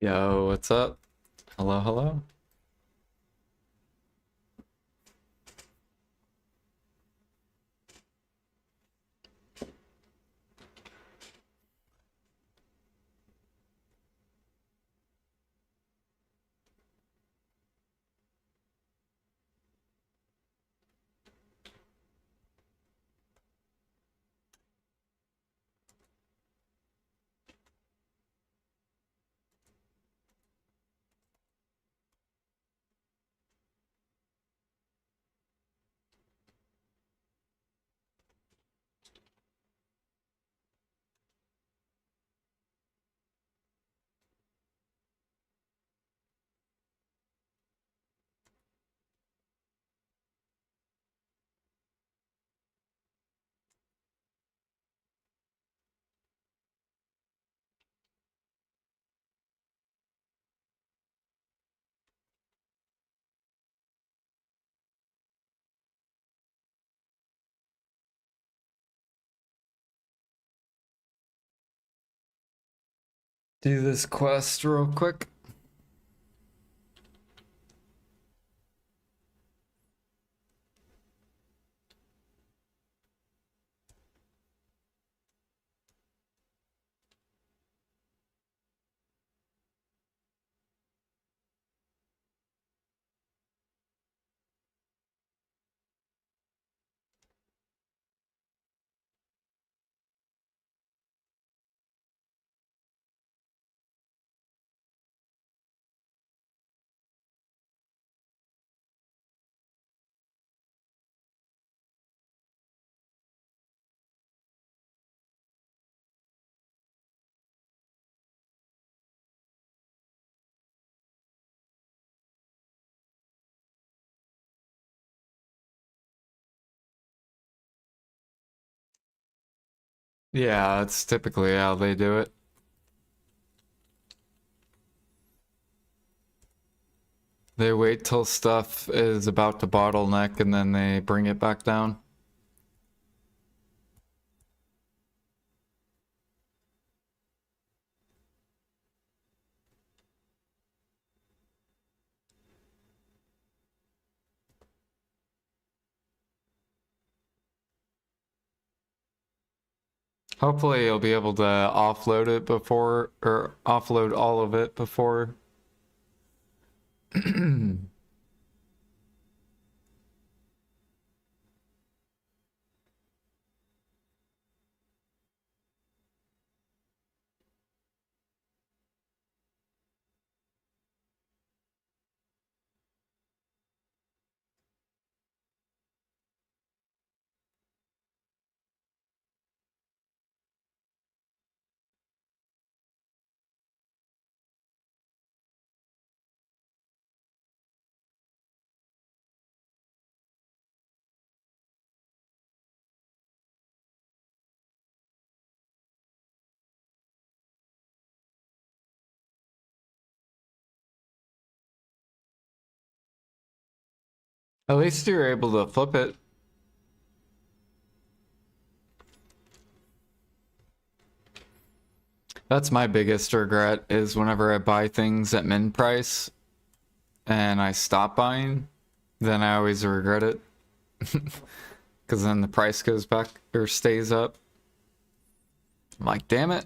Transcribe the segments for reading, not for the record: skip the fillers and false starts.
Yo, what's up? Hello, hello. Do this quest real quick. Yeah, that's typically how they do it. They wait till stuff is about to bottleneck and then they bring it back down. Hopefully you'll be able to offload it before, or offload all of it before. At least you're able to flip it. That's my biggest regret is whenever I buy things at min price and I stop buying, then I always regret it. Because then the price goes back or stays up. I'm like, damn it.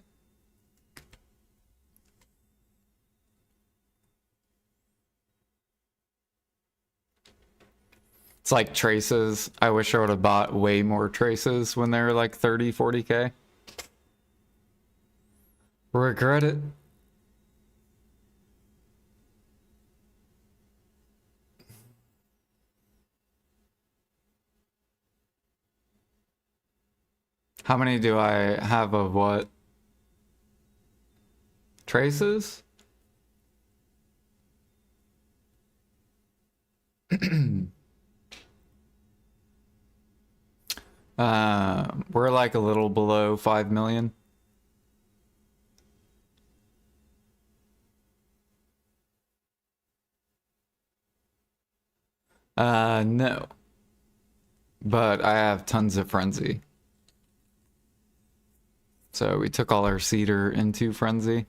It's like traces. I wish I would have bought way more traces when they were like 30, 40K. Regret it. How many do I have of what? Traces? We're like a little below 5 million. No. But I have tons of frenzy. So we took all our cedar into frenzy.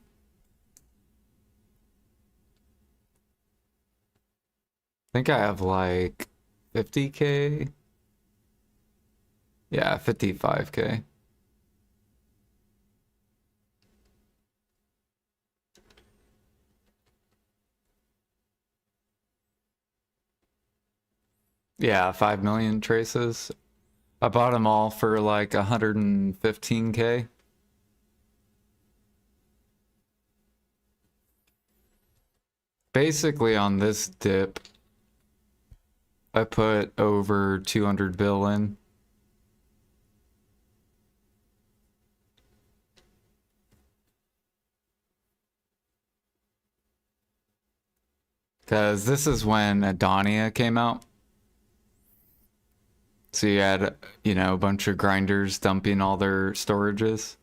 think I have like 50k. Yeah, 55k. Yeah, 5 million traces. I bought them all for like 115k. Basically on this dip, I put over 200 bill in. Because this is when Adonia came out. So you had, you know, a bunch of grinders dumping all their storages.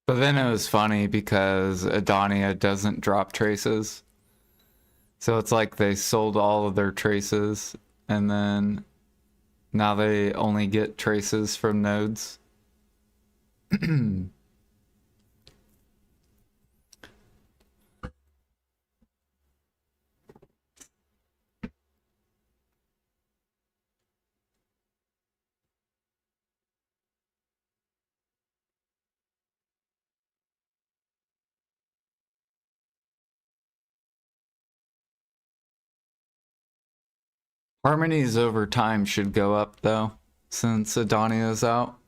But then it was funny because Adonia doesn't drop traces. So it's like they sold all of their traces and then now they only get traces from nodes. Harmonies over time should go up though, since Adonia is out.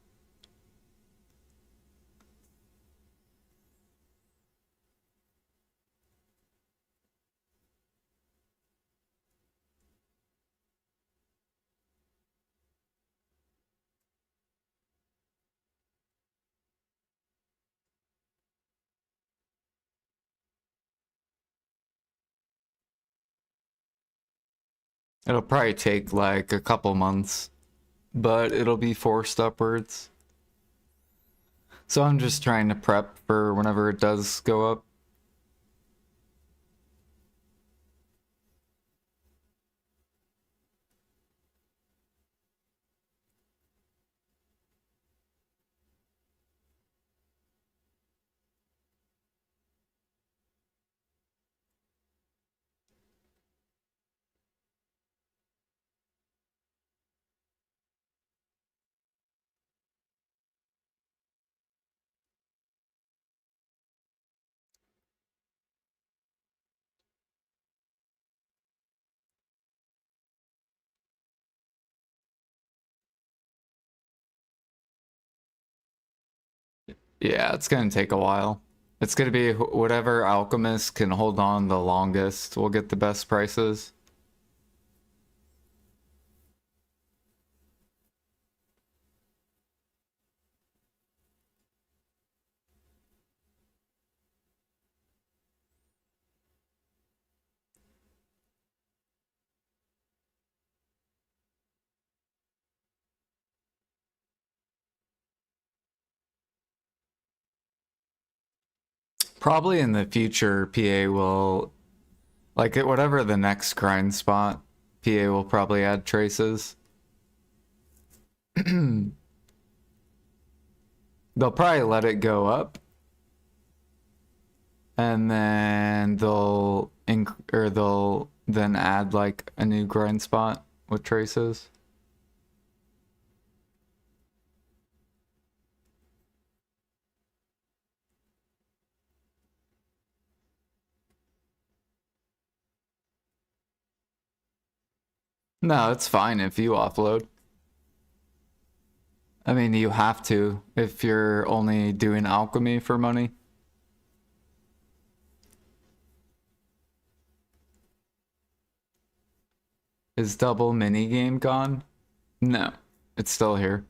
It'll probably take like a couple months, but it'll be forced upwards. So I'm just trying to prep for whenever it does go up. Yeah, it's gonna take a while. It's gonna be whatever alchemist can hold on the longest will get the best prices. Probably in the future, PA will, like at whatever the next grind spot, PA will probably add traces. They'll probably let it go up, and then they'll then add like a new grind spot with traces. No, it's fine if you offload. I mean, you have to if you're only doing alchemy for money. Is double mini game gone? No, it's still here.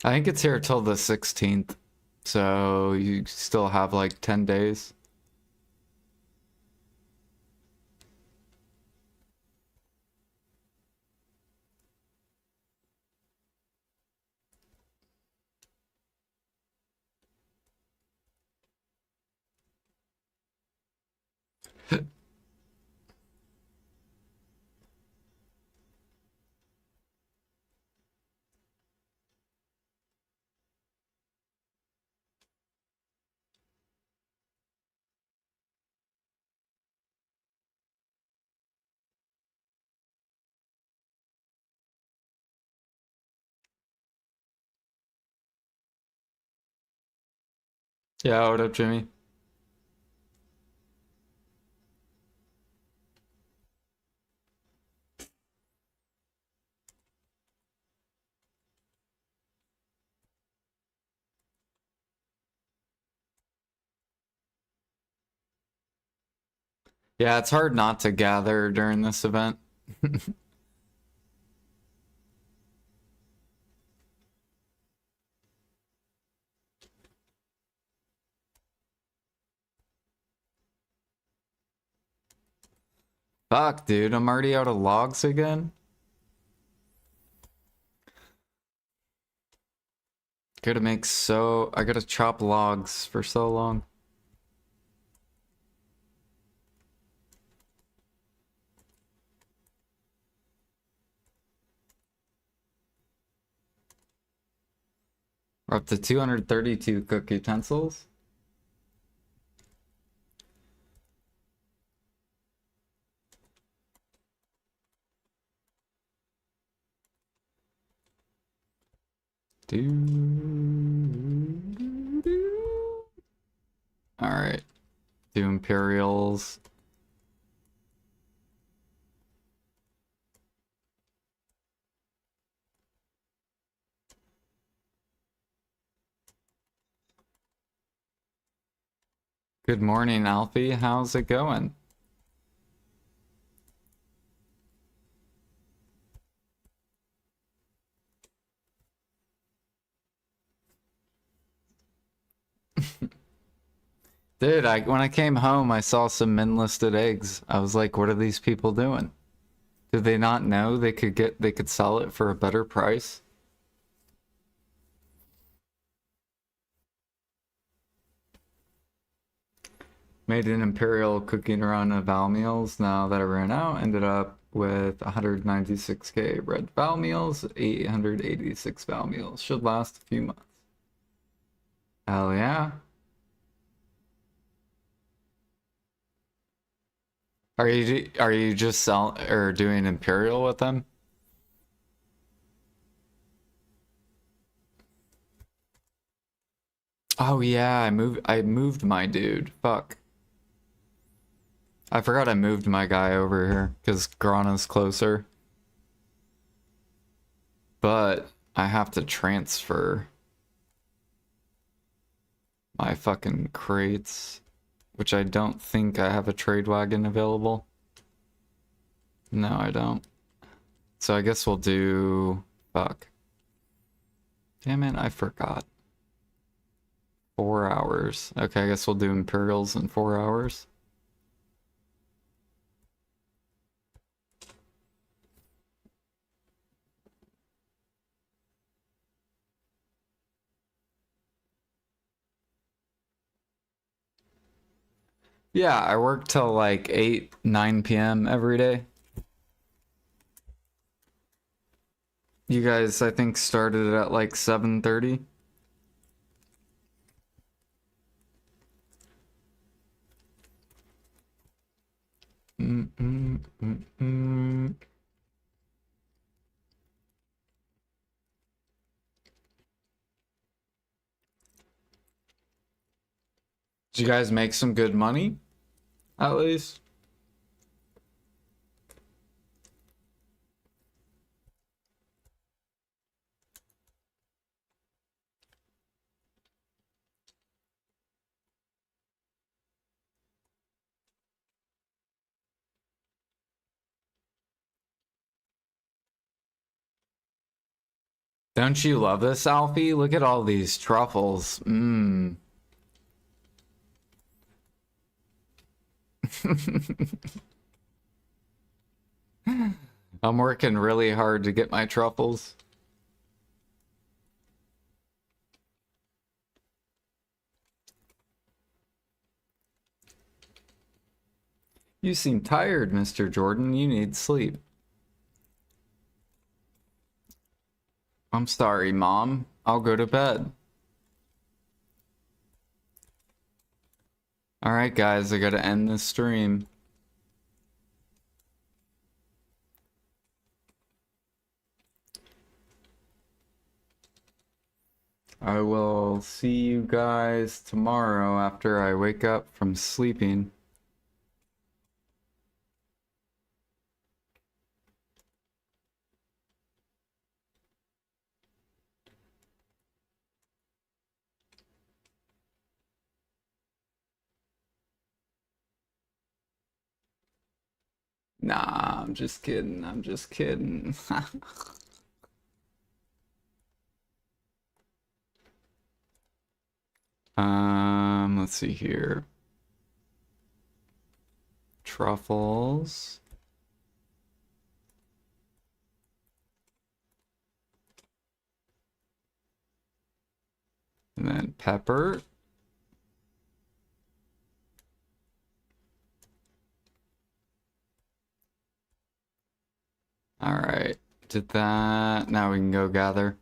I think it's here till the 16th. So you still have like 10 days. Yeah, what up, Jimmy? Yeah, it's hard not to gather during this event. Fuck, dude, I'm already out of logs again. I gotta chop logs for so long. We're up to 232 cook utensils. Alright. Do Imperials. Good morning, Alfie. How's it going? Dude, when I came home, I saw some min-listed eggs. I was like, what are these people doing? Did they not know they could sell it for a better price? Made an Imperial cooking run of Val meals. Now that I ran out, ended up with 196k red Val meals, 886 Val meals. Should last a few months. Hell yeah. Are you just selling or doing Imperial with them? Oh yeah, I moved my dude. Fuck. I forgot I moved my guy over here because Grana's closer. But I have to transfer my fucking crates, which I don't think I have a trade wagon available. No, I don't. So I guess we'll do... Fuck. Damn it, I forgot. 4 hours. Okay, I guess we'll do Imperials in 4 hours. Yeah, I work till like 8, 9 p.m. every day. You guys, I think, started at like 7:30. Mm -mm, mm -mm. Did you guys make some good money, at least? Don't you love this, Alfie? Look at all these truffles. Mmm. I'm working really hard to get my truffles. You seem tired, Mr. Jordan. You need sleep. I'm sorry, Mom. I'll go to bed. Alright, guys, I gotta end this stream. I will see you guys tomorrow after I wake up from sleeping. Nah, I'm just kidding. I'm just kidding. Let's see here. Truffles. And then pepper. All right, did that. Now we can go gather.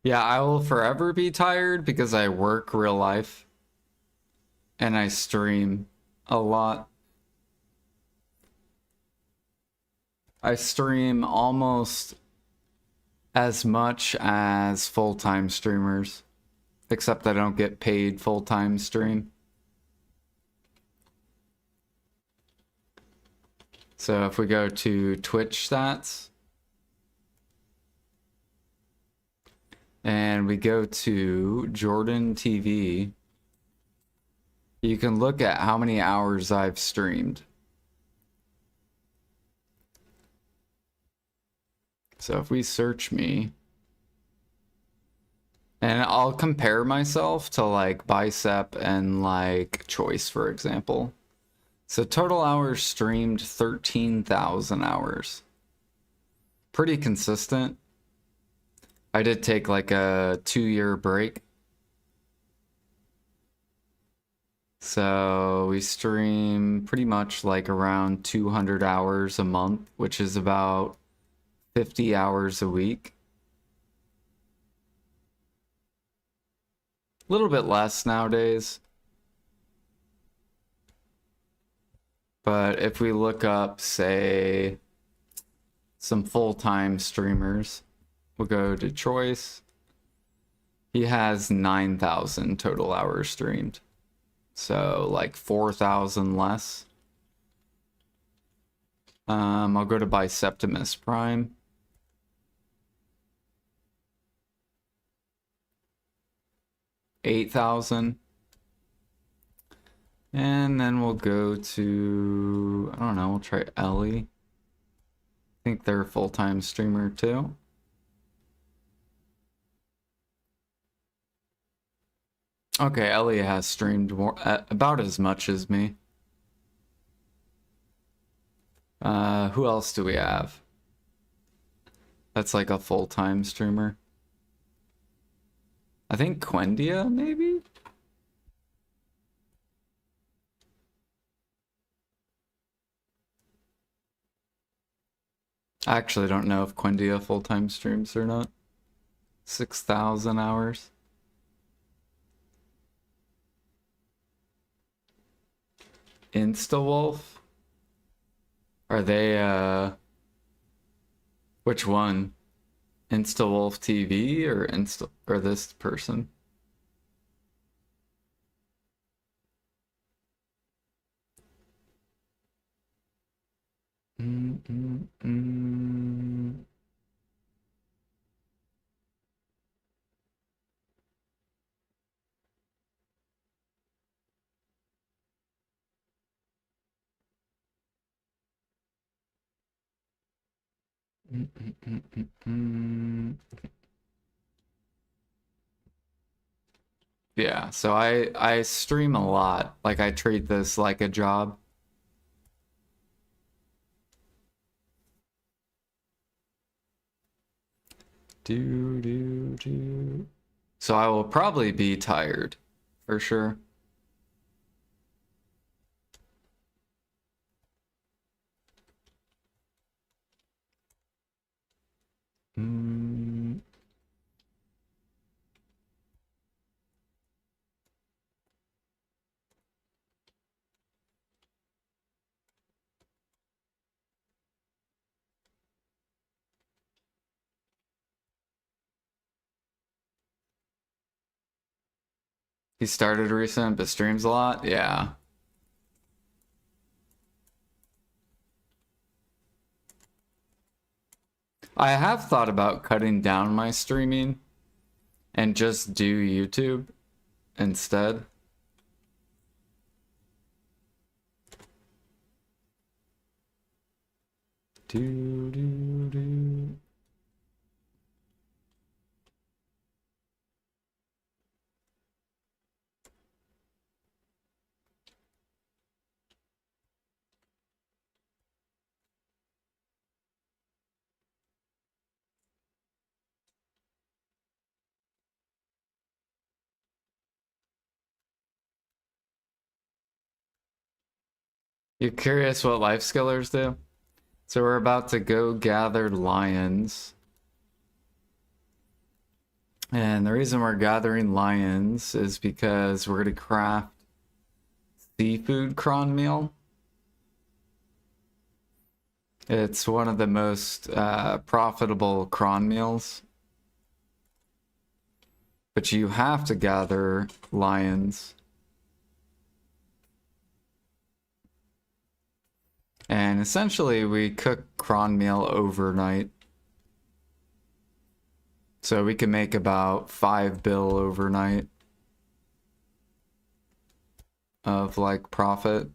Yeah, I will forever be tired because I work real life and I stream a lot. I stream almost as much as full-time streamers, except I don't get paid full-time stream. So if we go to Twitch stats and we go to Jordan TV, you can look at how many hours I've streamed. So if we search me, and I'll compare myself to like Bicep and like Choice, for example. So total hours streamed, 13,000 hours. Pretty consistent. I did take like a 2-year break. So we stream pretty much like around 200 hours a month, which is about 50 hours a week. A little bit less nowadays. But if we look up, say, some full-time streamers, we'll go to Choice. He has 9,000 total hours streamed. So like 4,000 less. I'll go to Biceptimus Prime. 8,000. And then we'll go to, I don't know, we'll try Ellie. I think they're a full-time streamer too. Okay, Ellie has streamed more, about as much as me. Who else do we have? That's like a full-time streamer. I think Quendia, maybe? I actually don't know if Quendia full-time streams or not. 6,000 hours. InstaWolf? Are they, which one? InstaWolf TV or this person? Yeah, so I stream a lot. Like I treat this like a job. Do. So I will probably be tired, for sure. Mm. He started recent, but streams a lot? Yeah. I have thought about cutting down my streaming and just do YouTube instead. Do. You're curious what life skillers do? So we're about to go gather lions. And the reason we're gathering lions is because we're going to craft seafood cron meal. It's one of the most profitable cron meals. But you have to gather lions. And essentially we cook cron meal overnight. So we can make about 5 bill overnight of like profit.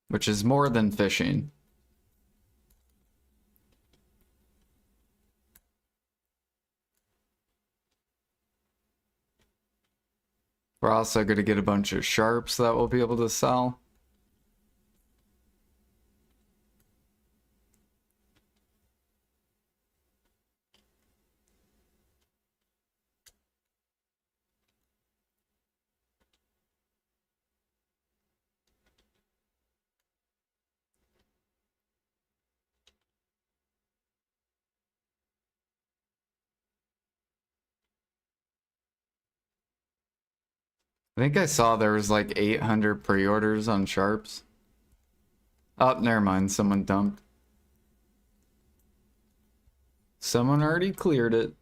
Which is more than fishing. We're also going to get a bunch of sharps that we'll be able to sell. I think I saw there was like 800 pre-orders on sharps. Oh, never mind. Someone dumped. Someone already cleared it.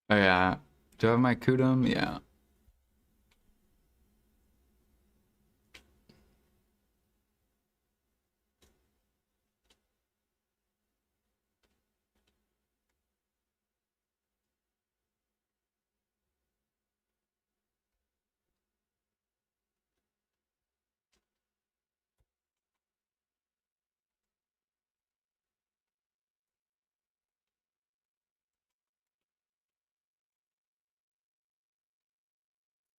Oh yeah. Do I have my Kudum? Yeah.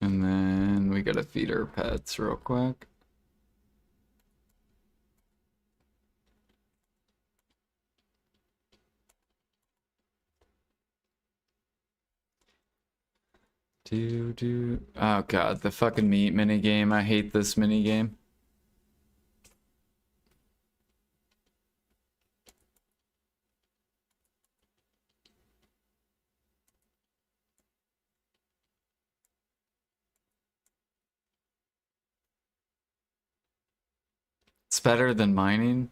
And then we gotta feed our pets real quick. Oh god, the fucking meat minigame. I hate this minigame. It's better than mining.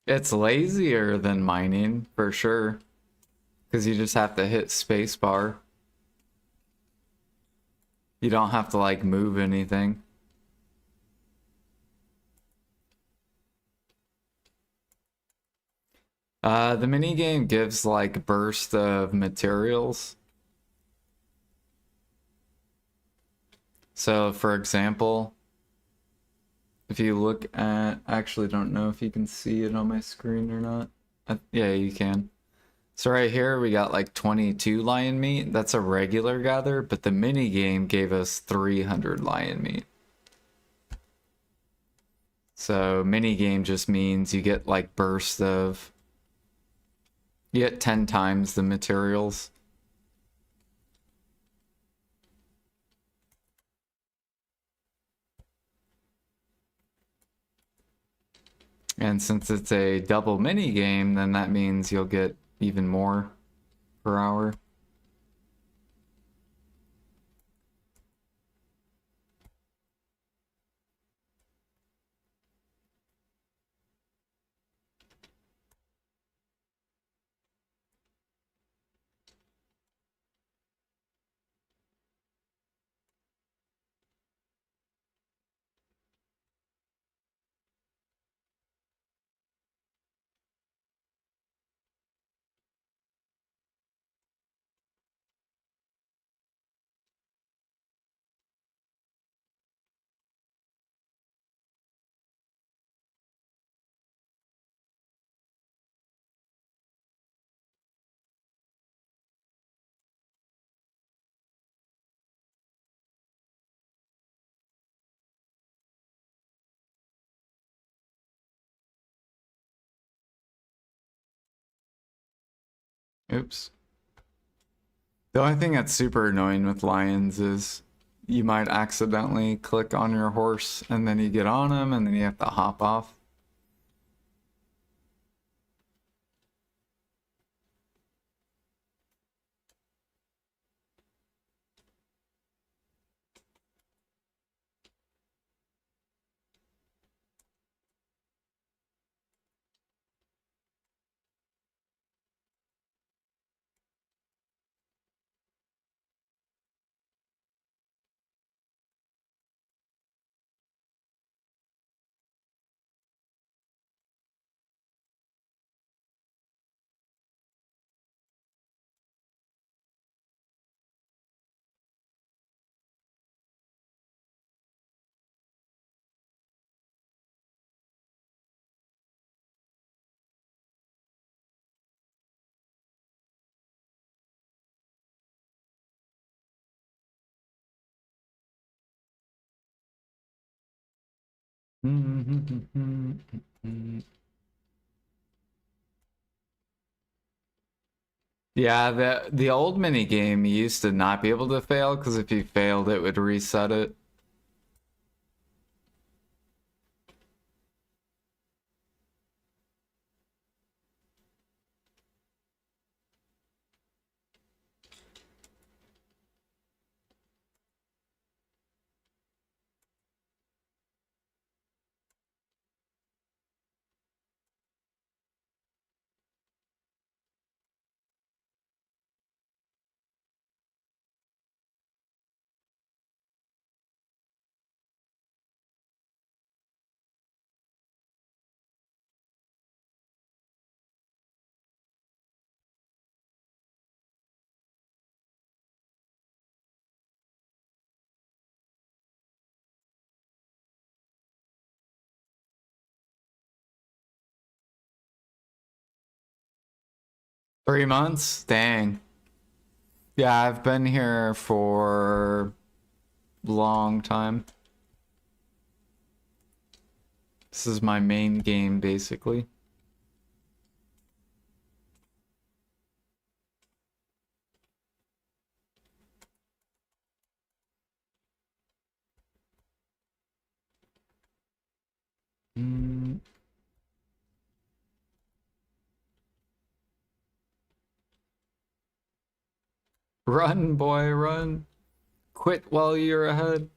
It's lazier than mining, for sure. Because you just have to hit spacebar. You don't have to, like, move anything. The minigame gives, like, burst of materials. So, for example, if you look at... I actually don't know if you can see it on my screen or not. Yeah, you can. So right here we got like 22 lion meat. That's a regular gather, but the mini game gave us 300 lion meat. So mini game just means you get like bursts of... You get 10 times the materials. And since it's a double mini game, then that means you'll get even more per hour. Oops. The only thing that's super annoying with lions is you might accidentally click on your horse and then you get on him and then you have to hop off. Yeah, the old mini game you used to not be able to fail because if you failed it would reset it. Three months? Dang. Yeah, I've been here for a long time. This is my main game, basically. Mm. Run, boy, run. Quit while you're ahead.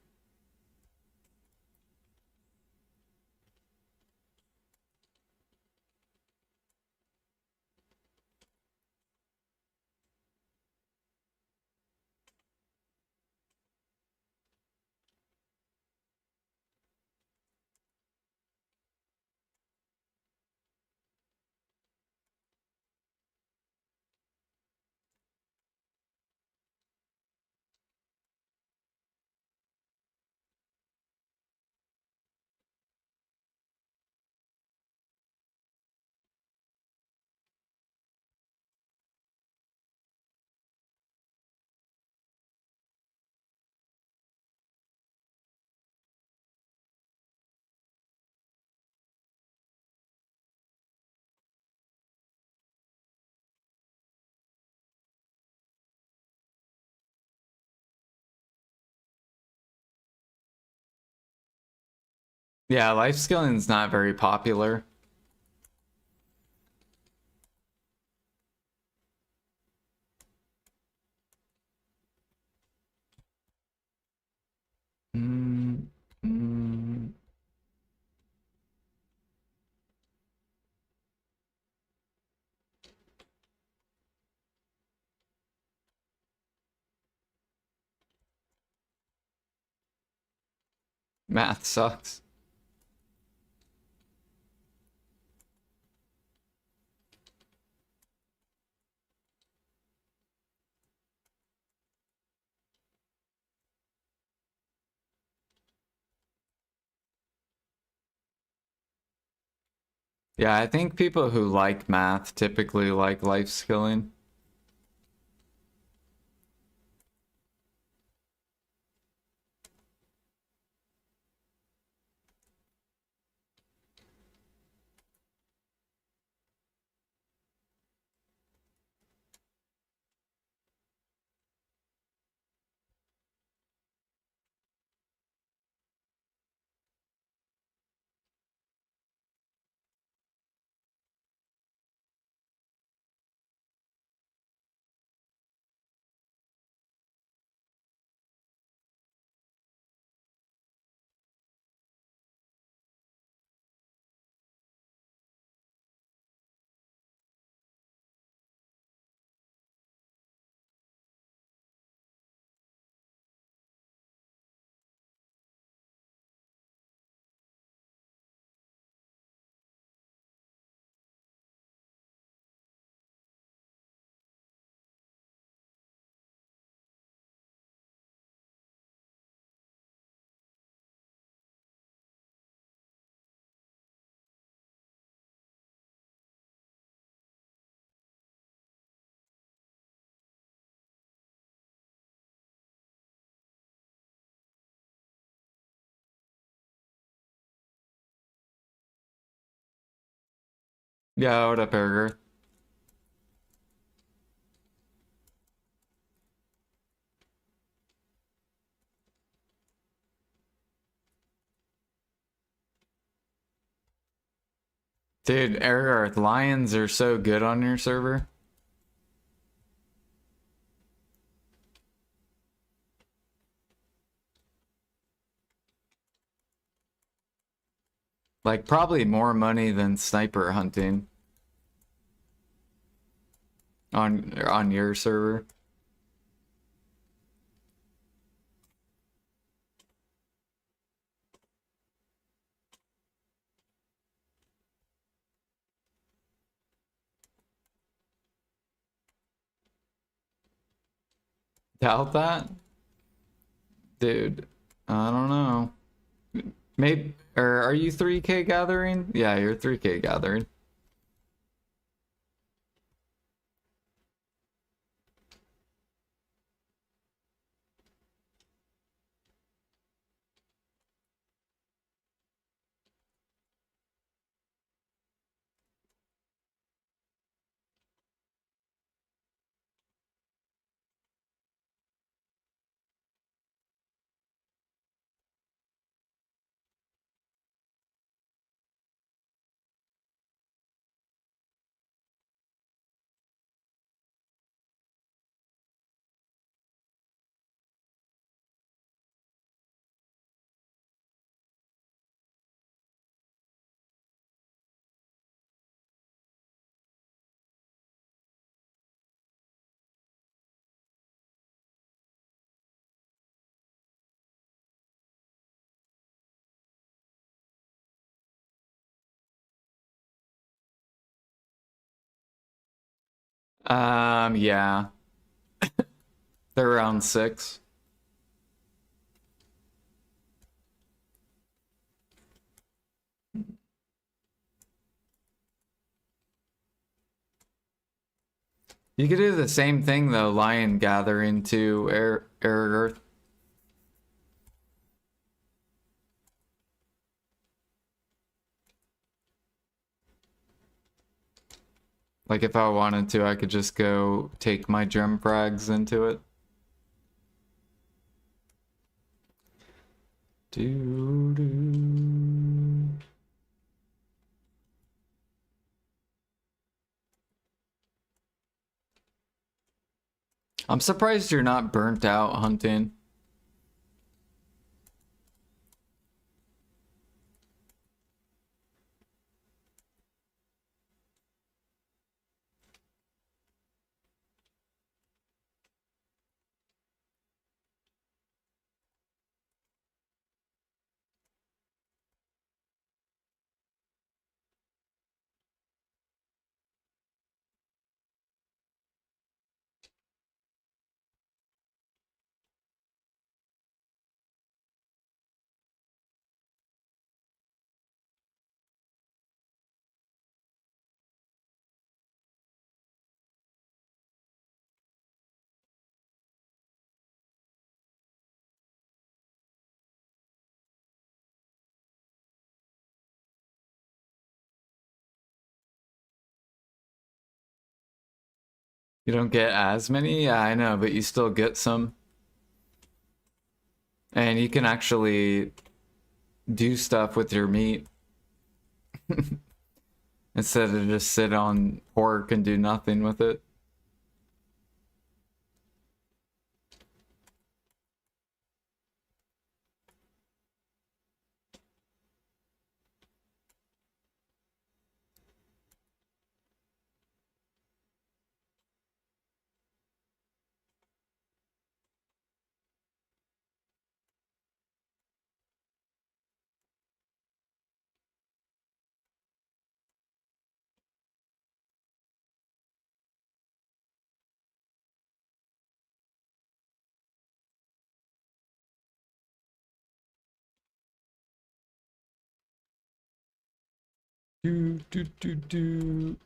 Yeah, life skilling's not very popular. Mm, mm. Math sucks. Yeah, I think people who like math typically like life skilling. Yeah, what up, Erger? Dude, Erger, lions are so good on your server. Like, probably more money than sniper hunting on your server. Doubt that? Dude, I don't know. Maybe, or are you 3K gathering? Yeah, you're 3K gathering. Yeah. They're around 6. You could do the same thing though, lion gathering to air earth. Like if I wanted to, I could just go take my gem frags into it. Do do. I'm surprised you're not burnt out hunting. You don't get as many? Yeah, I know, but you still get some. And you can actually do stuff with your meat instead of just sit on pork and do nothing with it. Do do do do.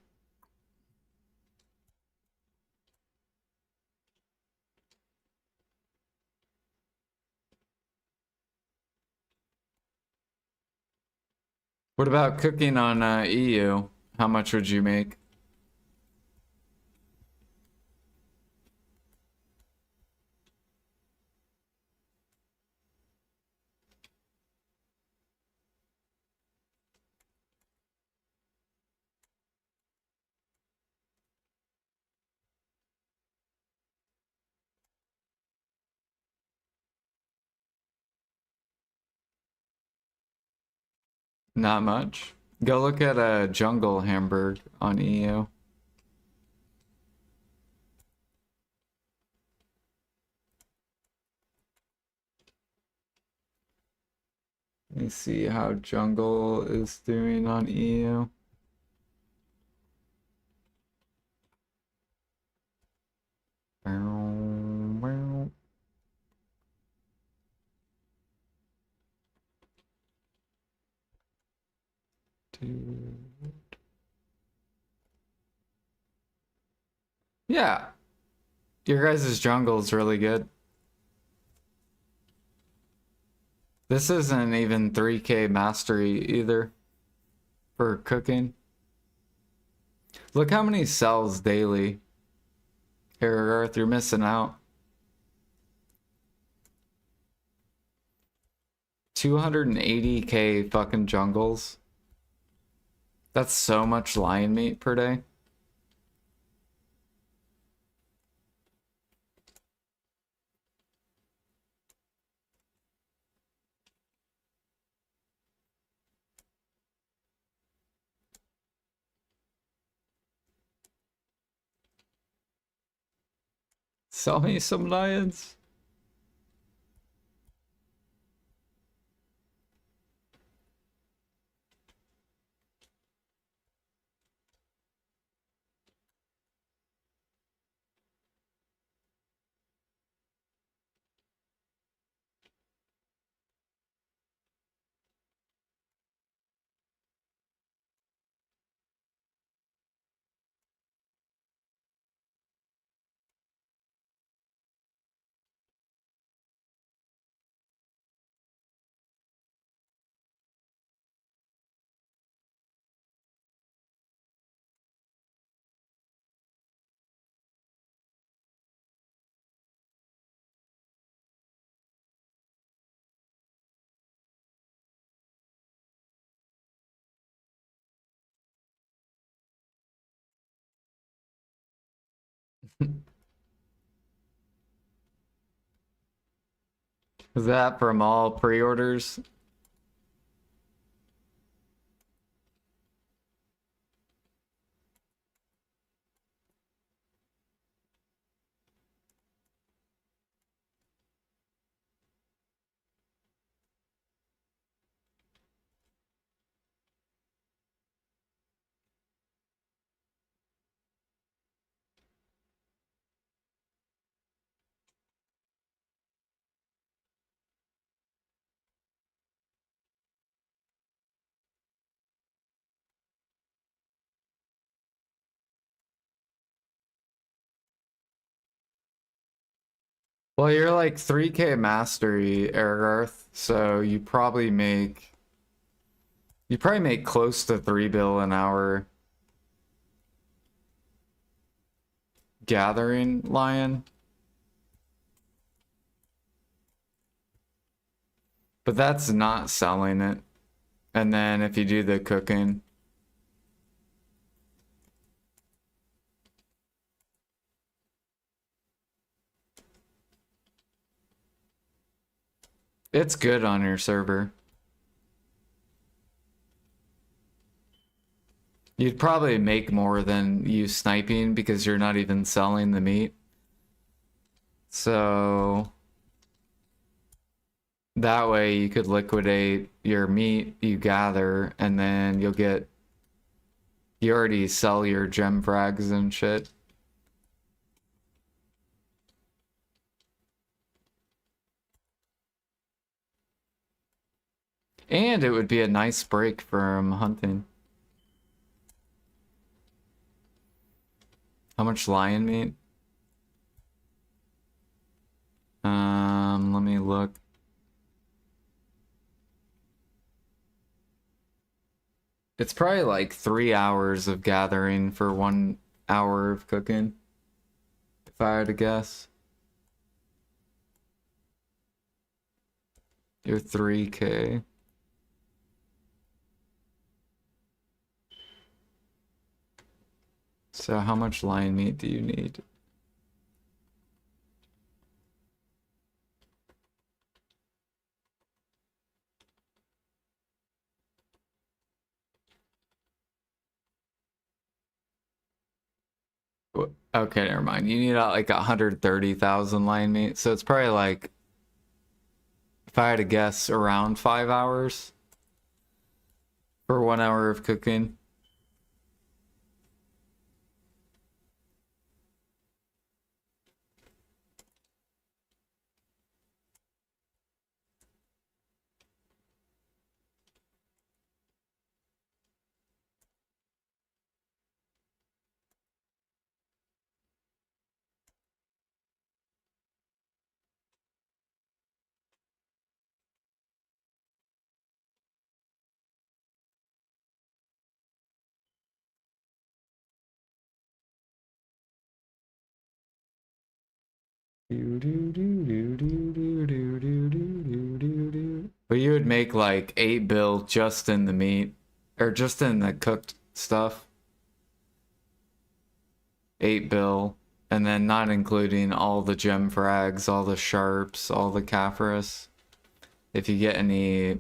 What about cooking on EU? How much would you make? Not much. Go look at a jungle Hamburg on EU. Let me see how jungle is doing on EU. Yeah, your guys' jungle is really good. This isn't even 3K mastery either for cooking. Look how many cells daily. Here, Earth, you're missing out. 280K fucking jungles. That's so much lion meat per day. Sell me some lions. Is that from all pre-orders? Well, you're like 3K mastery, Ergarth, so you probably make close to 3 bill an hour gathering lion. But that's not selling it. And then if you do the cooking, it's good on your server. You'd probably make more than you sniping because you're not even selling the meat. So that way you could liquidate your meat you gather and then you already sell your gem frags and shit. And it would be a nice break from hunting. How much lion meat? Let me look. It's probably like 3 hours of gathering for 1 hour of cooking, if I had to guess. You're 3K. So how much lion meat do you need? Okay, never mind. You need like 130,000 lion meat. So it's probably like, if I had to guess, around 5 hours for 1 hour of cooking. But you would make like 8 bill just in the meat, or just in the cooked stuff. 8 bill, and then not including all the gem frags, all the sharps, all the Caphras. If you get any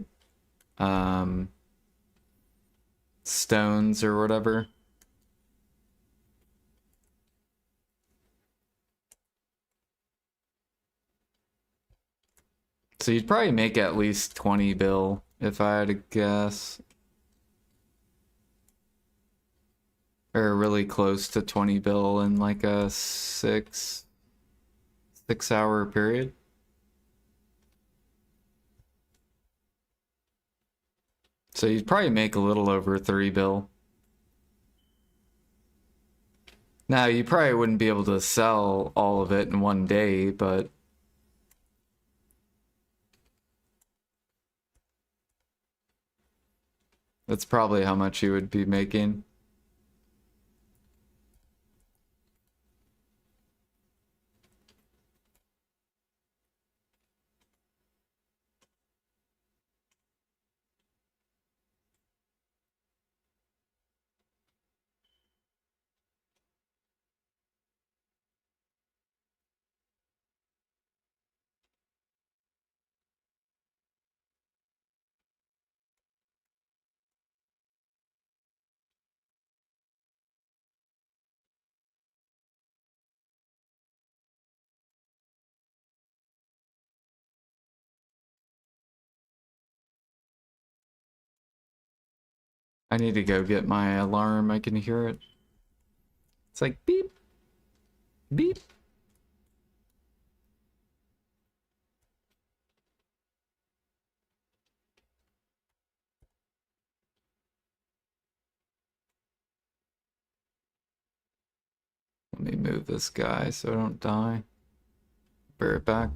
stones or whatever. So you'd probably make at least 20 bill if I had to guess. Or really close to 20 bill in like a 6 hour period. So you'd probably make a little over 3 bill. Now, you probably wouldn't be able to sell all of it in one day, but that's probably how much you would be making. I need to go get my alarm. I can hear it. It's like beep, beep. Let me move this guy so I don't die. Be right back.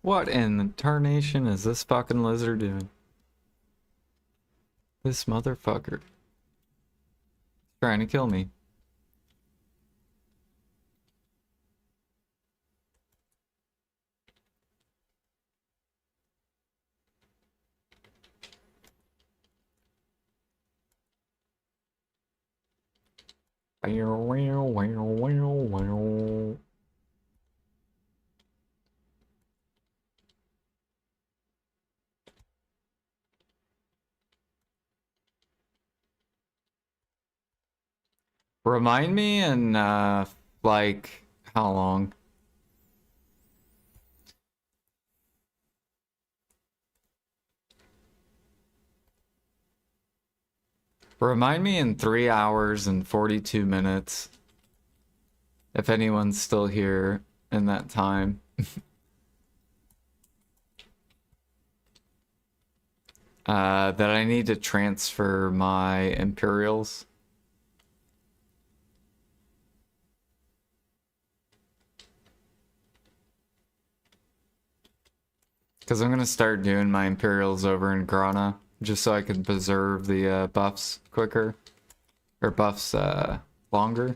What in the tarnation is this fucking lizard doing? This motherfucker. Trying to kill me. Remind me in, like, how long? Remind me in 3 hours and 42 minutes. If anyone's still here in that time. That I need to transfer my Imperials. Because I'm going to start doing my Imperials over in Grana, just so I can preserve the buffs quicker. Or buffs longer.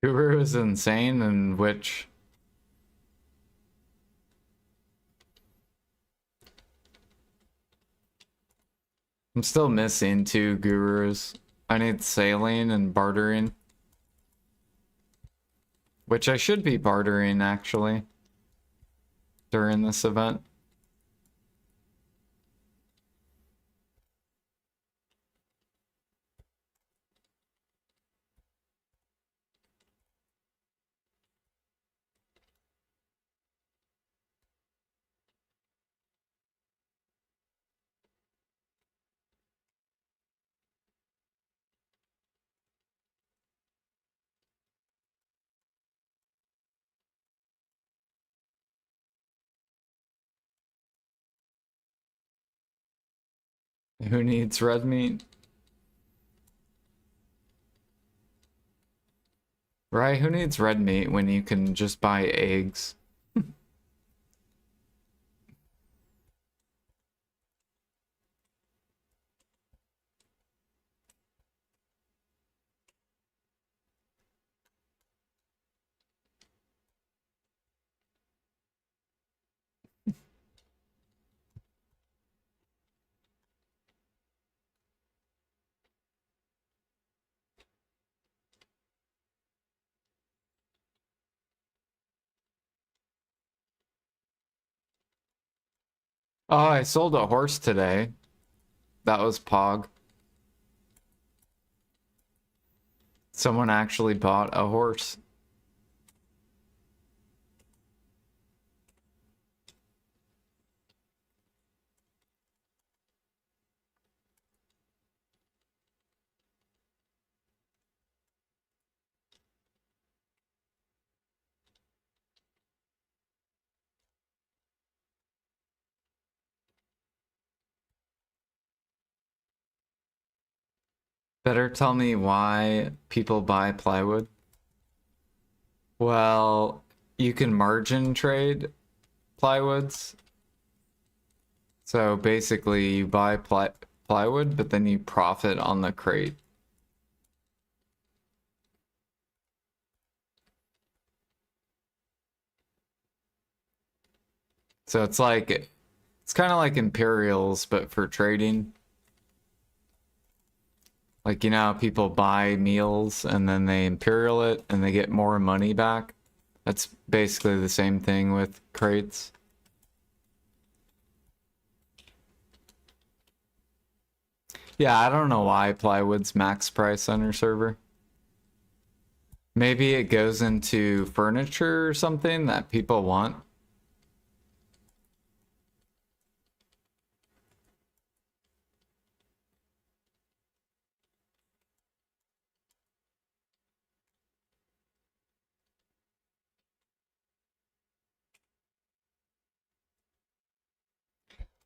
Guru is insane, and which... I'm still missing 2 gurus. I need sailing and bartering. Which I should be bartering, actually. During this event. Who needs red meat? Right, who needs red meat when you can just buy eggs? Oh, I sold a horse today. That was Pog. Someone actually bought a horse. Better tell me why people buy plywood. Well, you can margin trade plywoods. So basically, you buy plywood, but then you profit on the crate. So it's kind of like Imperials, but for trading. Like, you know how people buy meals and then they Imperial it and they get more money back? That's basically the same thing with crates. Yeah, I don't know why plywood's max price on your server. Maybe it goes into furniture or something that people want.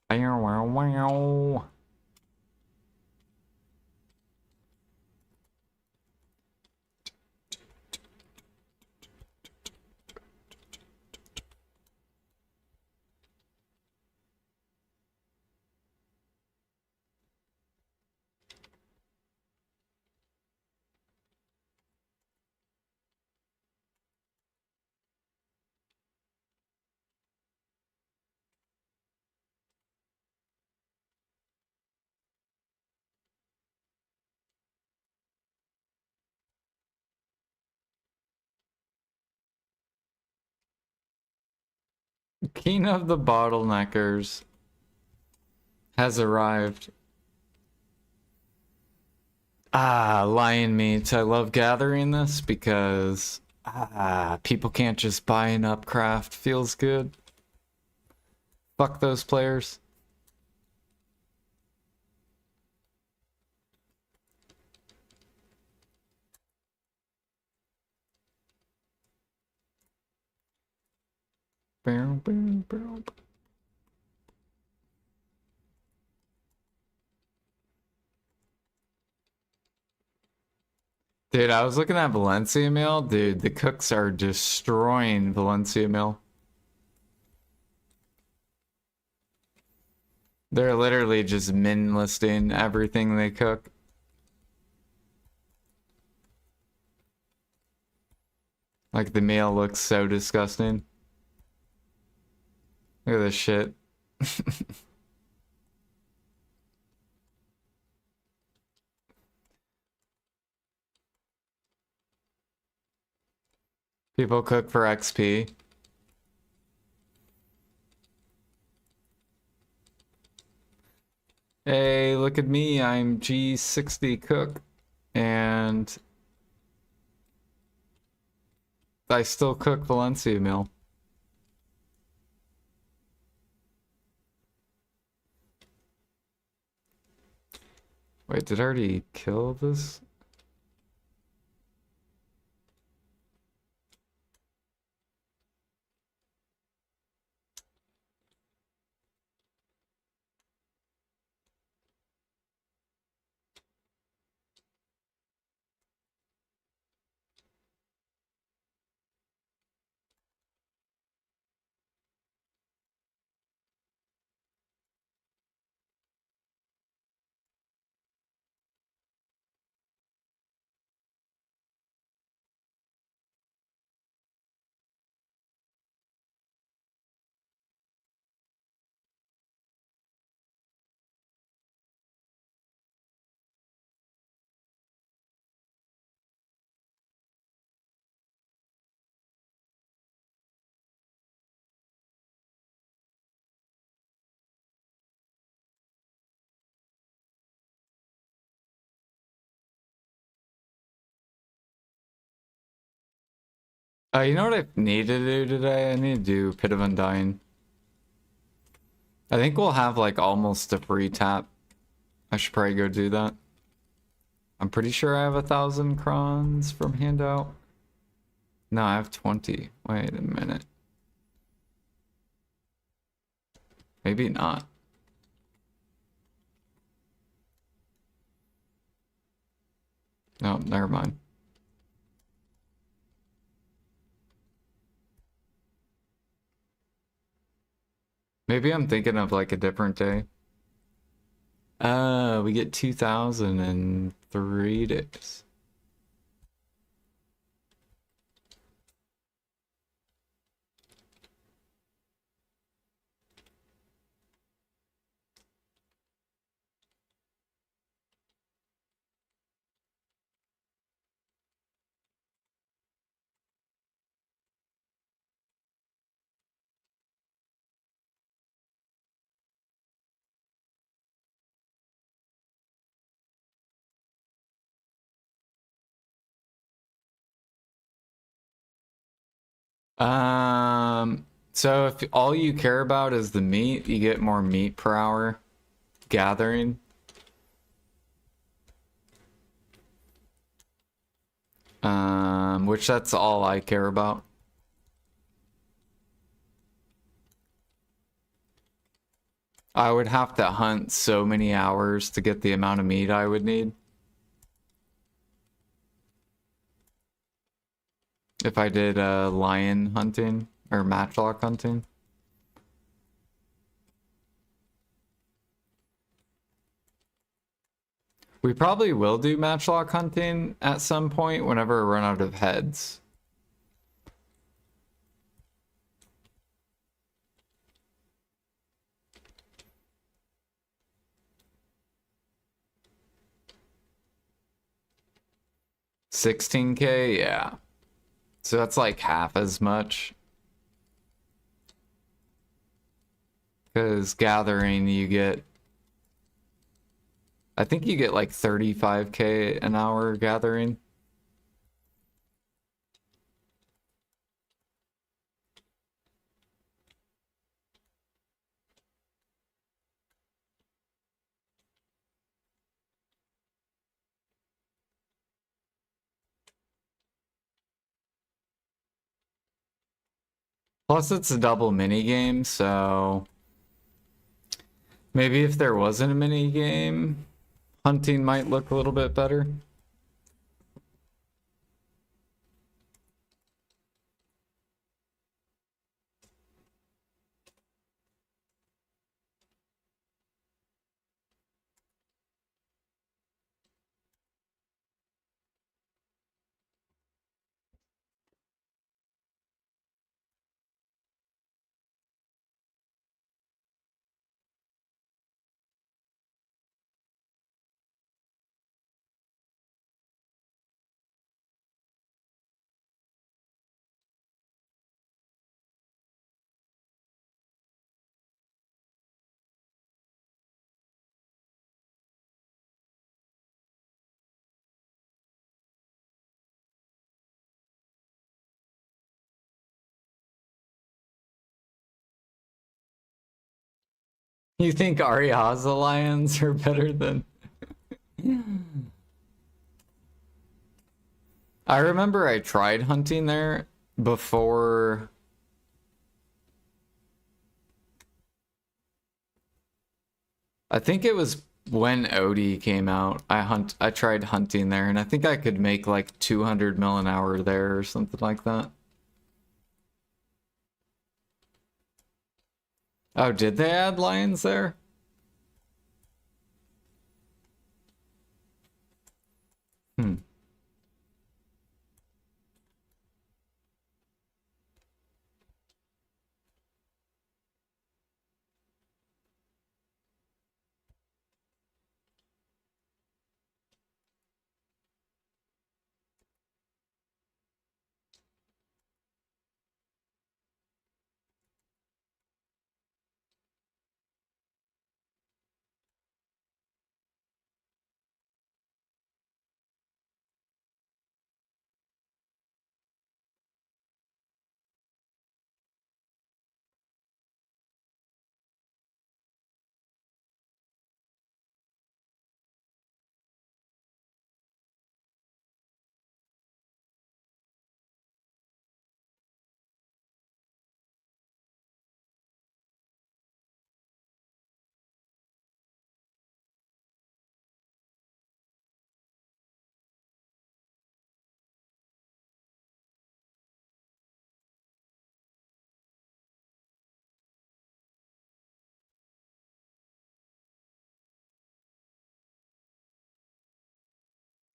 Wow, wow, wow. King of the Bottleneckers has arrived. Ah, lion meat. I love gathering this because people can't just buy an upcraft. Feels good. Fuck those players. Dude, I was looking at Valencia Mail. Dude, the cooks are destroying Valencia Mail. They're literally just min listing everything they cook. Like the meal looks so disgusting. Look at this shit. People cook for XP. Hey, look at me. I'm G60 cook. And I still cook Valencia meal. Wait, did I already kill this? You know what I need to do today? I need to do Pit of Undying. I think we'll have like almost a free tap. I should probably go do that. I'm pretty sure I have 1,000 crons from handout. No, I have 20. Wait a minute. Maybe not. No, never mind. Maybe I'm thinking of like a different day. We get 2,000 in 3 days. So if all you care about is the meat, you get more meat per hour gathering. Which that's all I care about. I would have to hunt so many hours to get the amount of meat I would need. If I did lion hunting or matchlock hunting. We probably will do matchlock hunting at some point whenever I run out of heads. $16K, yeah. So that's like half as much. Because gathering, you get... I think you get like 35K an hour gathering. Plus it's a double mini game, so maybe if there wasn't a mini game, hunting might look a little bit better. You think Ariaza lions are better than... I remember I tried hunting there before... I think it was when Odie came out. I tried hunting there, and I think I could make like 200 mil an hour there or something like that. Oh, did they add lions there? Hmm.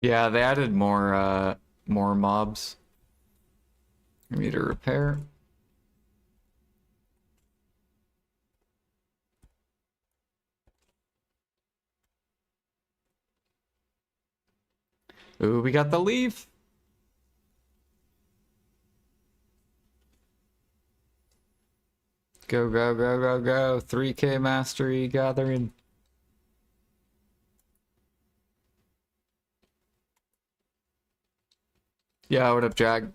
Yeah, they added more mobs for me to repair. Ooh, we got the leaf. Go, go, go, go, go. 3K mastery gathering. Yeah, what up, Jag?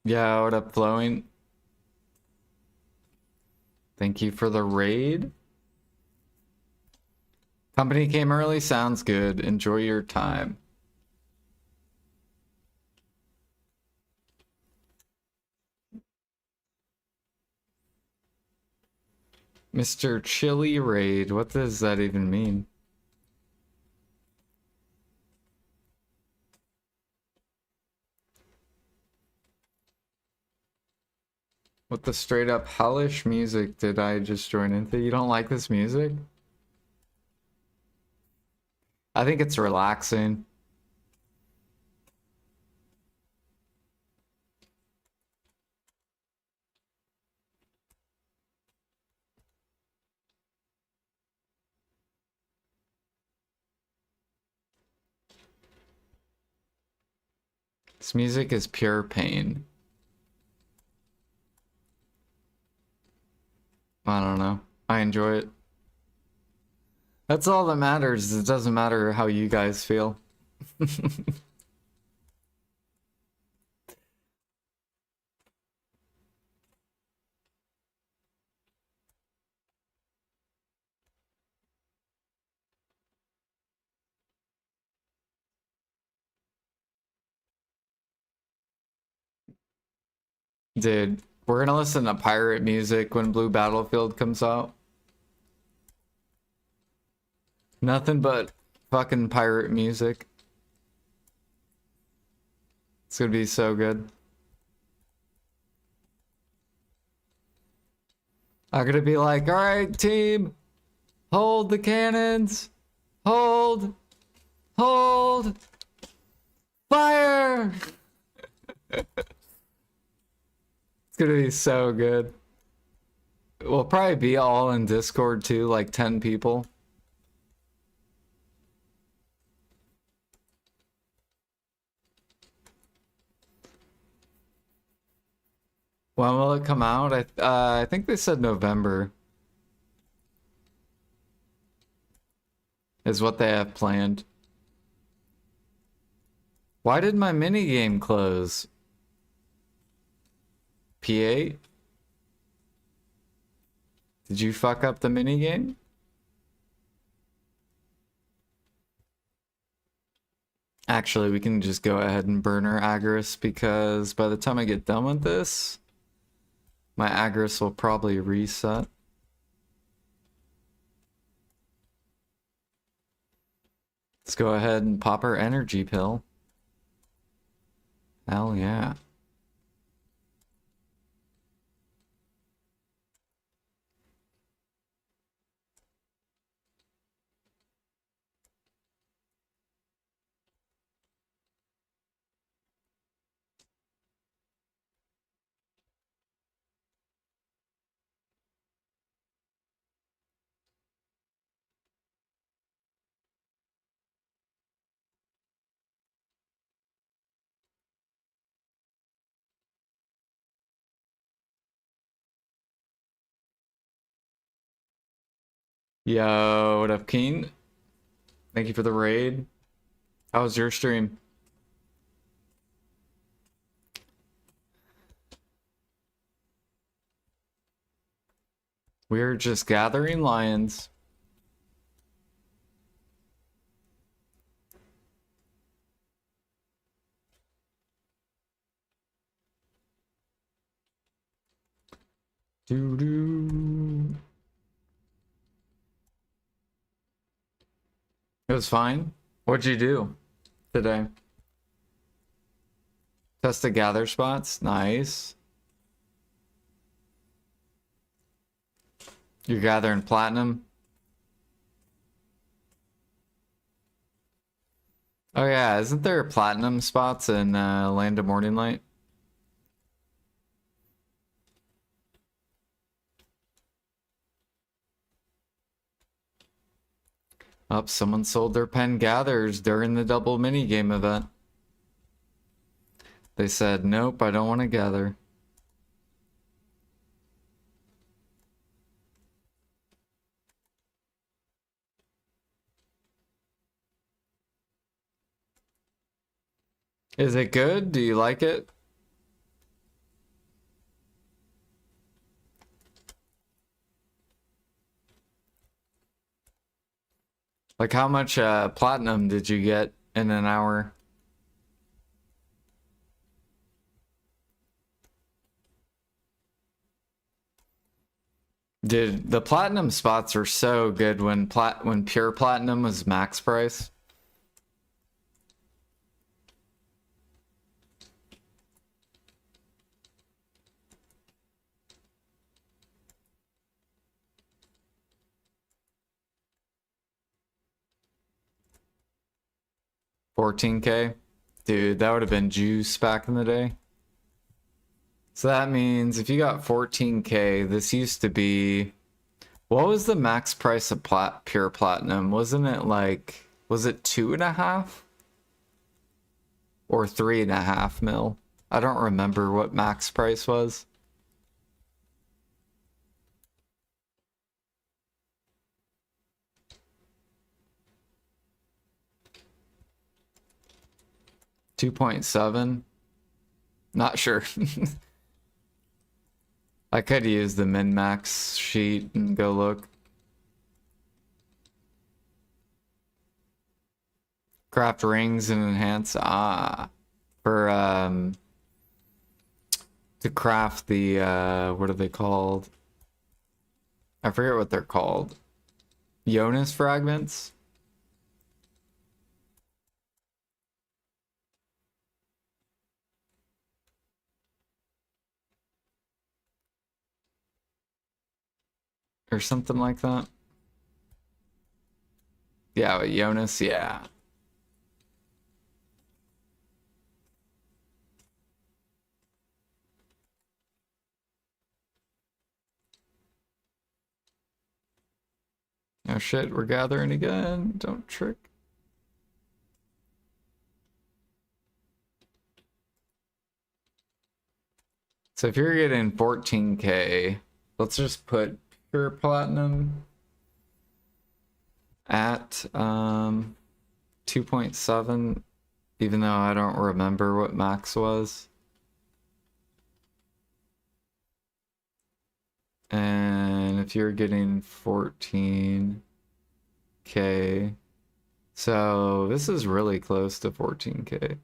Yeah, what up, Flowing? Thank you for the raid. Company came early, sounds good. Enjoy your time. Mr. Chili Raid, what does that even mean? What the straight up hellish music did I just join into? You don't like this music? I think it's relaxing. This music is pure pain. I don't know. I enjoy it. That's all that matters. It doesn't matter how you guys feel. Dude, we're gonna listen to pirate music when Blue Battlefield comes out. Nothing but fucking pirate music. It's gonna be so good. I'm gonna be like, all right, team, hold the cannons, hold, hold, fire. It's gonna be so good. We'll probably be all in Discord too, like 10 people. When will it come out? I think they said November is what they have planned. Why did my mini game close? P8? Did you fuck up the mini game? Actually, we can just go ahead and burn our Agris because by the time I get done with this, my Agris will probably reset. Let's go ahead and pop our energy pill. Hell yeah. Yo, what up, Keen? Thank you for the raid. How was your stream? We're just gathering lions. Doo doo. It was fine. What'd you do today? Test the gather spots. Nice. You're gathering platinum. Oh yeah, isn't there platinum spots in Land of Morning Light? Oh, someone sold their pen gathers during the double minigame event. They said, nope, I don't want to gather. Is it good? Do you like it? Like how much platinum did you get in an hour? Dude, the platinum spots are so good when pure platinum was max price. $14K. Dude, that would have been juice back in the day. So that means if you got 14K, this used to be... What was the max price of pure platinum? Wasn't it like... Was it 2.5? Or 3.5 mil? I don't remember what max price was. $2.7? Not sure. I could use the min-max sheet and go look. Craft rings and enhance. For to craft the what are they called? I forget what they're called. Jonas fragments. Or something like that. Yeah, with Jonas, yeah. Oh shit, we're gathering again. Don't trick. So if you're getting 14K, let's just put pure platinum at 2.7, even though I don't remember what max was. And if you're getting 14K, so this is really close to 14K. It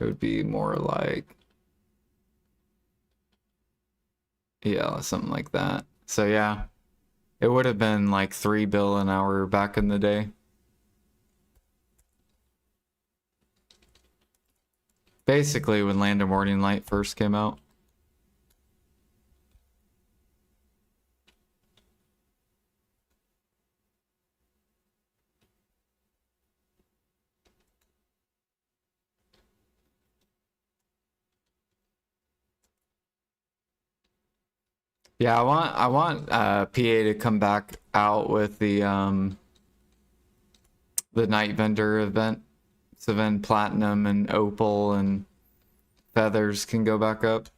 would be more like, yeah, something like that. So yeah, it would have been like 3 bill an hour back in the day. Basically when Land of Morning Light first came out. Yeah, I want PA to come back out with the Night Vendor event. So then Platinum and Opal and Feathers can go back up.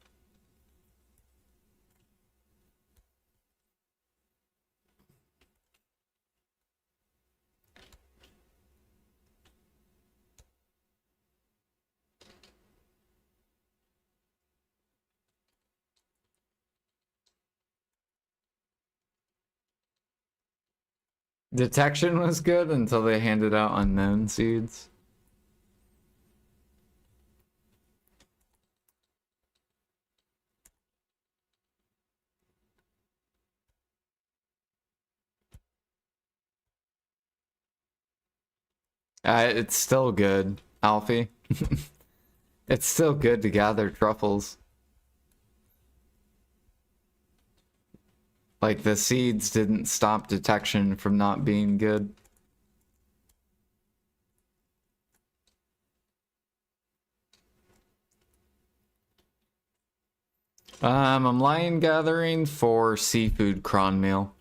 Detection was good until they handed out unknown seeds. It's still good, Alfie. It's still good to gather truffles. Like, the seeds didn't stop detection from not being good. I'm lion gathering for seafood cron meal.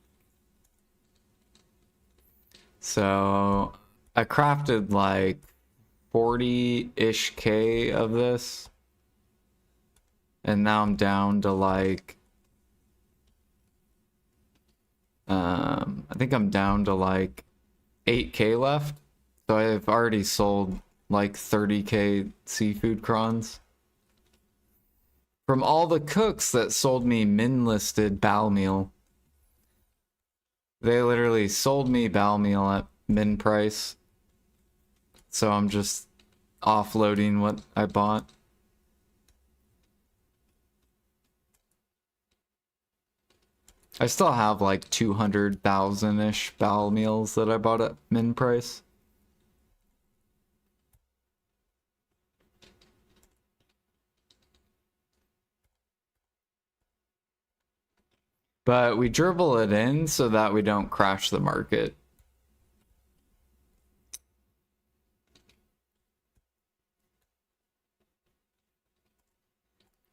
So I crafted like 40-ish K of this. And now I'm down to like I think I'm down to like 8K left. So I've already sold like 30K seafood crons. From all the cooks that sold me min-listed bow meal. They literally sold me bow meal at min price. So I'm just offloading what I bought. I still have like 200,000-ish bow meals that I bought at min price. But we dribble it in so that we don't crash the market.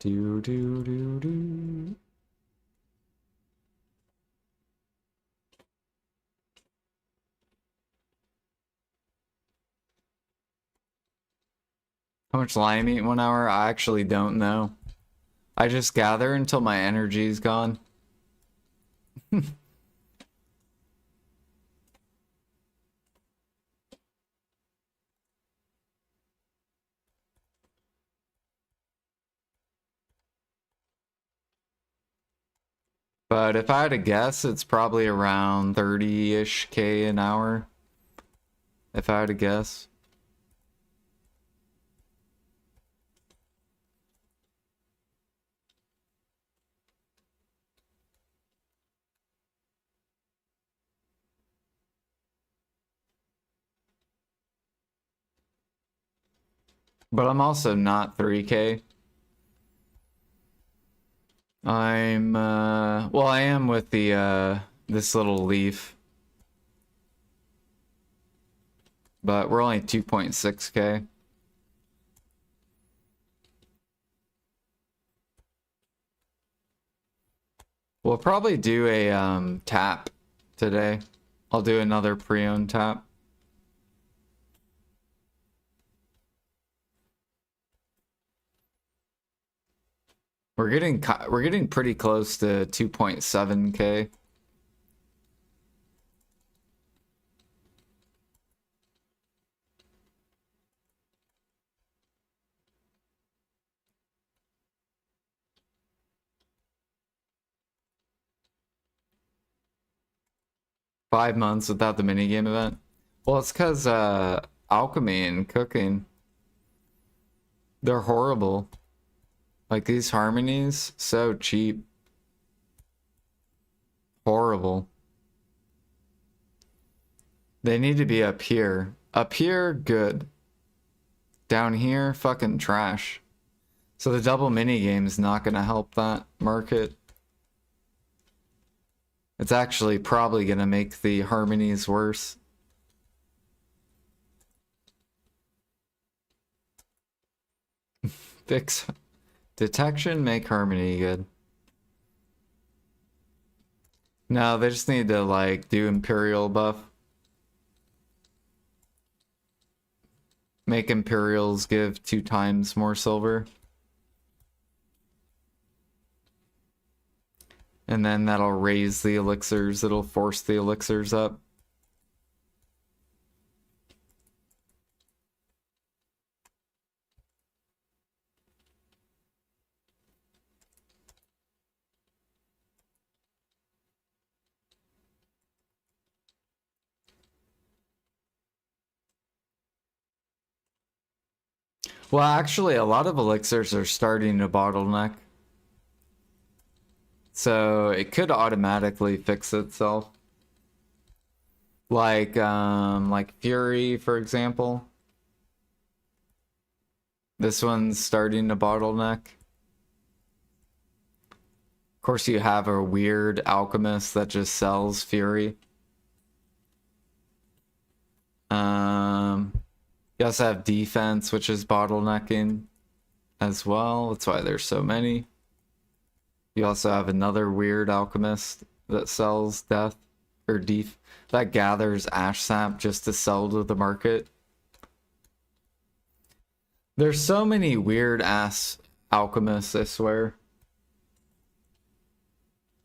Do do do do. How much lime eat in 1 hour? I actually don't know. I just gather until my energy's gone. But if I had to guess, it's probably around 30-ish K an hour. If I had to guess. But I'm also not 3K. I'm, well, I am with the, this little leaf. But we're only 2.6K. We'll probably do a, tap today. I'll do another pre-owned tap. We're getting pretty close to 2.7K. Five months without the minigame event. Well, it's because alchemy and cooking, they're horrible. Like these harmonies, so cheap. Horrible. They need to be up here. Up here, good. Down here, fucking trash. So the double minigame is not gonna help that market. It's actually probably gonna make the harmonies worse. Fix detection, make harmony good. No, they just need to like do Imperial buff. Make Imperials give 2 times more silver. And then that'll raise the elixirs, it'll force the elixirs up. Well, actually, a lot of elixirs are starting to bottleneck. So it could automatically fix itself. Like Fury, for example. This one's starting to bottleneck. Of course, you have a weird alchemist that just sells Fury. You also have defense, which is bottlenecking as well. That's why there's so many. You also have another weird alchemist that sells death or that gathers ash sap just to sell to the market. There's so many weird ass alchemists, I swear.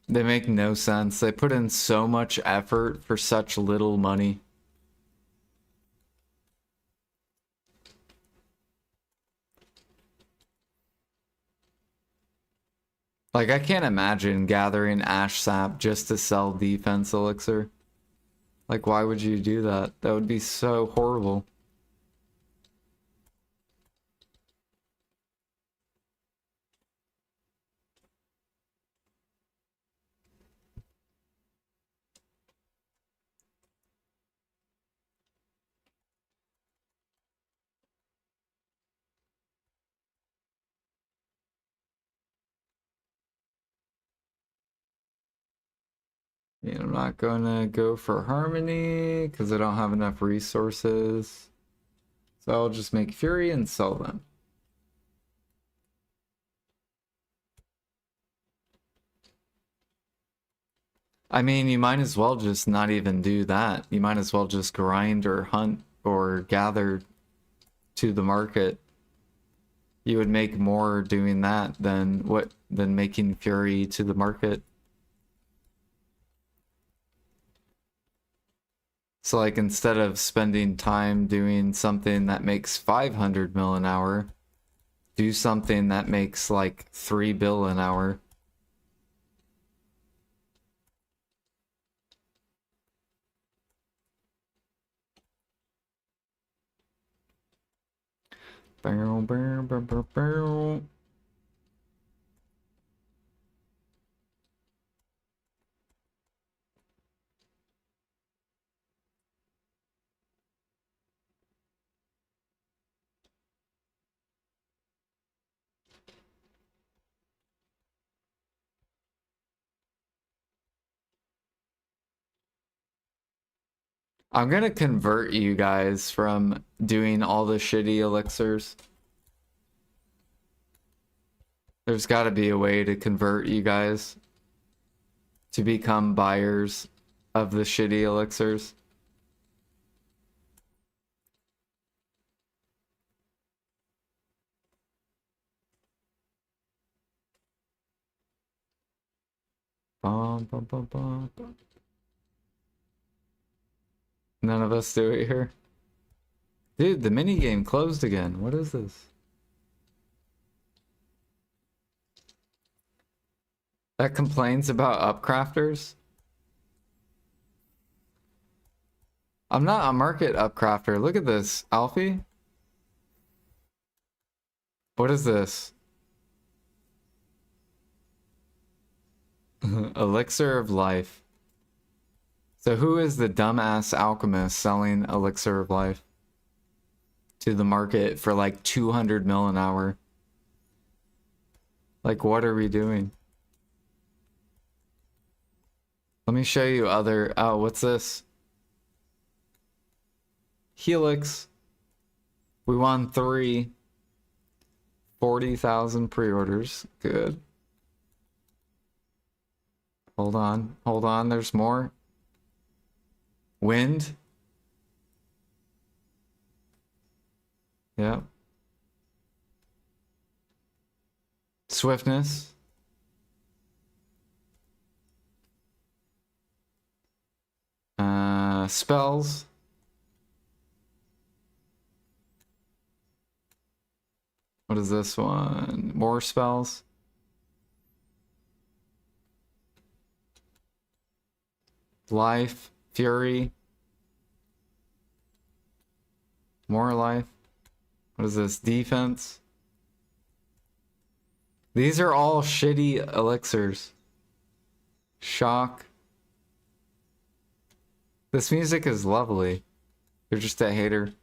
They make no sense. They put in so much effort for such little money. Like, I can't imagine gathering ash sap just to sell defense elixir. Like, why would you do that? That would be so horrible. Yeah, I'm not gonna go for Harmony because I don't have enough resources. So I'll just make Fury and sell them. I mean, you might as well just not even do that. You might as well just grind or hunt or gather to the market. You would make more doing that than making Fury to the market. So like instead of spending time doing something that makes 500 mil an hour, do something that makes like 3 bill an hour. Barrel, barrel, barrel, barrel. I'm gonna convert you guys from doing all the shitty elixirs. There's gotta be a way to convert you guys to become buyers of the shitty elixirs. Bum, bum, bum, bum, bum. None of us do it here. Dude, the minigame closed again. What is this? That complains about upcrafters? I'm not a market upcrafter. Look at this, Alfie. What is this? Elixir of life. So who is the dumbass alchemist selling elixir of life to the market for like 200 mil an hour? Like, what are we doing? Let me show you other... Oh, what's this? Helix. We won 3. 40,000 pre-orders. Good. Hold on. Hold on. There's more. Wind. Yep. Swiftness. Spells. What is this one? More spells. Life. Fury. More life. What is this? Defense. These are all shitty elixirs. Shock. This music is lovely. You're just a hater.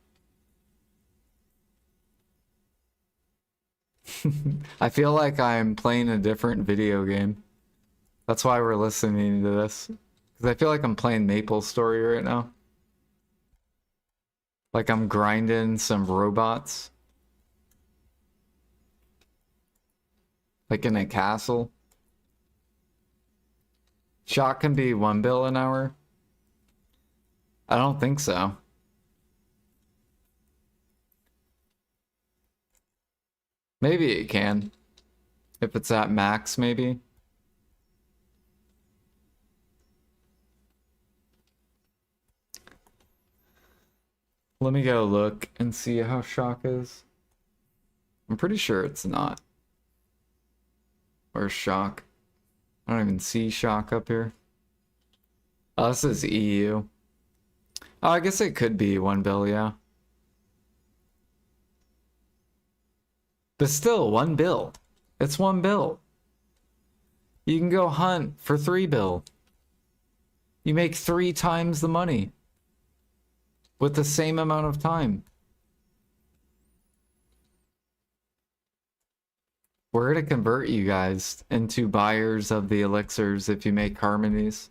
I feel like I'm playing a different video game. That's why we're listening to this. Because I feel like I'm playing Maple Story right now. Like I'm grinding some robots. Like in a castle. Shot can be 1 bill an hour? I don't think so. Maybe it can. If it's at max, maybe. Let me go look and see how shock is. I'm pretty sure it's not. Where's shock? I don't even see shock up here. Oh, this is EU. Oh, I guess it could be 1 bill, yeah. But still, 1 bill. It's 1 bill. You can go hunt for 3 bill. You make 3 times the money. With the same amount of time. We're gonna convert you guys into buyers of the elixirs if you make harmonies.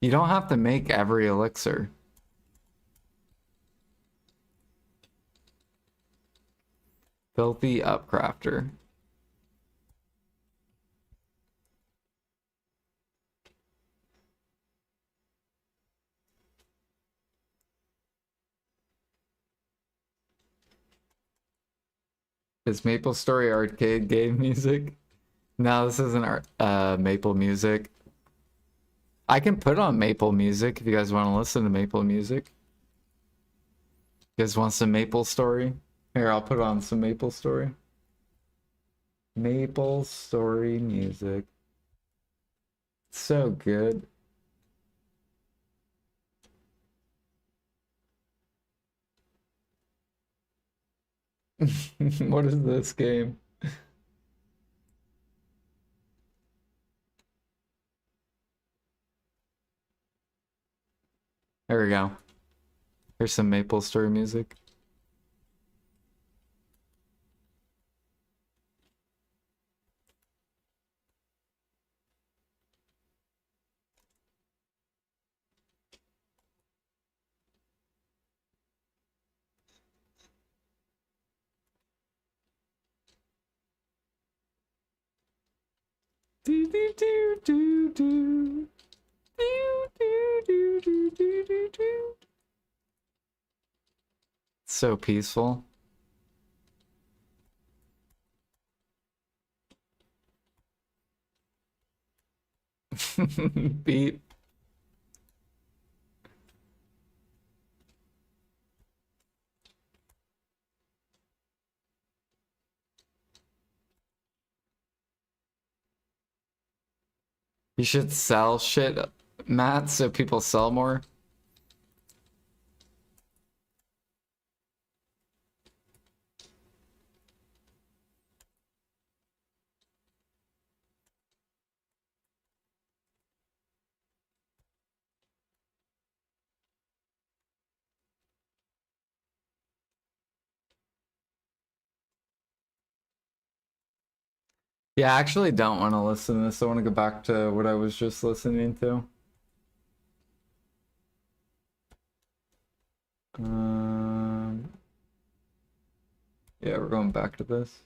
You don't have to make every elixir. Filthy Upcrafter. Is Maple Story arcade game music? No, this isn't Maple music. I can put on Maple music if you guys want to listen to Maple music. You guys want some Maple Story? Here, I'll put on some Maple Story. Maple Story music. So good. What is this game? There we go. Here's some Maple Story music. Do, do, do, do, do. Do, do, do, do, do, do, do. So peaceful. Beat. You should sell shit, Matt, so people sell more. Yeah, I actually don't want to listen to this. I want to go back to what I was just listening to. Yeah, we're going back to this.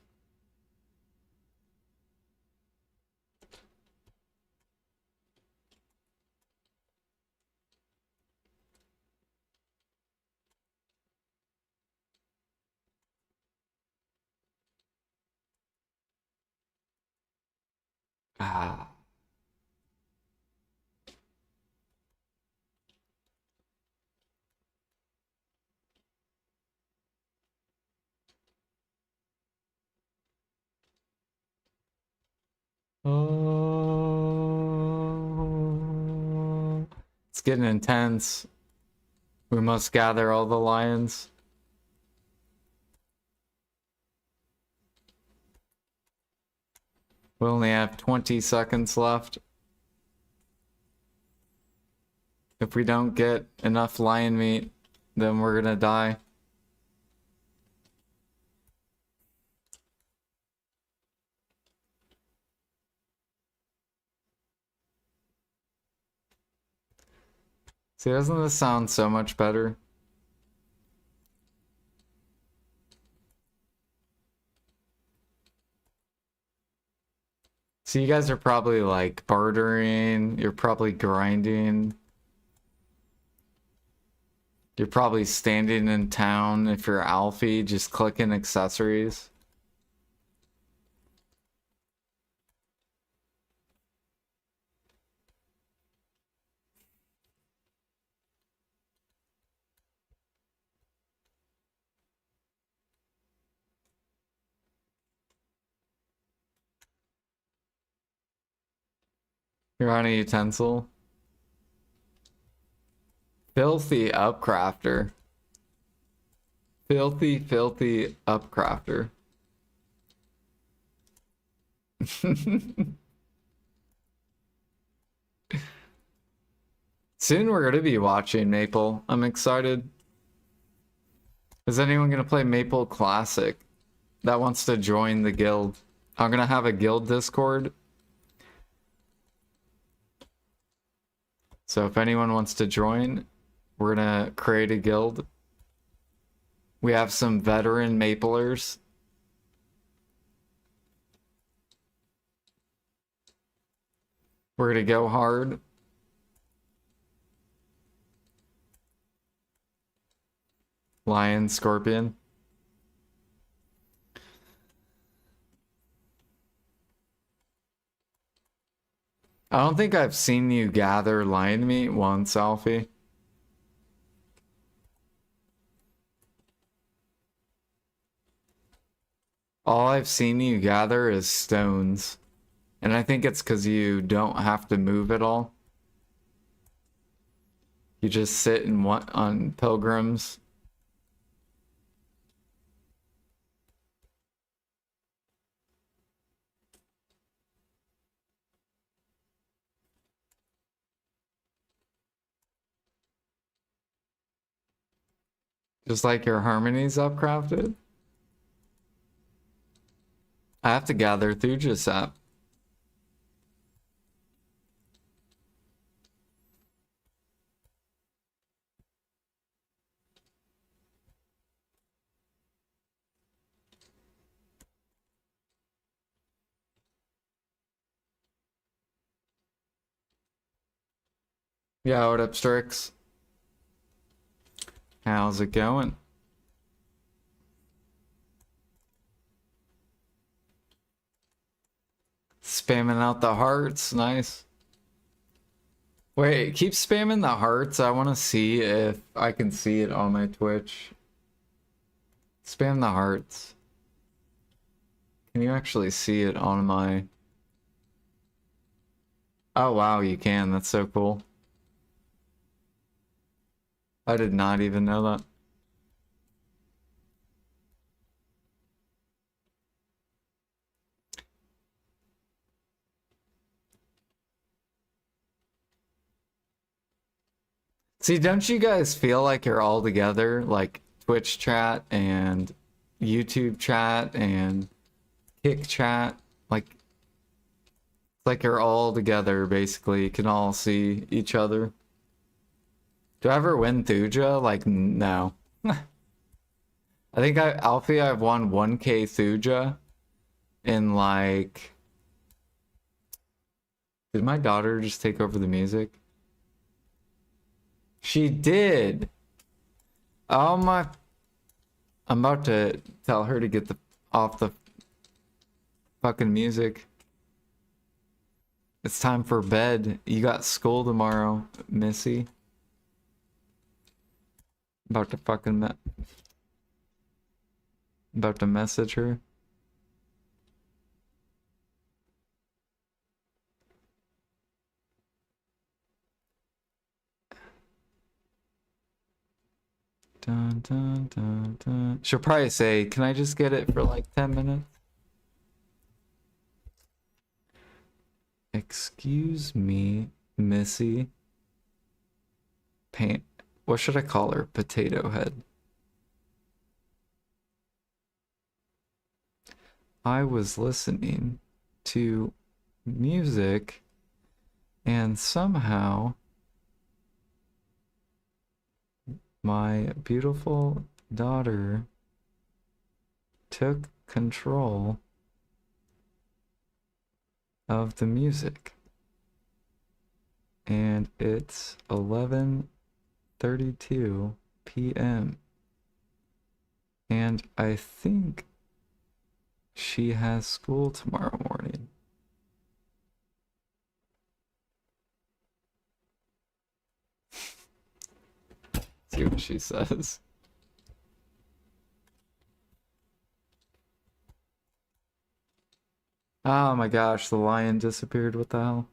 Ah. Oh. It's getting intense. We must gather all the lions. We only have 20 seconds left. If we don't get enough lion meat, then we're gonna die. See, doesn't this sound so much better? So you guys are probably like bartering, you're probably grinding. You're probably standing in town if you're Alfie, just clicking accessories. You're on a utensil. Filthy upcrafter. Filthy, filthy upcrafter. Soon we're gonna be watching Maple. I'm excited. Is anyone gonna play Maple Classic that wants to join the guild? I'm gonna have a guild Discord. So if anyone wants to join, we're gonna create a guild. We have some veteran Maplers. We're gonna go hard. Lion, Scorpion. I don't think I've seen you gather lion meat once, Alfie. All I've seen you gather is stones. And I think it's because you don't have to move at all. You just sit and on pilgrims. Just like your harmonies upcrafted. I have to gather Thuja sap. Yeah, what up, Strix? How's it going? Spamming out the hearts, nice. Wait, keep spamming the hearts. I want to see if I can see it on my Twitch. Spam the hearts. Can you actually see it on my... Oh wow, you can. That's so cool. I did not even know that. See, don't you guys feel like you're all together? Like Twitch chat and YouTube chat and Kick chat? Like, it's like you're all together, basically. You can all see each other. Do I ever win Thuja? Like, no. I think Alfie, I've won 1k Thuja in like... Did my daughter just take over the music? She did! Oh my... I'm about to tell her to get off the fucking music. It's time for bed. You got school tomorrow, Missy. About to fucking about to message her. Dun, dun, dun, dun. She'll probably say, can I just get it for like 10 minutes? Excuse me, Missy. What should I call her? Potato Head. I was listening to music and somehow My beautiful daughter took control of the music. And it's 11:32 p.m. And I think she has school tomorrow morning. See what she says. Oh my gosh, the lion disappeared. What the hell?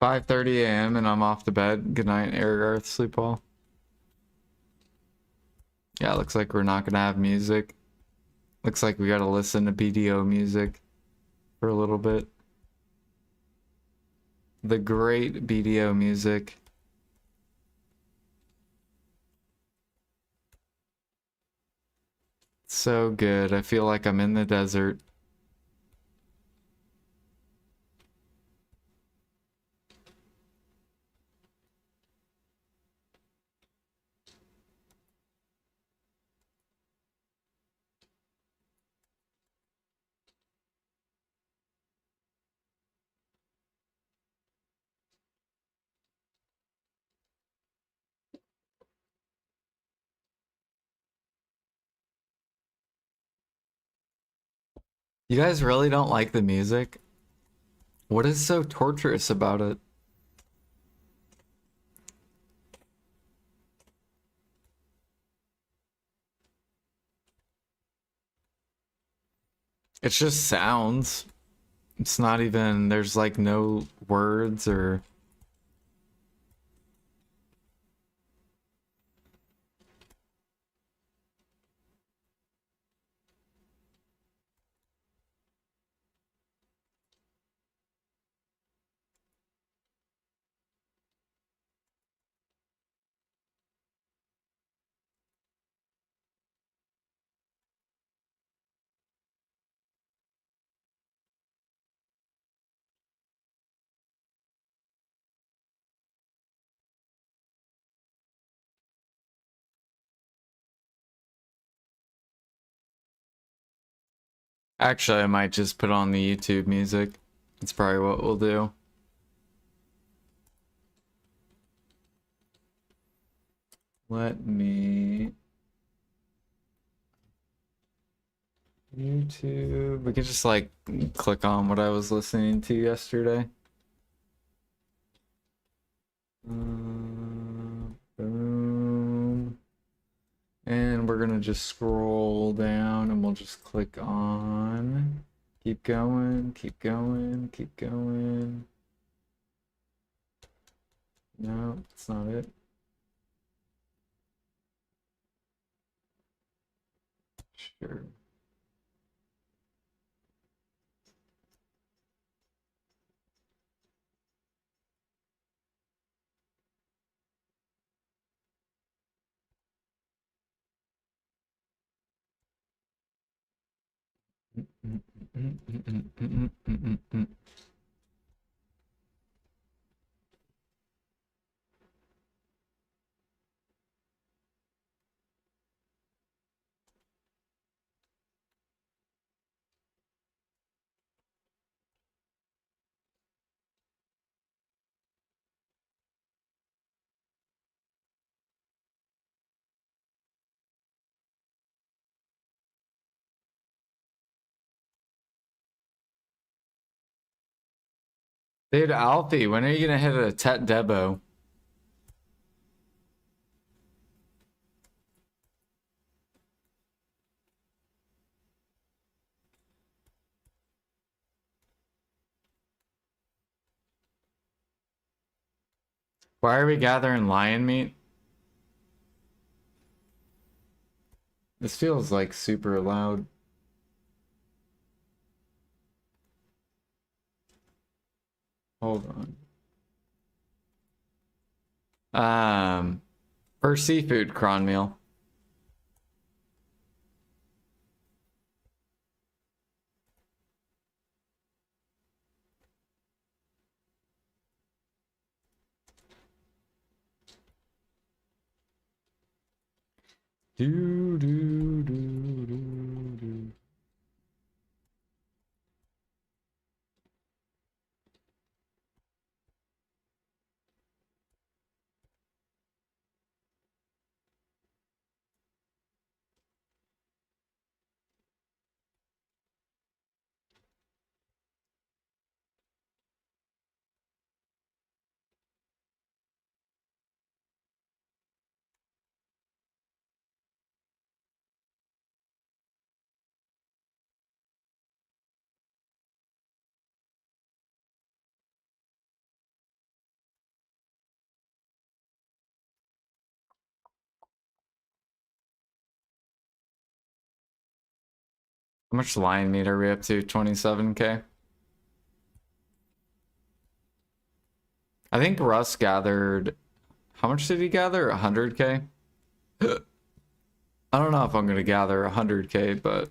"5:30 a.m. and I'm off to bed. Good night, Erigarth. Sleep well." Yeah, looks like we're not gonna have music. Looks like we gotta listen to BDO music for a little bit. The great BDO music. So good. I feel like I'm in the desert. You guys really don't like the music? What is so torturous about it? It's just sounds. It's not even, there's like no words or... Actually, I might just put on the YouTube music. That's probably what we'll do. Let me... YouTube... We could just like click on what I was listening to yesterday. Boom. And we're gonna just scroll down and we'll just click on. Keep going, keep going, keep going. No, that's not it. Sure. Dude, Alfie, when are you gonna hit a Tet Debo? Why are we gathering lion meat? This feels like super loud. Hold on. For seafood cron meal. Do do do do do. How much lion meat are we up to? 27K? I think Russ gathered... How much did he gather? 100K? I don't know if I'm going to gather 100K, but...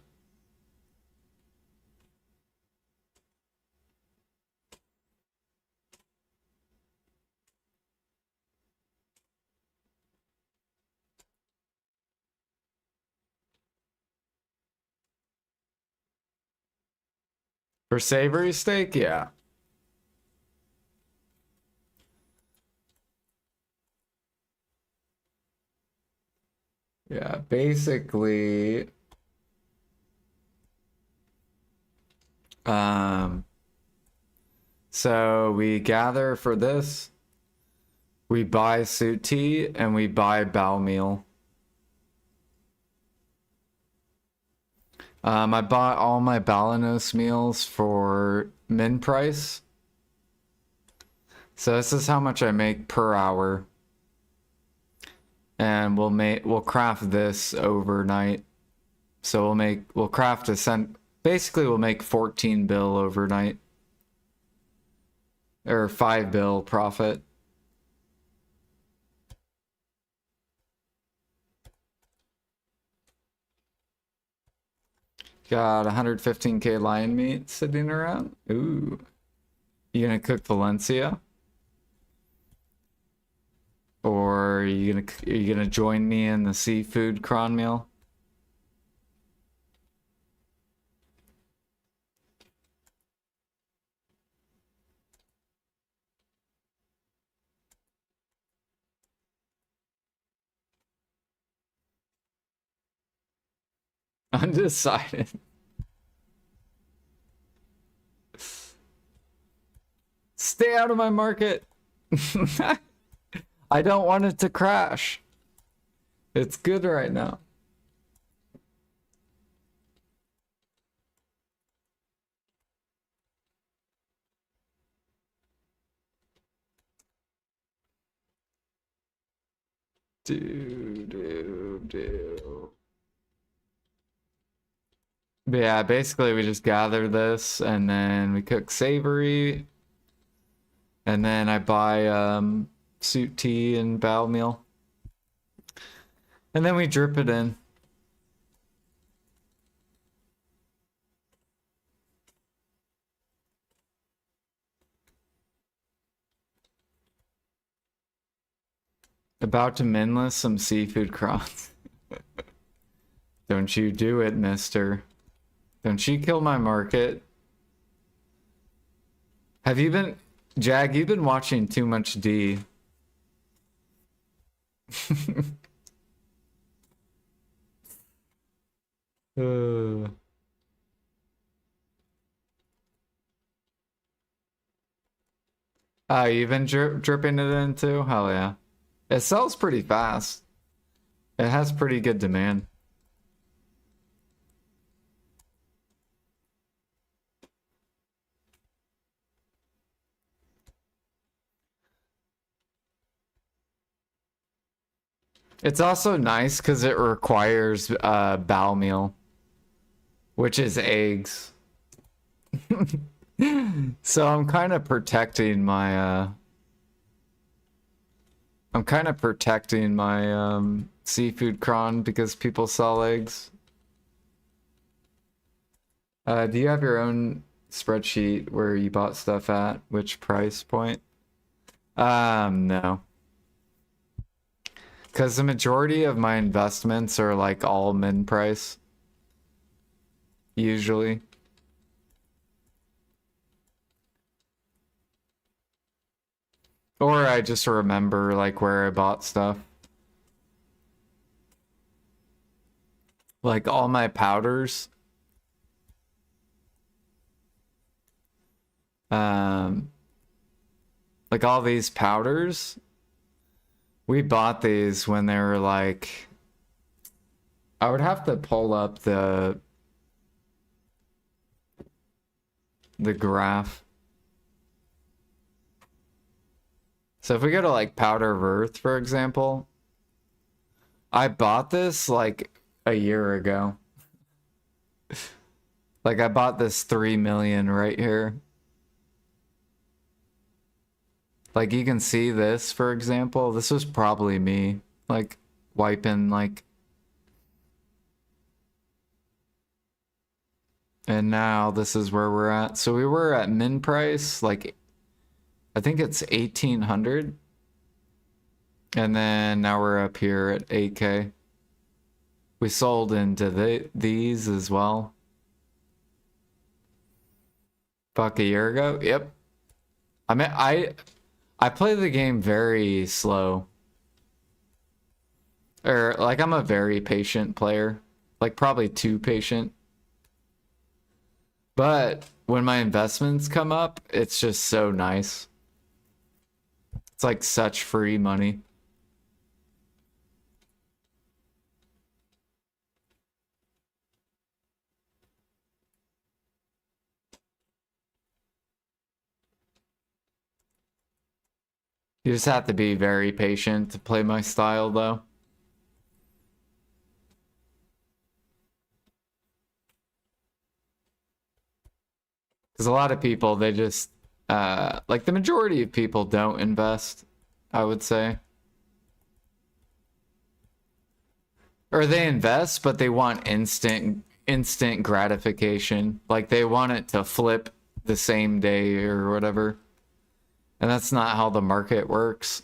For savory steak, yeah. Yeah, basically... So we gather for this. We buy suit tea and we buy bow meal. I bought all my Balanos meals for min price. So this is how much I make per hour. And we'll craft this overnight. So we'll craft a cent. Basically we'll make 14 bill overnight. Or 5 bill profit. Got 115K lion meat sitting around. Ooh. You gonna cook Valencia? Or are you gonna join me in the seafood cron meal? Undecided. Stay out of my market. I don't want it to crash. It's good right now. Do. But yeah, basically we just gather this and then we cook savory. And then I buy suit tea and bow meal. And then we drip it in. About to minless some seafood crons. Don't you do it, mister. Don't you kill my market. Have you been... Jag, you've been watching too much D. Oh, you've been dripping it in too? Hell yeah. It sells pretty fast. It has pretty good demand. It's also nice because it requires bowel meal, which is eggs. So I'm kind of protecting my seafood cron because people sell eggs. Do you have your own spreadsheet where you bought stuff at which price point? No. Because the majority of my investments are like all min price. Usually. Or I just remember like where I bought stuff. Like all my powders. Like all these powders, we bought these when they were like, I would have to pull up the graph. So if we go to like Powder of Earth, for example, I bought this like a year ago. Like I bought this 3 million right here. Like you can see this, for example, this was probably me, like wiping like. And now this is where we're at. So we were at min price, like I think it's 1800. And then now we're up here at 8K. We sold into these as well. Fuck, a year ago? Yep. I mean, I play the game very slow. Or, like, I'm a very patient player. Like, probably too patient. But when my investments come up, it's just so nice. It's like such free money. You just have to be very patient to play my style, though. Because a lot of people, they just, like the majority of people don't invest, I would say. Or they invest, but they want instant gratification. Like they want it to flip the same day or whatever. And that's not how the market works.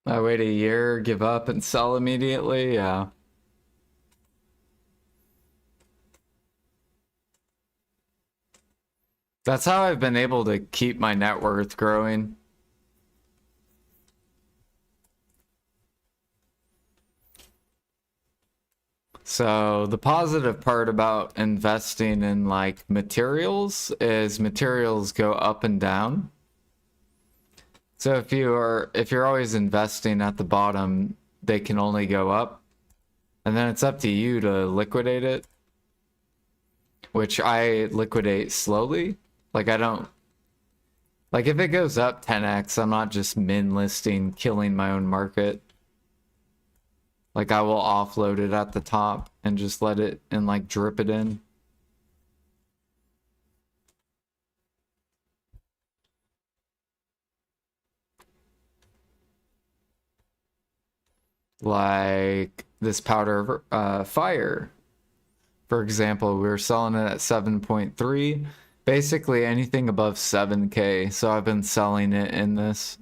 I wait a year, give up, and sell immediately. Yeah. That's how I've been able to keep my net worth growing. So the positive part about investing in like materials is materials go up and down. So if you're always investing at the bottom, they can only go up. And then it's up to you to liquidate it, which I liquidate slowly. Like I don't, like if it goes up 10x, I'm not just min listing, killing my own market. Like I will offload it at the top and just let it and like drip it in. Like this powder fire, for example, we were selling it at 7.3. Basically anything above 7K. So I've been selling it in this.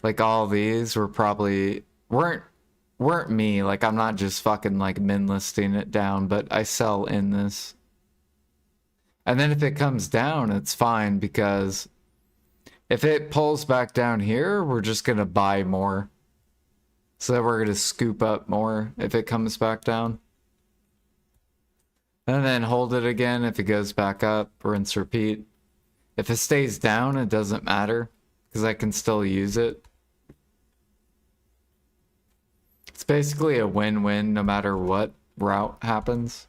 Like all these were probably weren't me. Like I'm not just fucking like min listing it down, but I sell in this. And then if it comes down, it's fine because if it pulls back down here, we're just gonna buy more. So that we're gonna scoop up more if it comes back down. And then hold it again if it goes back up, rinse, repeat. If it stays down, it doesn't matter because I can still use it. It's basically a win-win no matter what route happens.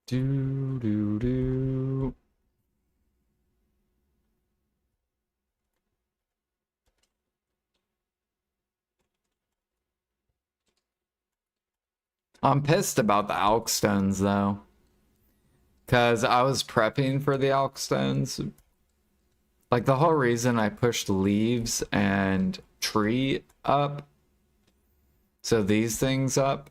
Do do do. I'm pissed about the Alch stones though, because I was prepping for the Alch stones. Like the whole reason I pushed leaves and tree up, so these things up.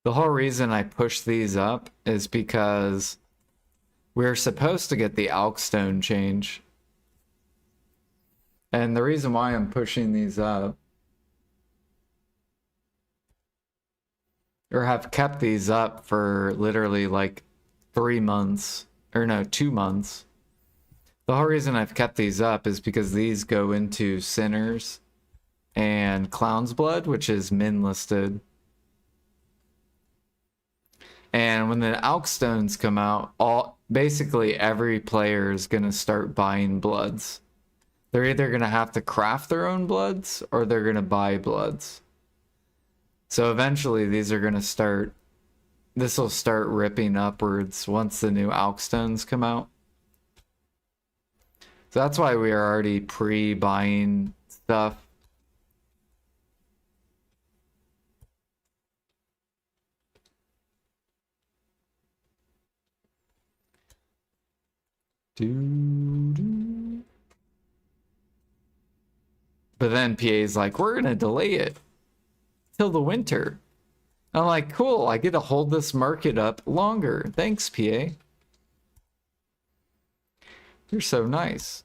The whole reason I pushed these up is because we're supposed to get the Alch stone change. And the reason why I'm pushing these up, or have kept these up for literally like 3 months, or no, 2 months. The whole reason I've kept these up is because these go into Sinners and Clown's Blood, which is min listed. And when the Alch stones come out, basically every player is gonna start buying bloods. They're either gonna have to craft their own bloods or they're gonna buy bloods. So eventually these are gonna start. This will start ripping upwards once the new Alch stones come out. So that's why we are already pre-buying stuff. But then PA's like, we're gonna delay it till the winter. I'm like, cool, I get to hold this market up longer. Thanks, PA. You're so nice.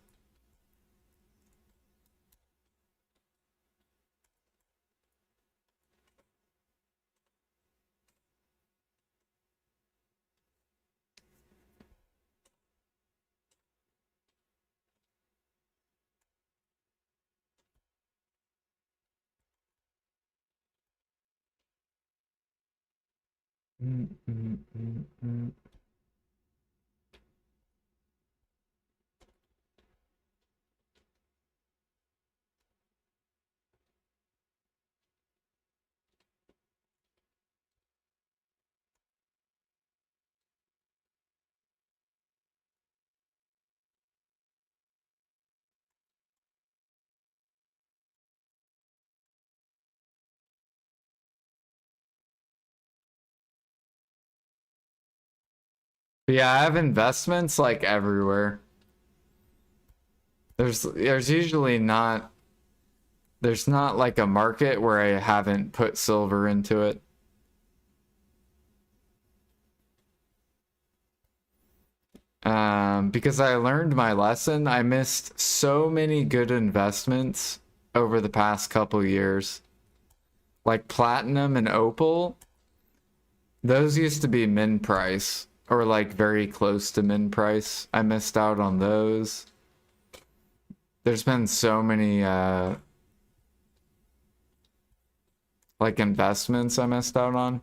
But yeah, I have investments like everywhere. There's usually not, there's not like a market where I haven't put silver into it. Because I learned my lesson. I missed so many good investments over the past couple years. Like platinum and opal, those used to be min price or like very close to min price. I missed out on those. There's been so many like investments I missed out on.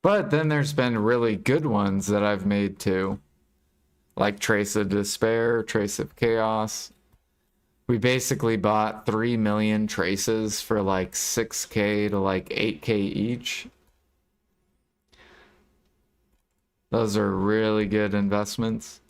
But then there's been really good ones that I've made too. Like Trace of Despair, Trace of Chaos. We basically bought 3 million traces for like 6K to like 8K each. Those are really good investments.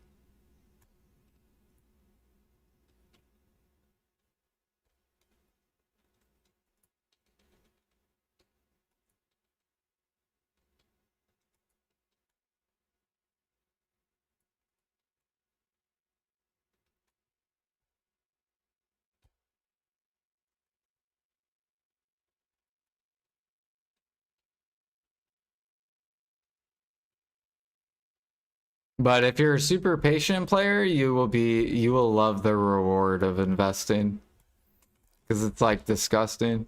But if you're a super patient player, you will love the reward of investing. Because it's like disgusting.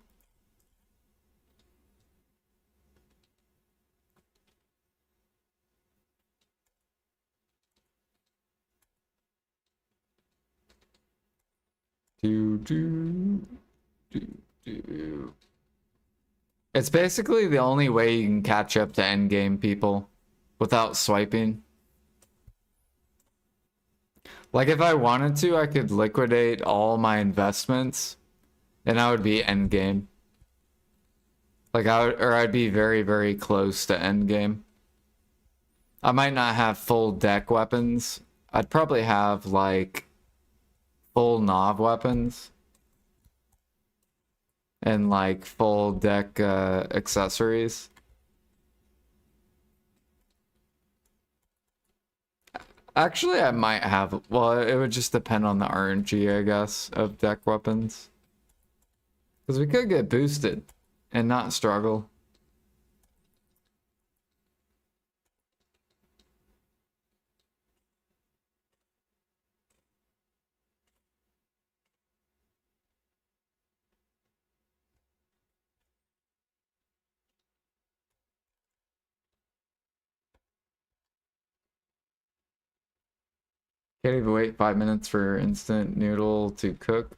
Do, do, do, do. It's basically the only way you can catch up to endgame people without swiping. Like if I wanted to, I could liquidate all my investments and I would be endgame. Like I'd be very, very close to endgame. I might not have full deck weapons. I'd probably have like full Nav weapons and like full deck accessories. Actually, I might have. Well, it would just depend on the RNG, I guess, of deck weapons. Because we could get boosted and not struggle. Can't even wait 5 minutes for instant noodle to cook,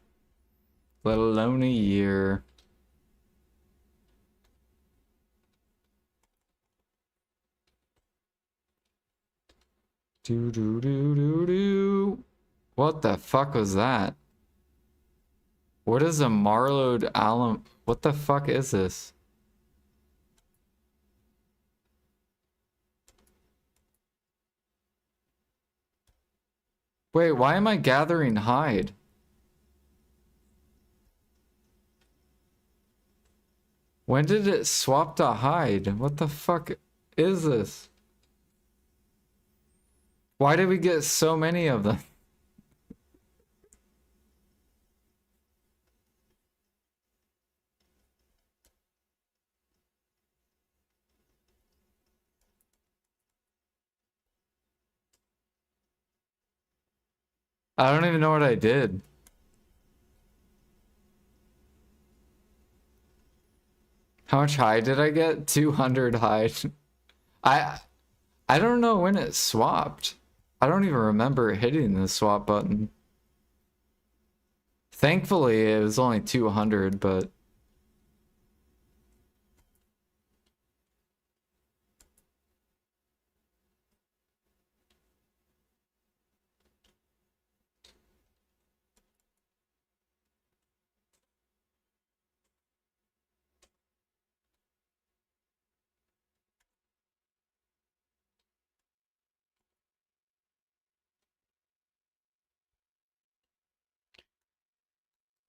let alone a year. Do do do do do. What the fuck was that? What is a Marlowed alum? What the fuck is this? Wait, why am I gathering hide? When did it swap to hide? What the fuck is this? Why did we get so many of them? I don't even know what I did. How much hide did I get? 200 hide. I I don't know when it swapped. I don't even remember hitting the swap button. Thankfully, it was only 200, but...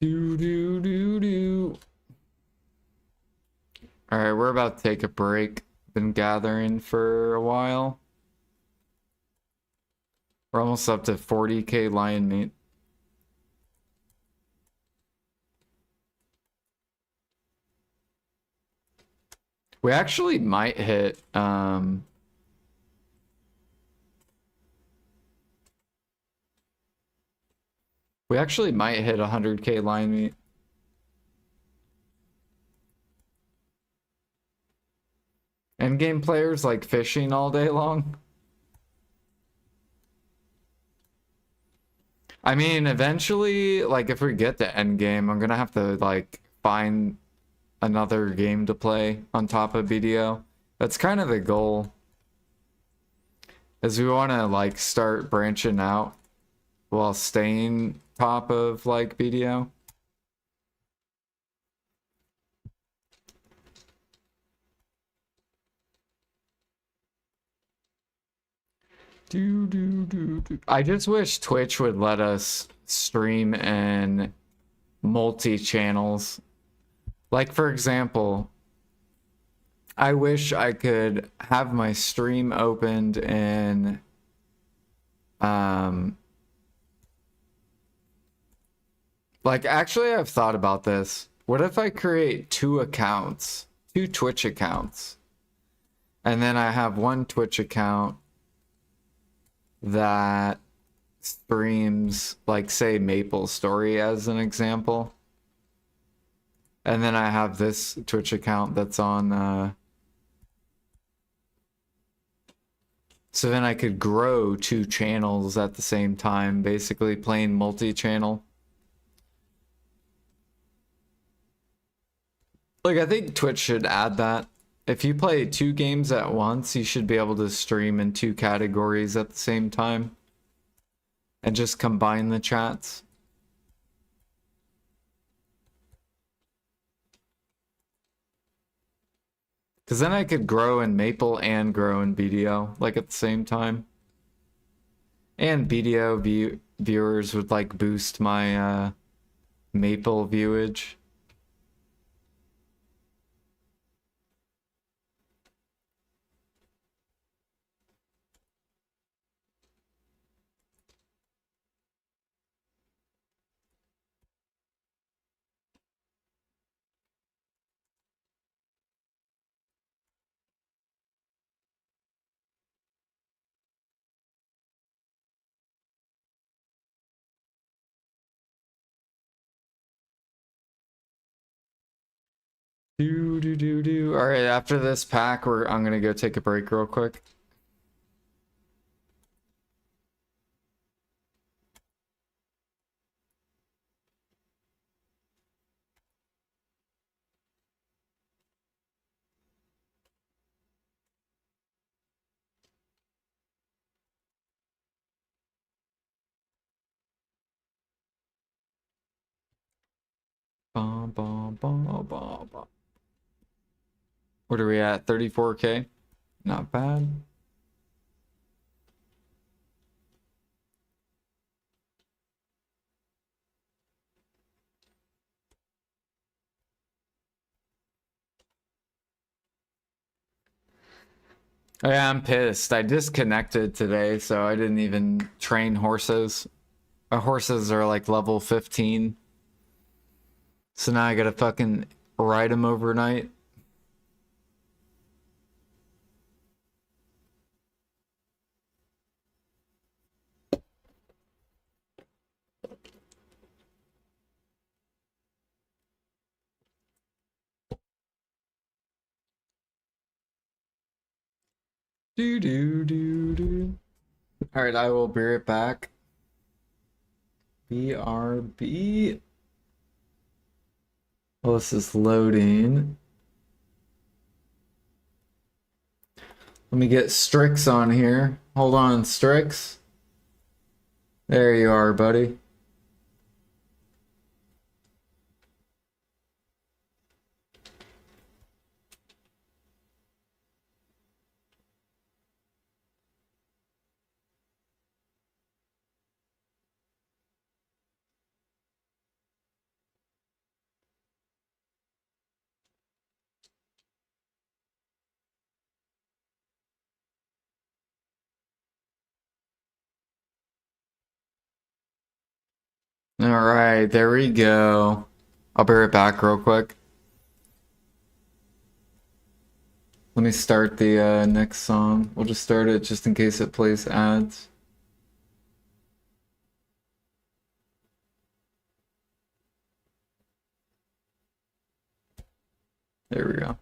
Do do do do. Alright, we're about to take a break. Been gathering for a while. We're almost up to 40k lion meat. We actually might hit we actually might hit 100k lion meat. Endgame players like fishing all day long. I mean, eventually, like if we get to endgame, I'm gonna have to like find another game to play on top of BDO. That's kind of the goal. Is we want to like start branching out while staying top of like BDO. Do, do, do, do. I just wish Twitch would let us stream in multi-channels. Like, for example, I wish I could have my stream opened in like actually I've thought about this. What if I create two accounts, two Twitch accounts, and then I have one Twitch account that streams, like, say, Maple Story as an example. And then I have this Twitch account that's on, so then I could grow two channels at the same time, basically playing multi-channel. Like, I think Twitch should add that. If you play 2 games at once, you should be able to stream in 2 categories at the same time and just combine the chats. Because then I could grow in Maple and grow in BDO, like at the same time. And BDO viewers would like boost my Maple viewage. Do. All right, after this pack, I'm gonna go take a break real quick. Bum, bum, bum, bum, bum. What are we at? 34K? Not bad. Oh, yeah, I'm pissed. I disconnected today, so I didn't even train horses. My horses are like level 15. So now I gotta fucking ride them overnight. Do. Alright, I will be right back. BRB. Well, this is loading. Let me get Strix on here. Hold on, Strix. There you are, buddy. Alright, there we go. I'll be right back real quick. Let me start the next song. We'll just start it just in case it plays ads. There we go.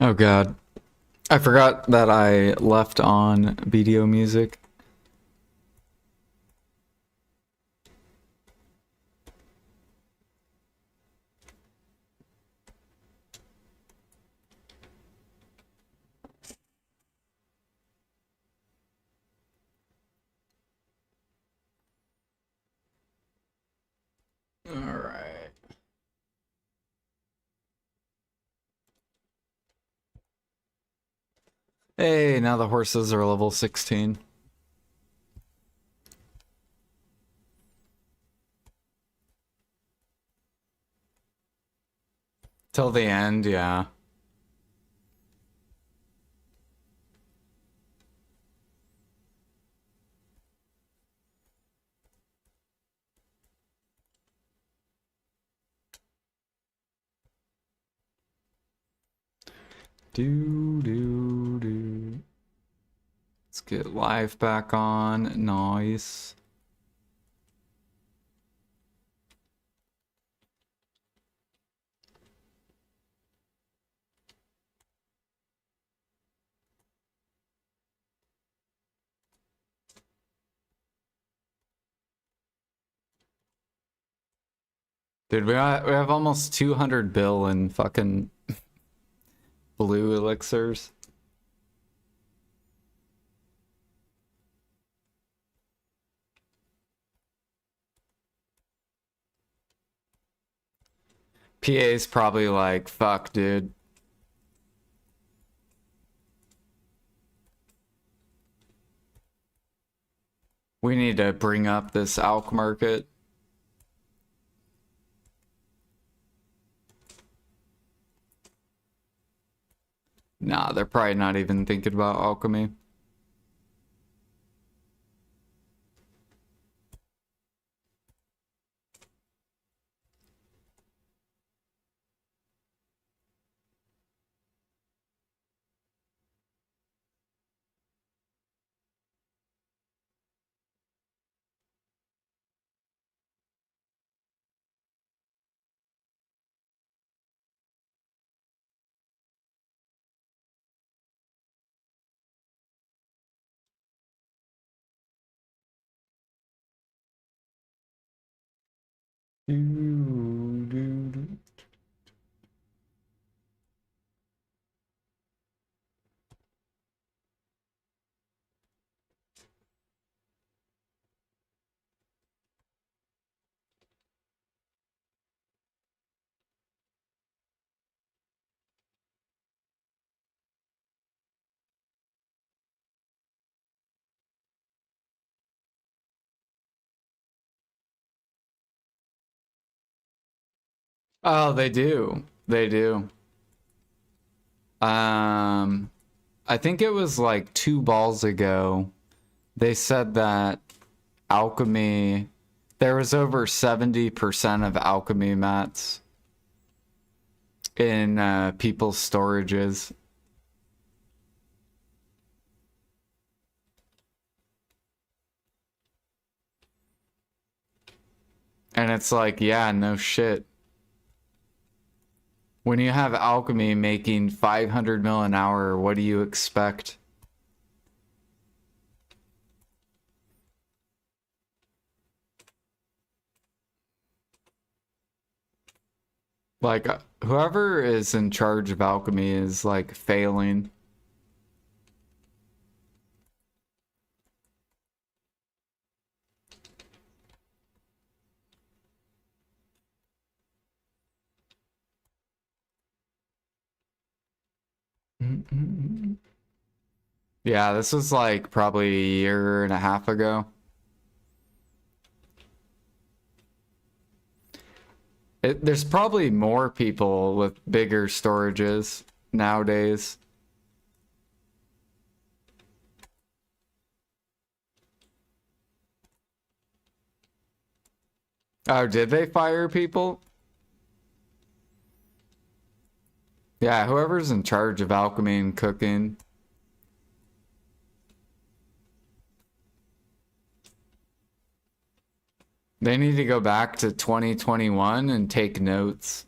Oh god. I forgot that I left on video music. Alright. Hey, now the horses are level 16. Till the end, yeah. Do. Let's get live back on. Nice. Dude, we have almost 200 bill in fucking blue elixirs. PA's probably like, fuck, dude. We need to bring up this Alch market. Nah, they're probably not even thinking about alchemy. Oh, they do. They do. I think it was like 2 balls ago. They said that alchemy, there was over 70% of alchemy mats in people's storages. And it's like, yeah, no shit. When you have alchemy making 500 mil an hour, what do you expect? Like, whoever is in charge of alchemy is like failing. Yeah, this was like probably a year and a half ago. There's probably more people with bigger storages nowadays. Oh, did they fire people? Yeah, whoever's in charge of alchemy and cooking. They need to go back to 2021 and take notes.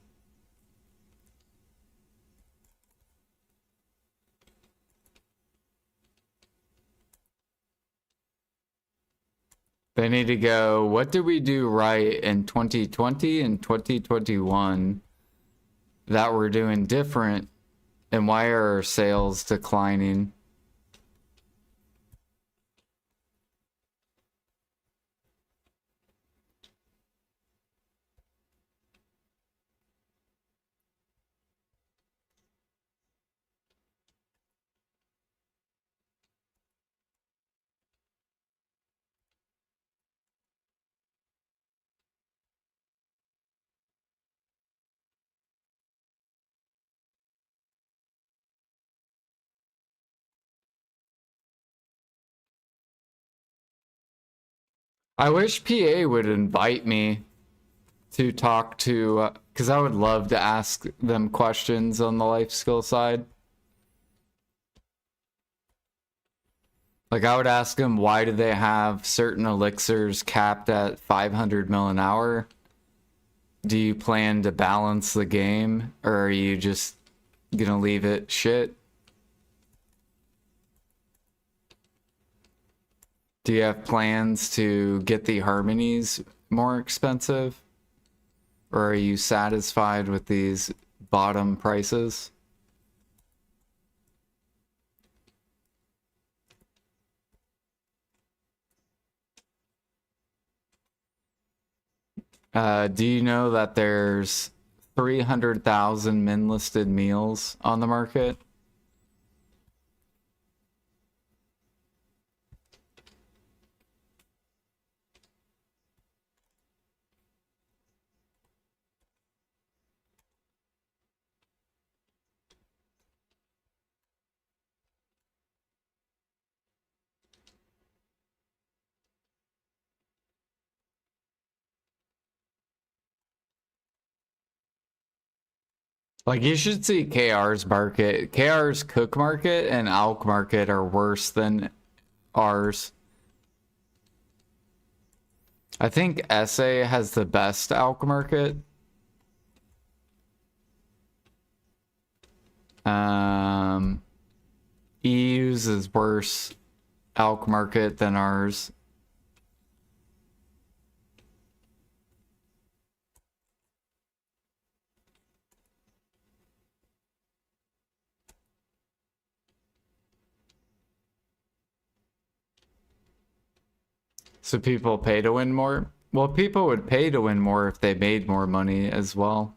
They need to go, what did we do right in 2020 and 2021 that we're doing different, and why are our sales declining? I wish PA would invite me to talk to, because I would love to ask them questions on the life skill side. Like, I would ask them, why do they have certain elixirs capped at 500 mil an hour? Do you plan to balance the game, or are you just gonna leave it shit? Do you have plans to get the harmonies more expensive? Or are you satisfied with these bottom prices? Do you know that there's 300,000 min listed meals on the market? Like, you should see KR's market. KR's cook market and Alch market are worse than ours. I think SA has the best Alch market. EU's is worse Alch market than ours. So people pay to win more? Well, people would pay to win more if they made more money as well.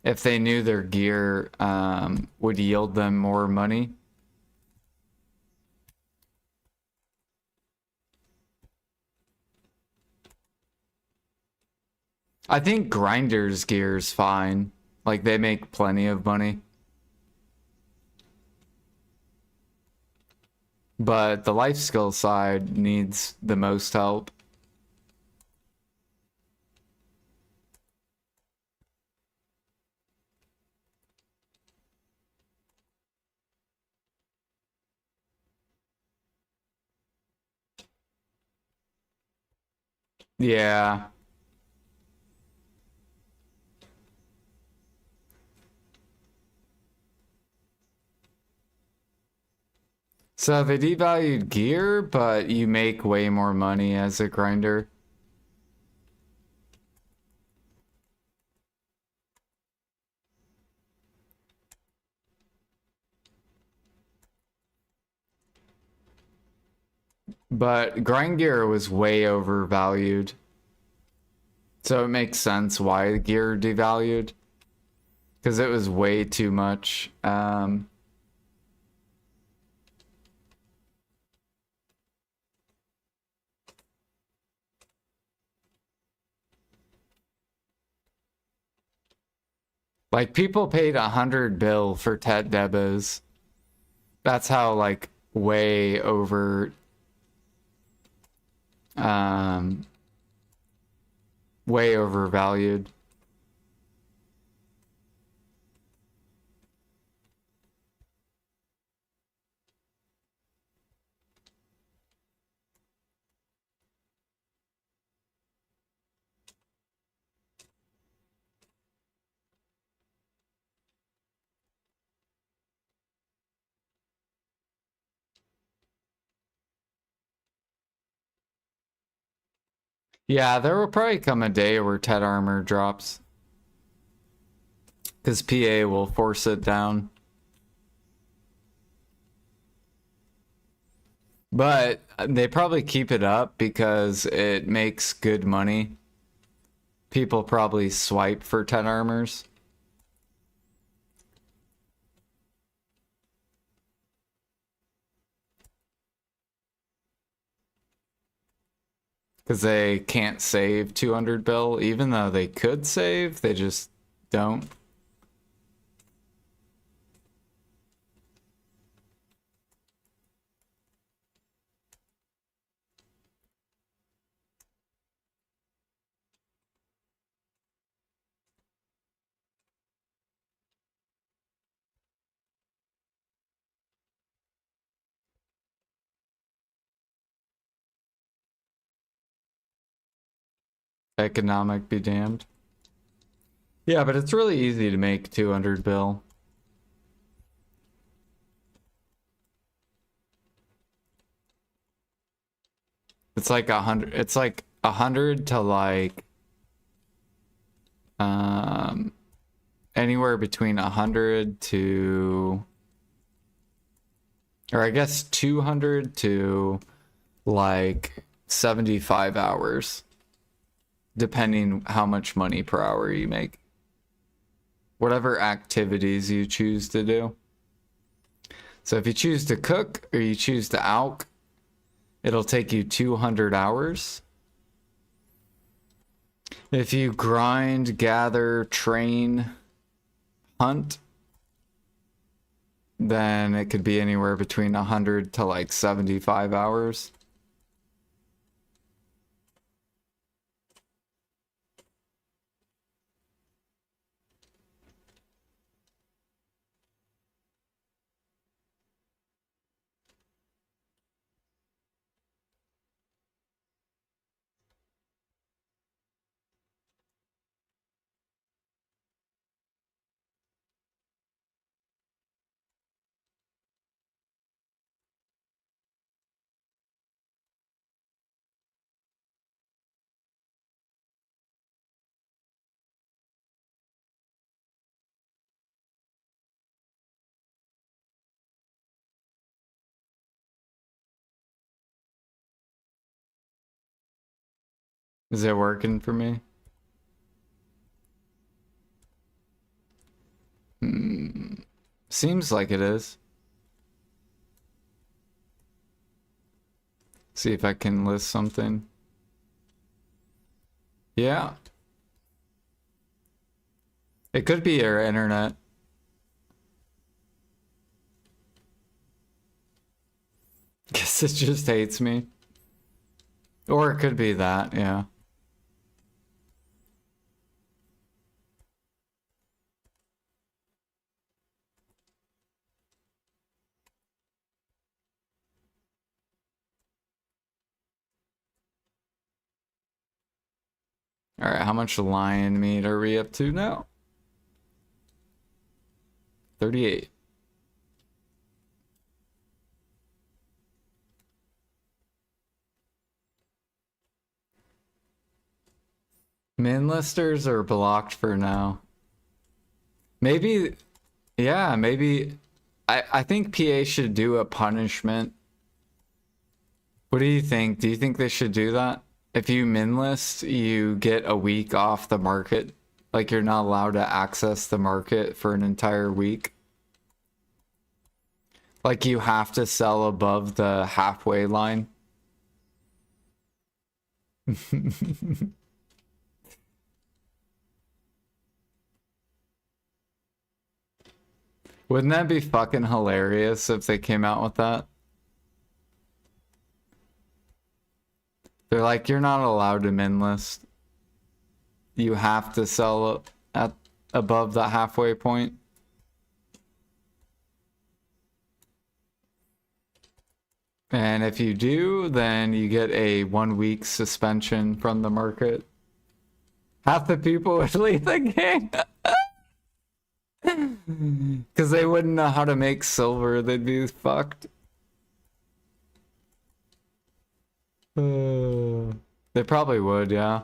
If they knew their gear would yield them more money. I think Grinder's gear is fine. Like, they make plenty of money. But the life skill side needs the most help. Yeah. So they devalued gear, but you make way more money as a grinder. But grind gear was way overvalued. So it makes sense why the gear devalued. Because it was way too much. Like, people paid 100 bill for Tet Debas. That's how, like, way over way overvalued. Yeah, there will probably come a day where Ted armor drops. Because PA will force it down. But they probably keep it up because it makes good money. People probably swipe for 10 armors. Because they can't save 200 bill, even though they could save, they just don't. Economic be damned. Yeah, but it's really easy to make 200 bill. It's like 100. It's like 100 to like anywhere between 100 to, or I guess 200 to like 75 hours, depending how much money per hour you make. Whatever activities you choose to do. So if you choose to cook or you choose to alch, it'll take you 200 hours. If you grind, gather, train, hunt, then it could be anywhere between 100 to like 75 hours. Is it working for me? Seems like it is. See if I can list something. Yeah. It could be your internet. Guess it just hates me. Or it could be that, yeah. Alright, how much lion meat are we up to now? 38. Min listers are blocked for now. Maybe, yeah, maybe. I think PA should do a punishment. What do you think? Do you think they should do that? If you min list, you get a week off the market. Like you're not allowed to access the market for an entire week. Like you have to sell above the halfway line. Wouldn't that be fucking hilarious if they came out with that? They're like, you're not allowed to min list. You have to sell at above the halfway point. And if you do, then you get a 1 week suspension from the market. Half the people would leave the game. Because they wouldn't know how to make silver. They'd be fucked. They They probably would, yeah.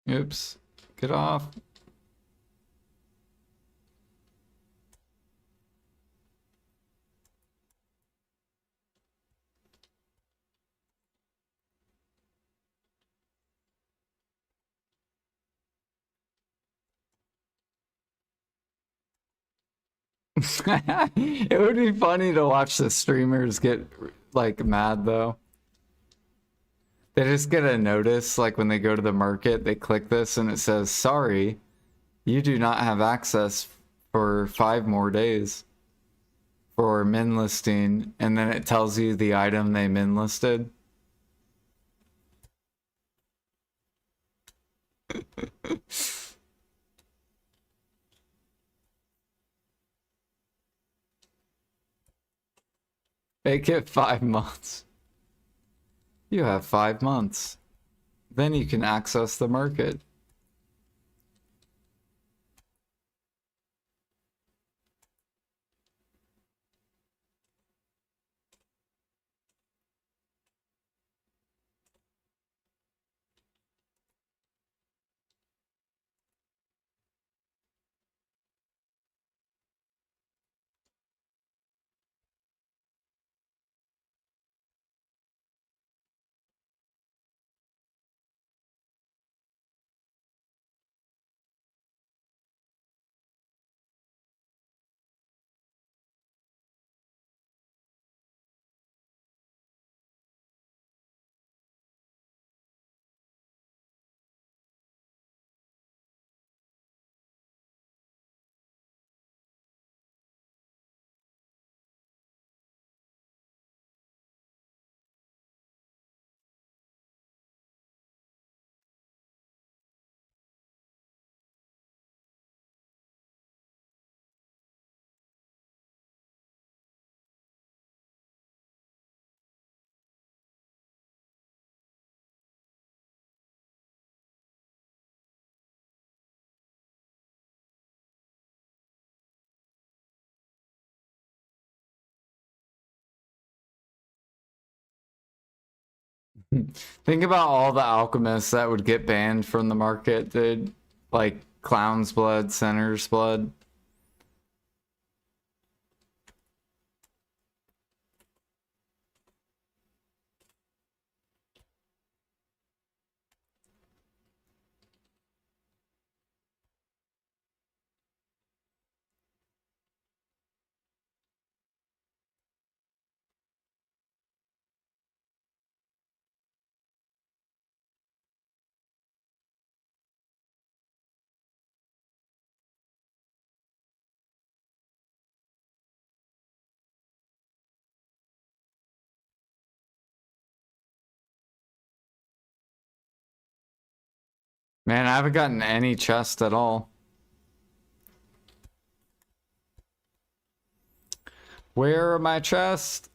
Oops. Get off. It would be funny to watch the streamers get like mad though. They just get a notice like when they go to the market, they click this and it says, "Sorry, you do not have access for 5 more days for min listing," and then it tells you the item they min listed. Make it 5 months. You have 5 months. Then you can access the market. Think about all the alchemists that would get banned from the market, dude. Like Clown's Blood, Center's Blood. Man, I haven't gotten any chest at all. Where are my chests?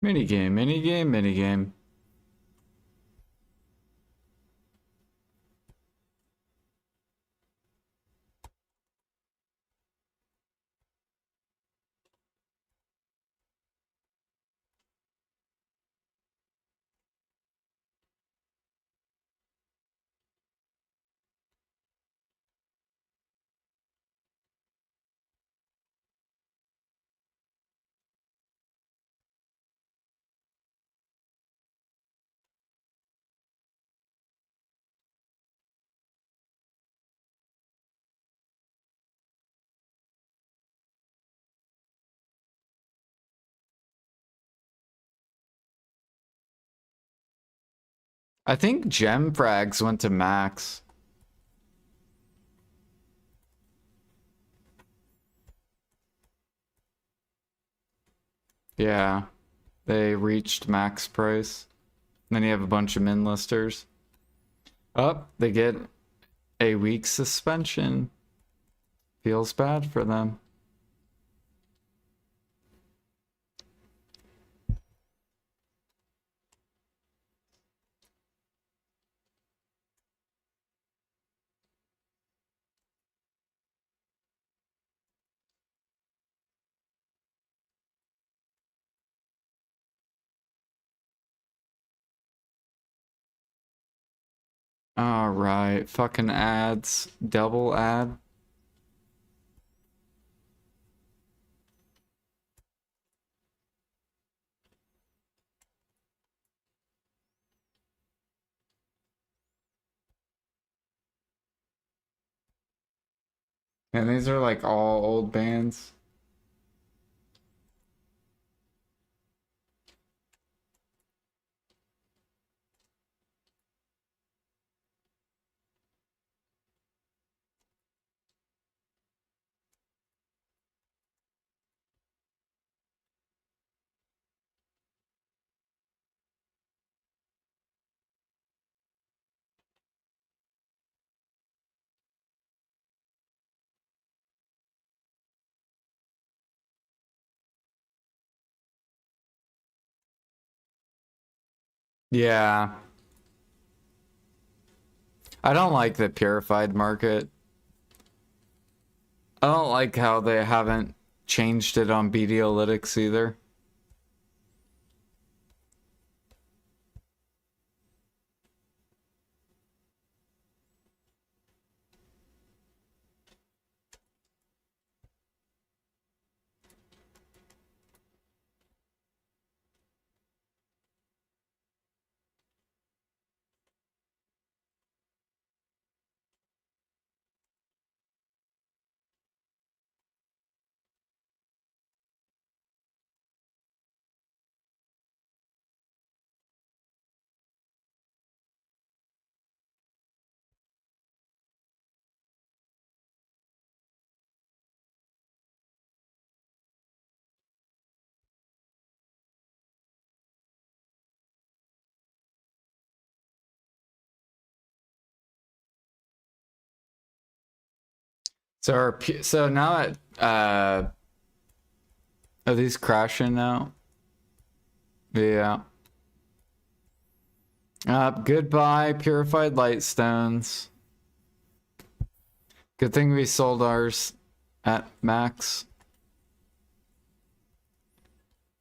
Minigame, minigame, minigame. I think gem frags went to max. Yeah, they reached max price. Then you have a bunch of min listers. Oh, they get a week suspension. Feels bad for them. All right, fucking ads, double ad. And these are like all old bands. Yeah. I don't like the purified market. I don't like how they haven't changed it on BDolytics either. So now are these crashing now? Yeah. Goodbye, purified light stones. Good thing we sold ours at max.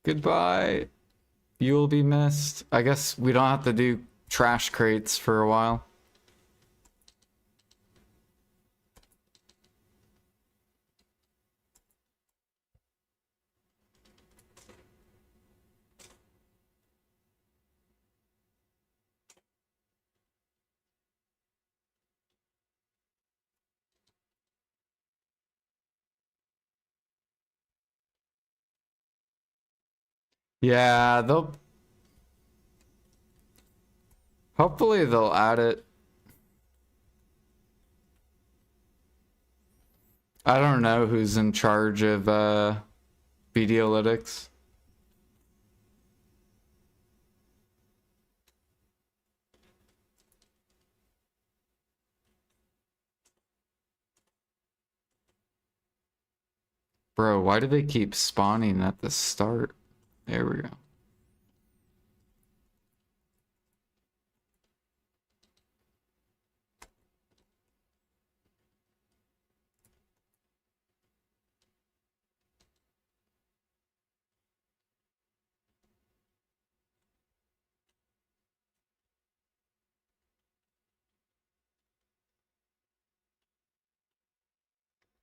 Goodbye. You will be missed. I guess we don't have to do trash crates for a while. Yeah, they'll hopefully they'll add it. I don't know who's in charge of Videolytics. Bro, why do they keep spawning at the start? There we go.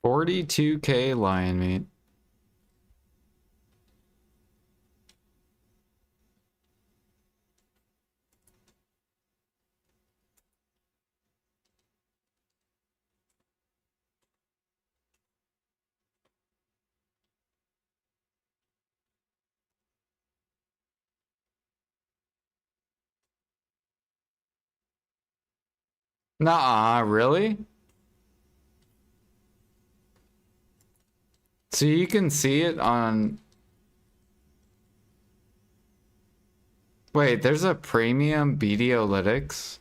$42K lion meat. Nuh-uh, really? So you can see it on... Wait, there's a premium Videolytics?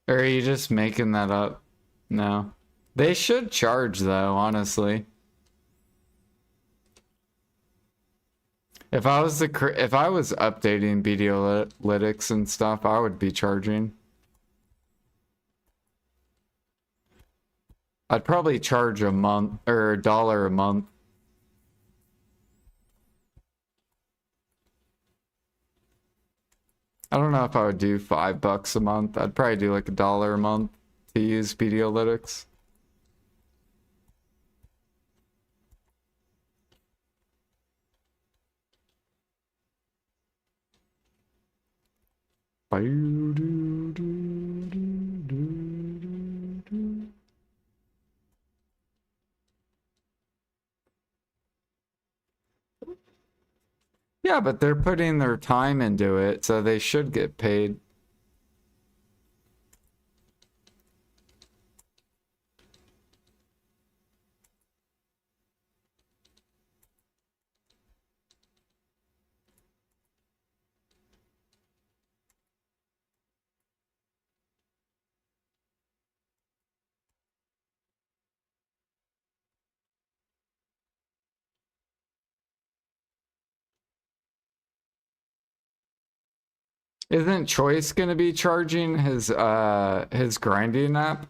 Or are you just making that up? No. They should charge though, honestly. If I was updating Videolytics and stuff, I would be charging. I'd probably charge a month or $1 a month. I don't know if I would do $5 a month. I'd probably do like $1 a month to use Videolytics. Yeah, but they're putting their time into it, so they should get paid. Isn't Choice gonna be charging his grinding app?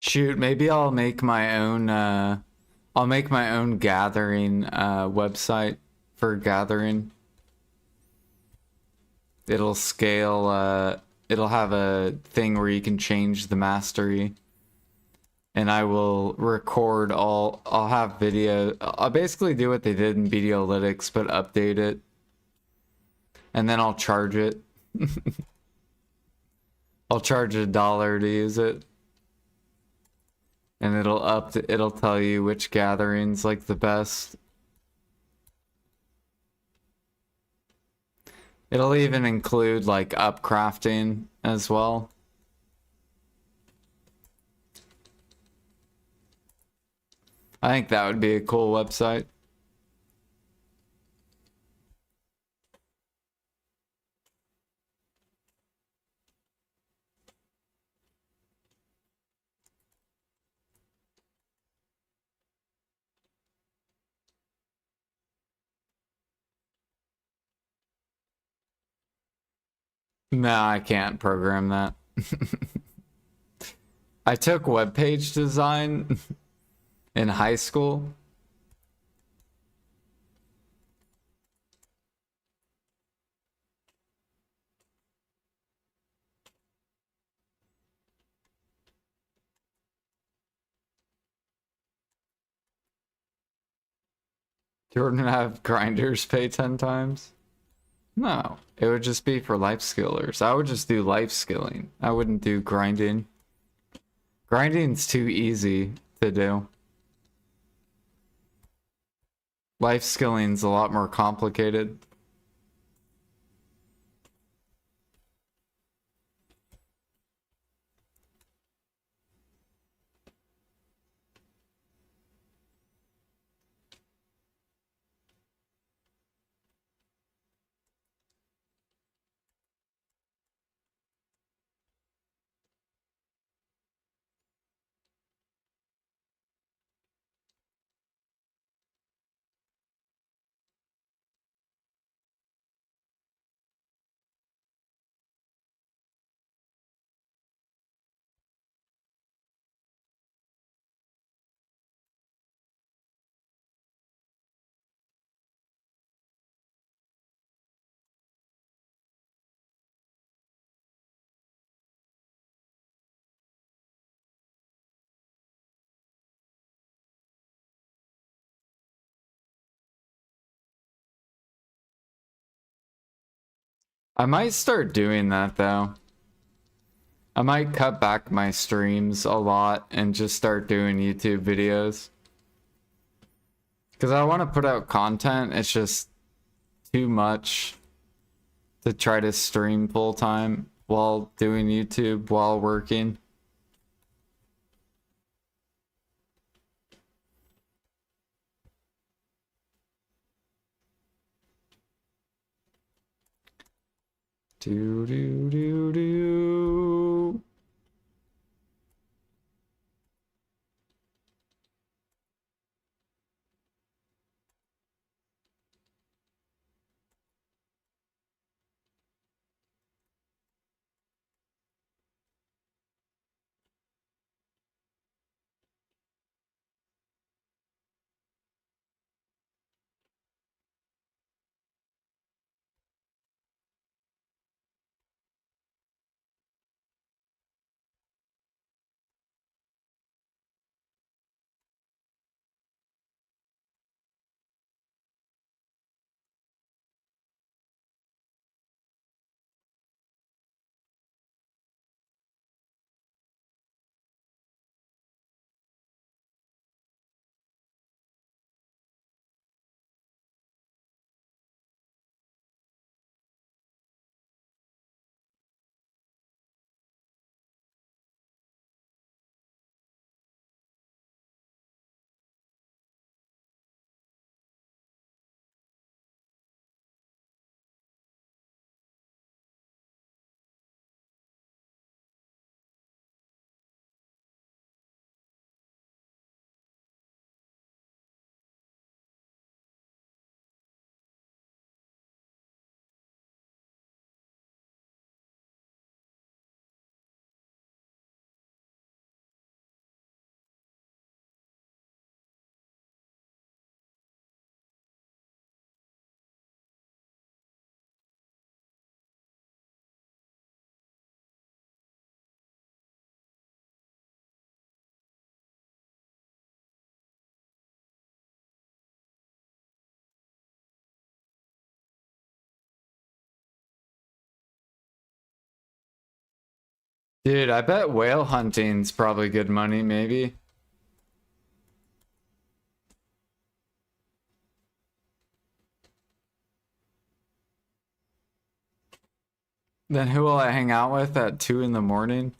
Shoot, maybe I'll make my own gathering website for gathering. It'll scale it'll have a thing where you can change the mastery. And I will record I'll have video. I'll basically do what they did in Videolytics, but update it. And then I'll charge it. I'll charge $1 to use it. And it'll tell you which gathering's like the best. It'll even include like upcrafting as well. I think that would be a cool website. No, I can't program that. I took web page design in high school. Jordan have grinders pay 10 times. No, it would just be for life skillers. I would just do life skilling. I wouldn't do grinding. Grinding's too easy to do. Life skilling's a lot more complicated. I might start doing that though. I might cut back my streams a lot and just start doing YouTube videos. Because I want to put out content, it's just too much to try to stream full time while doing YouTube while working. Do do do do. Dude, I bet whale hunting's probably good money, maybe. Then who will I hang out with at 2 in the morning?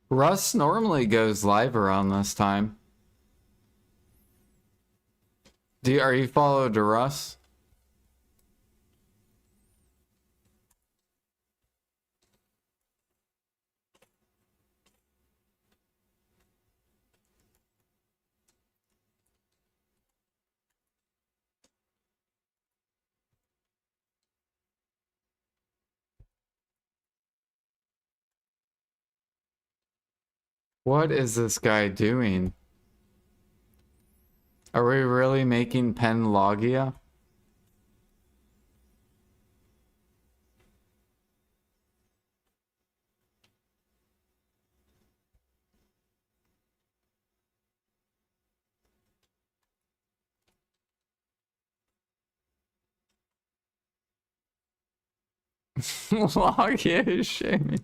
Russ normally goes live around this time. Are you followed to Russ? What is this guy doing? Are we really making pen logia? Logia is shaming.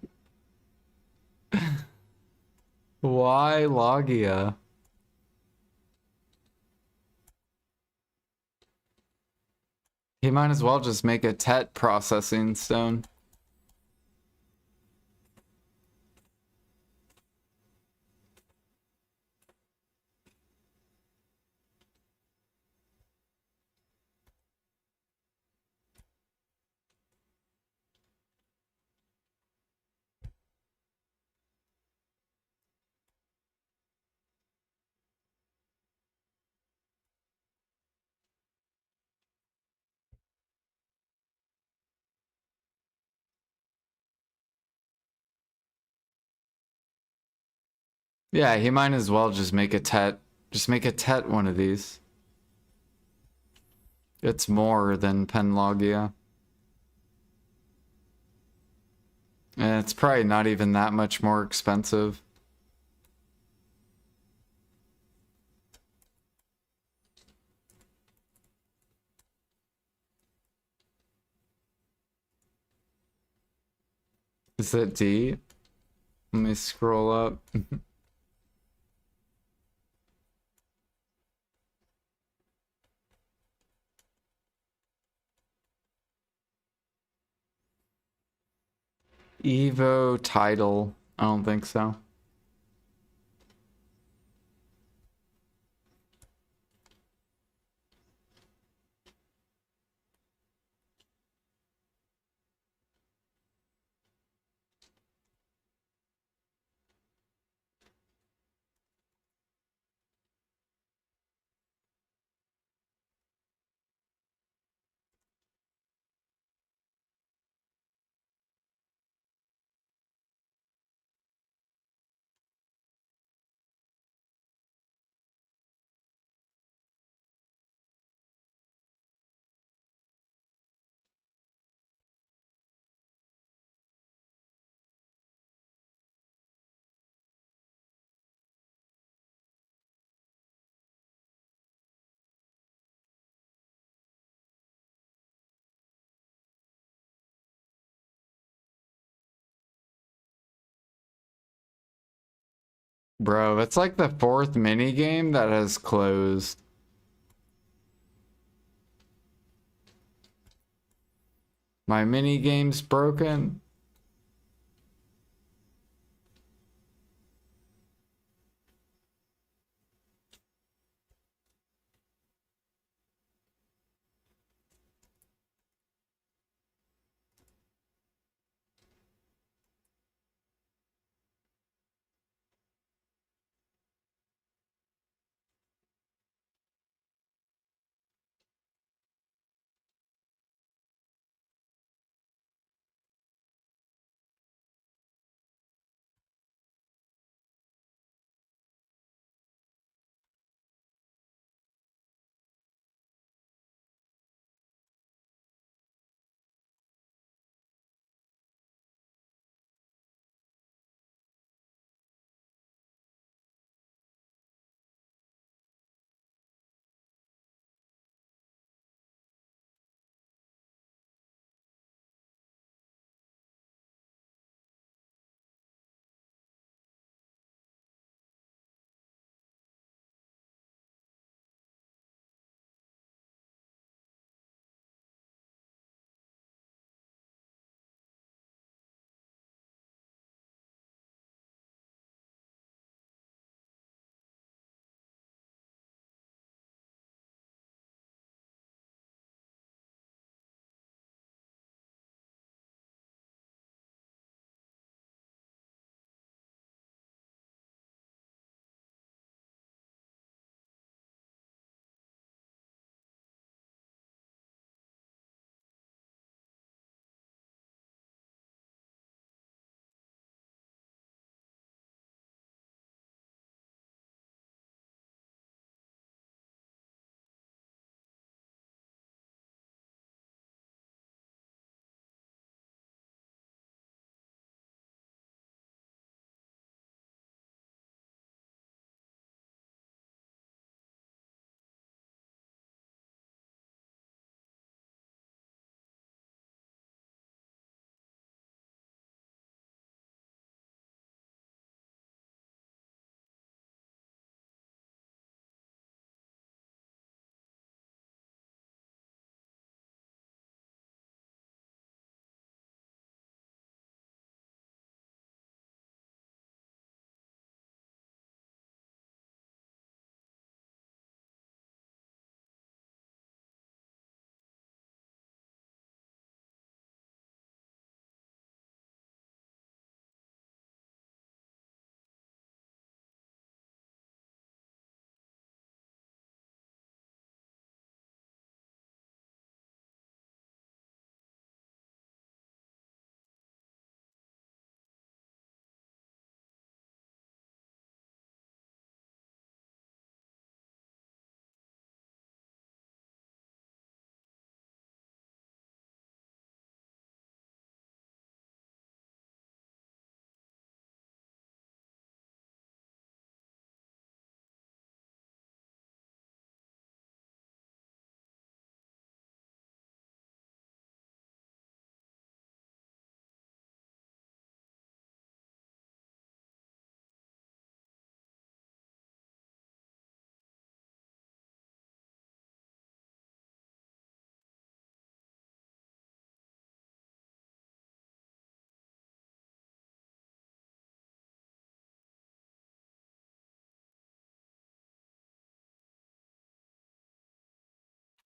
Why Logia? He might as well just make a TET processing stone. Yeah, he might as well just make a TET. Just make a TET one of these. It's more than Penlogia. And it's probably not even that much more expensive. Is that D? Let me scroll up. Evo title. I don't think so. Bro, it's like the fourth mini game that has closed. My mini game's broken.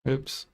Oops.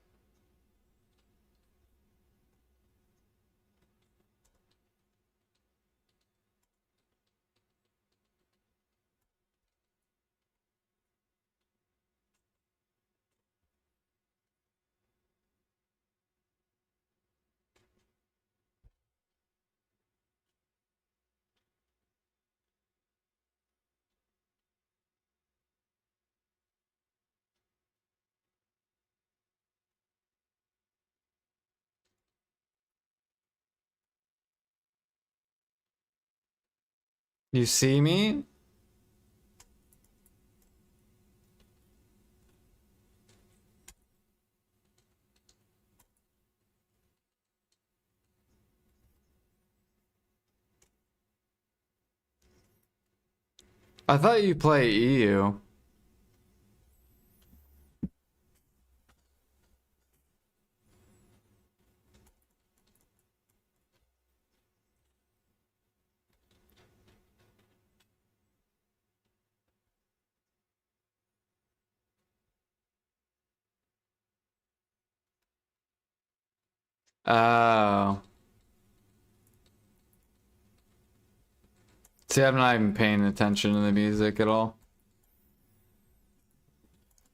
You see me? I thought you play EU. Oh. See, I'm not even paying attention to the music at all.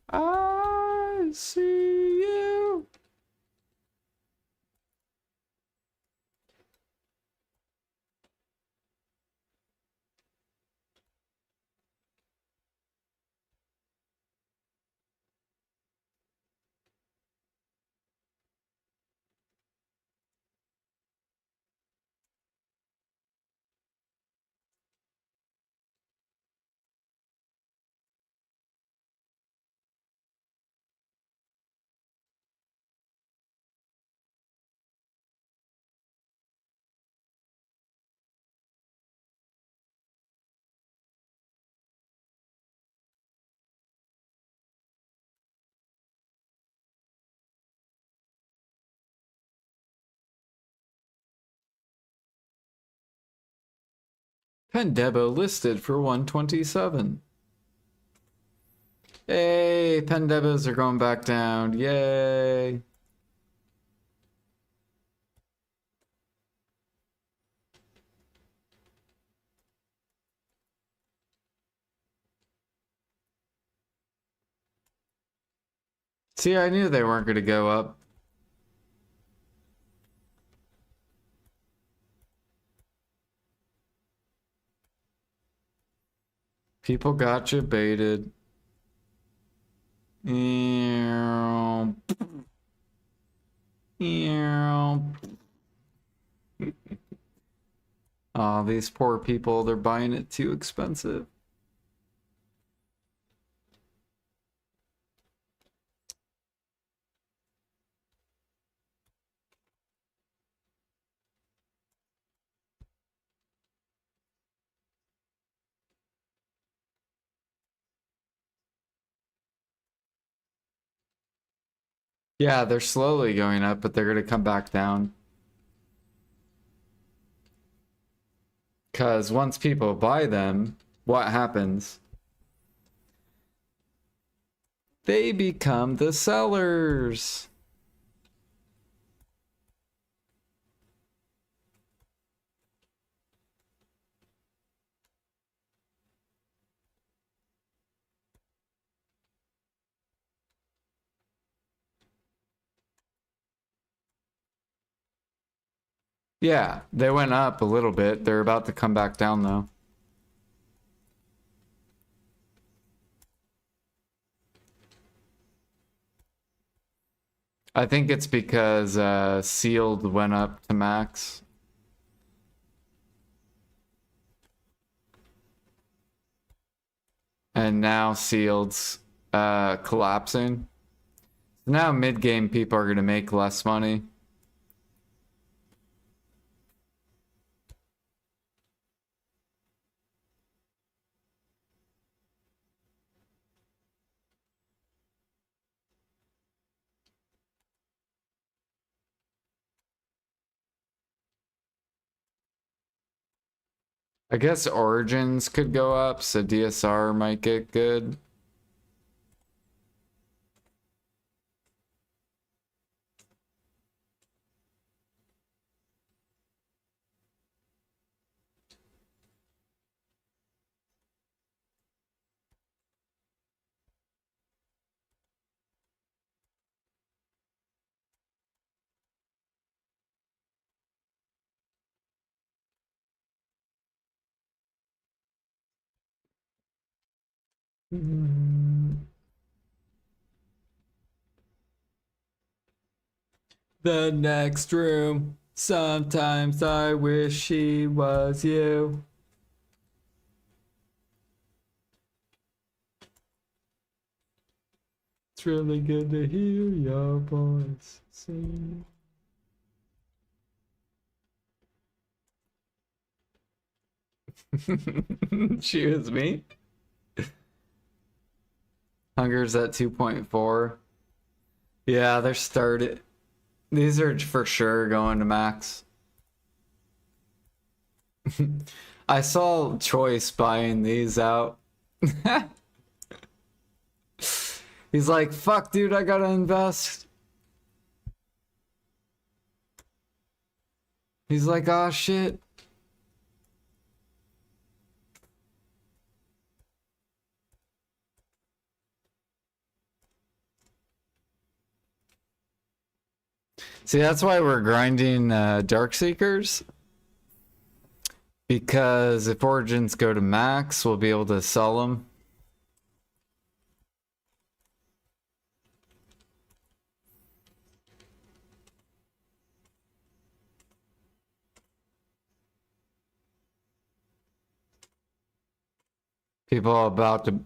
I see you. Pendebo listed for 127. Hey, Pendebos are going back down. Yay. See, I knew they weren't going to go up. People got you baited. Ew. Ew. Oh, these poor people, they're buying it too expensive. Yeah, they're slowly going up, but they're going to come back down. Because once people buy them, what happens? They become the sellers. Yeah, they went up a little bit. They're about to come back down, though. I think it's because sealed went up to max. And now sealed's collapsing. Now mid-game people are going to make less money. I guess Origins could go up, so DSR might get good. The next room. Sometimes I wish she was you. It's really good to hear your voice sing. Choose me. Hunger's at 2.4. Yeah, they're started. These are for sure going to max. I saw Choice buying these out. He's like, fuck, dude, I gotta invest. He's like, oh shit. See, that's why we're grinding Dark Seekers. Because if Origins go to max, we'll be able to sell them. People are about to...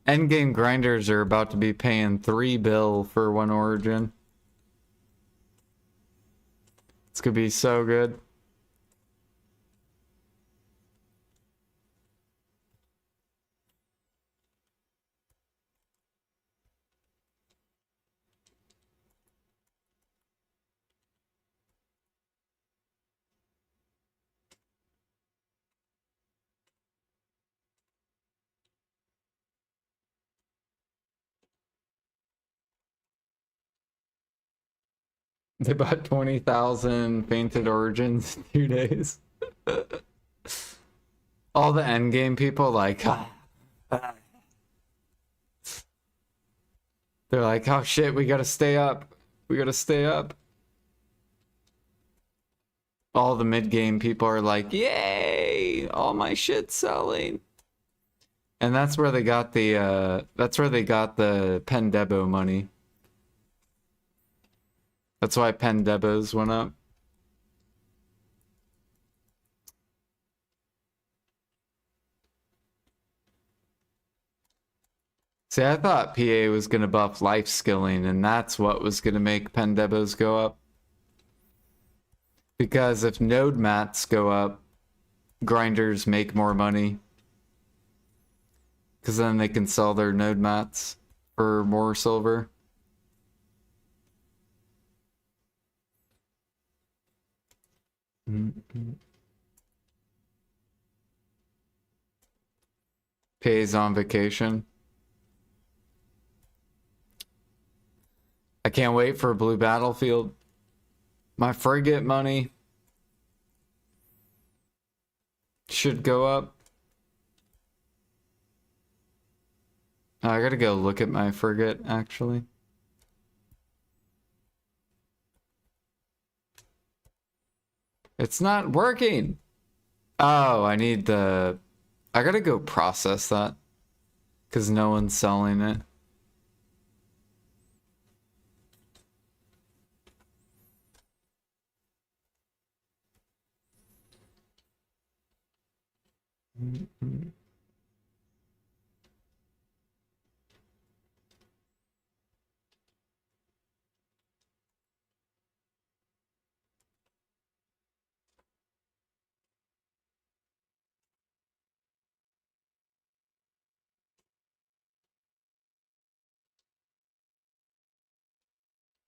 Endgame grinders are about to be paying $3 bill for one Origin. It's gonna be so good. They bought 20,000 painted Origins in 2 days. All the endgame people like... They're like, oh shit, we gotta stay up. We gotta stay up. All the mid-game people are like, yay! All my shit's selling. And that's where they got the Pendebo money. That's why Pendebos went up. See, I thought PA was gonna buff life skilling, and that's what was gonna make Pendebos go up. Because if node mats go up, grinders make more money. Because then they can sell their node mats for more silver. Pays on vacation. I can't wait for a blue battlefield. My frigate money should go up. Oh, I gotta go look at my frigate, actually. It's not working. Oh, I need the... I gotta go process that. Because no one's selling it.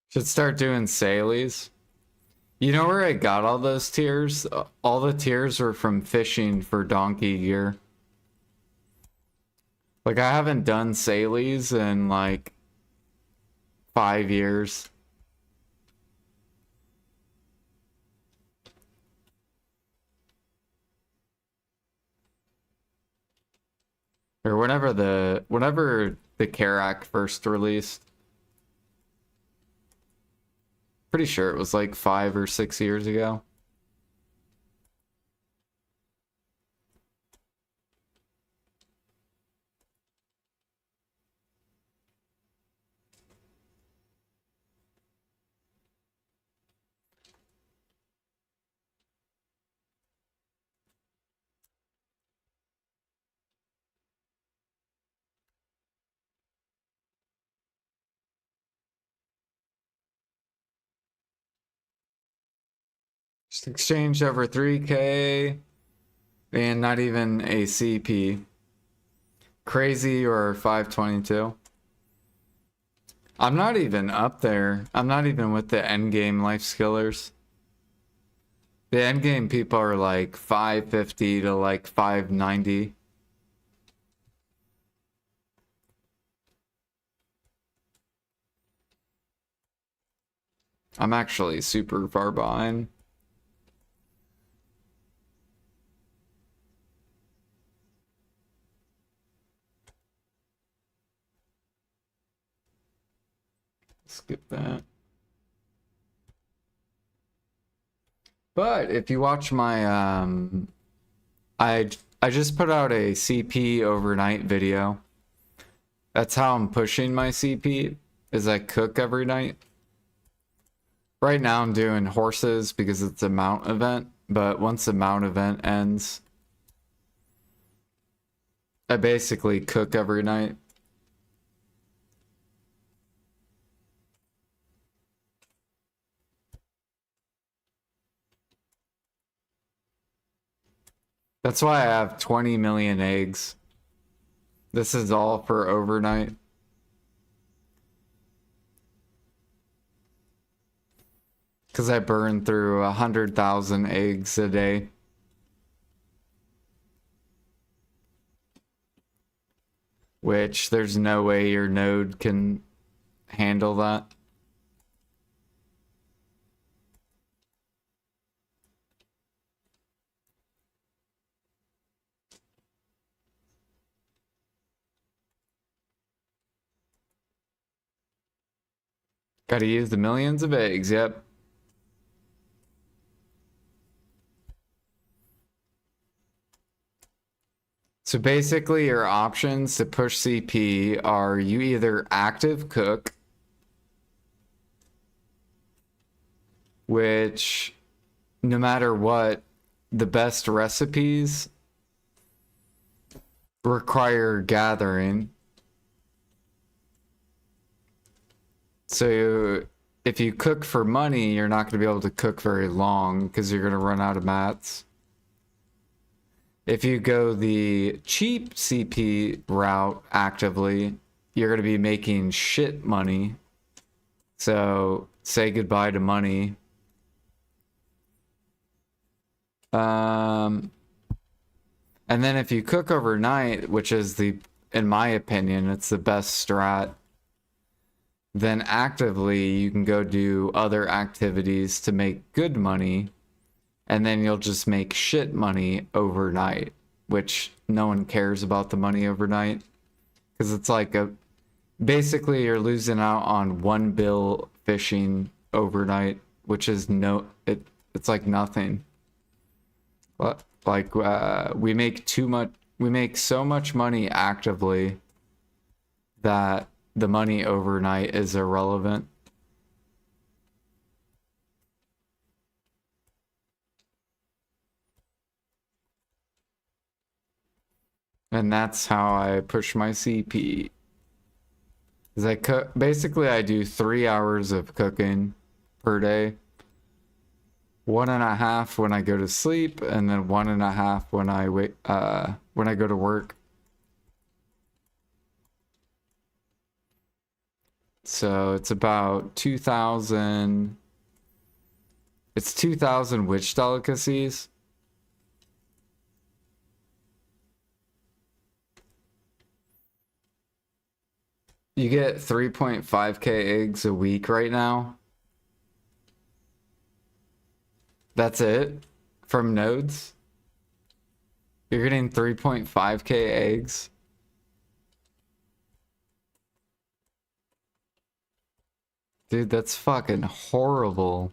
Should start doing Salies. You know where I got all those tiers? All the tiers were from fishing for donkey gear. Like, I haven't done Salies in, like, 5 years. Or whenever the Karak first released. Pretty sure it was like 5 or 6 years ago. Just exchanged over 3K and not even a CP. Crazy or 522. I'm not even up there. I'm not even with the endgame life skillers. The endgame people are like 550 to like 590. I'm actually super far behind. Skip that. But if you watch my I just put out a CP overnight video. That's how I'm pushing my CP, is I cook every night. Right now I'm doing horses because it's a mount event, but once the mount event ends, I basically cook every night. That's why I have 20 million eggs. This is all for overnight. Because I burn through 100,000 eggs a day. Which there's no way your node can handle that. Gotta use the millions of eggs, yep. So basically your options to push CP are you either active cook, which no matter what, the best recipes require gathering. So if you cook for money, you're not going to be able to cook very long because you're going to run out of mats. If you go the cheap CP route actively, you're going to be making shit money. So say goodbye to money. And then if you cook overnight, which is in my opinion, it's the best strat, then actively you can go do other activities to make good money, and then you'll just make shit money overnight, which no one cares about the money overnight, because it's like basically you're losing out on 1 bill fishing overnight, which is it's like nothing. But like we make so much money actively that the money overnight is irrelevant. And that's how I push my CP. Is basically I do 3 hours of cooking per day. 1.5 when I go to sleep, and then 1.5 when I when I go to work. So it's about 2,000. It's 2,000 witch delicacies. You get 3.5k eggs a week right now. That's it from nodes. You're getting 3.5k eggs. Dude, that's fucking horrible.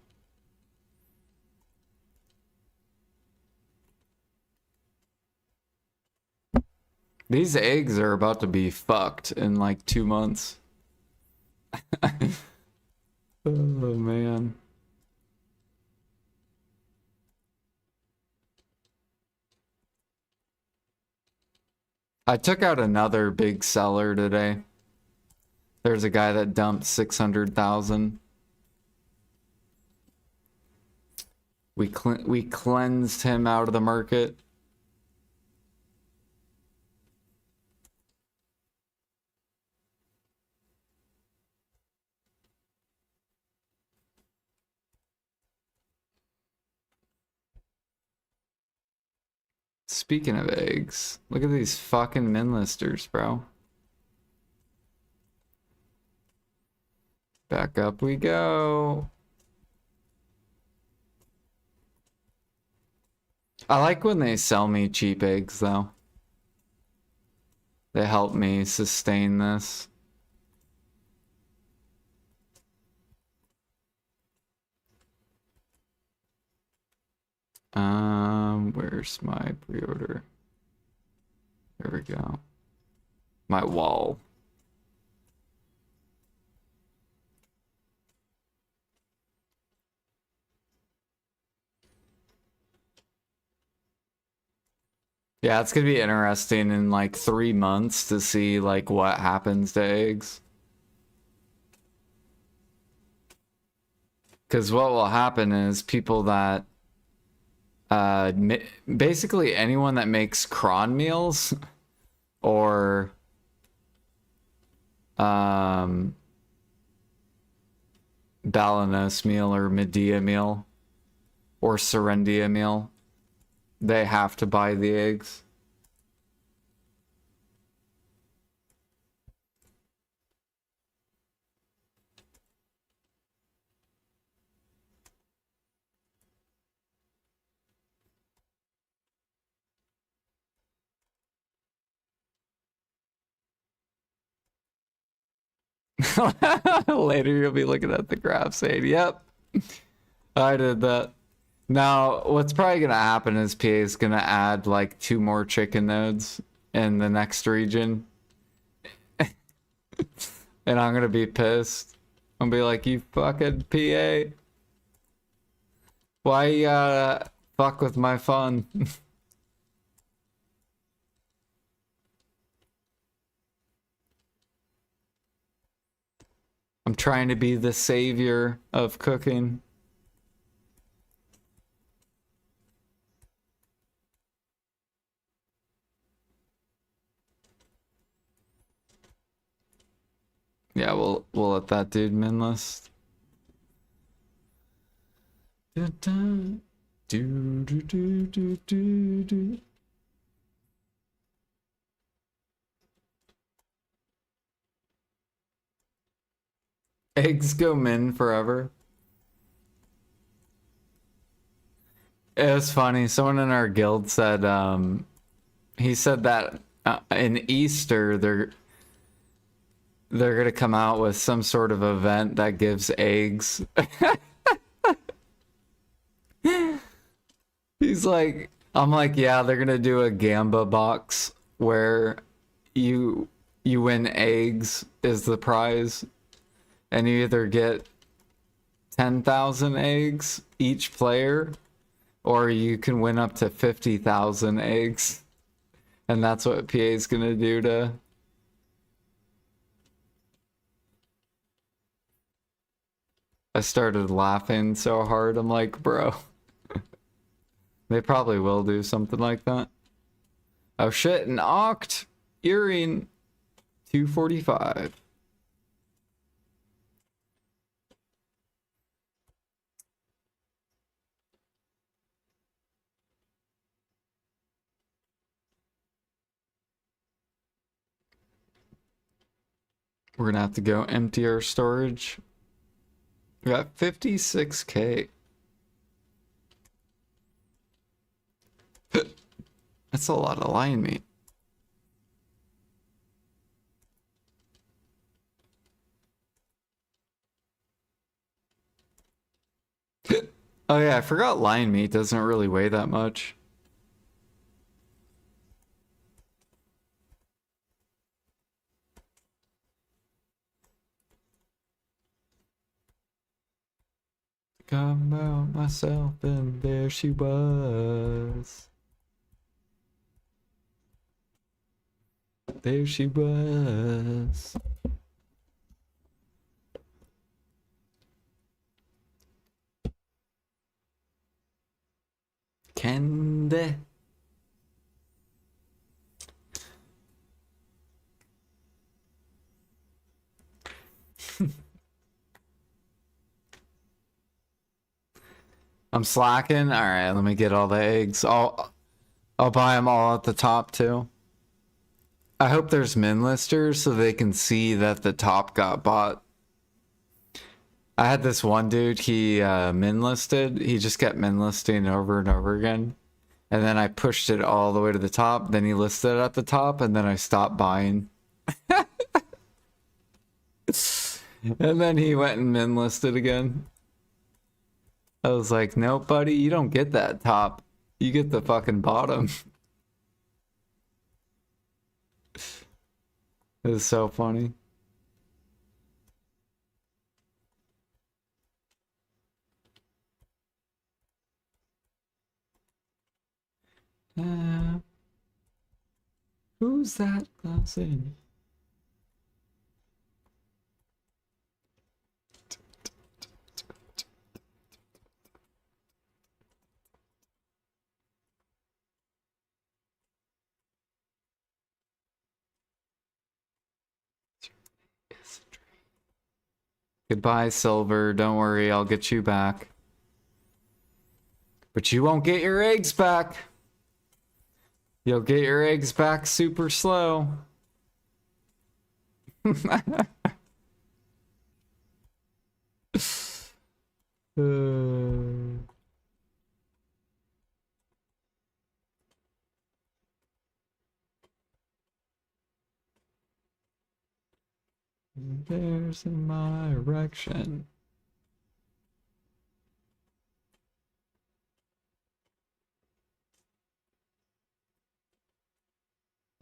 These eggs are about to be fucked in like 2 months. Oh man. I took out another big seller today. There's a guy that dumped 600,000. We cleansed him out of the market. Speaking of eggs, look at these fucking min listers, bro. Back up we go. I like when they sell me cheap eggs, though. They help me sustain this. Where's my pre-order? There we go. My wall. Yeah, it's gonna be interesting in like 3 months to see like what happens to eggs. Because what will happen is people that basically anyone that makes cron meals or Balanos meal or Medea meal or Serendia meal, they have to buy the eggs. Later you'll be looking at the graph saying, yep, I did that. Now, what's probably going to happen is PA is going to add like 2 more chicken nodes in the next region. And I'm going to be pissed. I'm going to be like, you fucking PA. Why you gotta fuck with my fun? I'm trying to be the savior of cooking. Yeah, we'll let that dude min list. Eggs go min forever. It was funny. Someone in our guild said, he said that in Easter they're gonna come out with some sort of event that gives eggs. He's like, I'm like, yeah, they're gonna do a Gamba box where you win eggs is the prize, and you either get 10,000 eggs each player, or you can win up to 50,000 eggs, and that's what PA is gonna do to. I started laughing so hard. I'm like, bro. They probably will do something like that. Oh shit, an Oct earring 245. We're gonna have to go empty our storage. We got 56K. That's a lot of lion meat. Oh yeah, I forgot lion meat doesn't really weigh that much. Come out myself and there she was. There she was. Candy. I'm slacking. All right, let me get all the eggs. I'll buy them all at the top too. I hope there's min listers so they can see that the top got bought. I had this one dude, he min listed. He just kept min listing over and over again. And then I pushed it all the way to the top. Then he listed it at the top, and then I stopped buying. And then he went and min listed again. I was like, nope, buddy, you don't get that top. You get the fucking bottom. It was so funny. Who's that person? Goodbye, Silver. Don't worry, I'll get you back. But you won't get your eggs back. You'll get your eggs back super slow. There's my erection.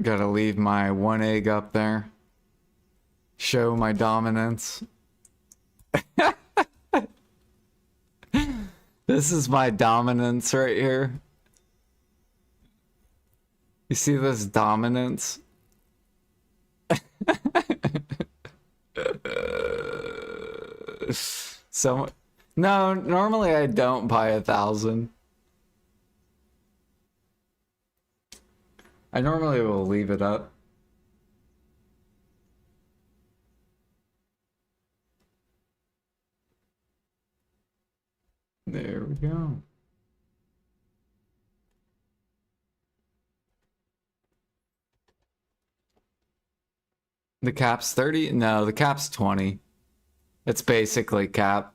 Gotta leave my one egg up there. Show my dominance. This is my dominance right here. You see this dominance? So, no, normally I don't buy 1,000. I normally will leave it up. There we go. The cap's 30? No, the cap's 20. It's basically cap.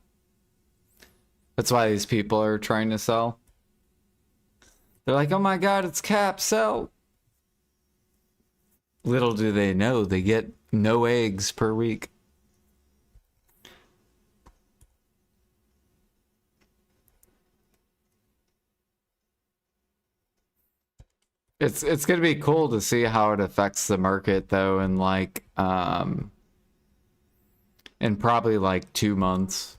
That's why these people are trying to sell. They're like, oh my god, it's cap, sell. Little do they know, they get no eggs per week. It's gonna be cool to see how it affects the market though in like in probably like 2 months.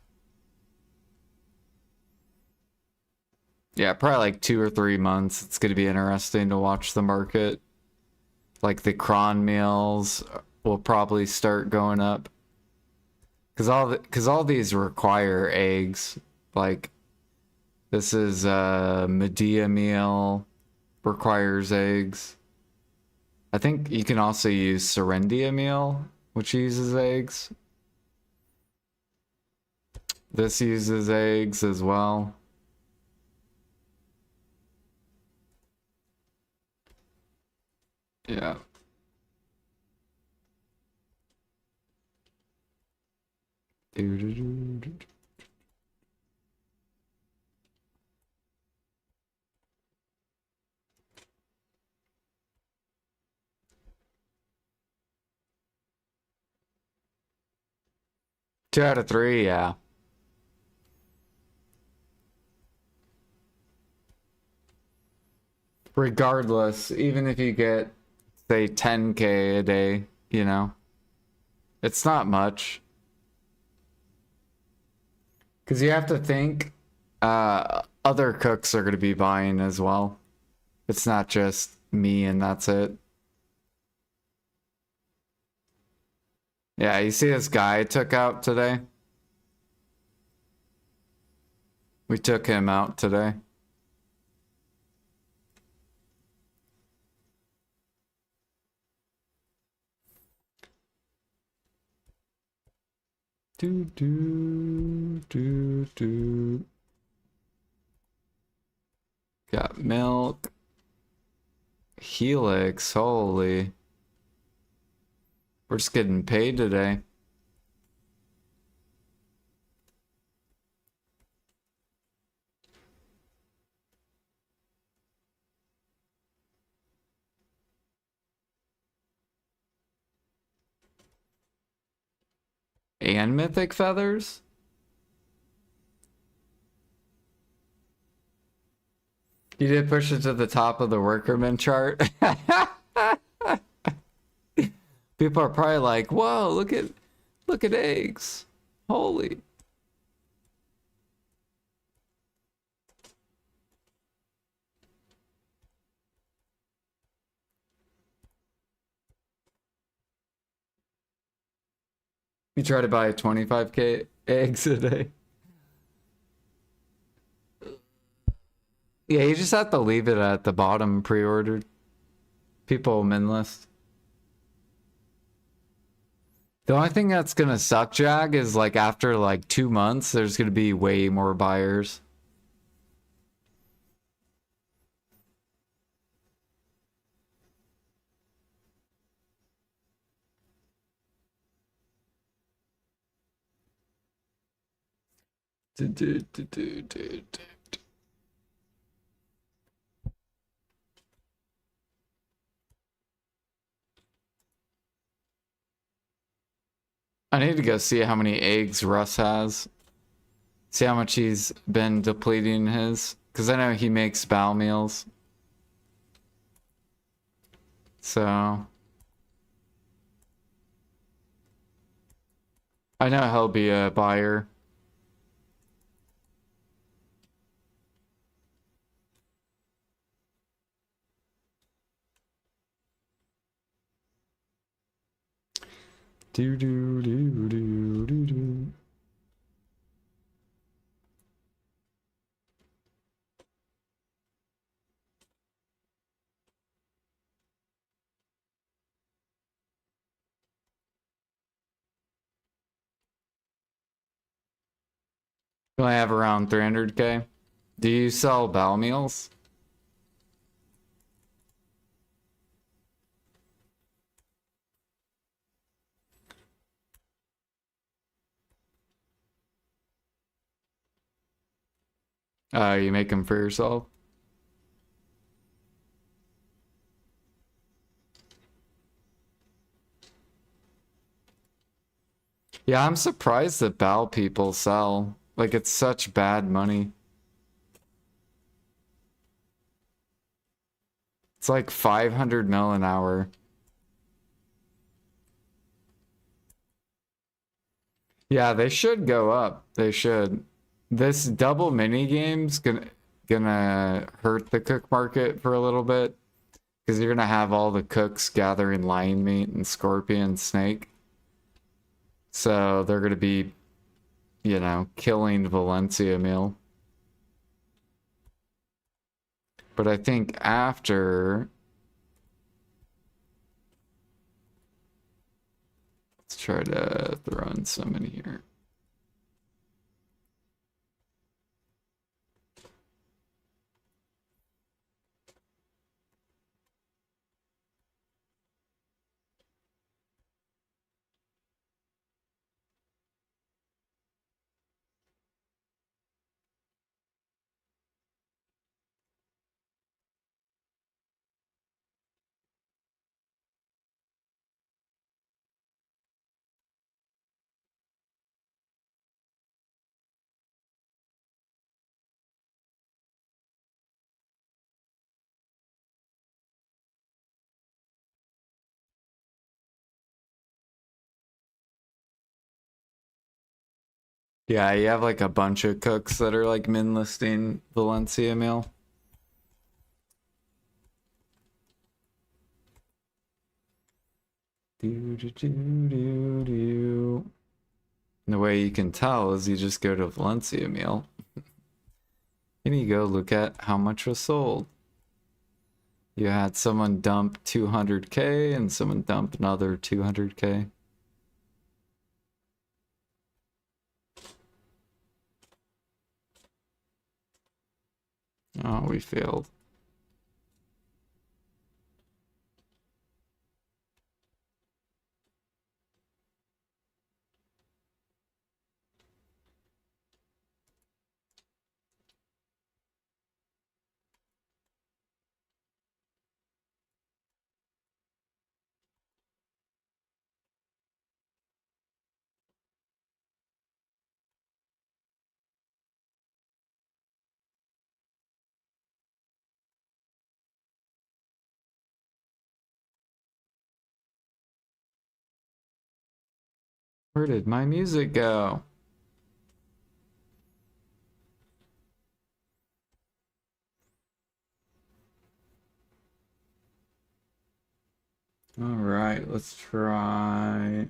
Yeah, probably like 2 or 3 months. It's gonna be interesting to watch the market. Like the cron meals will probably start going up. Cause all these require eggs. Like this is Medea meal requires eggs. I think you can also use Serendia meal, which uses eggs. This uses eggs as well. Yeah. Doo-doo-doo-doo. 2 out of 3, yeah. Regardless, even if you get, say, 10K a day, you know, it's not much. Because you have to think other cooks are going to be buying as well. It's not just me and that's it. Yeah, you see this guy I took out today? We took him out today. Do do do do. Got milk. Helix, holy. We're just getting paid today. And mythic feathers? You did push it to the top of the workerman chart. People are probably like, whoa, look at eggs. Holy. You try to buy 25k eggs a day. Yeah, you just have to leave it at the bottom pre-ordered. People min list. The only thing that's gonna suck, Jag, is like after like 2 months, there's gonna be way more buyers. I need to go see how many eggs Russ has. See how much he's been depleting his. Because I know he makes bow meals. So I know he'll be a buyer. Do do do do do do. Do I have around 300k? Do you sell bow meals? You make them for yourself? Yeah, I'm surprised that bow people sell. Like, it's such bad money. It's like 500 mil an hour. Yeah, they should go up. They should. This double mini game's gonna hurt the cook market for a little bit. Because you're gonna have all the cooks gathering lion meat and scorpion snake. So they're gonna be, you know, killing Valencia meal. But I think after... Let's try to throw in some in here. Yeah, you have like a bunch of cooks that are like min listing Valencia meal. Do, do, do, do, do. And the way you can tell is you just go to Valencia meal. And you go look at how much was sold. You had someone dump 200k and someone dump another 200k. Oh, we failed. Where did my music go? All right, let's try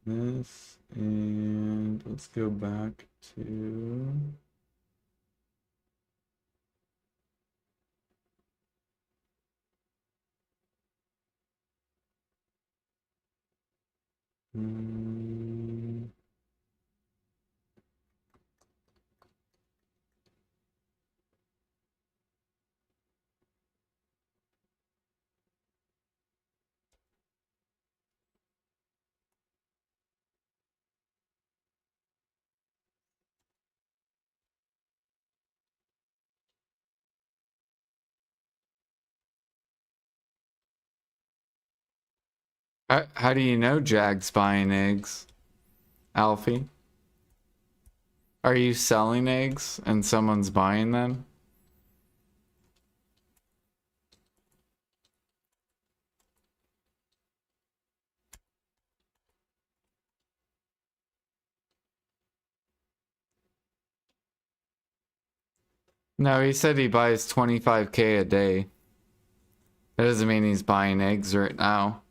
this and let's go back to mm, how do you know Jag's buying eggs, Alfie? Are you selling eggs and someone's buying them? No, he said he buys 25K a day. That doesn't mean he's buying eggs right now.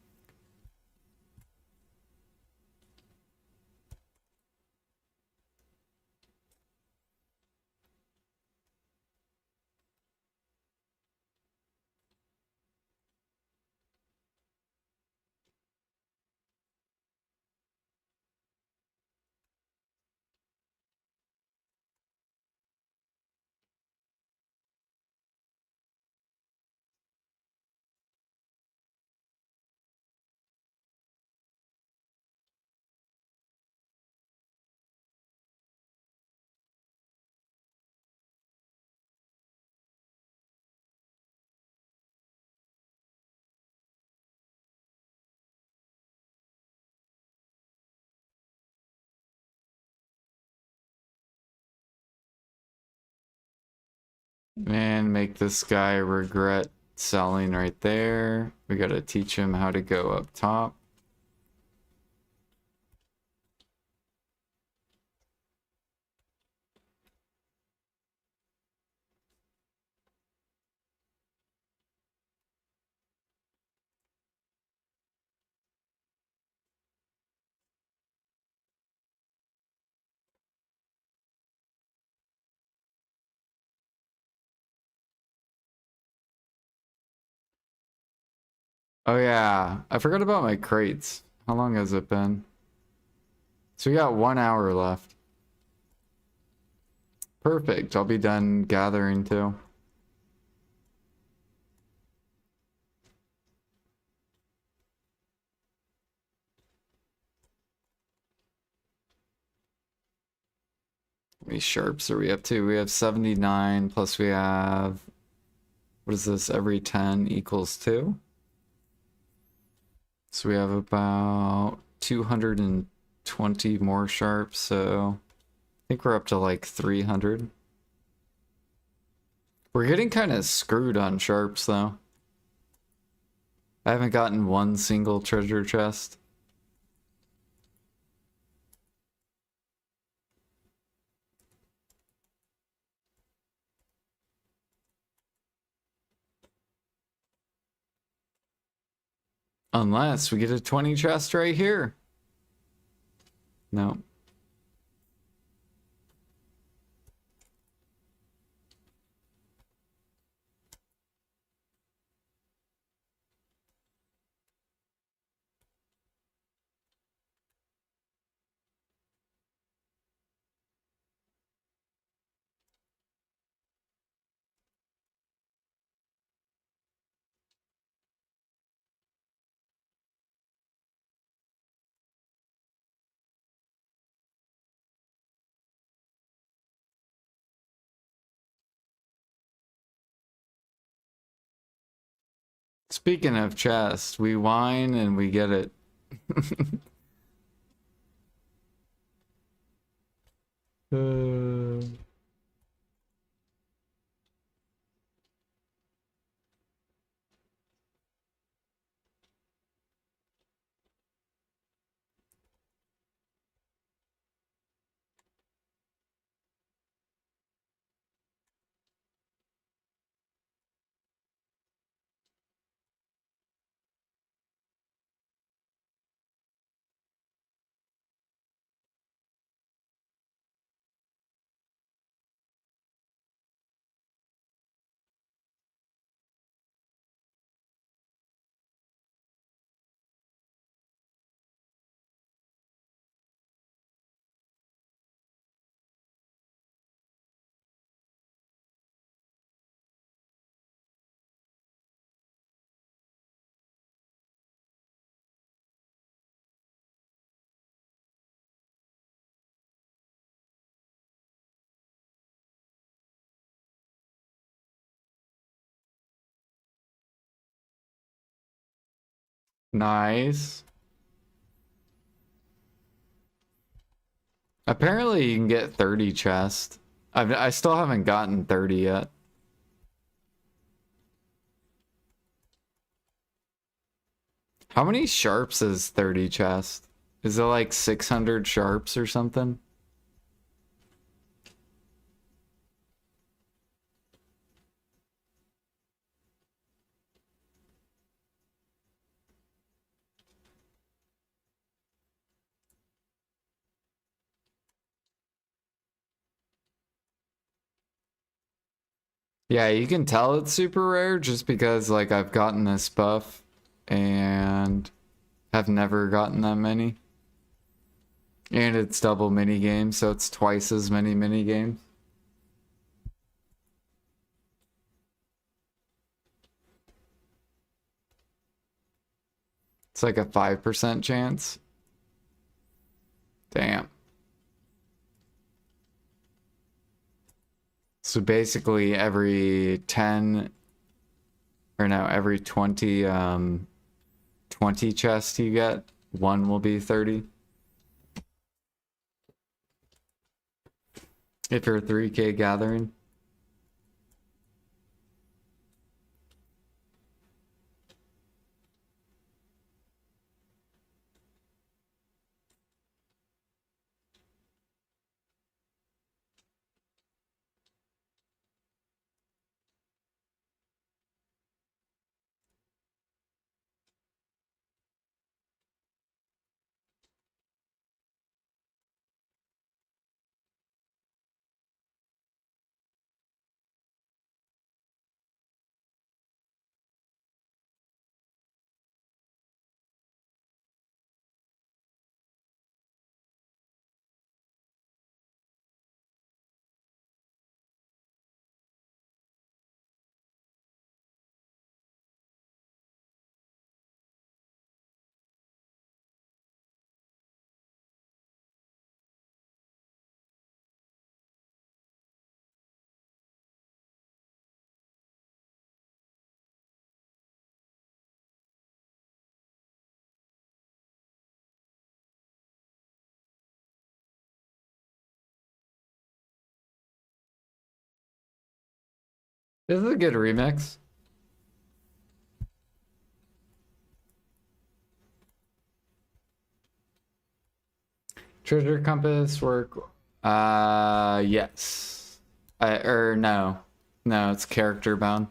And make this guy regret selling right there. We gotta teach him how to go up top. Oh yeah, I forgot about my crates. How long has it been? So we got 1 hour left. Perfect, I'll be done gathering too. How many sharps are we up to? We have 79, plus we have... What is this? Every 10 equals 2? So we have about 220 more sharps, so... I think we're up to like 300. We're getting kind of screwed on sharps, though. I haven't gotten one single treasure chest. Unless we get a 20 chest right here. No. Speaking of chest, we whine and we get it. uh... Nice. Apparently you can get 30 chests. I still haven't gotten 30 yet. How many sharps is 30 chest? Is it like 600 sharps or something? Yeah, you can tell it's super rare just because like I've gotten this buff and have never gotten that many. And it's double mini games, so it's twice as many mini games. It's like a 5% chance. Damn. So basically every 10 or no, every 20 20 chests you get, one will be 30. If you're 3K gathering. This is a good remix. Treasure compass work. Yes. Or no. No, it's character bound.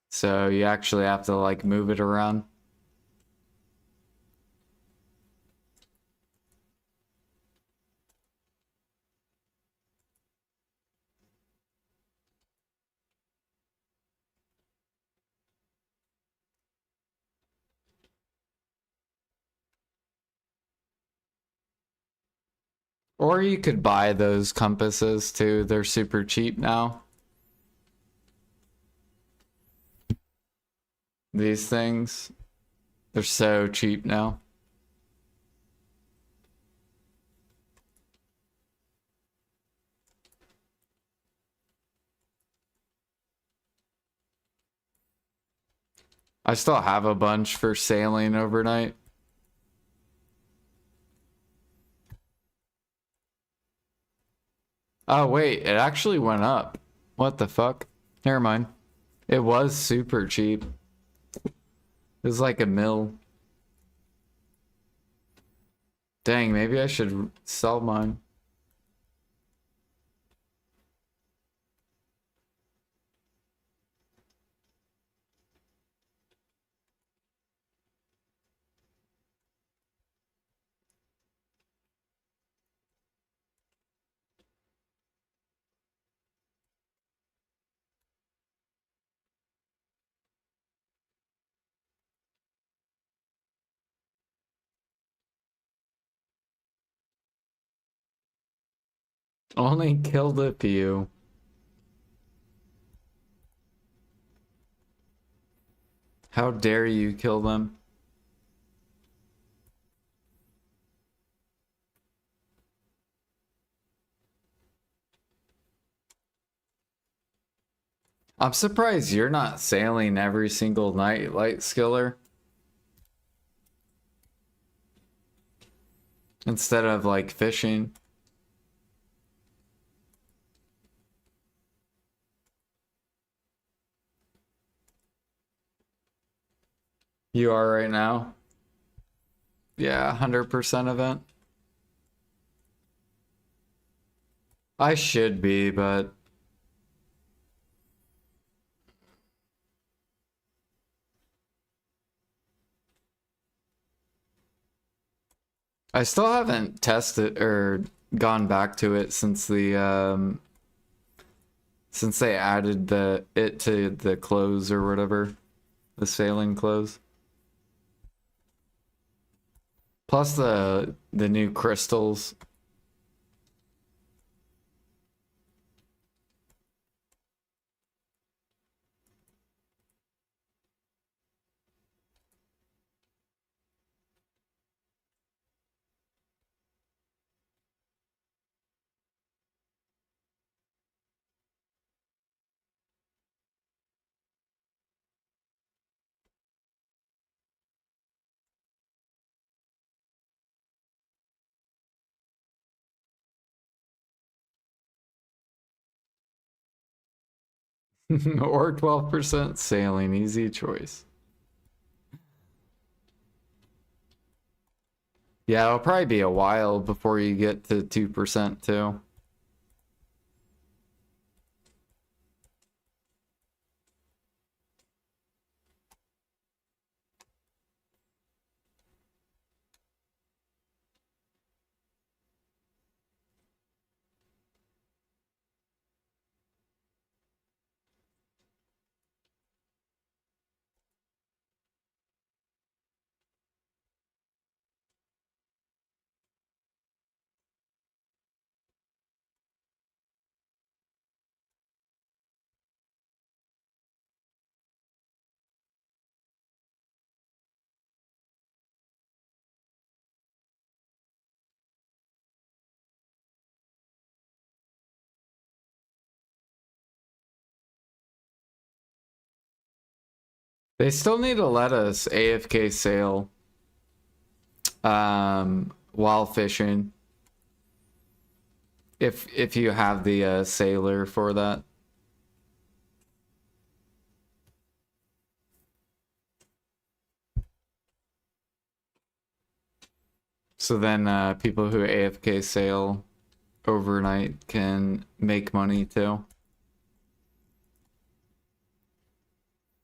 So you actually have to like move it around. Or you could buy those compasses too. They're super cheap now. These things, they're so cheap now. I still have a bunch for sailing overnight. Oh wait, it actually went up. What the fuck? Never mind. It was super cheap. It was like a mil. Dang, maybe I should sell mine. Only killed a few. How dare you kill them? I'm surprised you're not sailing every single night, Light Skiller. Instead of like fishing. You are right now? Yeah, 100% event. I should be, but I still haven't tested or gone back to it since since they added it to the clothes or whatever, the sailing clothes. Plus the new crystals. Or 12% sailing, easy choice. Yeah, it'll probably be a while before you get to 2% too. They still need to let us AFK sail while fishing. If you have the sailor for that. So then people who AFK sail overnight can make money too.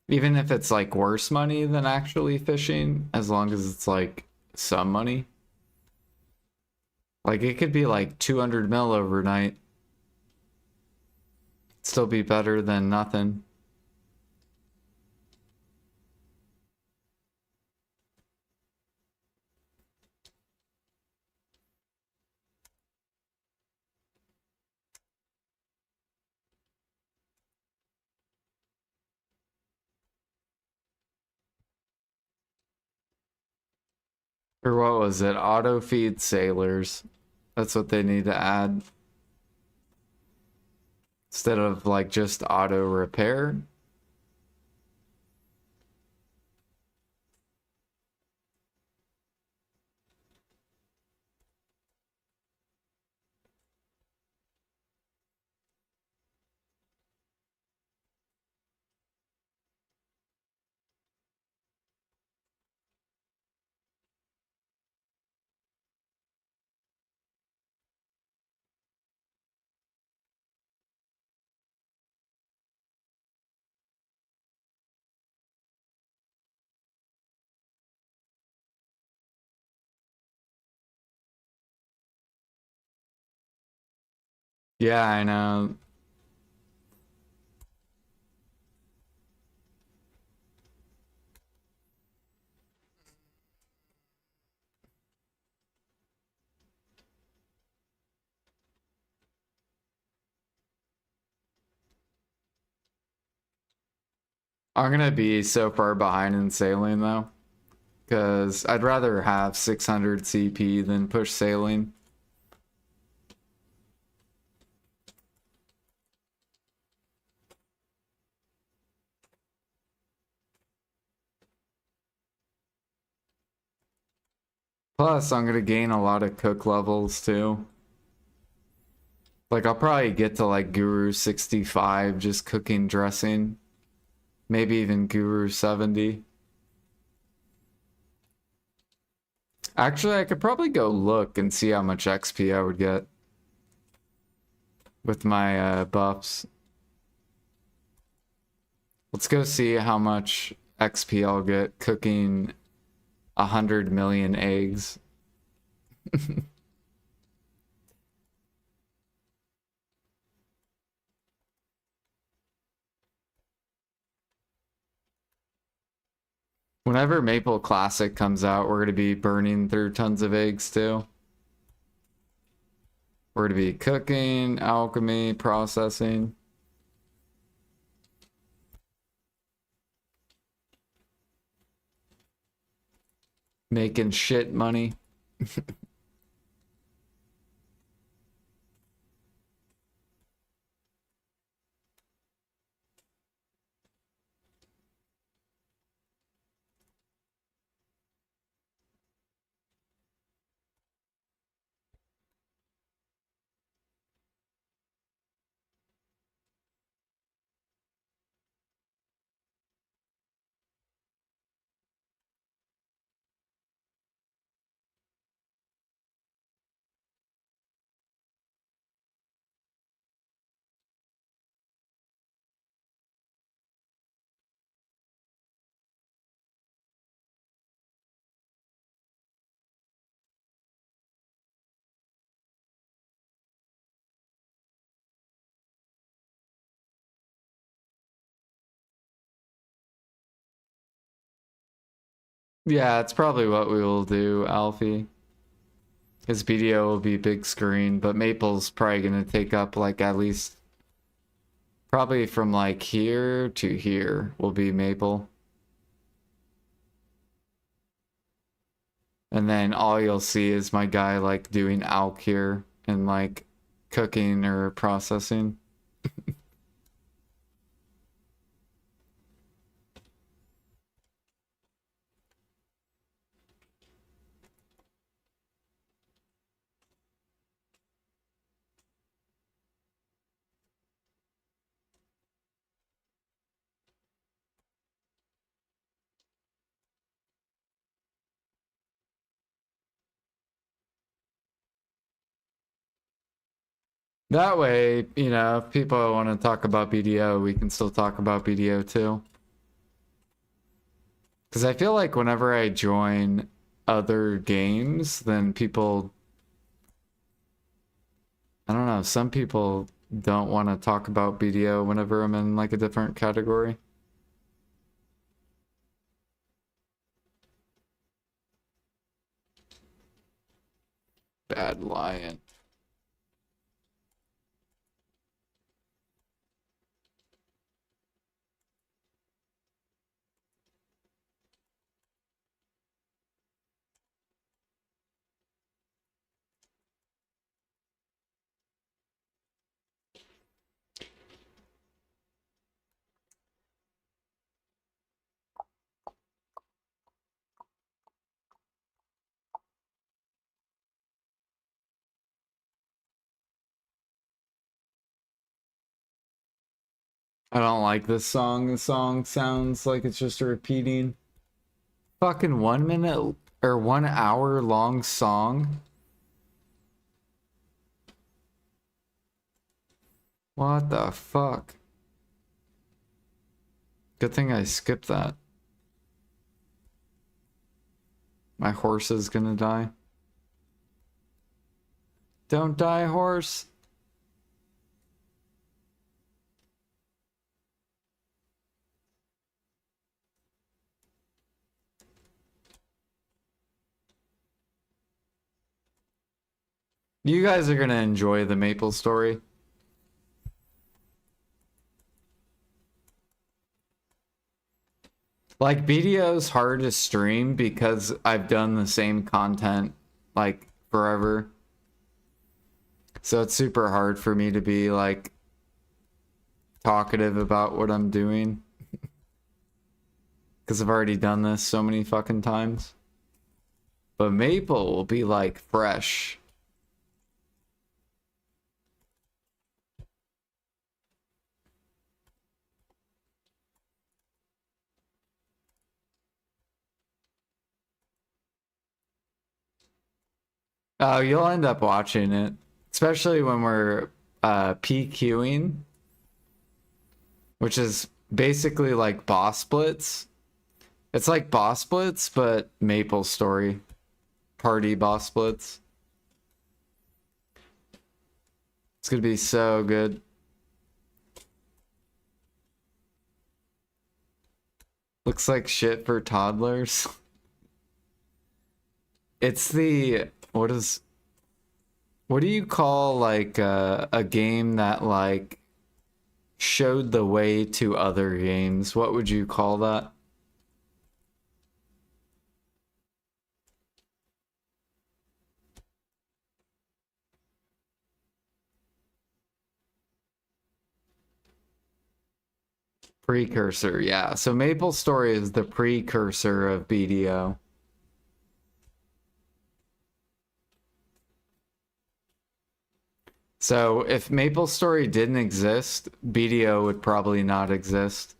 Even if it's like worse money than actually fishing, as long as it's like some money. Like it could be like 200 mil overnight. Still be better than nothing. Or what was it? Auto feed sailors. That's what they need to add. Instead of like just auto repair. Yeah, I know. I'm gonna be so far behind in sailing though, because I'd rather have 600 CP than push sailing. Plus, I'm gonna gain a lot of cook levels too. Like, I'll probably get to like Guru 65 just cooking dressing. Maybe even Guru 70. Actually, I could probably go look and see how much XP I would get with my buffs. Let's go see how much XP I'll get cooking 100 million eggs. Whenever Maple Classic comes out, we're going to be burning through tons of eggs too. We're going to be cooking, alchemy, processing. Making shit money. Yeah, it's probably what we will do, Alfie. His BDO will be big screen, but Maple's probably gonna take up like at least probably from like here to here will be Maple. And then all you'll see is my guy like doing Alch here and like cooking or processing. That way, you know, if people want to talk about BDO, we can still talk about BDO too. Because I feel like whenever I join other games, then people, I don't know, some people don't want to talk about BDO whenever I'm in like a different category. Bad Lion. I don't like this song. The song sounds like it's just a repeating fucking 1 minute or 1 hour long song. What the fuck? Good thing I skipped that. My horse is gonna die. Don't die, horse. You guys are gonna enjoy the Maple story. Like, BDO's hard to stream because I've done the same content like forever. So it's super hard for me to be like talkative about what I'm doing. Because I've already done this so many fucking times. But Maple will be like fresh. Oh, you'll end up watching it. Especially when we're PQing. Which is basically like boss splits. It's like boss splits, but Maple story. Party boss splits. It's gonna be so good. Looks like shit for toddlers. It's the what do you call like a game that like showed the way to other games? What would you call that? Precursor, yeah. So Maple Story is the precursor of BDO. So if Maple Story didn't exist, BDO would probably not exist.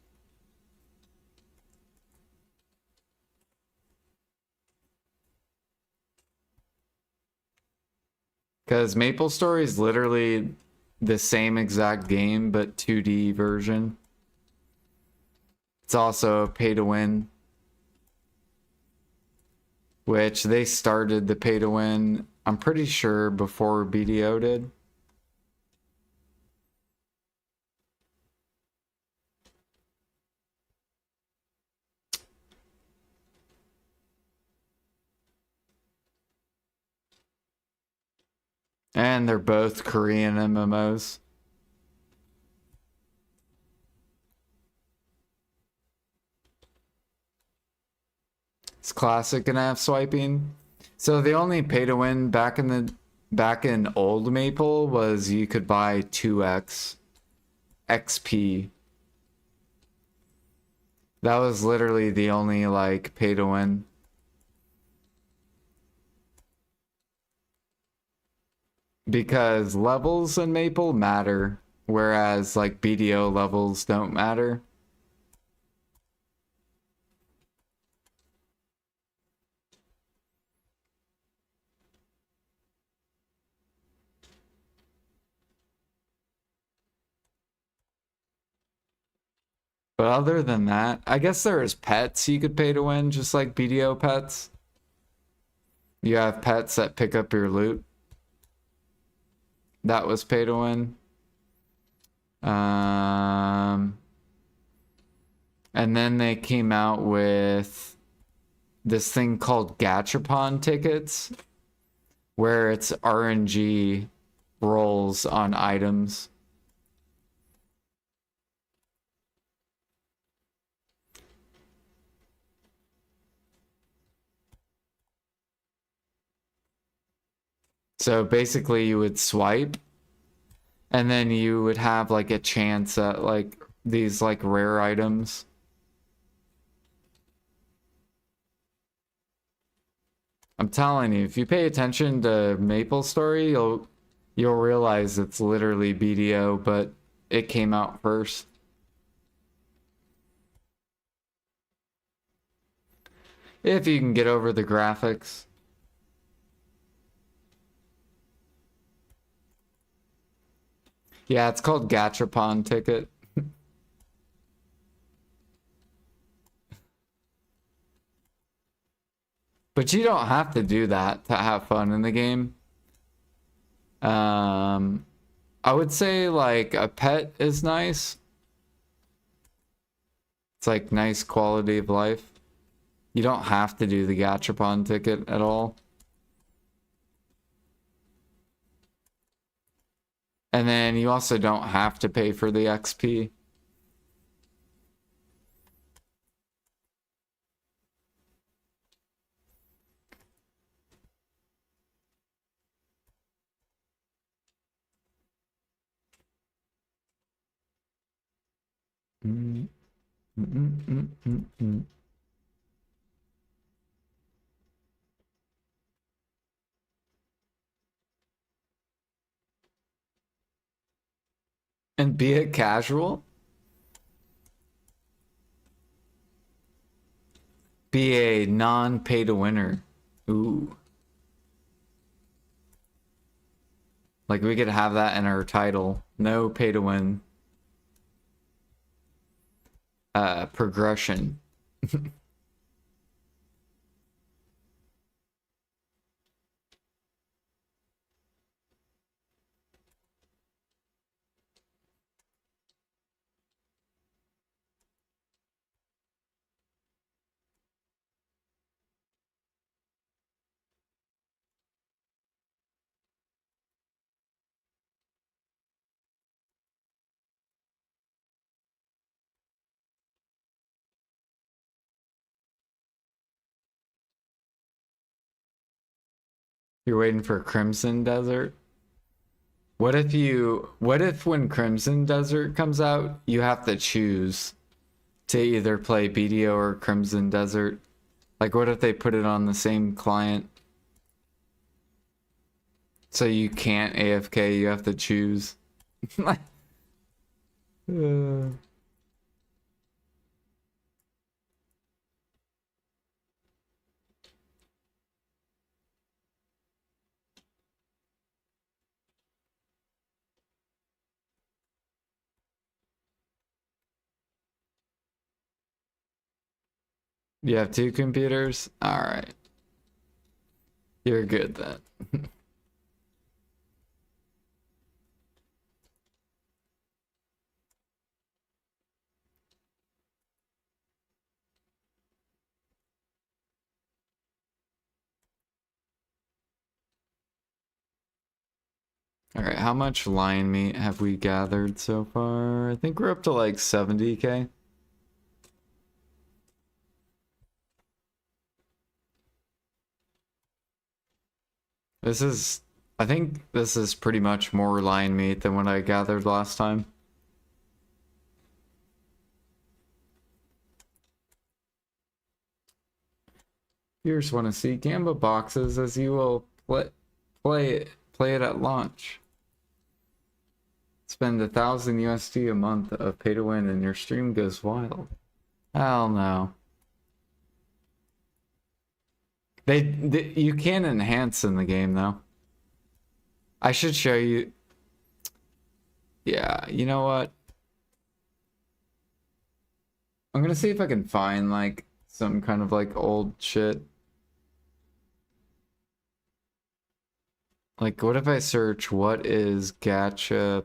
Because Maple Story is literally the same exact game, but 2D version. It's also pay to win, which they started the pay to win, I'm pretty sure, before BDO did. And they're both Korean MMOs. It's classic NAF swiping. So the only pay to win back in old Maple was you could buy 2x XP. That was literally the only like pay to win. Because levels in Maple matter, whereas like BDO levels don't matter. But other than that, I guess there is pets you could pay to win, just like BDO pets. You have pets that pick up your loot. That was pay to win. And then they came out with this thing called Gachapon tickets, where it's RNG rolls on items. So basically you would swipe and then you would have like a chance at like these like rare items. I'm telling you, if you pay attention to Maple Story, you'll realize it's literally BDO, but it came out first. If you can get over the graphics. Yeah, it's called Gachapon ticket. But you don't have to do that to have fun in the game. I would say like a pet is nice. It's like nice quality of life. You don't have to do the Gachapon ticket at all. And then you also don't have to pay for the XP. Mm, mm, mm, mm, mm, mm. And be it casual. Be a non-pay to winner. Ooh. Like we could have that in our title. No pay to win. Progression. You're waiting for Crimson Desert. What if when Crimson Desert comes out, you have to choose to either play BDO or Crimson Desert? Like what if they put it on the same client? So you can't AFK, you have to choose. Uh, You have two computers? Alright. You're good then. Alright, how much lion meat have we gathered so far? I think we're up to like 70k. I think this is pretty much more lion meat than what I gathered last time. Viewers want to see Gamba boxes as you will play it at launch. Spend 1,000 USD a month of pay to win and your stream goes wild. Hell no. You can enhance in the game though. I should show you. Yeah, you know what? I'm gonna see if I can find like some kind of like old shit. Like what if I search what is gacha?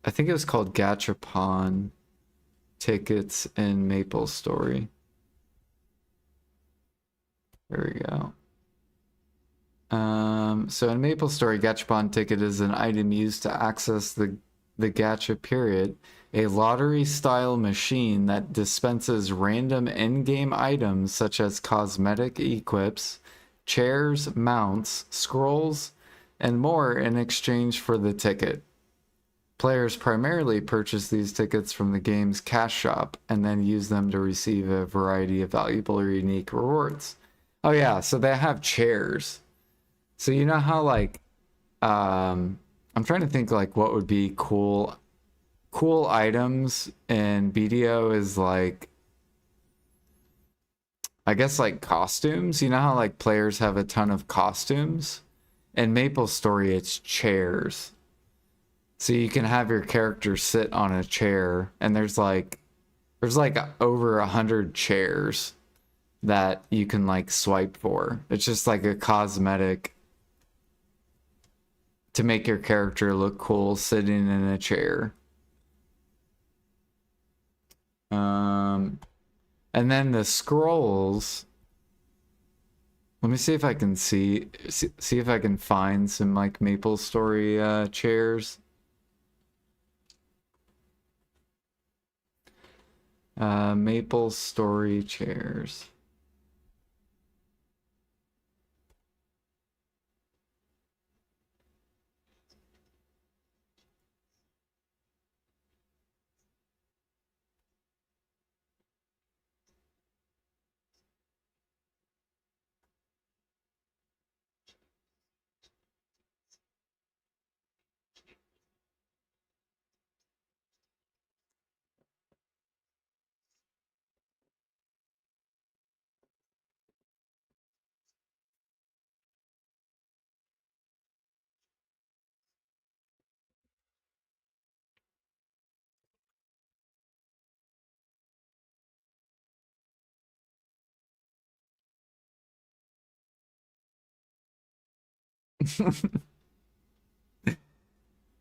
I think it was called Gachapon tickets in Maple Story. There we go. So in Maple Story, Gachapon ticket is an item used to access the gacha period, a lottery-style machine that dispenses random in-game items such as cosmetic equips, chairs, mounts, scrolls, and more in exchange for the ticket. Players primarily purchase these tickets from the game's cash shop and then use them to receive a variety of valuable or unique rewards. Oh yeah, so they have chairs. So you know how like I'm trying to think like what would be cool items in BDO is like I guess like costumes. You know how like players have a ton of costumes? In Maple Story it's chairs. So you can have your character sit on a chair and there's like over 100 chairs that you can like swipe for. It's just like a cosmetic to make your character look cool sitting in a chair. And then the scrolls Let me see if I can see if I can find some like Maple Story chairs. Maple Story chairs.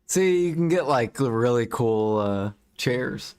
See, you can get like really cool chairs.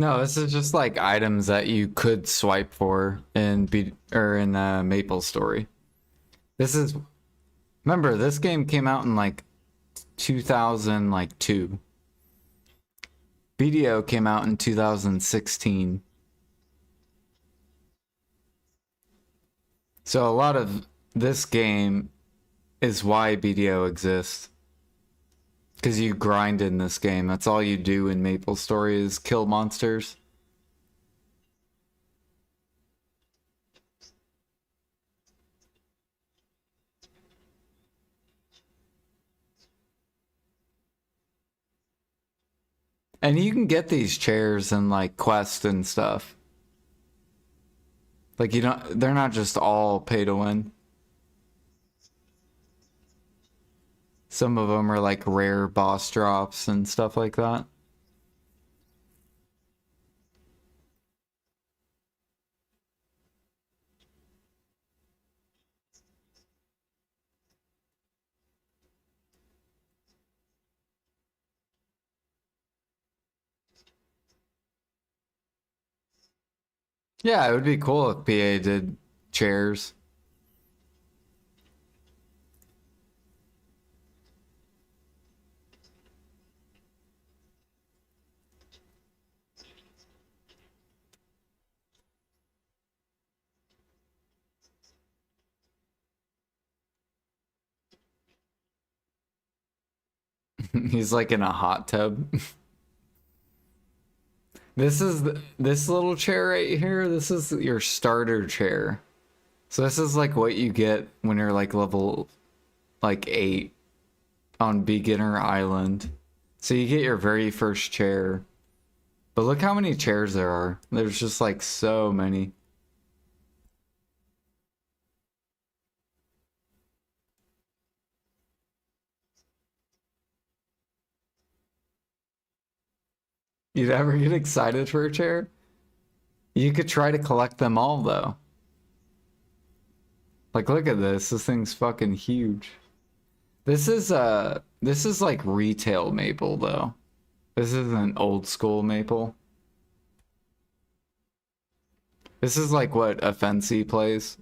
No, this is just like items that you could swipe for in Maple Story. This is remember this game came out in like 2002. BDO came out in 2016. So a lot of this game is why BDO exists. Because you grind in this game. That's all you do in Maple Story is kill monsters. And you can get these chairs in like Quest and stuff. Like you don't they're not just all pay to win. Some of them are like rare boss drops and stuff like that. Yeah, it would be cool if BA did chairs. He's like in a hot tub. This little chair right here. This is your starter chair. So this is like what you get when you're like level like 8 on Beginner Island. So you get your very first chair. But look how many chairs there are. There's just like so many. You'd ever get excited for a chair? You could try to collect them all though. Like look at this. This thing's fucking huge. This is like retail maple though. This isn't old school maple. This is like what a Fancy plays.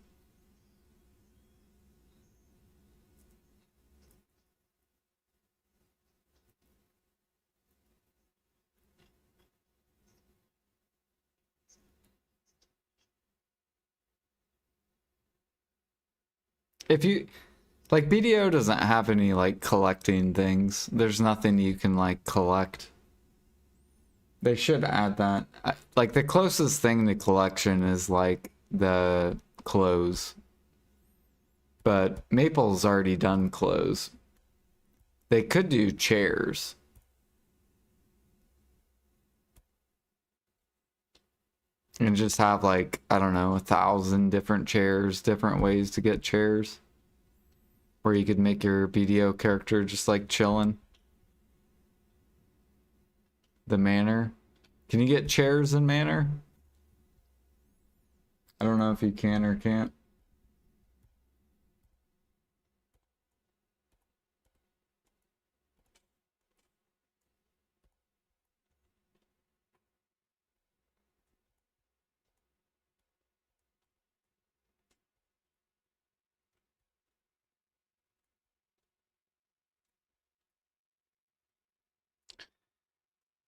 if you like BDO doesn't have any like collecting things. There's nothing you can like collect. They should add that. Like the closest thing to collection is like the clothes. But Maple's already done clothes. They could do chairs. And just have like, I don't know, 1,000 different chairs, different ways to get chairs. Where you could make your BDO character just like chilling. The manor. Can you get chairs in manor? I don't know if you can or can't.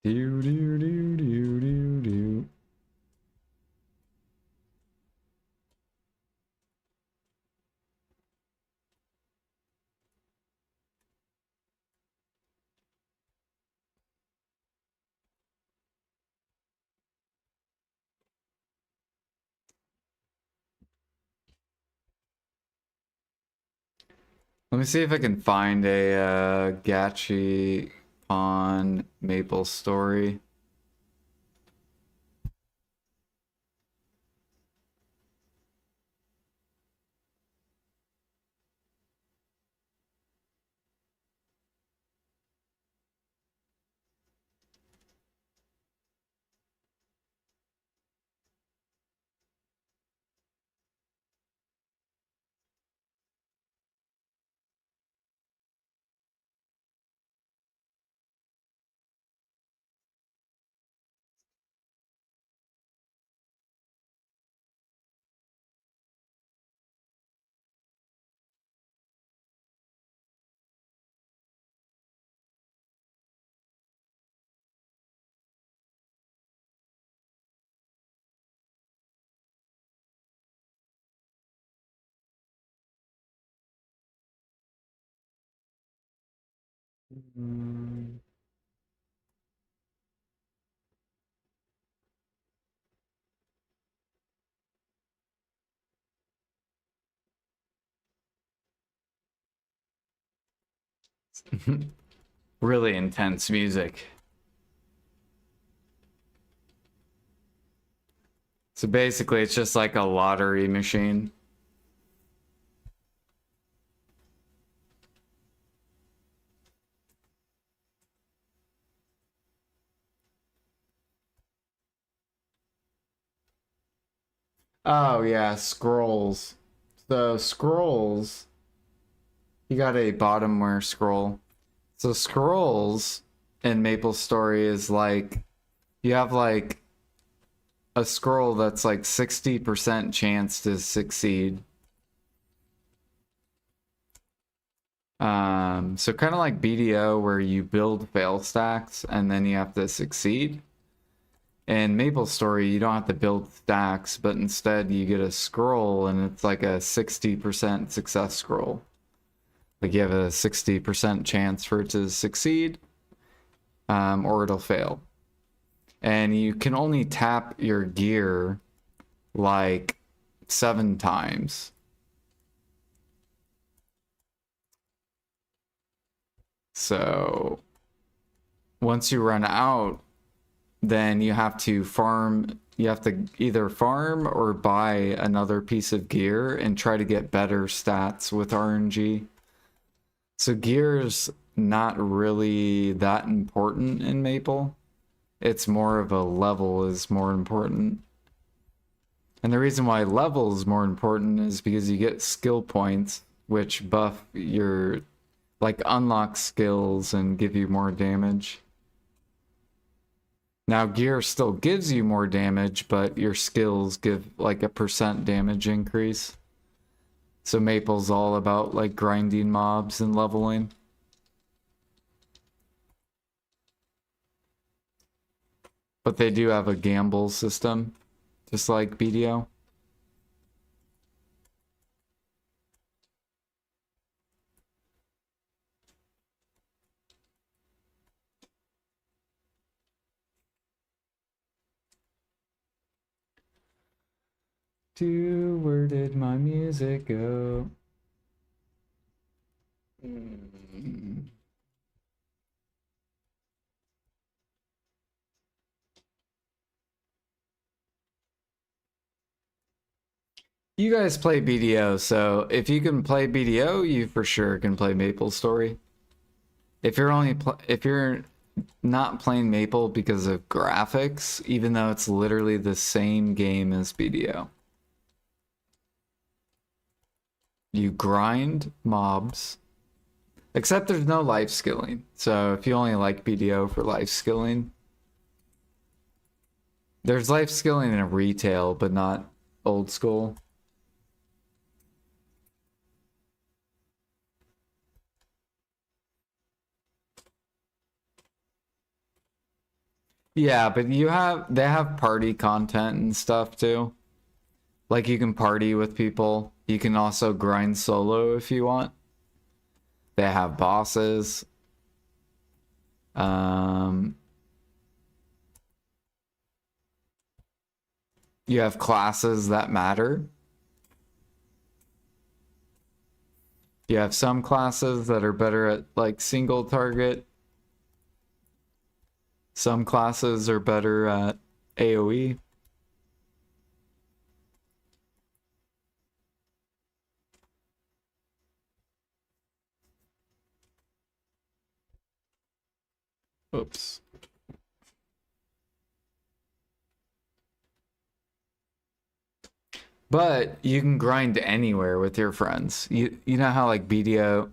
Do do do do do do. Let me see if I can find a Gachi on Maple story. Mm. Really intense music. So basically, it's just like a lottery machine. Oh, yeah, scrolls. So, scrolls, you got a bottomware scroll. So, scrolls in Maple Story is like, you have like a scroll that's like 60% chance to succeed. So kind of like BDO where you build fail stacks and then you have to succeed. In Maple Story, you don't have to build stacks, but instead you get a scroll and it's like a 60% success scroll. Like you have a 60% chance for it to succeed, or it'll fail. And you can only tap your gear like 7 times. So once you run out, then you have to farm. You have to either farm or buy another piece of gear and try to get better stats with RNG. So gear's not really that important in Maple. It's more of a level is more important. And the reason why level is more important is because you get skill points, which buff your, like, unlock skills and give you more damage. Now, gear still gives you more damage, but your skills give like a % damage increase. So Maple's all about like grinding mobs and leveling. But they do have a gamble system, just like BDO. Where did my music go? You guys play BDO, so if you can play BDO, you for sure can play Maple Story. If you're not playing Maple because of graphics, even though it's literally the same game as BDO. You grind mobs, except there's no life skilling. So if you only like BDO for life skilling, there's life skilling in a retail, but not old school. Yeah, but they have party content and stuff too. Like you can party with people. You can also grind solo if you want. They have bosses. You have classes that matter. You have some classes that are better at like single target. Some classes are better at AoE. Oops. But you can grind anywhere with your friends. You know how like BDO,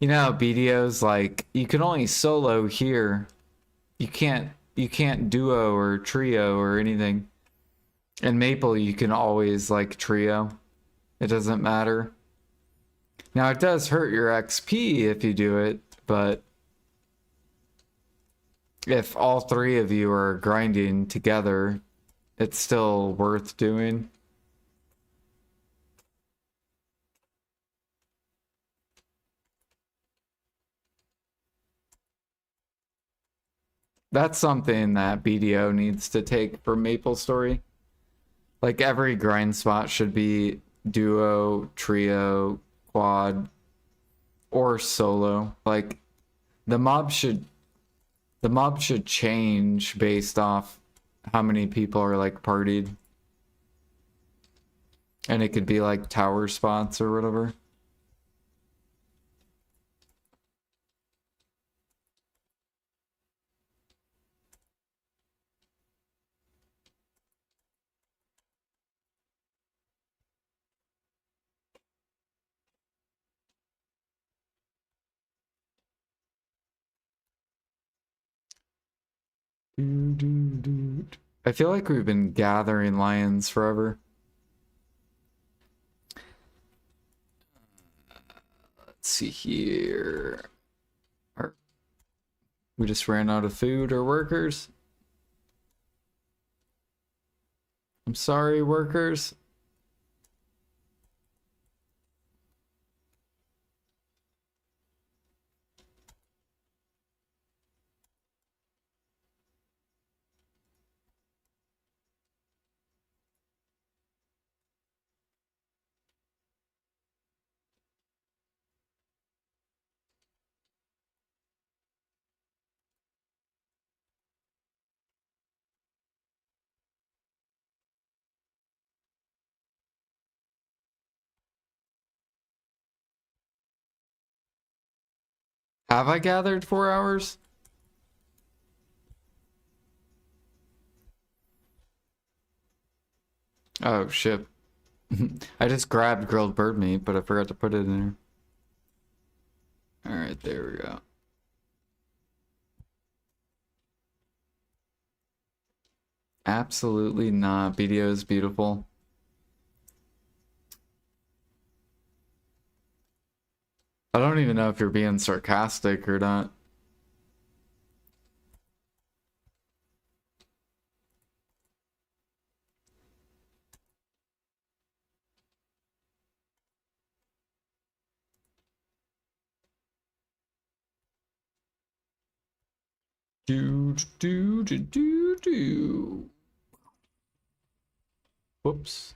you know how BDO's like you can only solo here. You can't duo or trio or anything. In Maple you can always like trio. It doesn't matter. Now it does hurt your XP if you do it, but if all three of you are grinding together, it's still worth doing. That's something that BDO needs to take from MapleStory. Like every grind spot should be duo, trio, quad, or solo. Like the mob should change based off how many people are like partied. And it could be like tower spots or whatever. I feel like we've been gathering lions forever. Let's see here. We just ran out of food or workers. I'm sorry, workers. Have I gathered 4 hours? Oh, shit. I just grabbed grilled bird meat, but I forgot to put it in there. Alright, there we go. Absolutely not. BDO is beautiful. I don't even know if you're being sarcastic or not. Do. Whoops.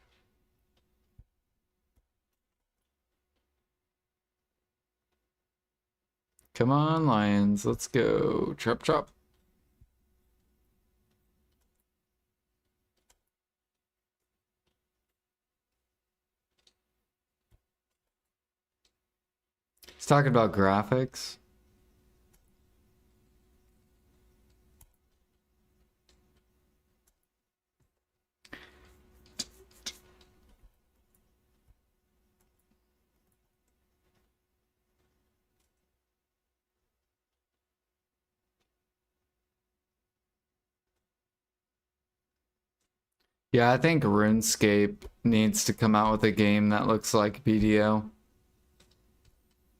Come on, lions. Let's go. Chop chop. He's talking about graphics. Yeah, I think RuneScape needs to come out with a game that looks like BDO.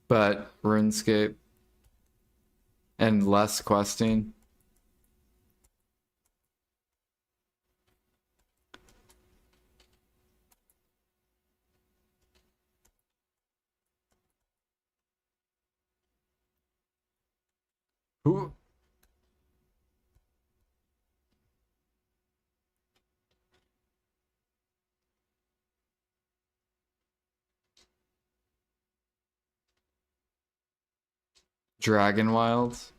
But RuneScape and less questing. Ooh. Dragon Wilds.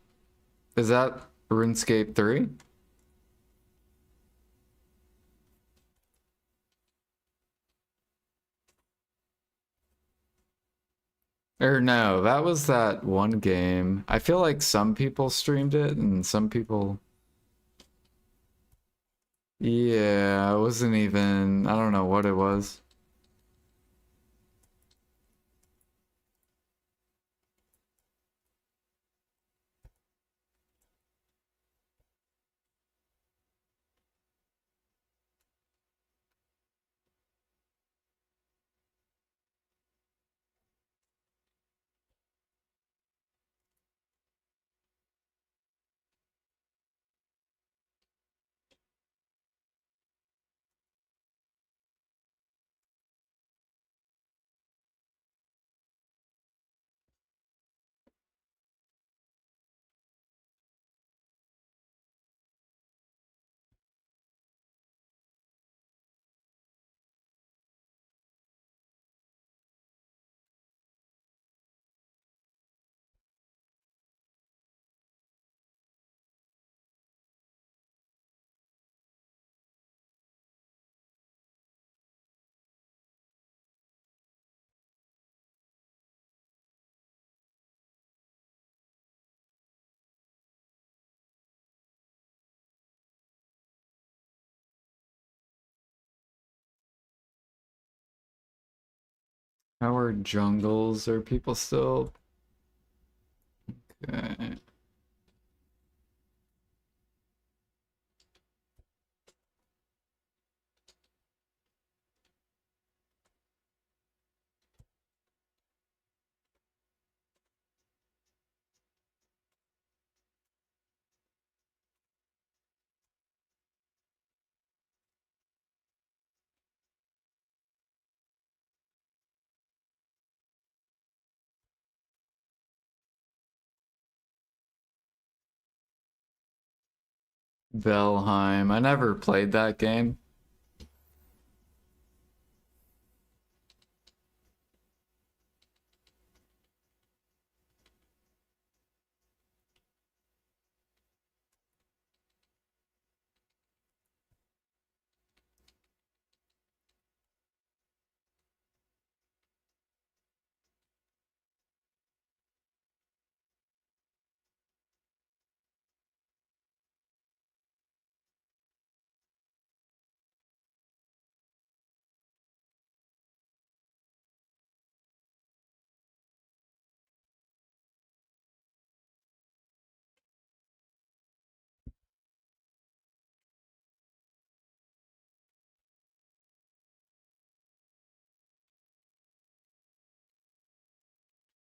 Is that RuneScape 3? Or no, that was that one game. I feel like some people streamed it and some people... Yeah, it wasn't even... I don't know what it was. How are jungles? Are people still... Okay. Valheim. I never played that game.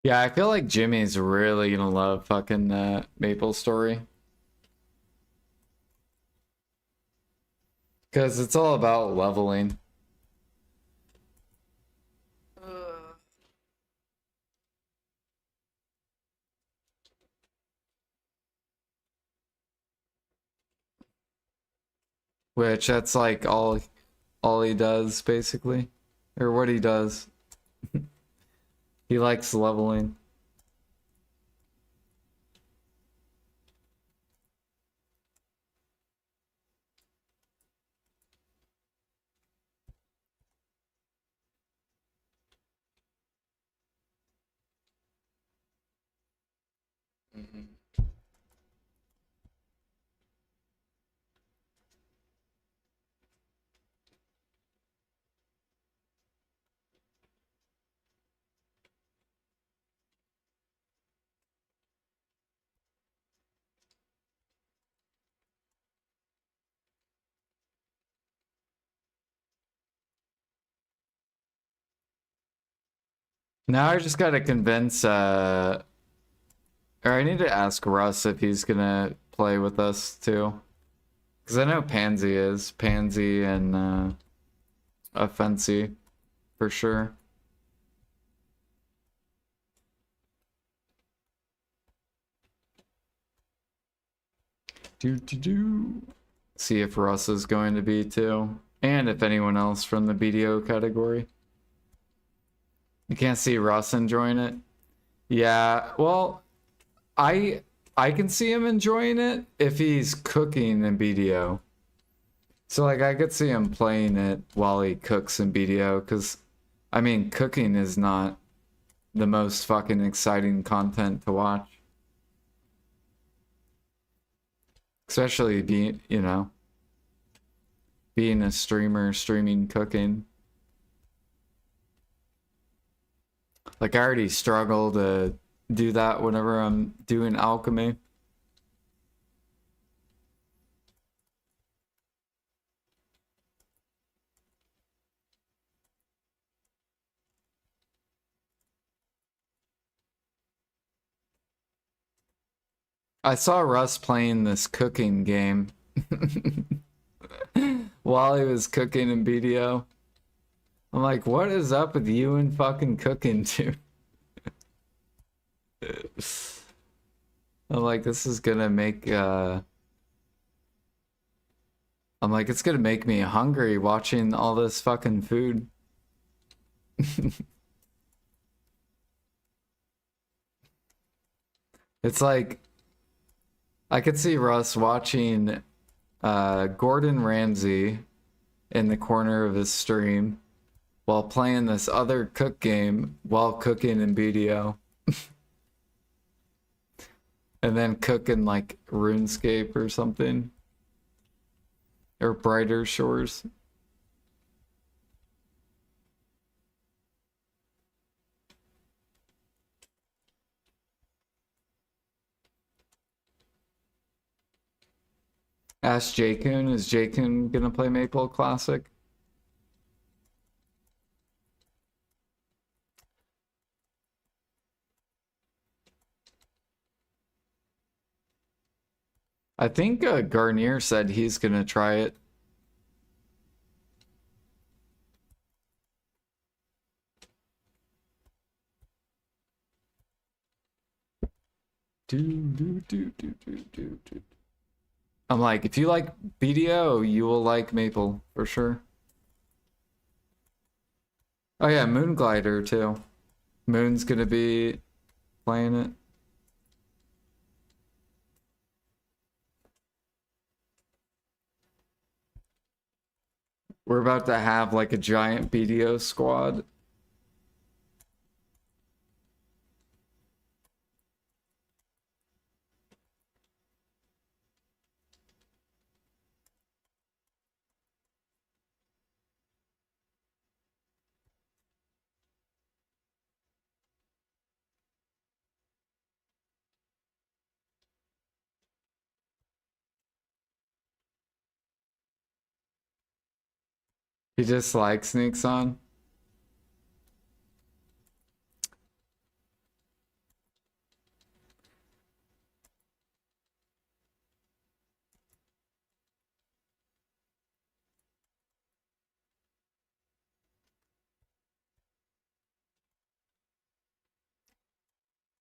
Yeah, I feel like Jimmy's really gonna love fucking Maple Story. Because it's all about leveling. Which that's like all he does basically. Or what he does. He likes leveling. Now I just gotta convince, or I need to ask Russ if he's gonna play with us too. Because I know Pansy is. Pansy and Offensi, for sure. Do. See if Russ is going to be too. And if anyone else from the BDO category. You can't see Russ enjoying it? Yeah, well, I can see him enjoying it if he's cooking in BDO. So like I could see him playing it while he cooks in BDO, because I mean cooking is not the most fucking exciting content to watch. Especially being, you know, being a streamer, streaming cooking. Like I already struggle to do that whenever I'm doing alchemy. I saw Russ playing this cooking game while he was cooking in BDO. I'm like, what is up with you and fucking cooking, dude? I'm like, this is gonna make, I'm like, it's gonna make me hungry watching all this fucking food. It's like, I could see Russ watching Gordon Ramsay in the corner of his stream while playing this other cook game while cooking in BDO. And then cooking like RuneScape or something. Or Brighter Shores. Ask J-Kun, is J-Kun gonna play Maple Classic? I think Garnier said he's gonna try it. I'm like, if you like BDO, you will like Maple for sure. Oh yeah, Moonglider too. Moon's gonna be playing it. We're about to have like a giant BDO squad. He just like sneaks on.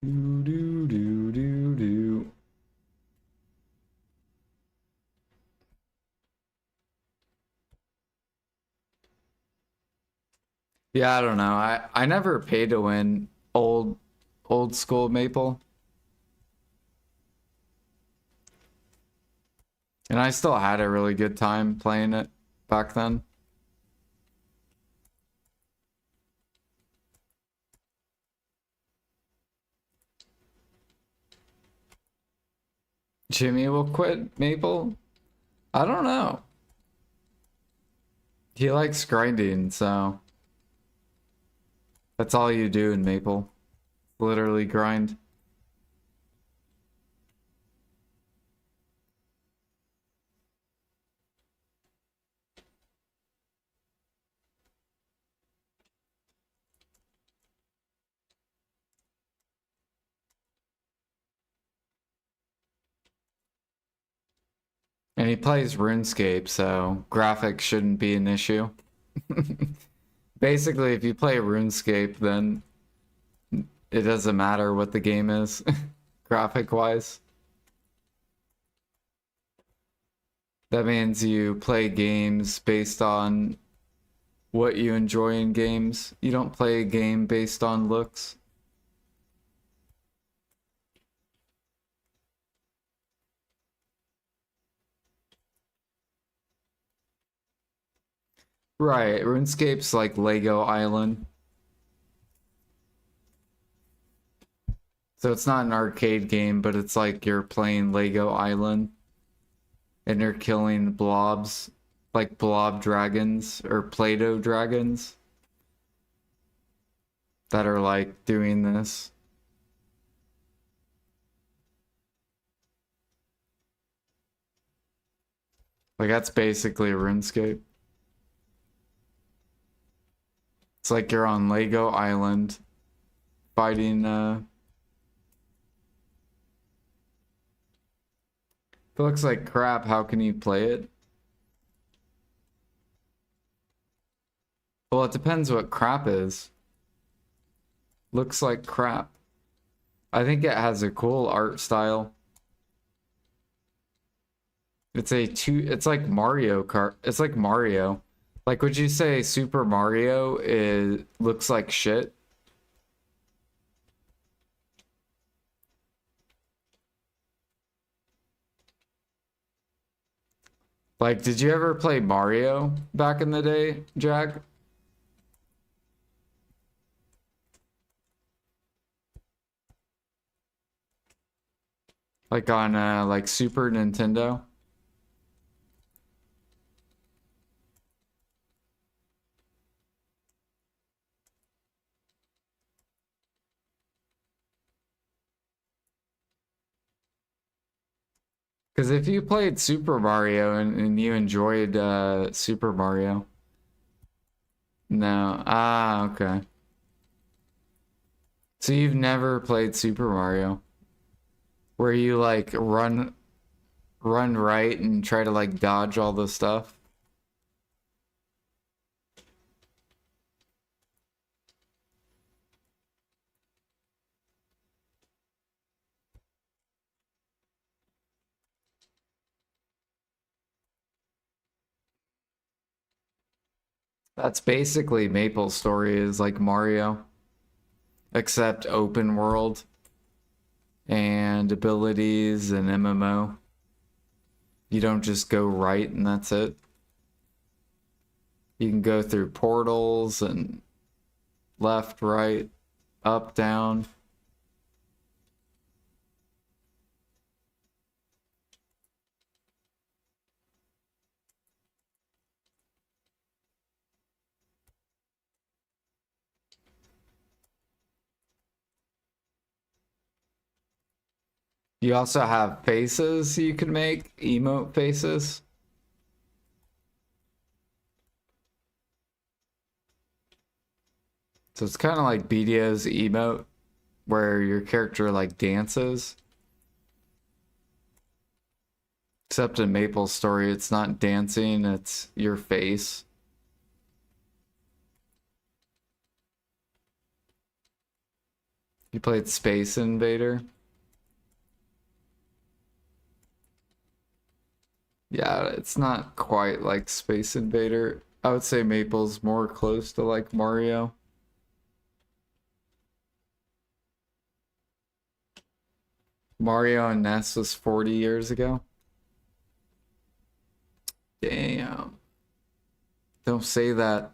Do do do do do. Yeah, I don't know. I never paid to win old school Maple. And I still had a really good time playing it back then. Jimmy will quit Maple? I don't know. He likes grinding, so that's all you do in Maple. Literally grind. And he plays RuneScape, so graphics shouldn't be an issue. Basically, if you play RuneScape, then it doesn't matter what the game is, graphic-wise. That means you play games based on what you enjoy in games. You don't play a game based on looks. Right, RuneScape's like Lego Island. So it's not an arcade game, but it's like you're playing Lego Island and you're killing blobs, like blob dragons or Play-Doh dragons that are like doing this. Like that's basically RuneScape. It's like you're on Lego Island fighting if it looks like crap, how can you play it? Well, it depends what crap is. Looks like crap. I think it has a cool art style. It's like Mario Kart. It's like Mario. Like, would you say Super Mario looks like shit? Like, did you ever play Mario back in the day, Jack? Like on like Super Nintendo? Because if you played Super Mario and you enjoyed Super Mario. No. Ah, okay. So you've never played Super Mario? Where you like run right and try to like dodge all the stuff? That's basically Maple's story is like Mario, except open world and abilities and MMO. You don't just go right and that's it. You can go through portals and left, right, up, down. You also have faces you can make, emote faces. So it's kind of like BDO's emote, where your character like dances. Except in Maple's story, it's not dancing, it's your face. You played Space Invader? Yeah, it's not quite like Space Invader. I would say Maple's more close to like Mario. Mario and NES was 40 years ago. Damn. Don't say that.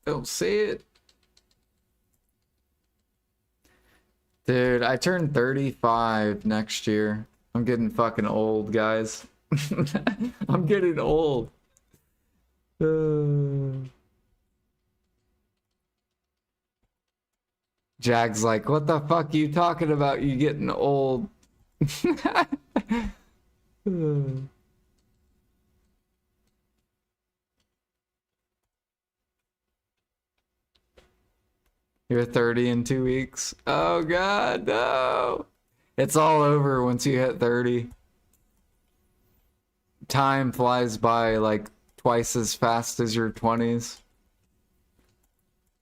Don't say it. Dude, I turn 35 next year. I'm getting fucking old, guys. I'm getting old. Jag's like, what the fuck are you talking about? You getting old. You're 30 in 2 weeks. Oh god, no. It's all over once you hit 30. Time flies by like twice as fast as your 20s.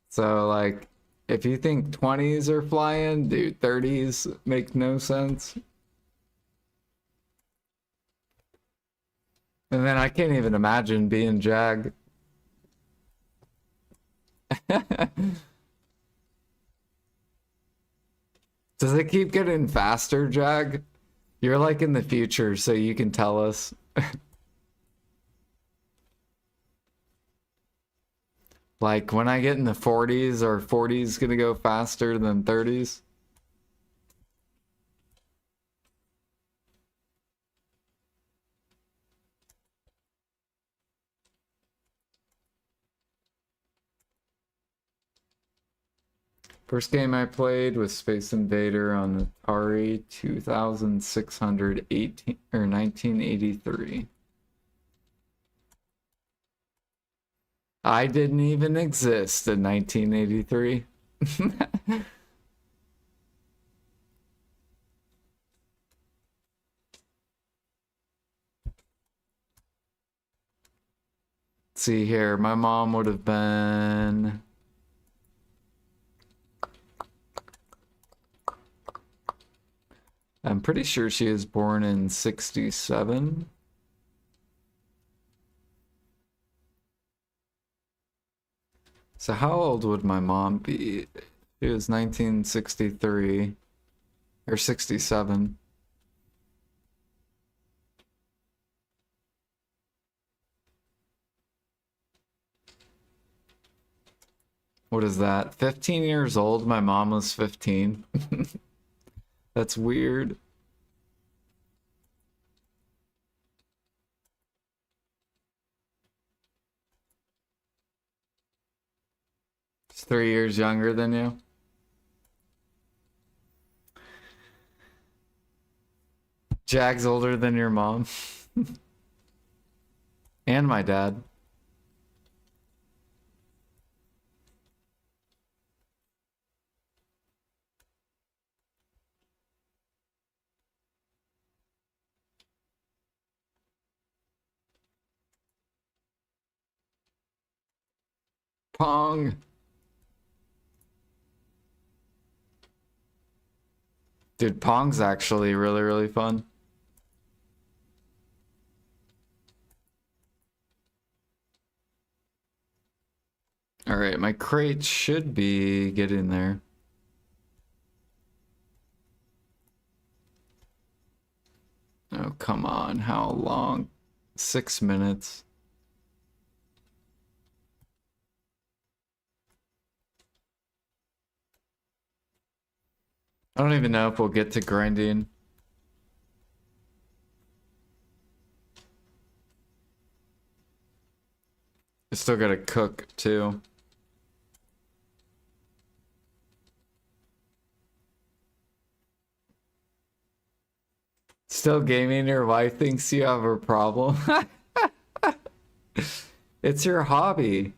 So like, if you think 20s are flying, dude, 30s make no sense. And then I can't even imagine being Jag. Does it keep getting faster, Jag? You're like in the future, so you can tell us. Like when I get in the 40s, are 40s gonna go faster than 30s? First game I played was Space Invader on Atari 2618 or 1983. I didn't even exist in 1983. See here, my mom would have been... I'm pretty sure she was born in 67. So how old would my mom be? She was 1963 or 67. What is that? 15 years old? My mom was 15. That's weird. She's 3 years younger than you. Jag's older than your mom. And my dad. Pong. Dude, Pong's actually really, really fun. Alright, my crate should be getting there. Oh, come on. How long? 6 minutes. I don't even know if we'll get to grinding. I still gotta cook too. Still gaming, your wife thinks you have a problem. It's your hobby.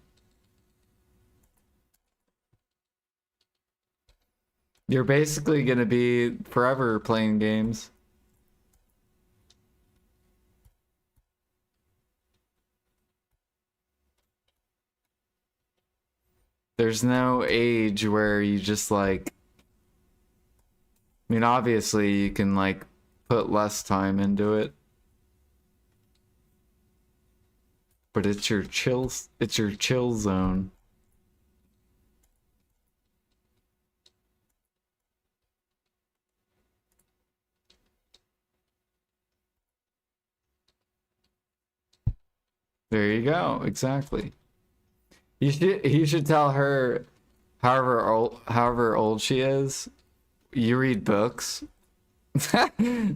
You're basically gonna be forever playing games. There's no age where you just like... I mean, obviously you can like put less time into it. But it's your chill zone. There you go, exactly. You should tell her however old she is, You read books?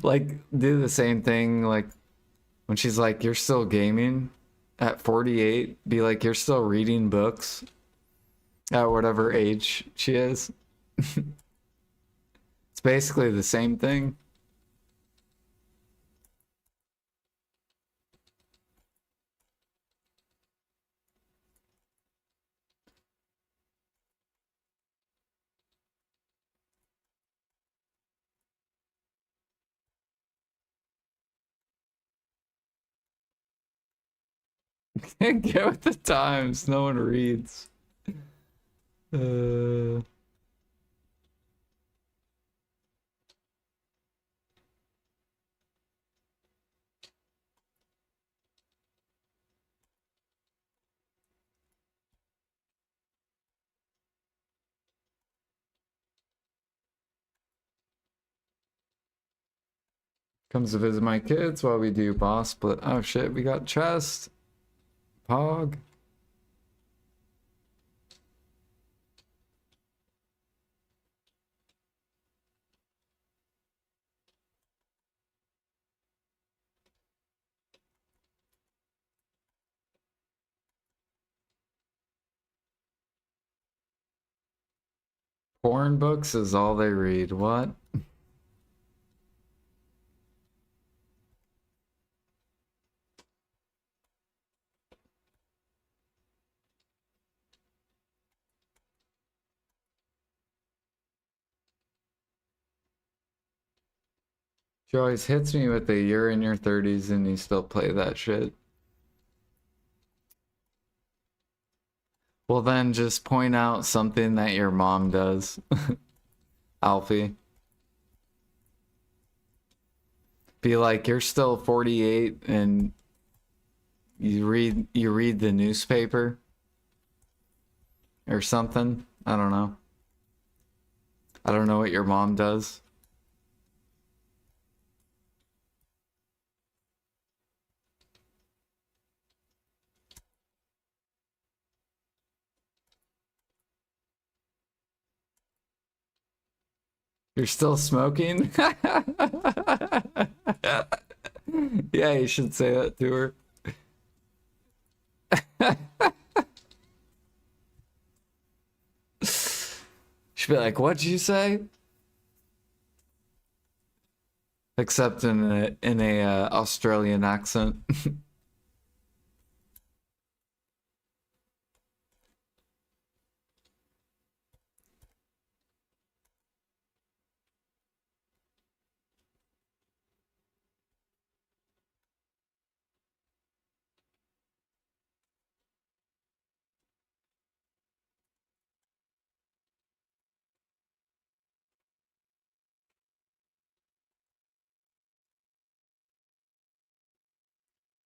Like, do the same thing, like, when she's like, you're still gaming at 48, be like, you're still reading books at whatever age she is. It's basically the same thing. Get with the times. No one reads. Uh, comes to visit my kids while we do boss split. Oh shit, we got chest. Pog. Porn books is all they read. What? She always hits me with the you're in your 30s and you still play that shit. Well, then just point out something that your mom does, Alfie. Be like, you're still 48 and you read the newspaper or something. I don't know. I don't know what your mom does. You're still smoking? Yeah, you should say that to her. She'd be like, "What'd you say?" Except in a Australian accent.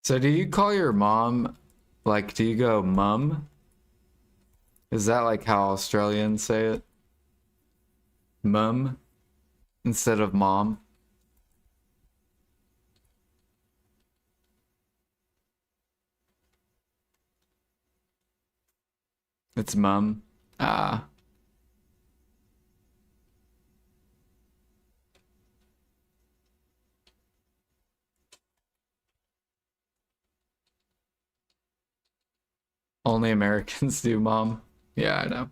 So do you call your mom, like, do you go mum? Is that like how Australians say it? Mum instead of mom? It's mum. Ah. Only Americans do mom. Yeah, I know.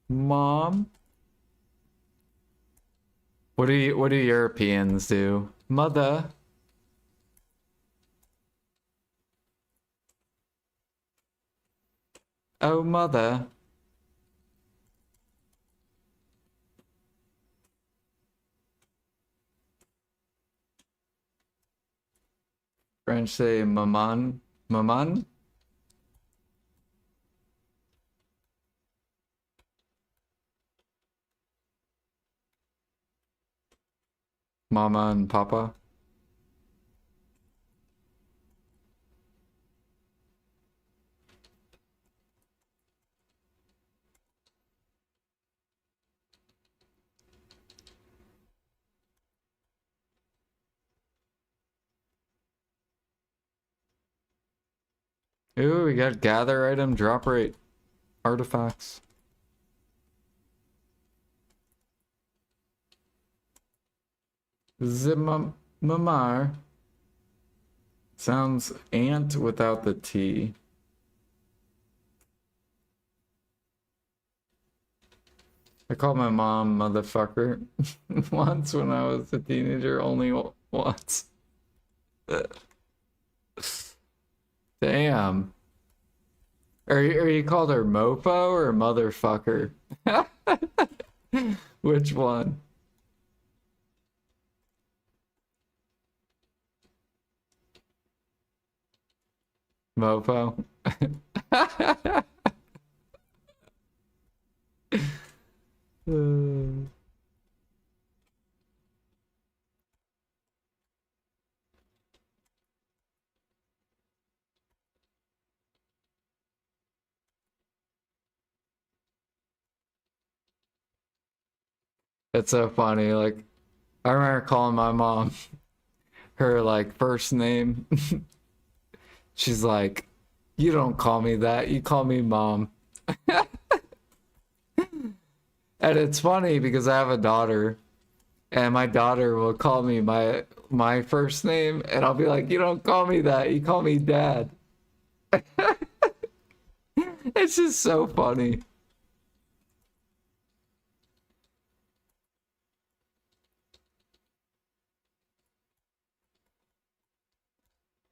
Mom? What do Europeans do? Mother. Oh, mother. French say maman. Maman? Mama and papa. Ooh, we got gather item, drop rate, artifacts. Zimamar sounds ant without the T. I called my mom motherfucker once when I was a teenager, only once. Damn. Are you called her mofo or motherfucker? Which one? Mofo? It's so funny. Like, I remember calling my mom her like first name. She's like, "You don't call me that. You call me mom." And it's funny because I have a daughter, and my daughter will call me my first name, and I'll be like, "You don't call me that. You call me dad." It's just so funny.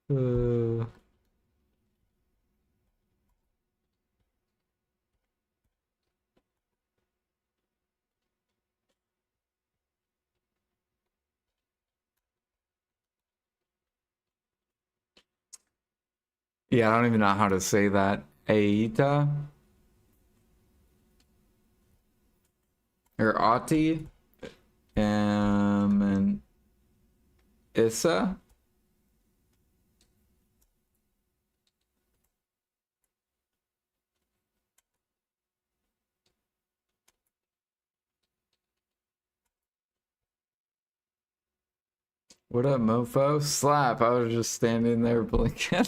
Uh, yeah, I don't even know how to say that. Aita or Ati, and Issa. What up, mofo? Slap. I was just standing there blinking.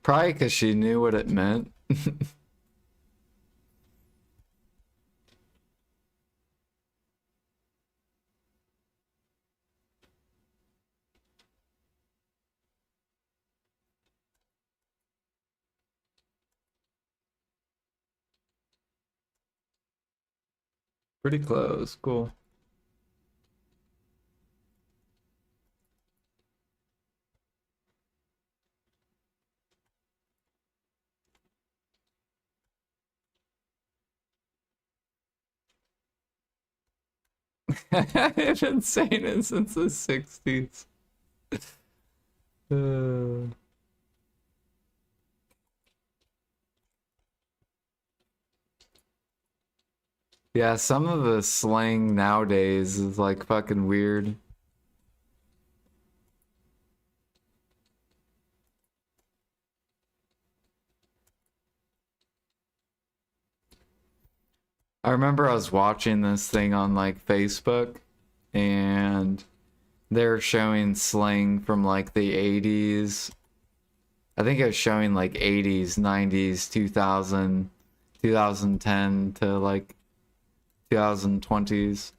Probably because she knew what it meant. Pretty close. Cool. I've been saying it since the 60s. Uh, yeah, some of the slang nowadays is like fucking weird. I remember I was watching this thing on like Facebook and they're showing slang from like the 80s. I think it was showing like 80s, 90s, 2000, 2010 to like 2020s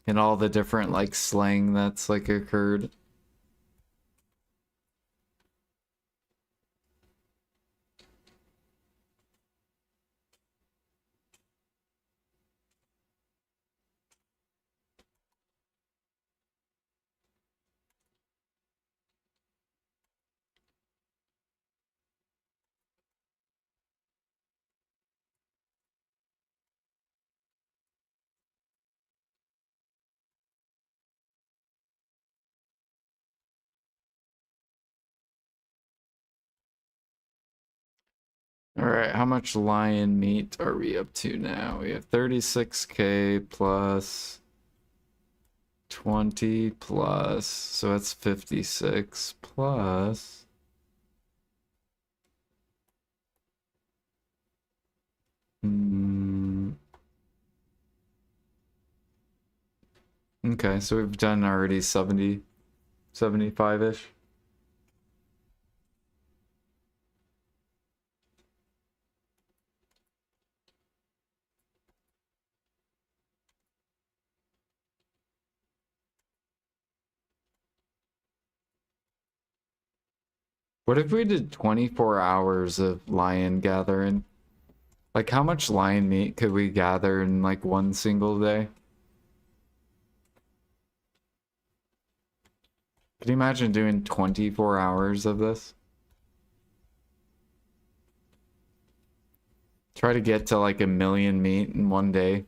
and all the different like slang that's like occurred. All right, how much lion meat are we up to now? We have 36K plus 20 plus, so that's 56 plus. Okay, so we've done already 70, 75-ish. What if we did 24 hours of lion gathering? Like, how much lion meat could we gather in, like, one single day? Could you imagine doing 24 hours of this? Try to get to, like, 1,000,000 meat in one day.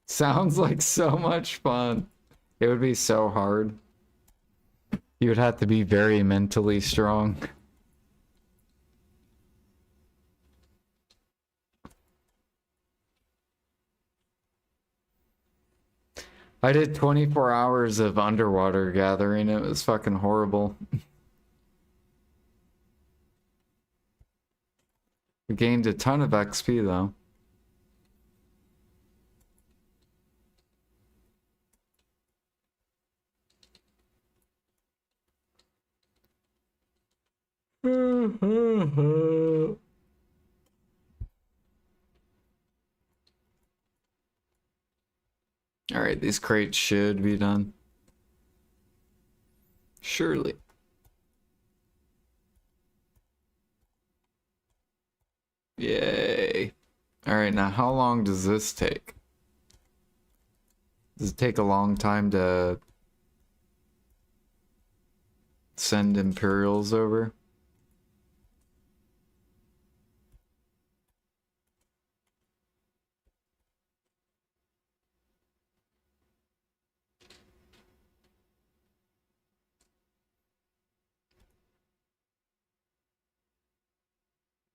Sounds like so much fun. It would be so hard. You would have to be very mentally strong. I did 24 hours of underwater gathering. It was fucking horrible. We gained a ton of XP though. Alright, these crates should be done. Surely. Yay. Alright, now how long does this take? Does it take a long time to send Imperials over?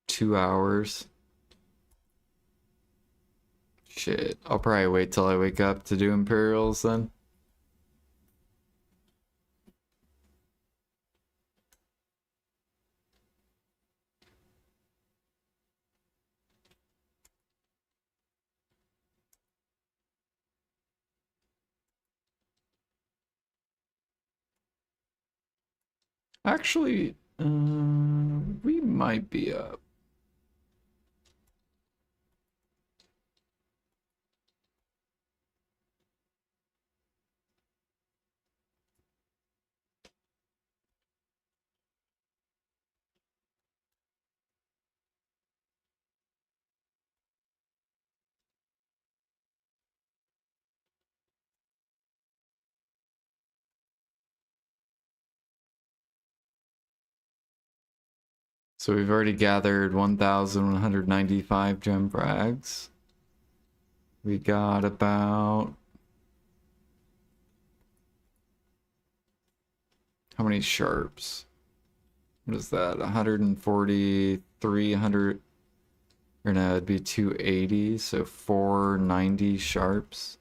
$2. Shit, I'll probably wait till I wake up to do Imperials then. Actually, we might be up. So we've already gathered 1,195 gem frags. We got about... How many sharps? What is that? 140, 300... Or no, it'd be 280, so 490 sharps.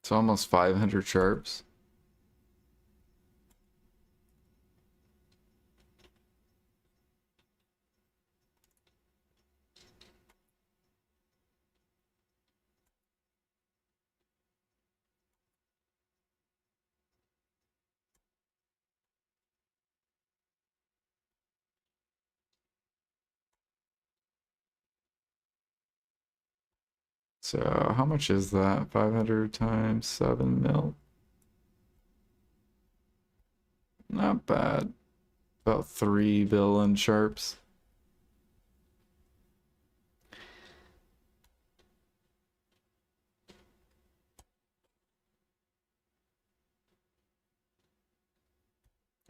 So almost 500 sharps. So how much is that? 500 times 7 mil? Not bad. About 3 bill in sharps.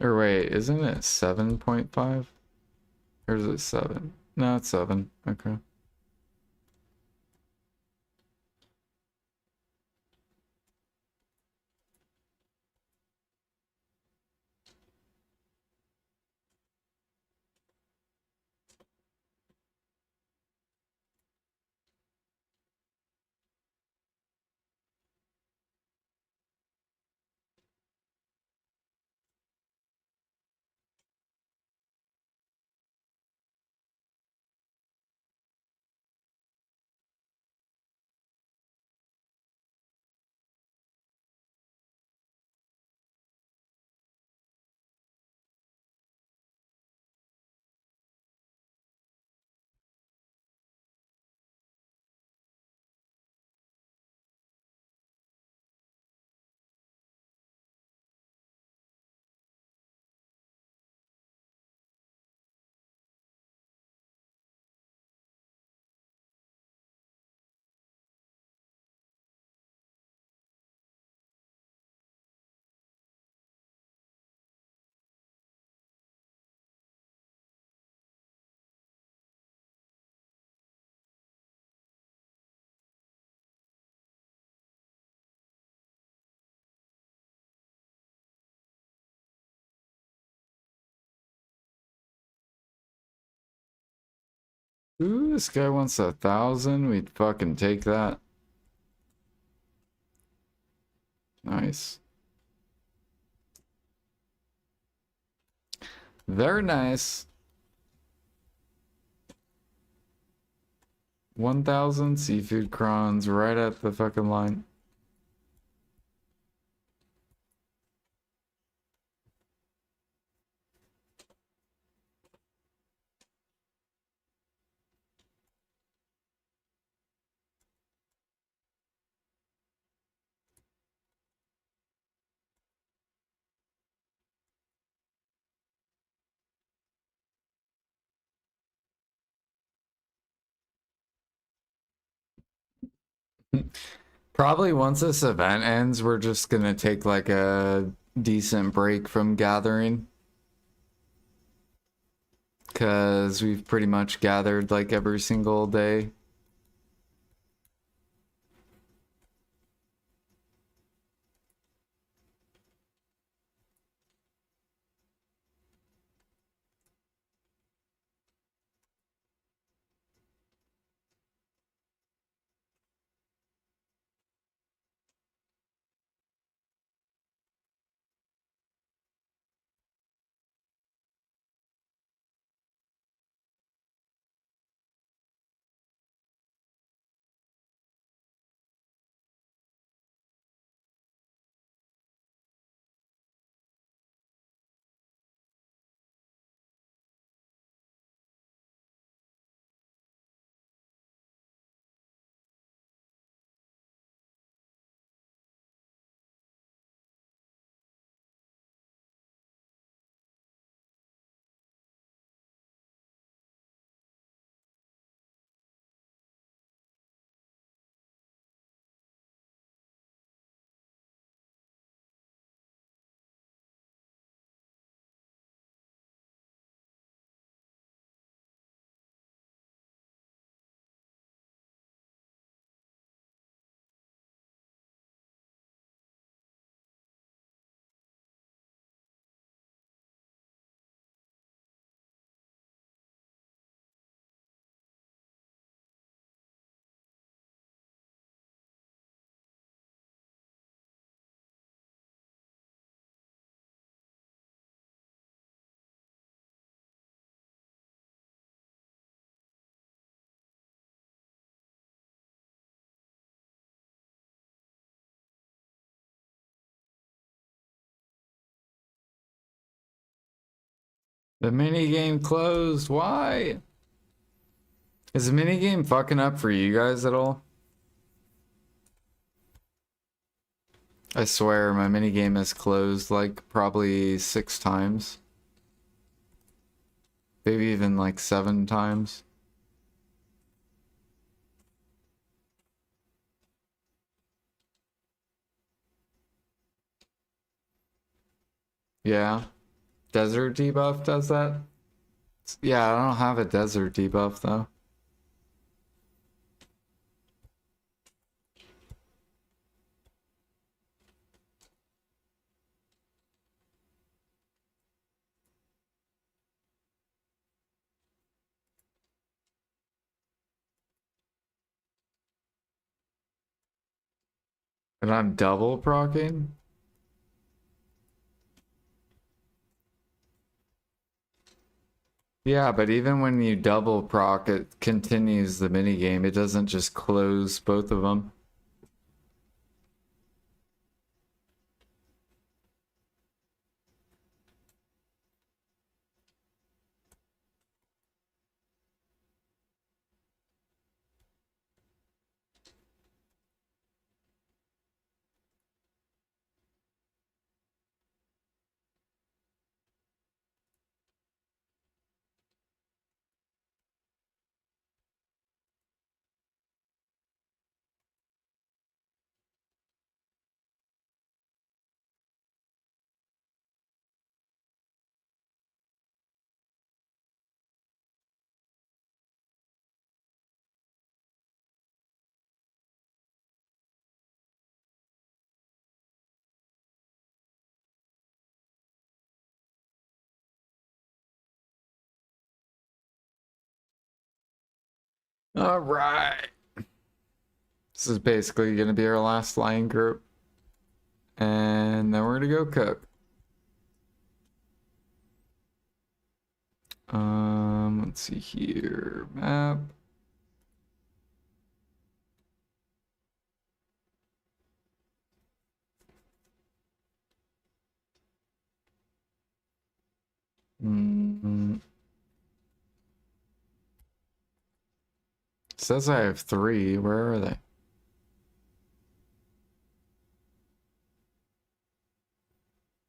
Or wait, isn't it 7.5? Or is it 7? No, it's 7. Okay. Ooh, this guy wants 1,000. We'd fucking take that. Nice. Very nice. 1,000 seafood crons right at the fucking line. Probably once this event ends, we're just gonna take like a decent break from gathering. Because we've pretty much gathered like every single day. The minigame closed. Why? Is the minigame fucking up for you guys at all? I swear my minigame has closed like probably 6 times. Maybe even like 7 times. Yeah. Desert debuff does that? Yeah, I don't have a desert debuff though. And I'm double procking? Yeah, but even when you double proc, it continues the minigame. It doesn't just close both of them. All right. This is basically going to be our last flying group. And then we're going to go cook. Let's see here. Map. Says I have 3. Where are they?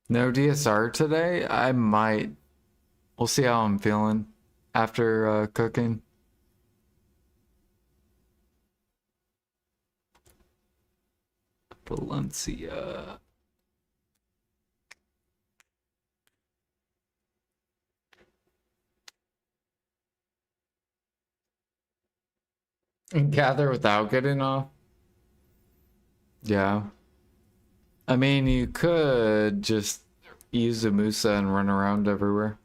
No DSR today? I might. We'll see how I'm feeling after cooking. Valencia. Gather without getting off? Yeah. I mean, you could just use a Musa and run around everywhere.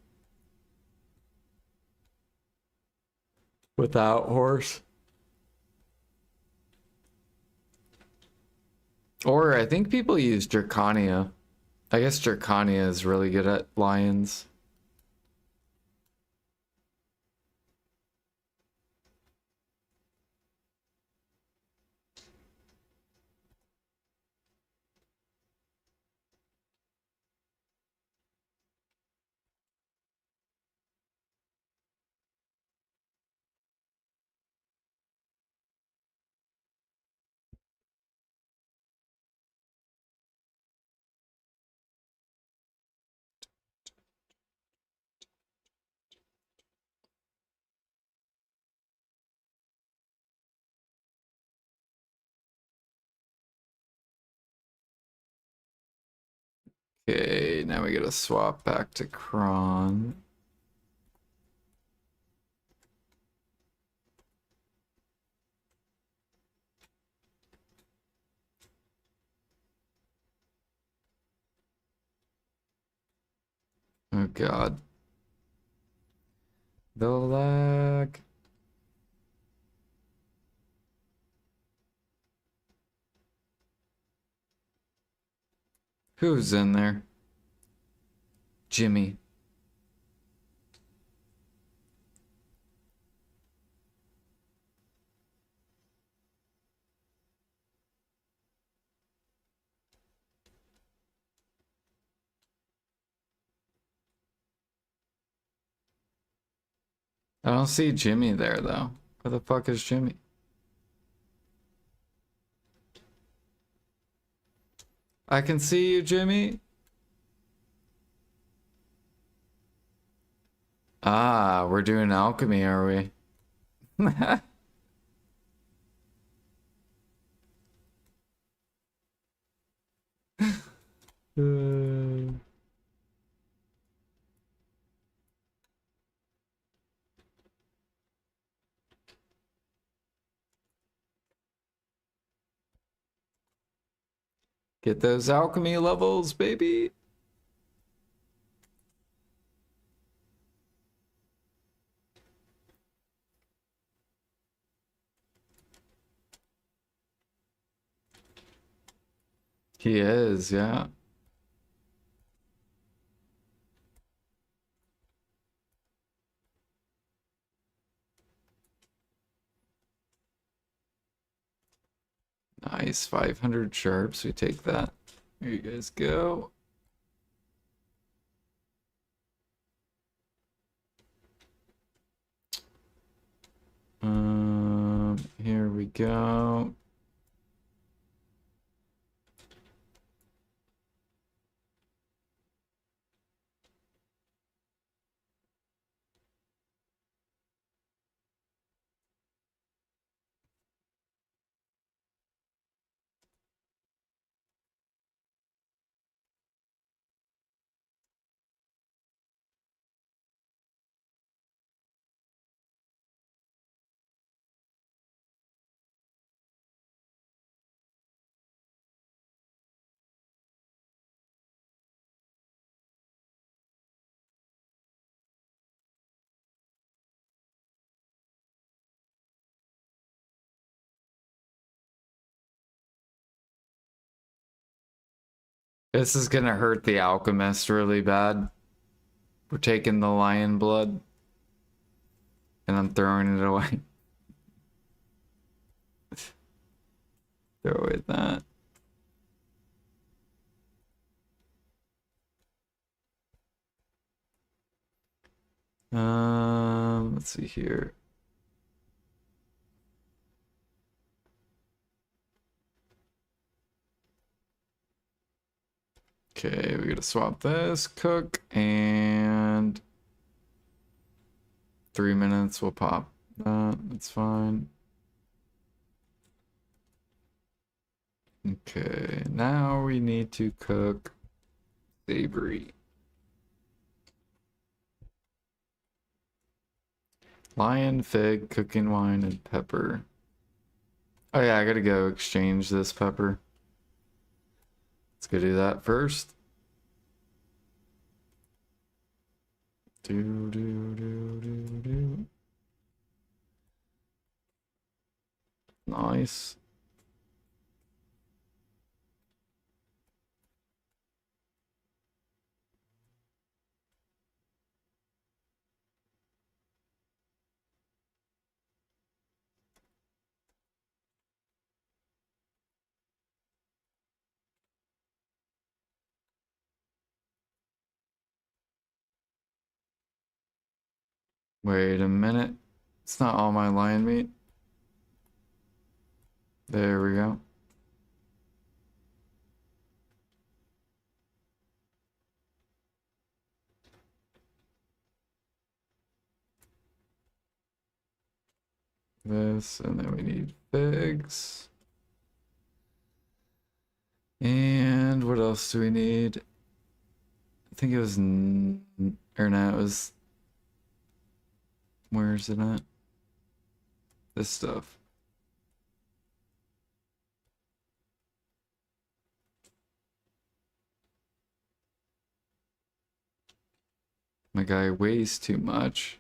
Without horse. Or I think people use Dracania. I guess Dracania is really good at lions. Okay, now we gotta swap back to Kron. Oh god. The lag. Who's in there? Jimmy. I don't see Jimmy there though. Where the fuck is Jimmy? I can see you, Jimmy. Ah, we're doing alchemy, are we? Get those alchemy levels, baby. He is, yeah. Nice, 500 sharps. We take that. Here you guys go. Here we go. This is gonna hurt the alchemist really bad. We're taking the lion blood and I'm throwing it away. Throw away that. Let's see here. Okay, we gotta swap this, cook, and 3 minutes will pop that. That's fine. Okay, now we need to cook savory. Lion, fig, cooking wine, and pepper. Oh yeah, I gotta go exchange this pepper. Let's go do that first. Do. Nice. Wait a minute. It's not all my lion meat. There we go. This, and then we need figs. And what else do we need? I think it was, or no, it was, where's it at? This stuff. My guy weighs too much.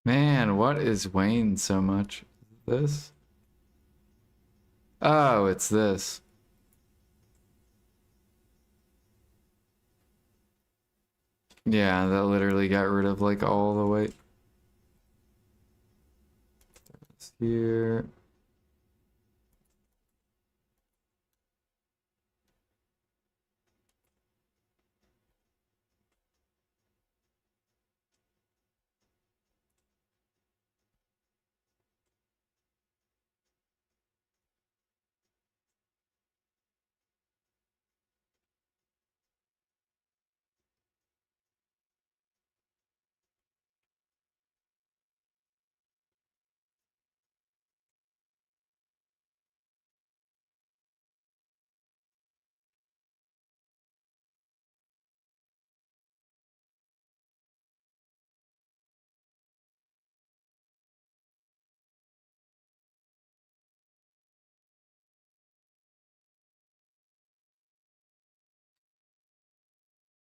Man, what is weighing so much? This? Oh, it's this. Yeah, that literally got rid of like all the weight. It's here.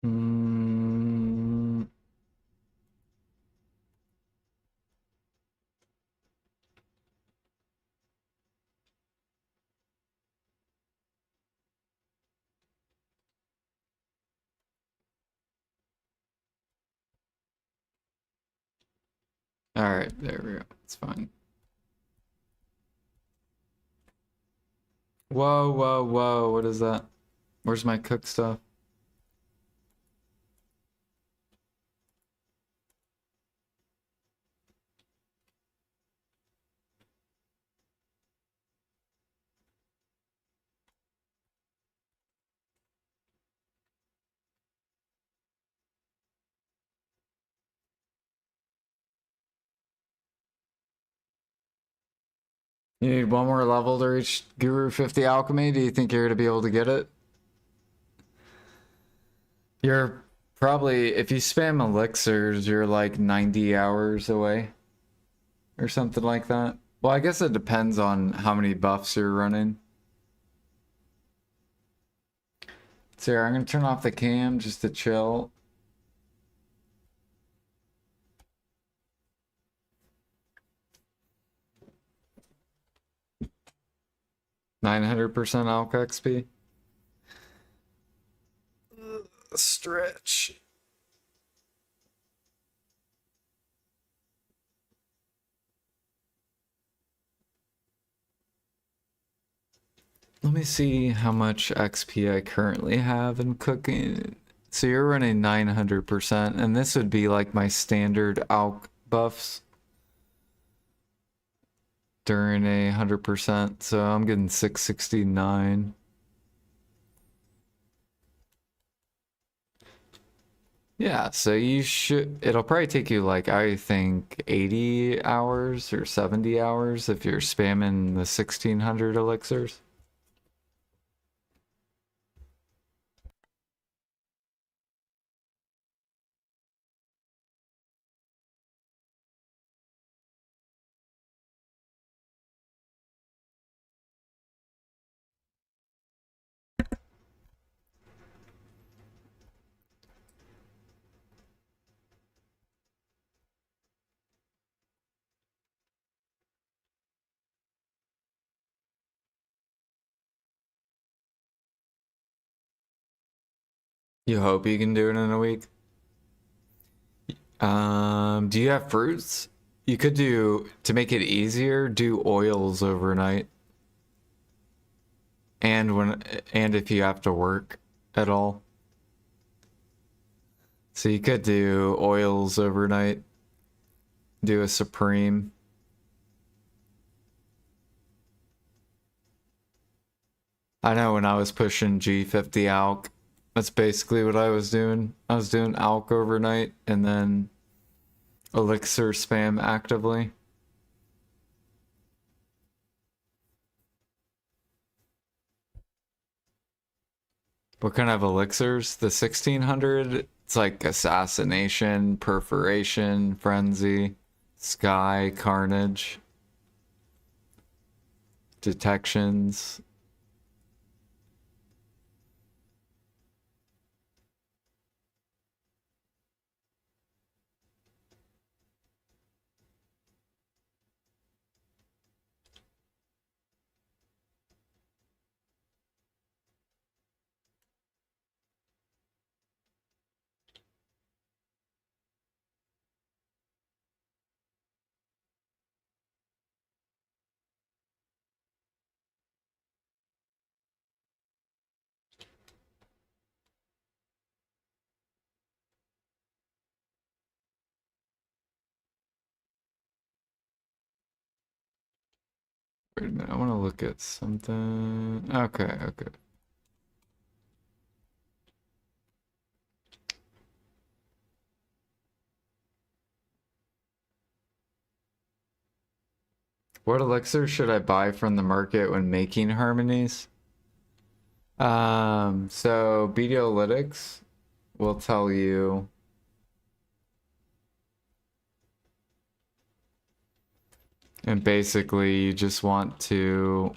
Mm. All right, there we go. It's fine. Whoa, whoa, whoa. What is that? Where's my cook stuff? You need one more level to reach Guru 50 Alchemy. Do you think you're going to be able to get it? You're probably, if you spam elixirs, you're like 90 hours away or something like that. Well, I guess it depends on how many buffs you're running. So here, I'm going to turn off the cam just to chill. %900 Alch XP. Stretch. Let me see how much XP I currently have in cooking. So you're running 900%, and this would be like my standard Alch buffs during a 100%. So I'm getting 669. Yeah, so you should, it'll probably take you like, I think 80 hours or 70 hours if you're spamming the 1600 elixirs. You hope you can do it in a week. Do you have fruits? You could do, to make it easier, do oils overnight. And if you have to work at all. So you could do oils overnight. Do a supreme. I know when I was pushing G50 Alch, that's basically what I was doing. I was doing Alch overnight and then elixir spam actively. What kind of elixirs? The 1600? It's like assassination, perforation, frenzy, sky, carnage, detections. Wait a minute, I want to look at something. Okay, okay. What elixir should I buy from the market when making harmonies? So Bediolytics will tell you and basically you just want to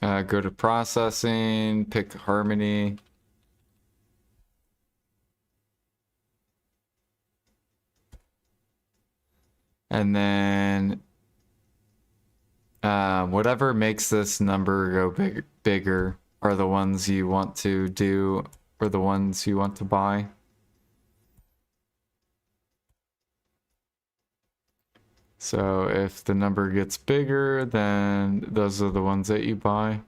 go to processing, pick harmony. And then whatever makes this number go bigger are the ones you want to do or the ones you want to buy. So if the number gets bigger, then those are the ones that you buy.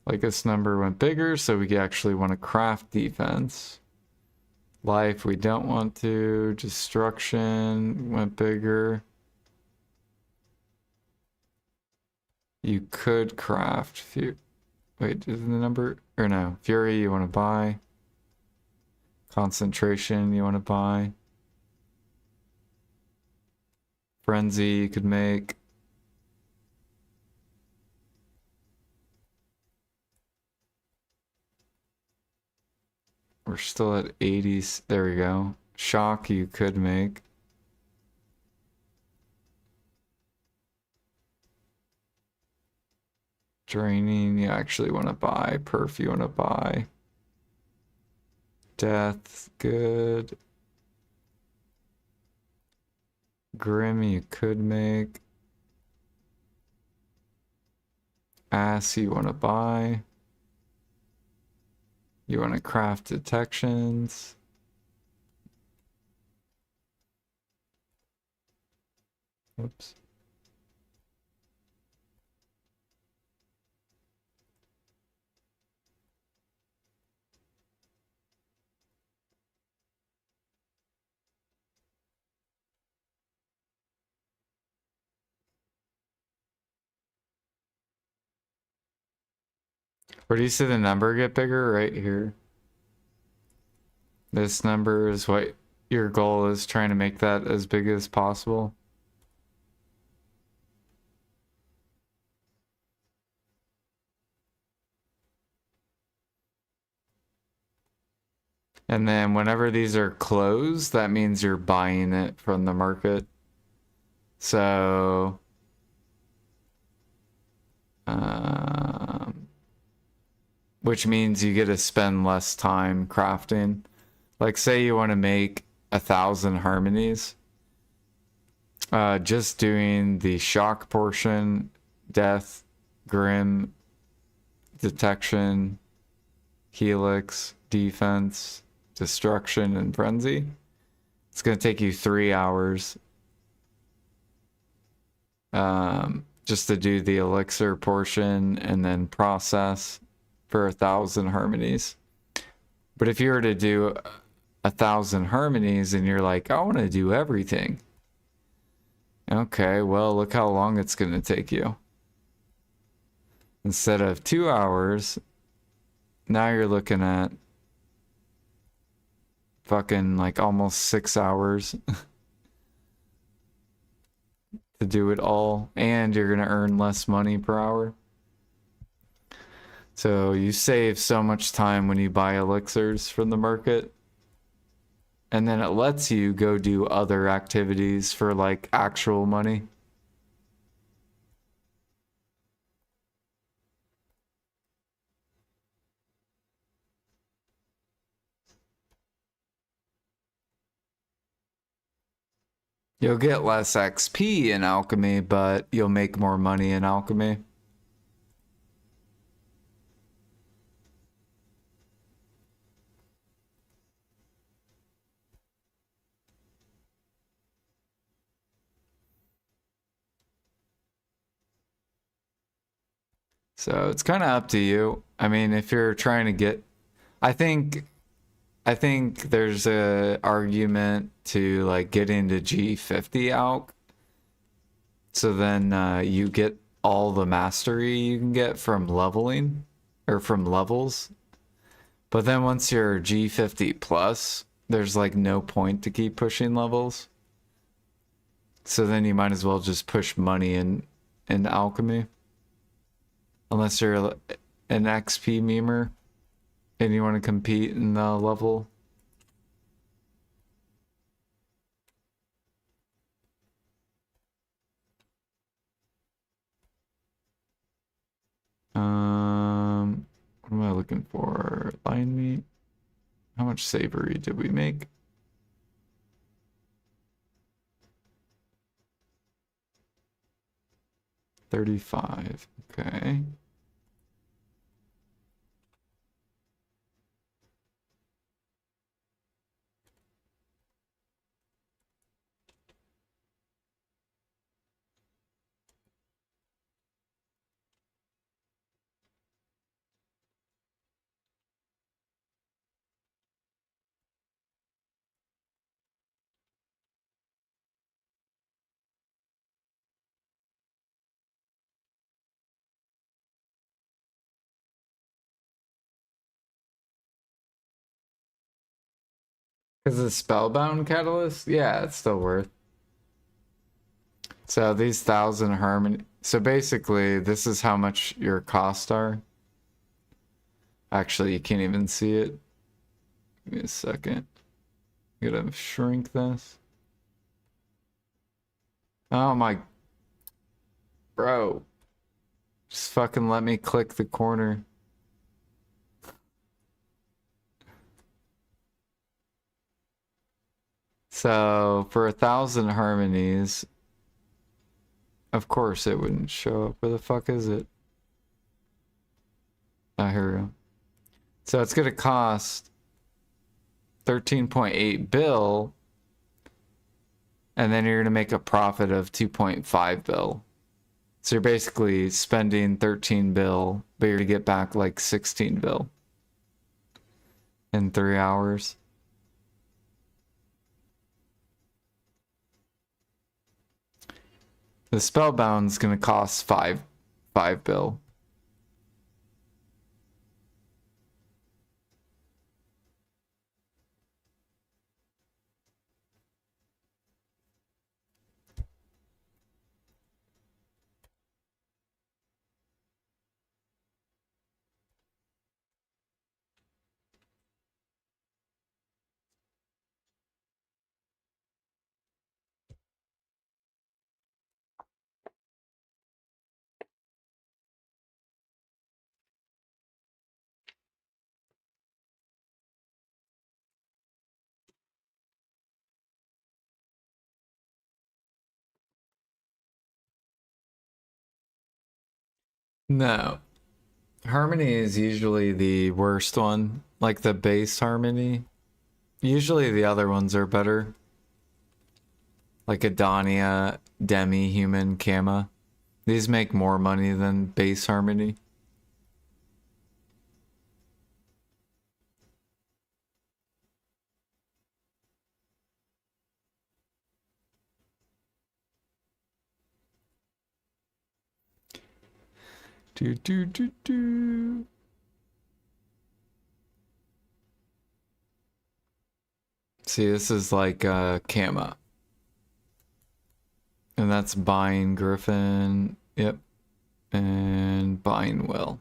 Like this number went bigger, so we actually want to craft defense. Life, we don't want to. Destruction went bigger. You could craft. Wait, is the number? Or no. Fury, you want to buy. Concentration you want to buy. Frenzy you could make. We're still at 80s. There we go. Shock you could make. Draining you actually want to buy. Perf you want to buy. Death, good. Grim you could make. Ass you want to buy. You want to craft detections. Oops. Where do you see the number get bigger? Right here. This number is what your goal is, trying to make that as big as possible. And then whenever these are closed, that means you're buying it from the market. So, which means you get to spend less time crafting. Like say you want to make 1,000 harmonies. Just doing the shock portion, death, grim, detection, helix, defense, destruction, and frenzy. It's going to take you 3 hours just to do the elixir portion and then process for 1,000 harmonies. But if you were to do 1,000 harmonies and you're like, I want to do everything. Okay, well, look how long it's going to take you. Instead of 2 hours, now you're looking at fucking like almost 6 hours to do it all, and you're gonna earn less money per hour. So you save so much time when you buy elixirs from the market, and then it lets you go do other activities for like actual money. You'll get less XP in alchemy, but you'll make more money in alchemy. So it's kind of up to you. I mean, if you're trying to get, I think there's a argument to like get into G50 alch. So then you get all the mastery you can get from leveling or from levels. But then once you're G50 plus, there's like no point to keep pushing levels. So then you might as well just push money in alchemy. Unless you're an XP memer and you want to compete in the level. What am I looking for? Line meat. How much savory did we make? 35. Okay. Because the Spellbound Catalyst? Yeah, it's still worth. So these 1,000 harmony. So basically, this is how much your costs are. Actually, you can't even see it. Give me a second. I'm gonna shrink this. Oh my. Bro. Just fucking let me click the corner. So for 1,000 harmonies, of course it wouldn't show up. Where the fuck is it? Oh, here we go. So it's gonna cost 13.8 bill, and then you're gonna make a profit of 2.5 bill. So you're basically spending 13 bill, but you're gonna get back like 16 bill in 3 hours. The Spellbound's gonna cost 5 bill. No. Harmony is usually the worst one, like the bass harmony. Usually the other ones are better. Like Adonia, Demi, Human, Kama. These make more money than bass harmony. Do do do do. See, this is like Kama. And that's buying Griffin. Yep. And buying Will.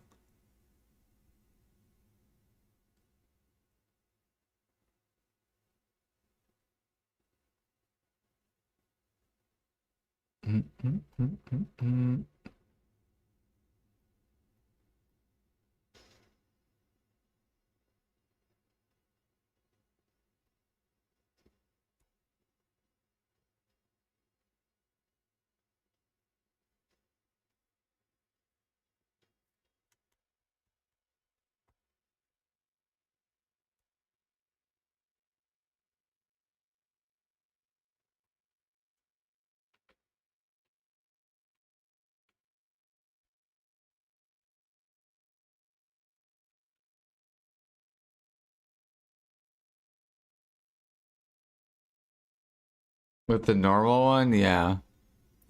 With the normal one, yeah.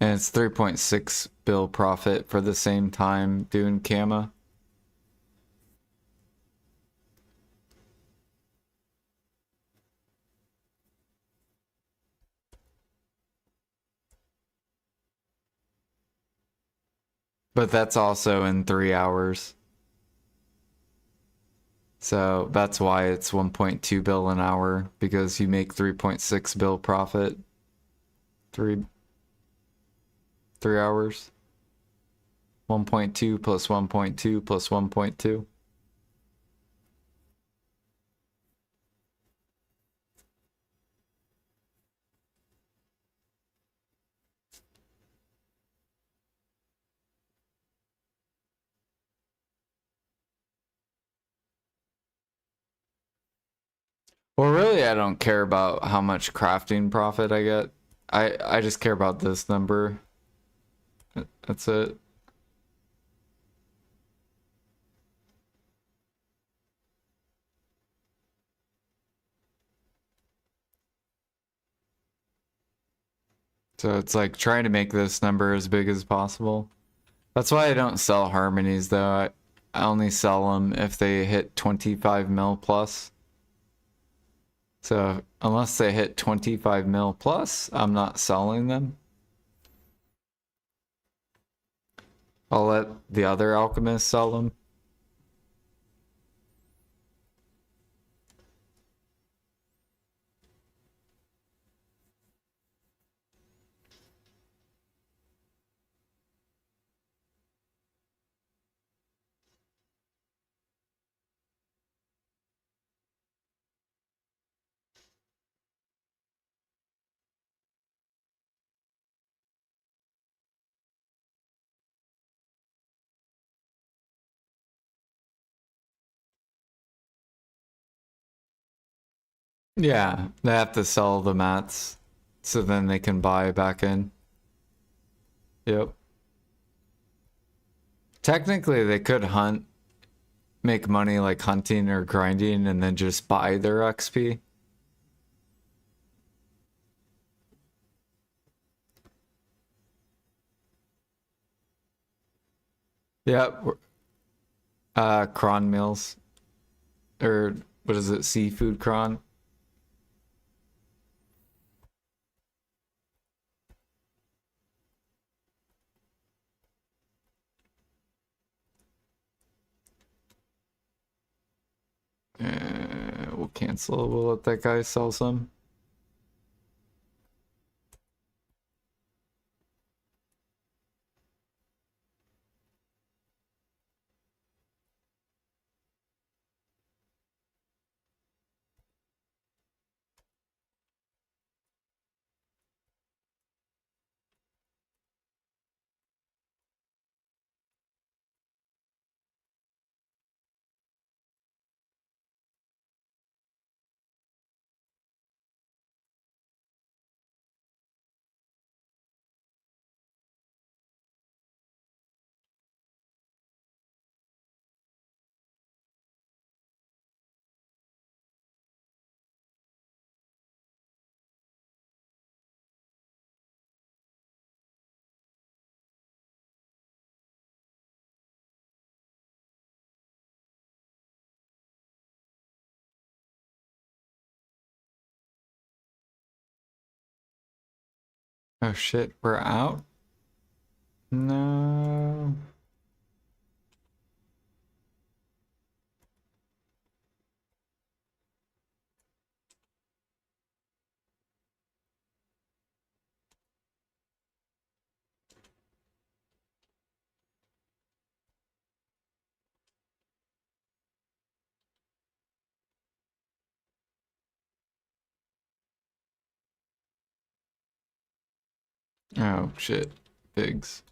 And it's 3.6 bill profit for the same time doing Kama. But that's also in 3 hours. So that's why it's 1.2 bill an hour, because you make 3.6 bill profit. 3 hours. 1.2 plus 1.2 plus 1.2. Well, really, I don't care about how much crafting profit I get. I just care about this number. That's it. So it's like trying to make this number as big as possible. That's why I don't sell harmonies though. I only sell them if they hit 25 mil plus. So unless they hit 25 mil plus, I'm not selling them. I'll let the other alchemists sell them. Yeah, they have to sell the mats so then they can buy back in. Yep. Technically, they could hunt, make money like hunting or grinding, and then just buy their XP. Yep. Cron meals. Or what is it? Seafood cron? We'll cancel. We'll let that guy sell some. Oh shit, we're out? No. Oh shit. Pigs.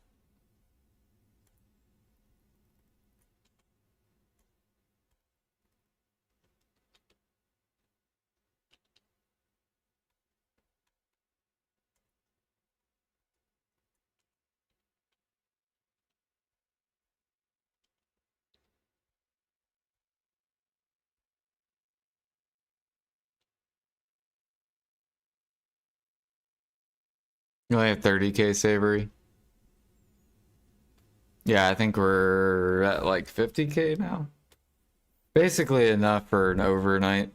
You only have 30k savory. Yeah, I think we're at like 50k now. Basically enough for an overnight.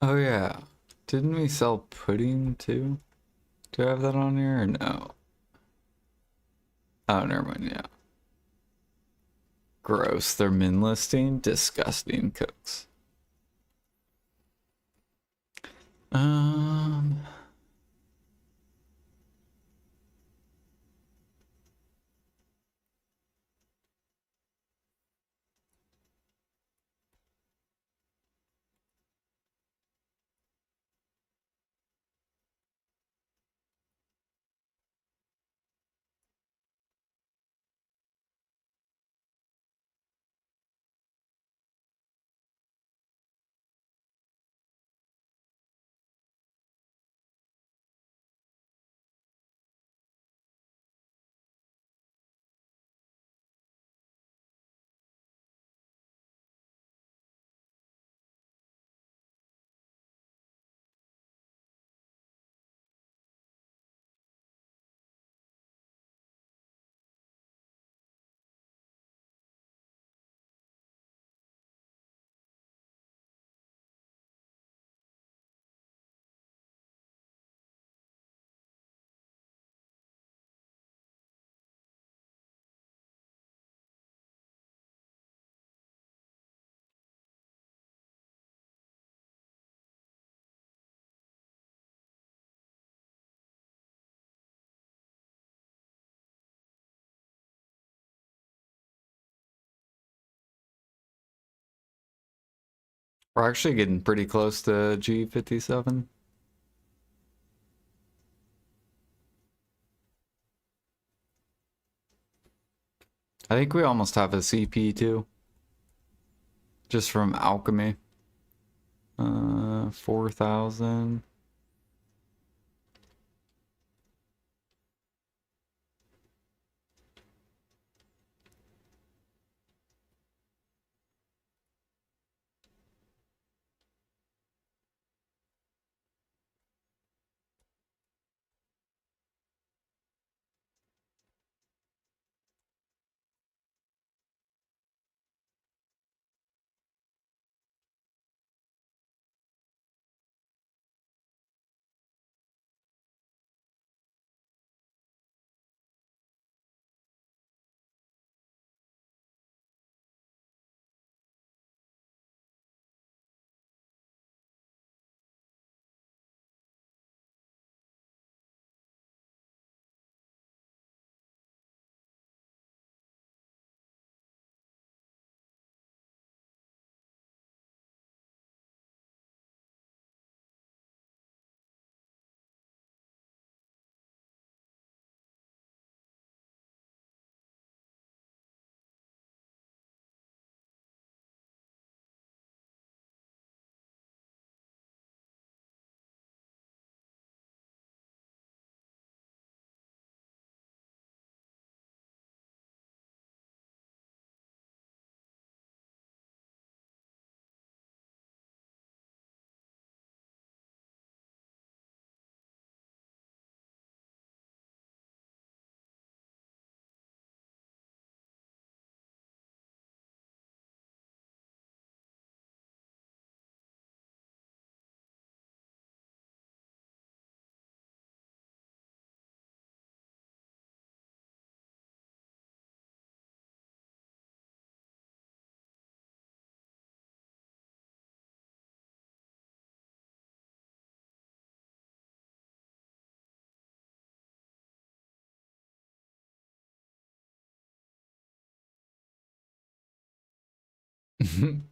Oh yeah. Didn't we sell pudding too? Do I have that on here or no? Oh, never mind, yeah. Gross. They're min listing? Disgusting cooks. Um, we're actually getting pretty close to G57. I think we almost have a CP too. Just from alchemy. 4,000.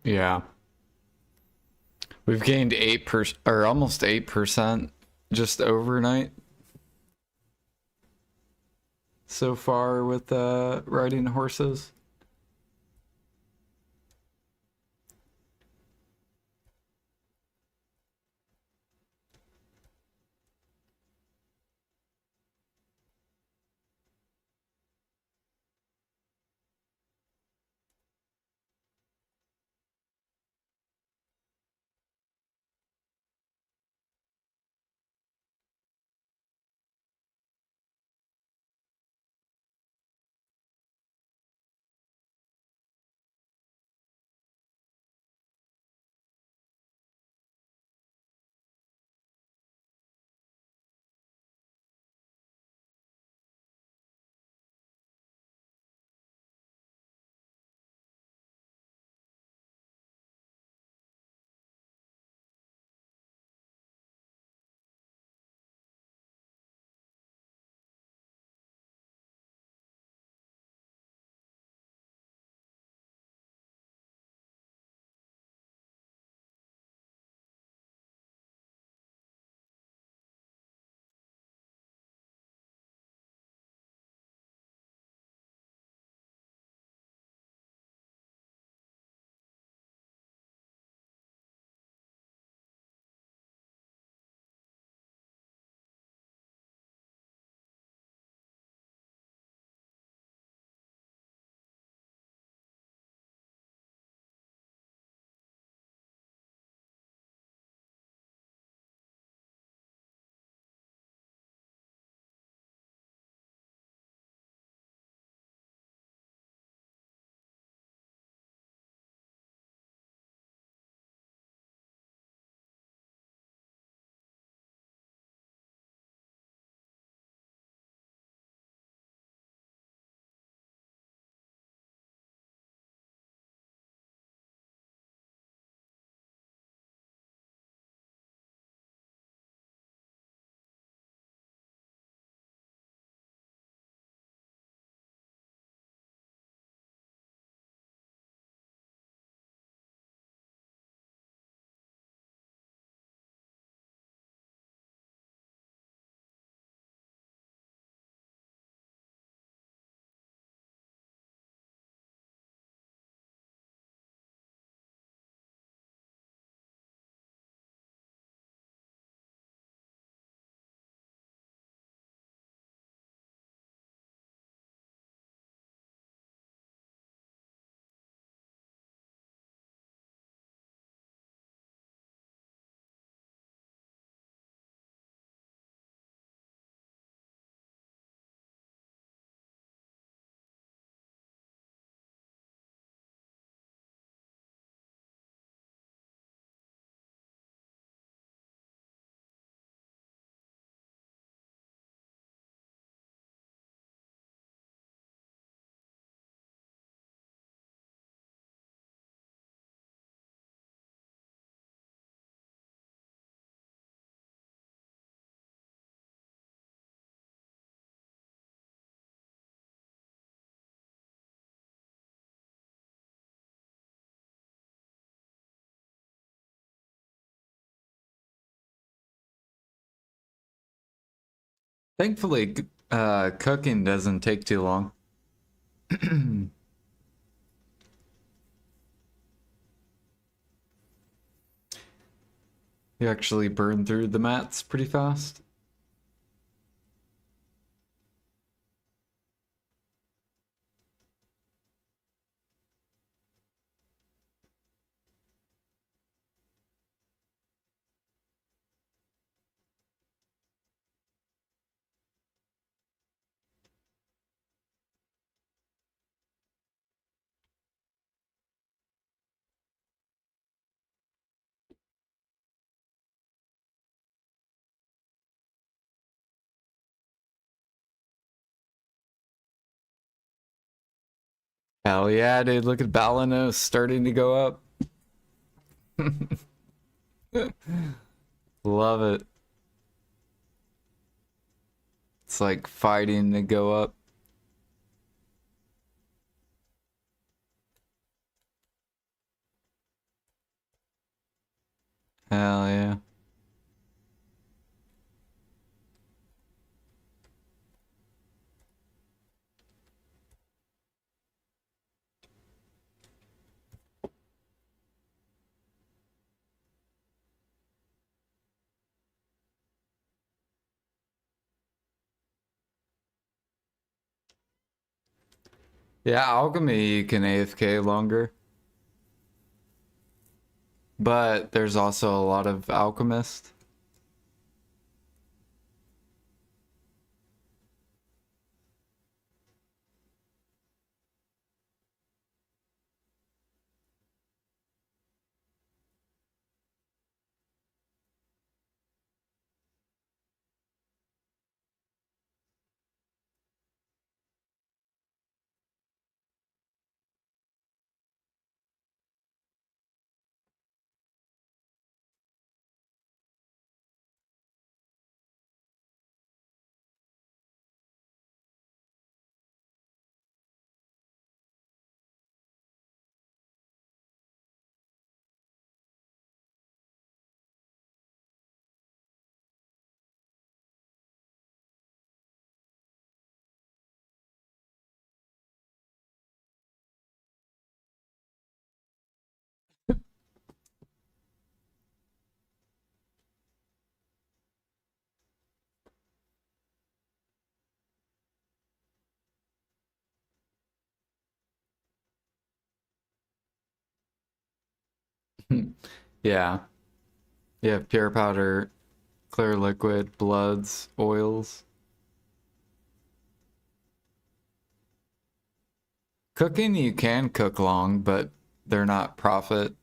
Yeah. We've gained 8% or almost 8% just overnight so far with riding horses. Thankfully, cooking doesn't take too long. You actually burn through the mats pretty fast. Hell yeah, dude. Look at Balanos starting to go up. Love it. It's like fighting to go up. Hell yeah. Yeah, alchemy you can AFK longer, but there's also a lot of alchemist. Yeah. Yeah, pure powder, clear liquid, bloods, oils. Cooking you can cook long, but they're not profit.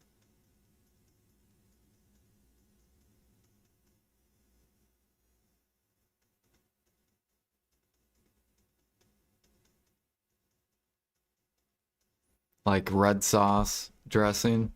Like red sauce dressing.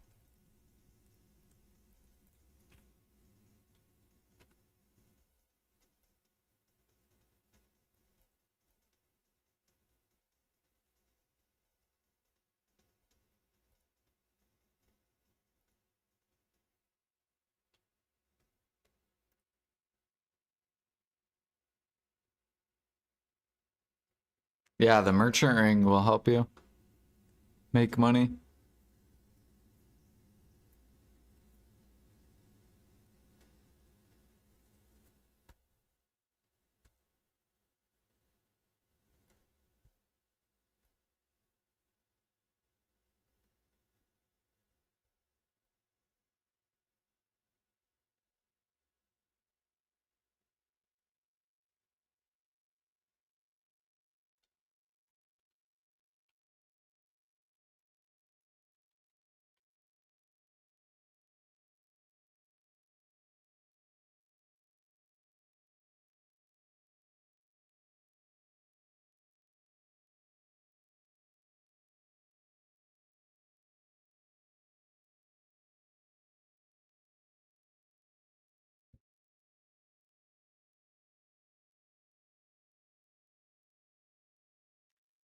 Yeah, the merchant ring will help you make money.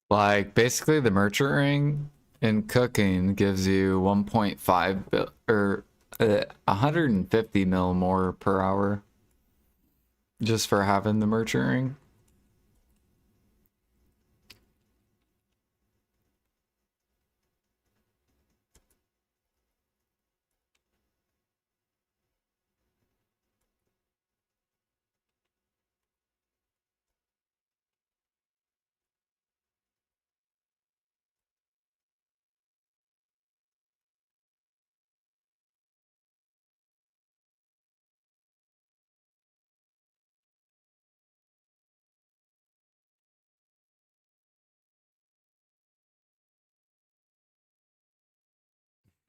Like basically the merchant ring in cooking gives you 1.5 or 150 mil more per hour. just for having the merchant ring.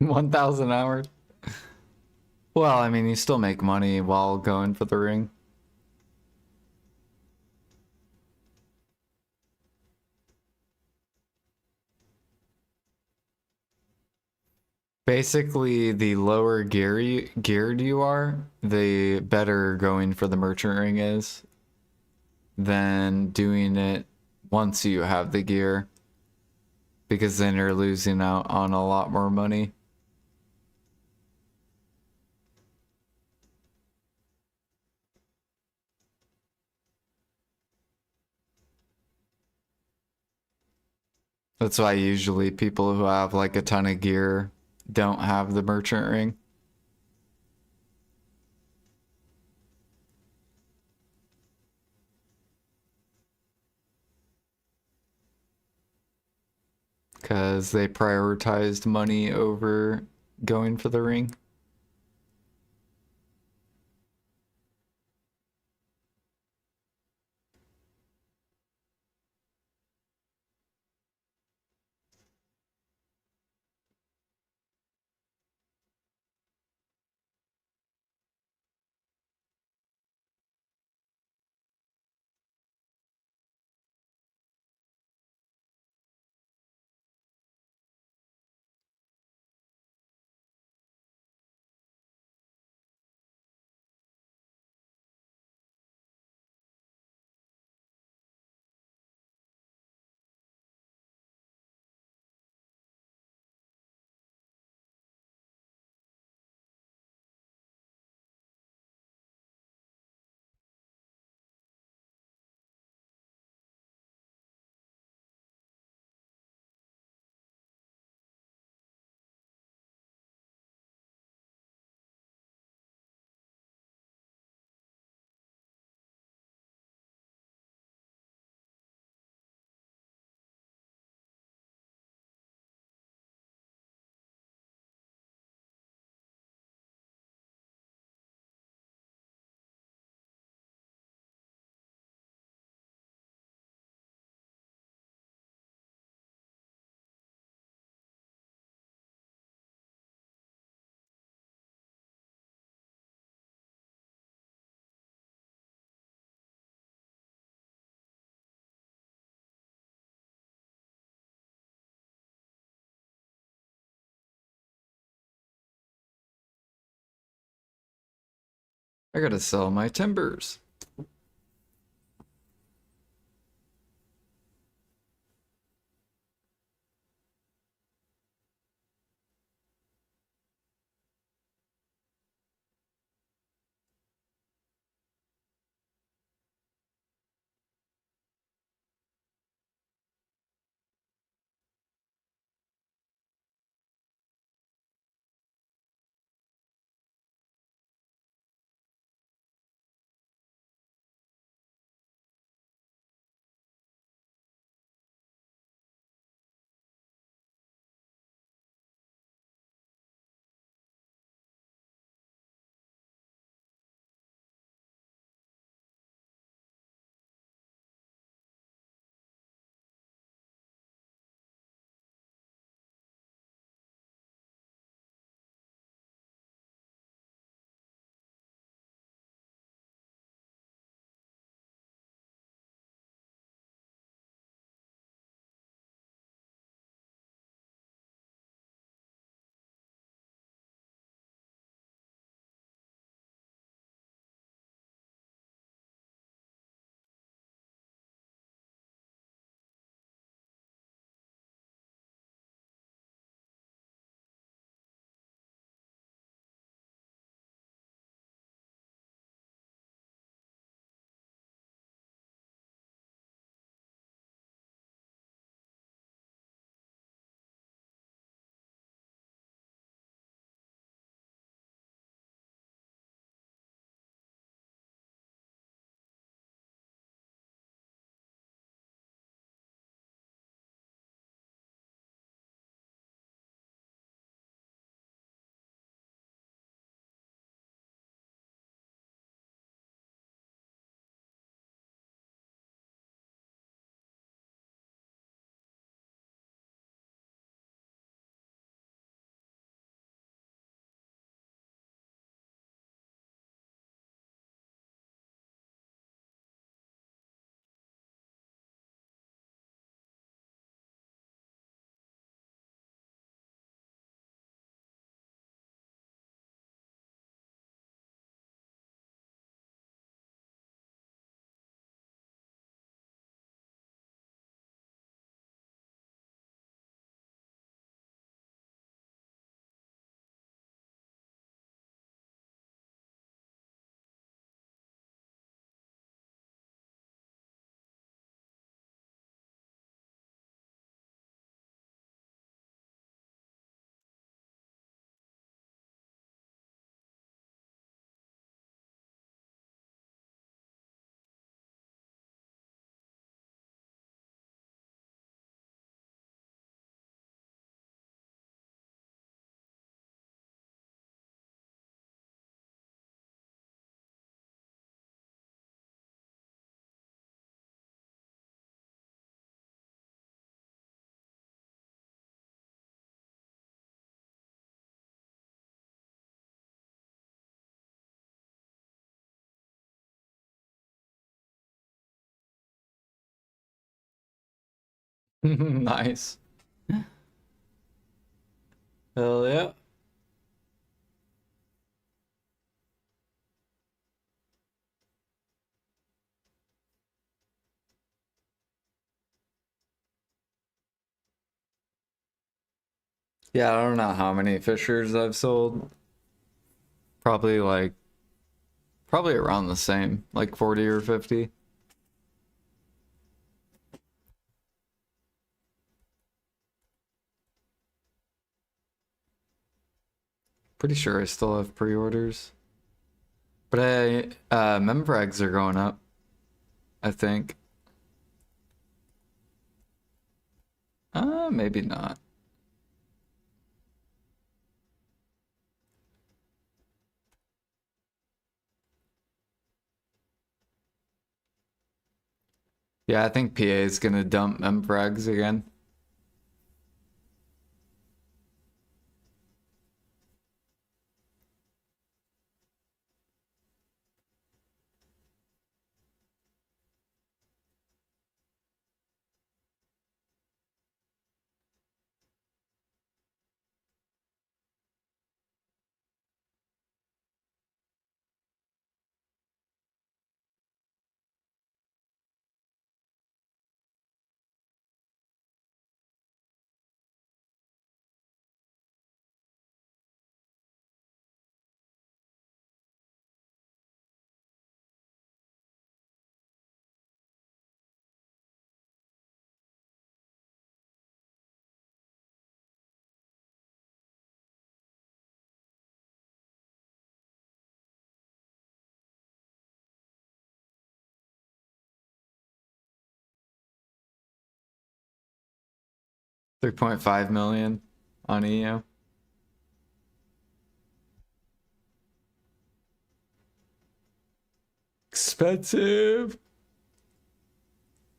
$1,000. Well, I mean, you still make money while going for the ring. Basically, the lower geared you are, the better going for the merchant ring is than doing it once you have the gear, because then you're losing out on a lot more money. That's why usually people who have like a ton of gear don't have the merchant ring. Because they prioritized money over going for the ring. I gotta sell my timbers. Nice. Hell yeah. Yeah, I don't know how many Fishers I've sold. Probably like, probably around the same, like 40 or 50. Pretty sure I still have pre-orders. But member eggs are going up, I think. Maybe not. Yeah, I think PA is gonna dump member eggs again. $3.5 million on EO. Expensive.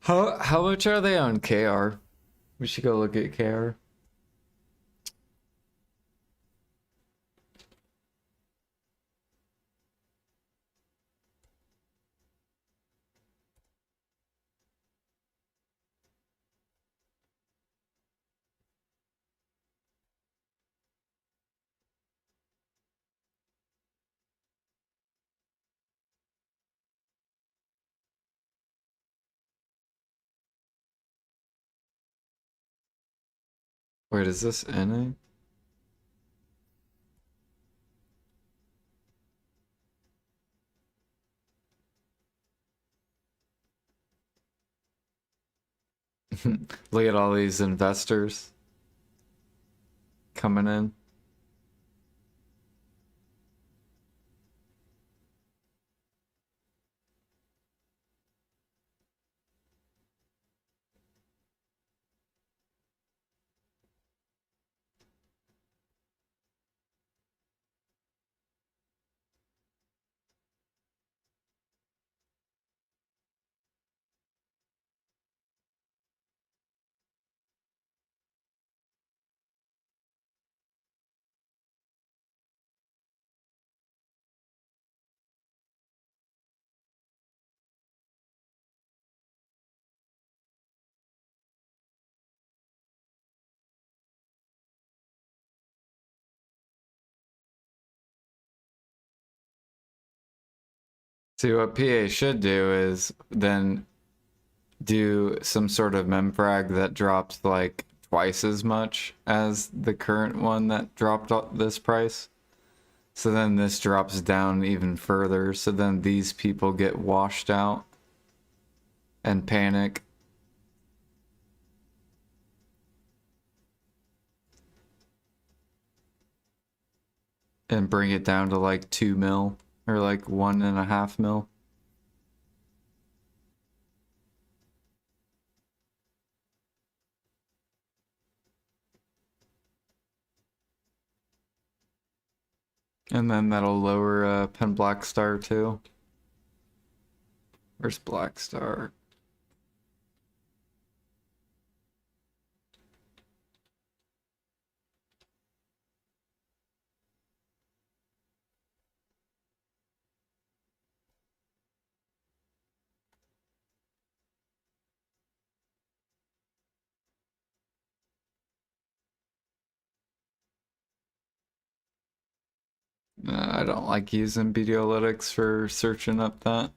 How much are they on KR? We should go look at KR. Wait, is this NA? Look at all these investors coming in. See, what PA should do is then do some sort of memfrag that drops like twice as much as the current one that dropped this price. So then this drops down even further. So then these people get washed out and panic. And bring it down to like 2 mil or like 1.5 mil. And then that'll lower Pen Black Star too. Where's Black Star? I don't like using Videolytics for searching up that.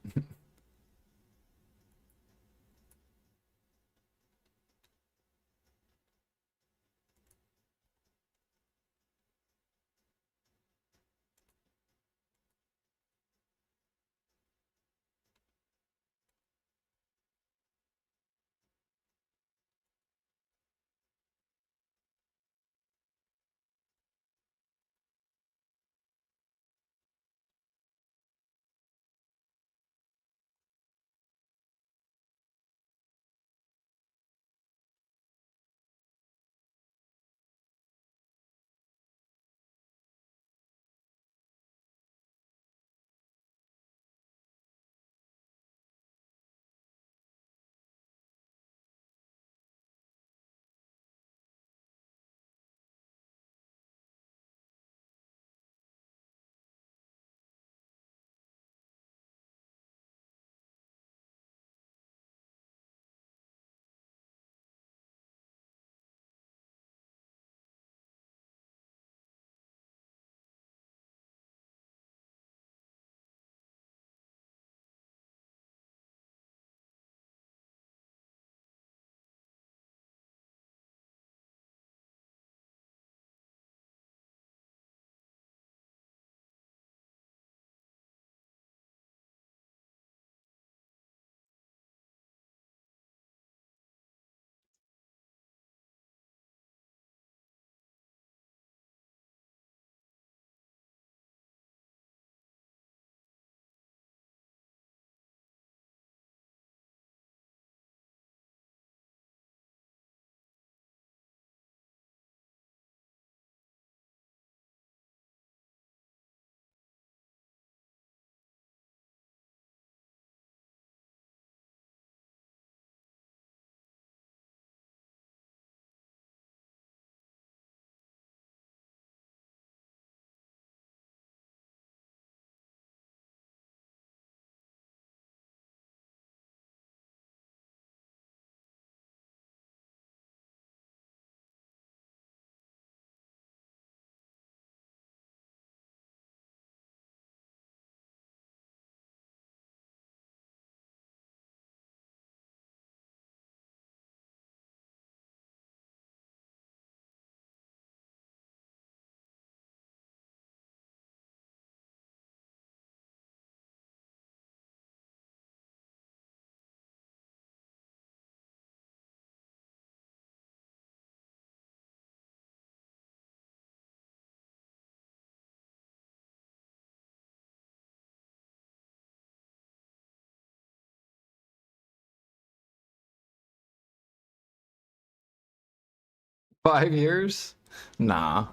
5 years? Nah.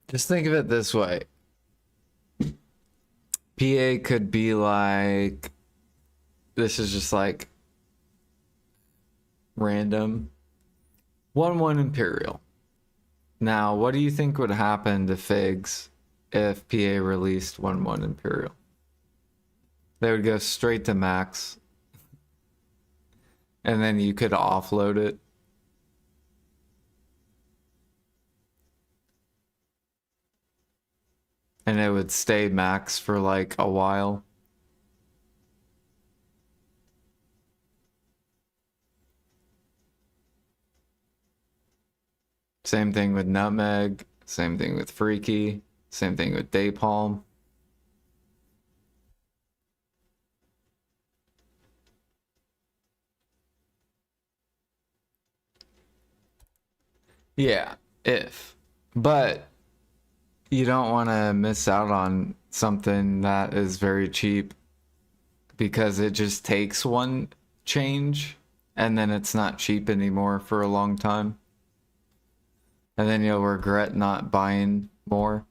Just think of it this way. PA could be like, this is just like random. 1-1 Imperial. Now, what do you think would happen to Figs if PA released 1-1 Imperial? They would go straight to max. And then you could offload it. And it would stay max for like a while. Same thing with Nutmeg. Same thing with Freaky. Same thing with Daypalm. Yeah, if. But you don't want to miss out on something that is very cheap because it just takes one change and then it's not cheap anymore for a long time. And then you'll regret not buying more.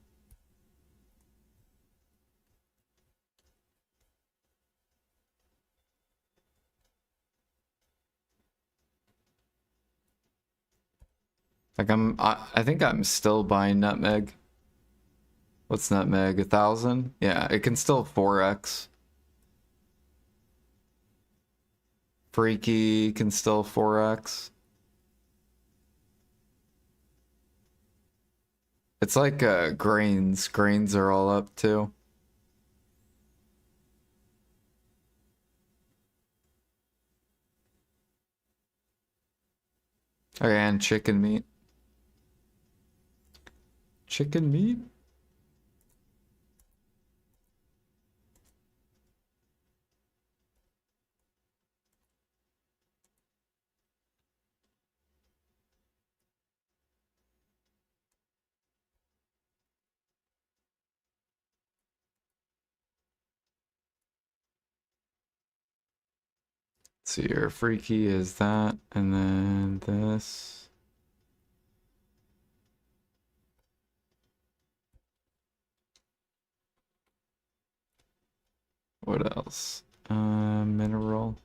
Like I think I'm still buying Nutmeg. What's Nutmeg? 1,000? Yeah, it can still 4x. Freaky can still 4x. It's like grains. Grains are all up too. Oh, yeah, and chicken meat. Chicken meat? So your free key is that, and then this. What else? Mineral.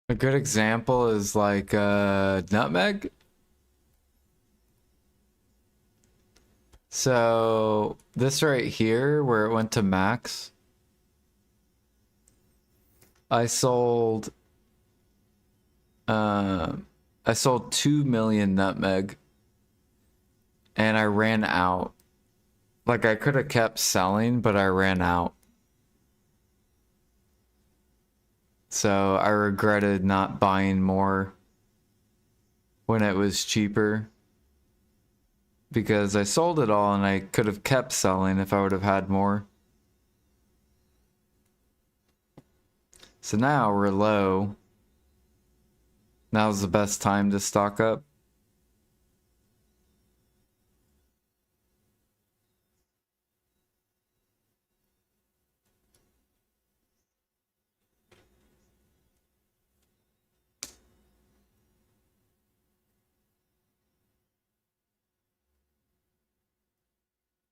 A good example is like nutmeg. So this right here, where it went to max, I sold uh, I sold 2 million nutmeg, and I ran out. Like I could have kept selling, but I ran out. So I regretted not buying more when it was cheaper, because I sold it all and I could have kept selling if I would have had more. So now we're low. Now's the best time to stock up.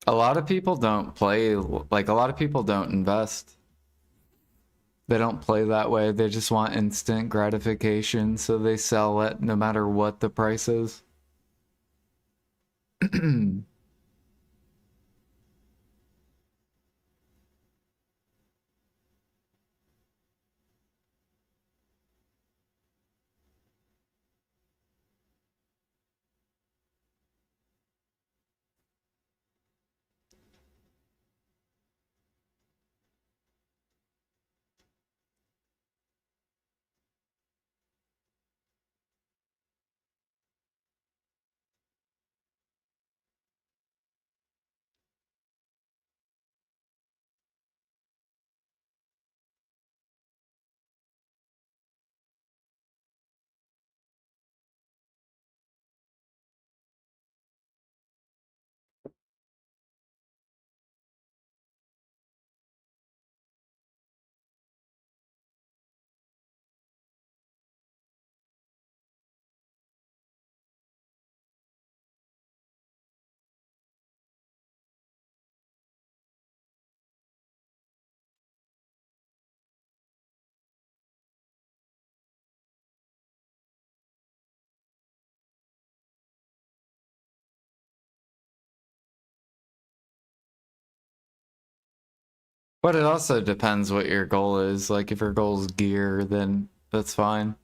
A lot of people don't play, like a lot of people don't invest. They don't play that way. They just want instant gratification, so they sell it no matter what the price is. But it also depends what your goal is. Like if your goal is gear, then that's fine.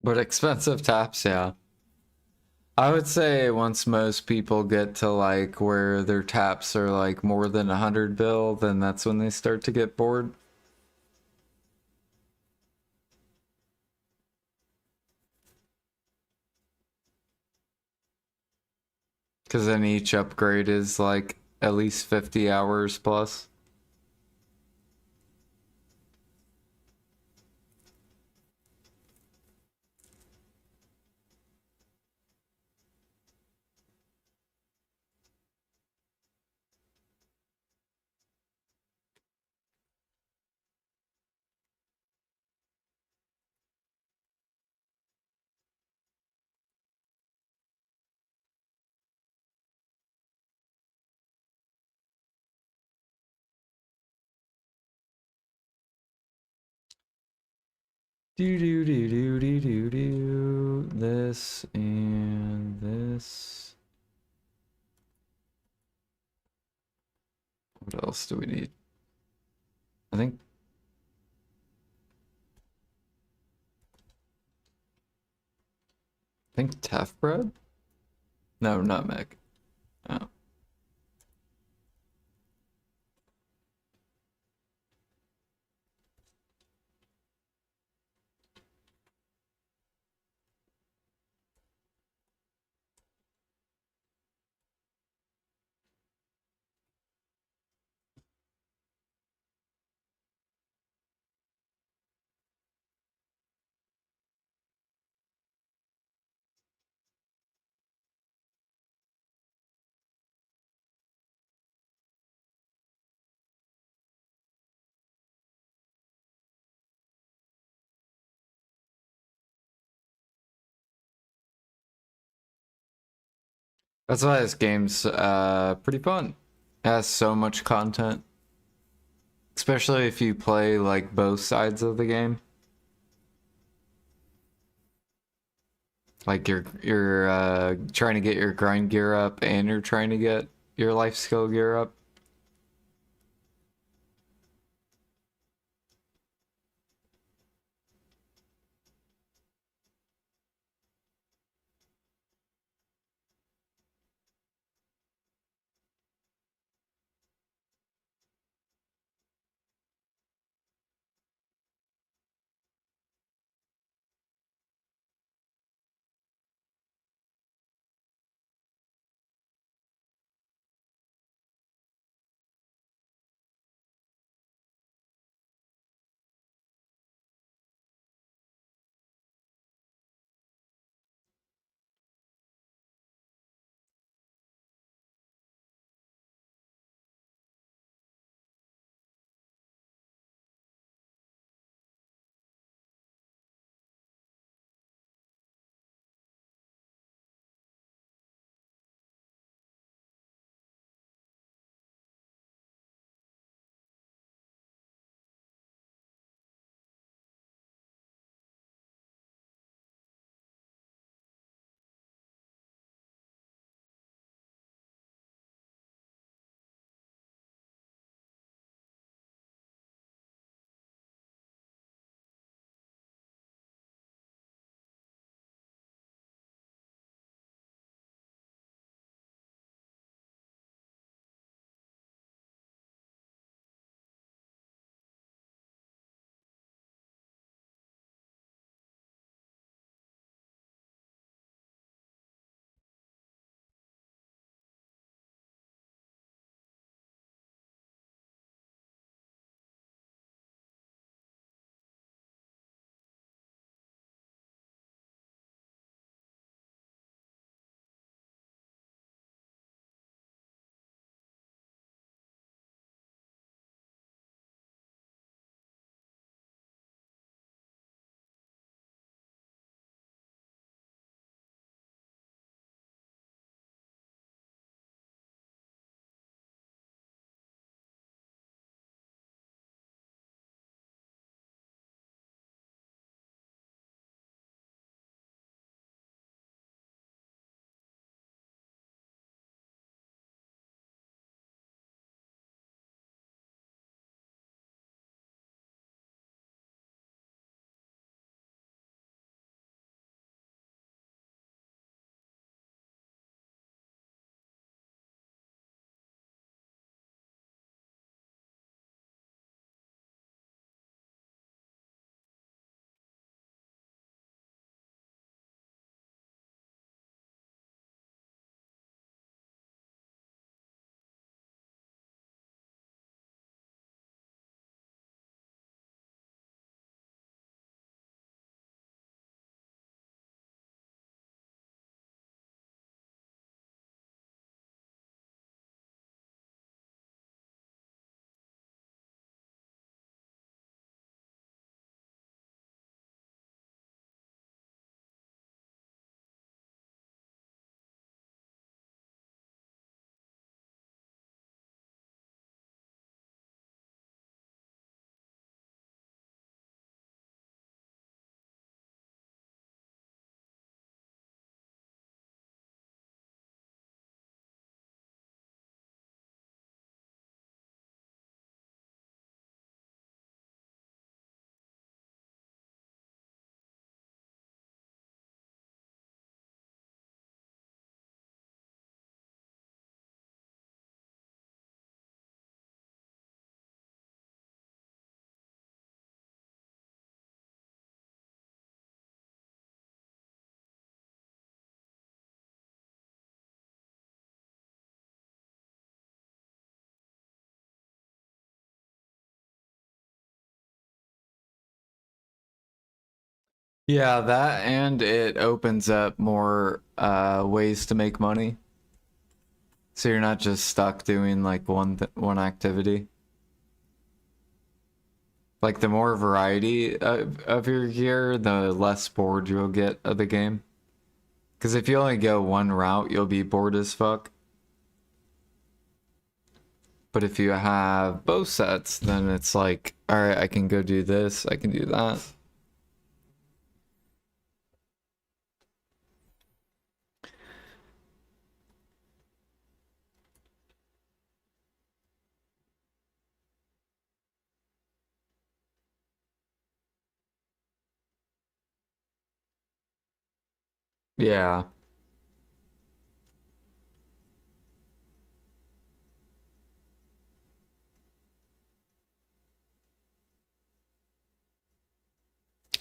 But expensive taps, yeah. I would say once most people get to like where their taps are like more than 100 bill, then that's when they start to get bored. Because then each upgrade is like at least 50 hours plus. Do do do do do do do. This and this. What else do we need? I think teff bread? No, nutmeg. Oh. That's why this game's pretty fun. It has so much content. Especially if you play like both sides of the game. Like you're trying to get your grind gear up and you're trying to get your life skill gear up. Yeah, that and it opens up more ways to make money. So you're not just stuck doing like one activity. Like the more variety of your gear, the less bored you'll get of the game. Because if you only go one route, you'll be bored as fuck. But if you have both sets, then it's like, all right, I can go do this, I can do that. Yeah.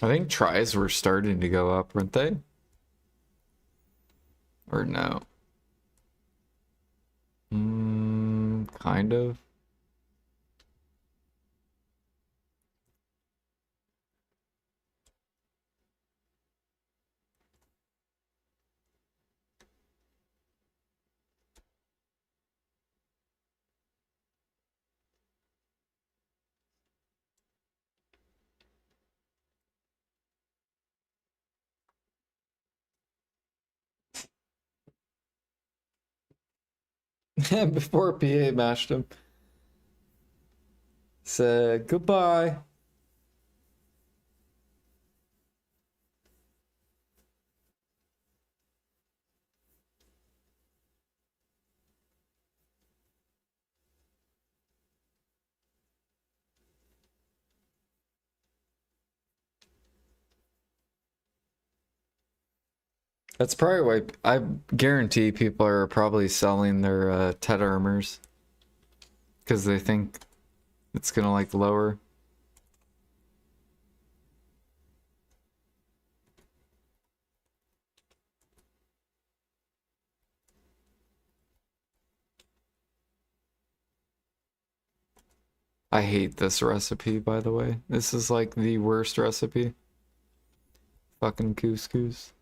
I think tries were starting to go up, weren't they? Or no? Kind of. Before PA mashed him. Said goodbye. That's probably why I guarantee people are probably selling their Tet armors because they think it's gonna like lower. I hate this recipe, by the way. This is like the worst recipe. Fucking couscous.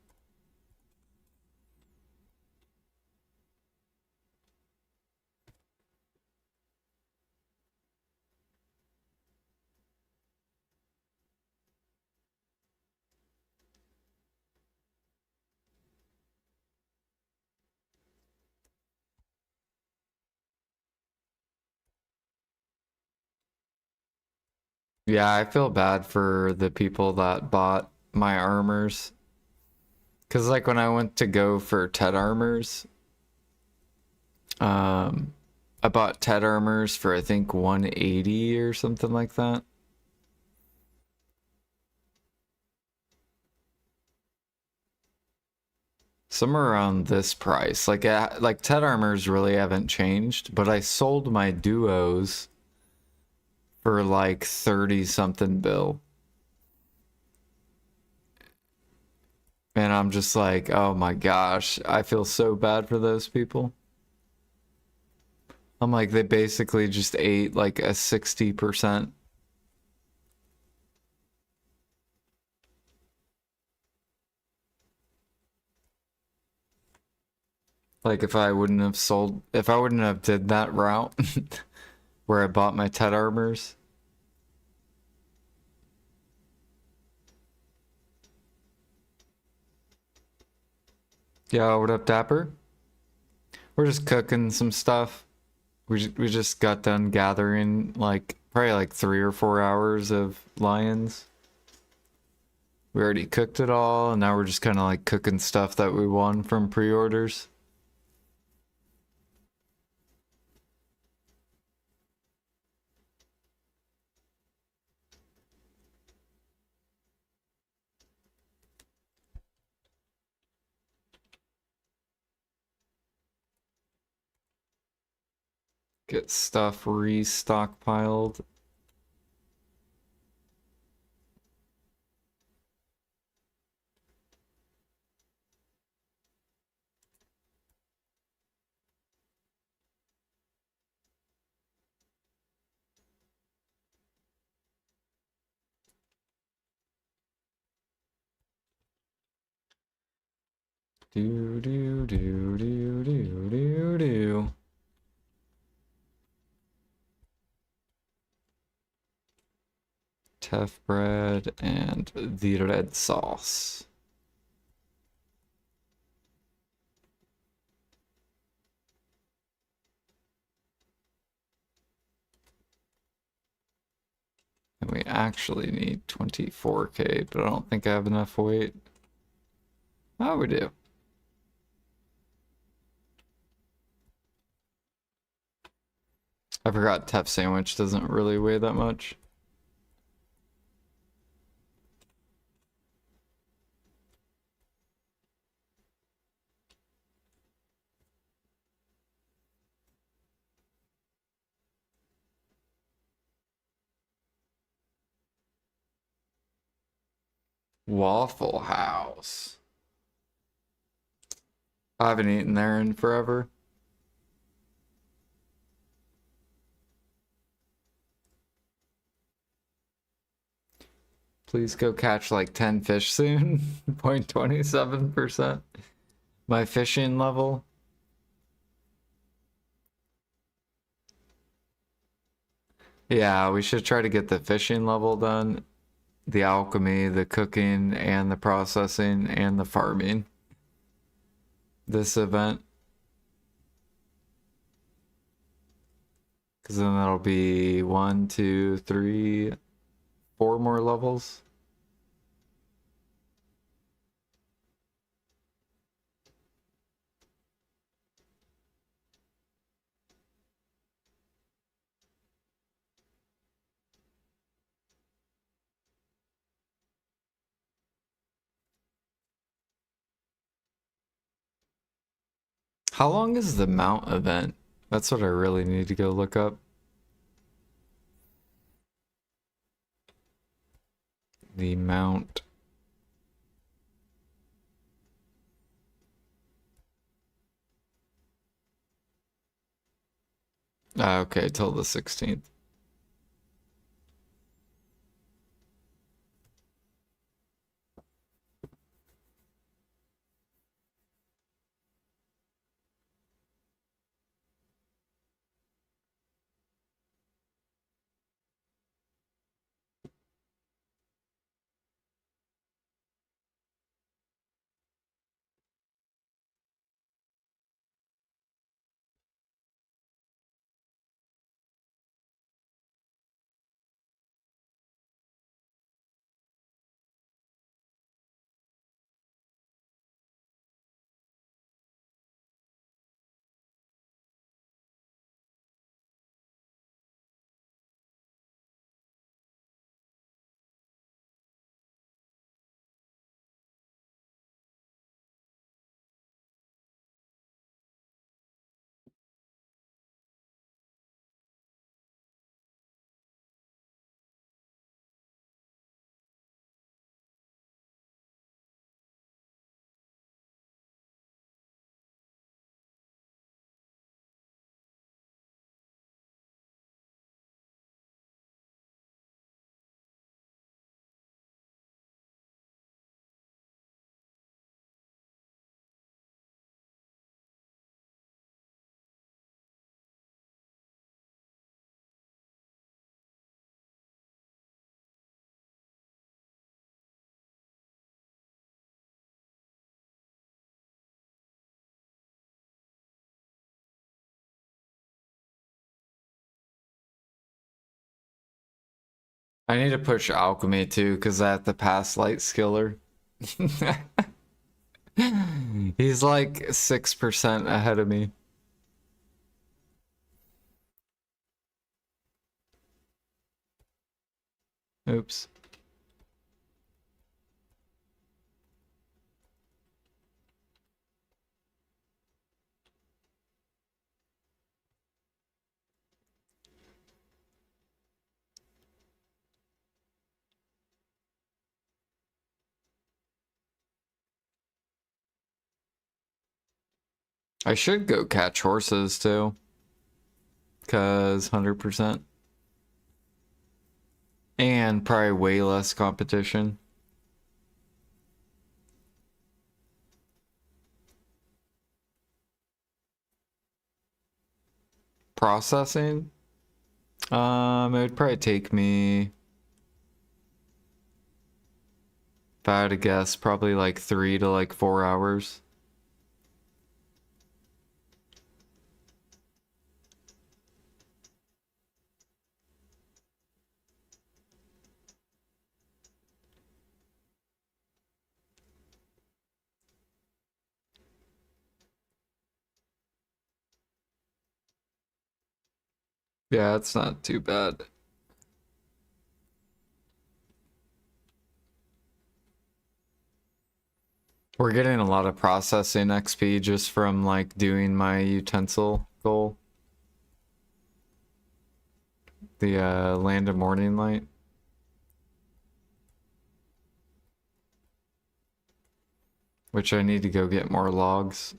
Yeah, I feel bad for the people that bought my armors. Cause like when I went to go for Tet armors, um, I bought Tet armors for I think 180 or something like that. Somewhere around this price. Like Tet armors really haven't changed, but I sold my duos for like 30 something bill. And I'm just like, oh my gosh, I feel so bad for those people. I'm like, they basically just ate like a 60%. Like if I wouldn't have did that route where I bought my Tet armors. Yeah, what up, Dapper? We're just cooking some stuff. We just got done gathering like probably like 3 or 4 hours of lions. We already cooked it all, and now we're just kind of like cooking stuff that we won from pre-orders. Get stuff restockpiled. Do do do do do do do. Teff bread and the red sauce. And we actually need 24K, but I don't think I have enough weight. Oh, we do. I forgot Teff sandwich doesn't really weigh that much. Waffle House. I haven't eaten there in forever. Please go catch like 10 fish soon. 0.27%. My fishing level. Yeah, we should try to get the fishing level done. The alchemy, the cooking, and the processing, and the farming. This event. Because then that'll be 1, 2, 3, 4 more levels. How long is the mount event? That's what I really need to go look up. The mount. Okay, till the 16th. I need to push alchemy too, because I have to pass light skiller. He's like 6% ahead of me. Oops. I should go catch horses too. Because 100%. And probably way less competition. Processing? It would probably take me, if I had to guess, probably like 3 to like 4 hours. Yeah, it's not too bad. We're getting a lot of processing XP just from like doing my utensil goal. The Land of Morning Light. Which I need to go get more logs.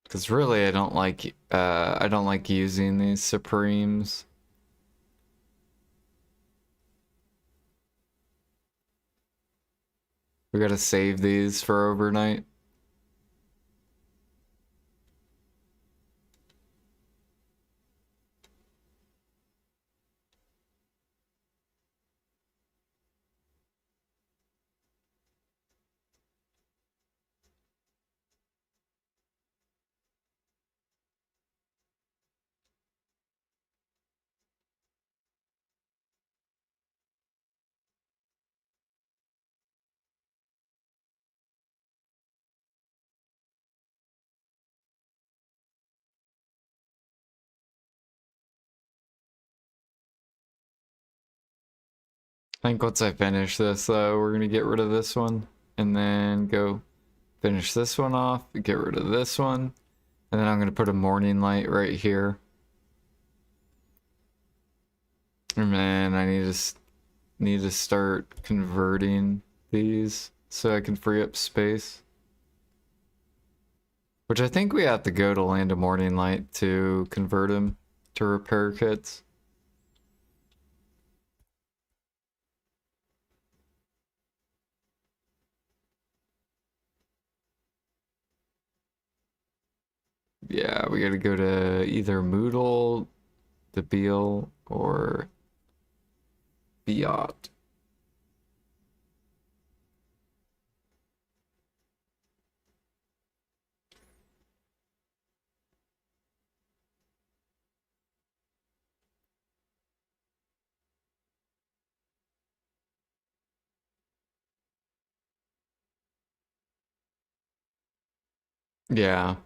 Because really I don't like using these Supremes. We gotta save these for overnight. I think once I finish this though, we're gonna get rid of this one. And then go finish this one off, get rid of this one. And then I'm gonna put a morning light right here. And then I need to start converting these so I can free up space. Which I think we have to go to Land of Morning Light to convert them to repair kits. Yeah, we gotta go to either Moodle, the Beal, or Biot. Yeah.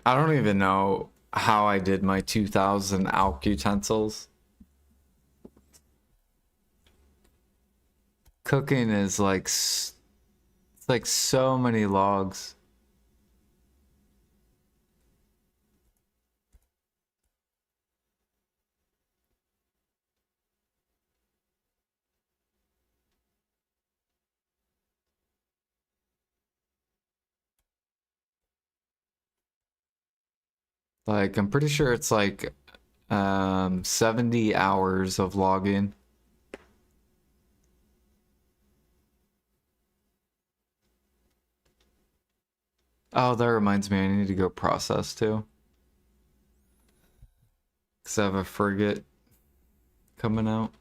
I don't even know how I did my 2000 Alch utensils. Cooking is like, it's like so many logs. Like, I'm pretty sure it's like 70 hours of logging. Oh, that reminds me, I need to go process too. Because I have a frigate coming out.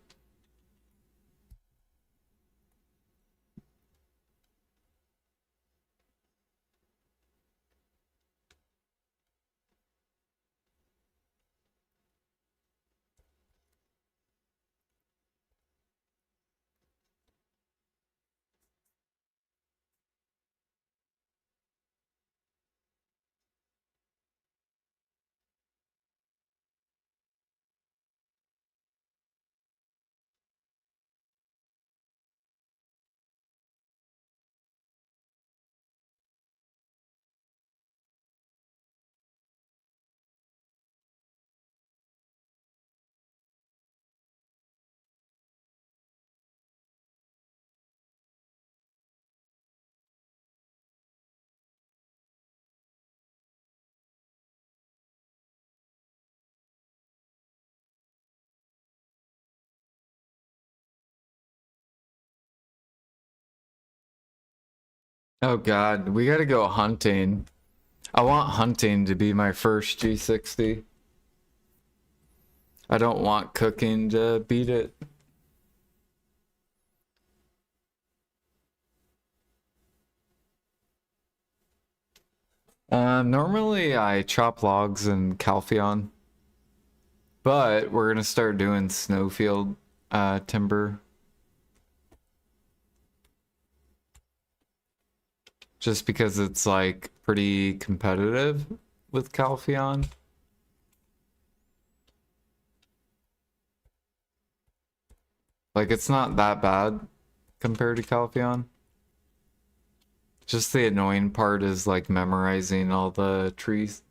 Oh god, we gotta go hunting. I want hunting to be my first G60. I don't want cooking to beat it. Normally I chop logs in Calpheon, but we're gonna start doing snowfield timber. Just because it's like pretty competitive with Calpheon. Like it's not that bad compared to Calpheon. Just the annoying part is like memorizing all the trees.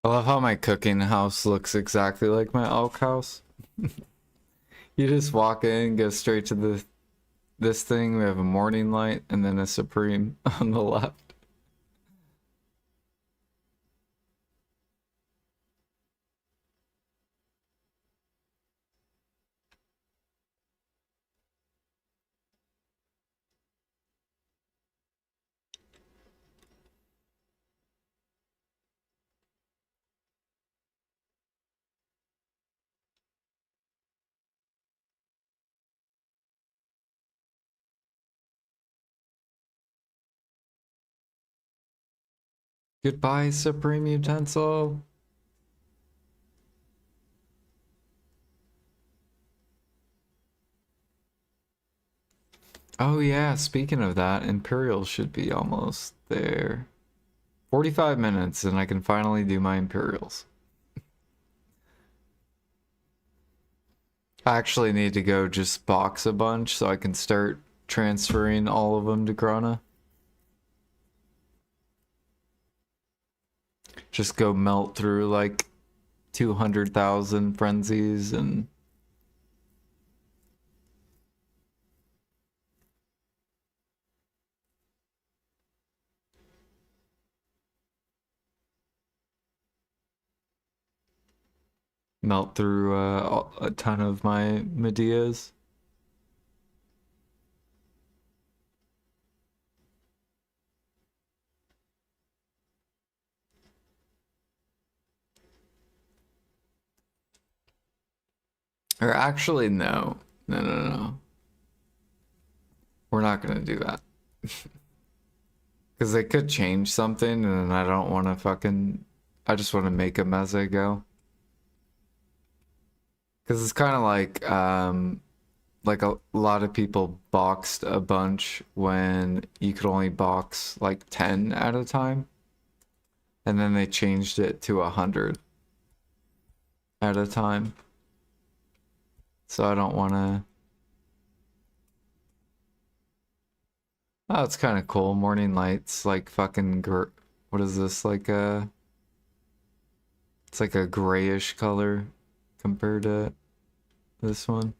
I love how my cooking house looks exactly like my elk house. You just walk in, go straight to this thing. We have a morning light and then a supreme on the left. Goodbye, supreme utensil. Oh yeah, speaking of that, Imperial should be almost there. 45 minutes and I can finally do my Imperials. I actually need to go just box a bunch so I can start transferring all of them to Grana. Just go melt through like 200,000 frenzies and melt through a ton of my Medeas. Or actually, no. No, no, no. We're not gonna do that. Because they could change something and I don't want to fucking... I just want to make them as I go. Because it's kind of like a lot of people boxed a bunch when you could only box like 10 at a time. And then they changed it to 100 at a time. So I don't want to... Oh, it's kind of cool. Morning lights, like fucking... What is this? Like a... It's like a grayish color compared to this one.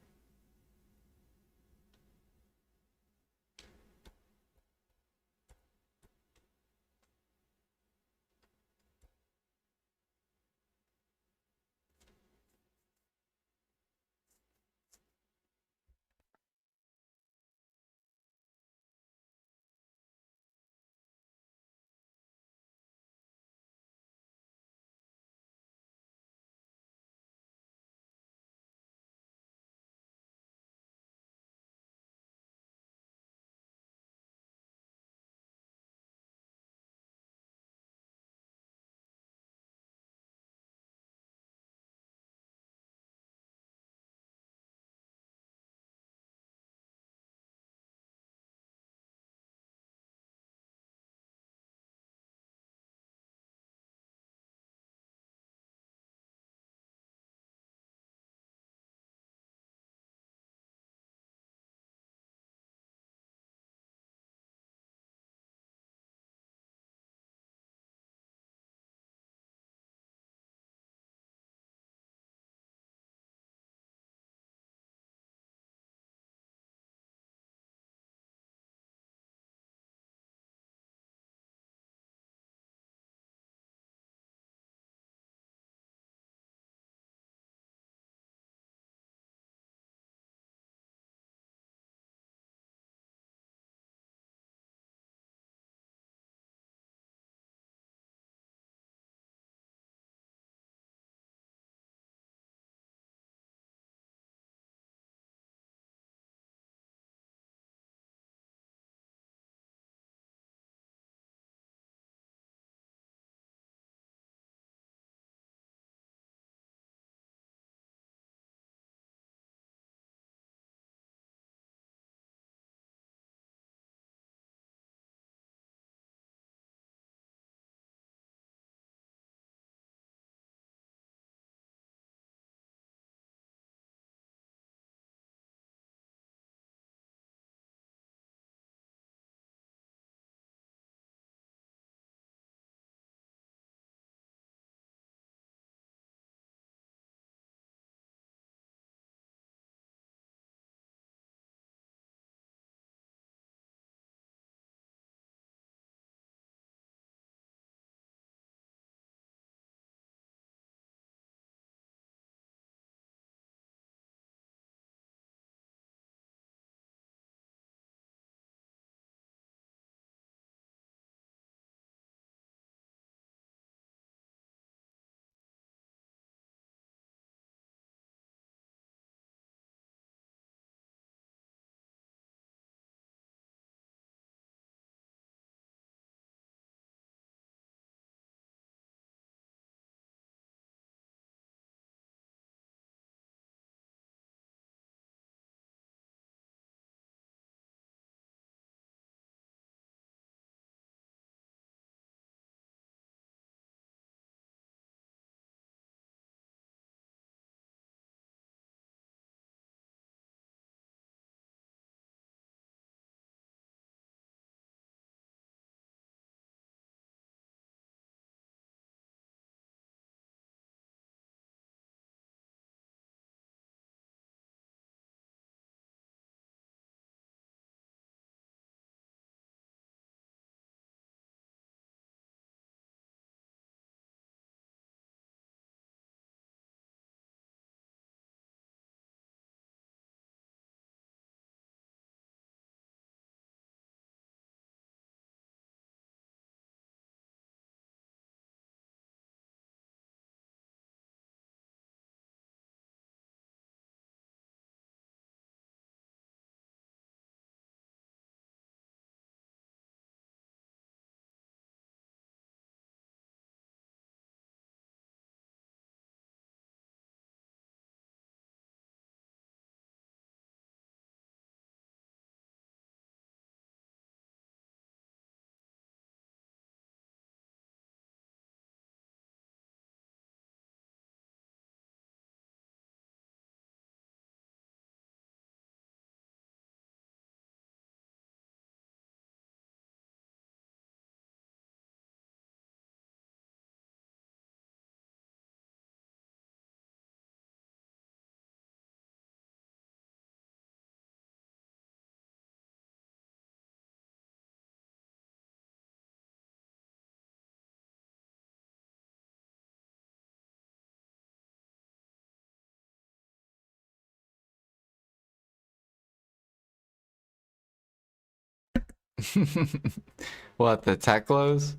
What, the tech lows?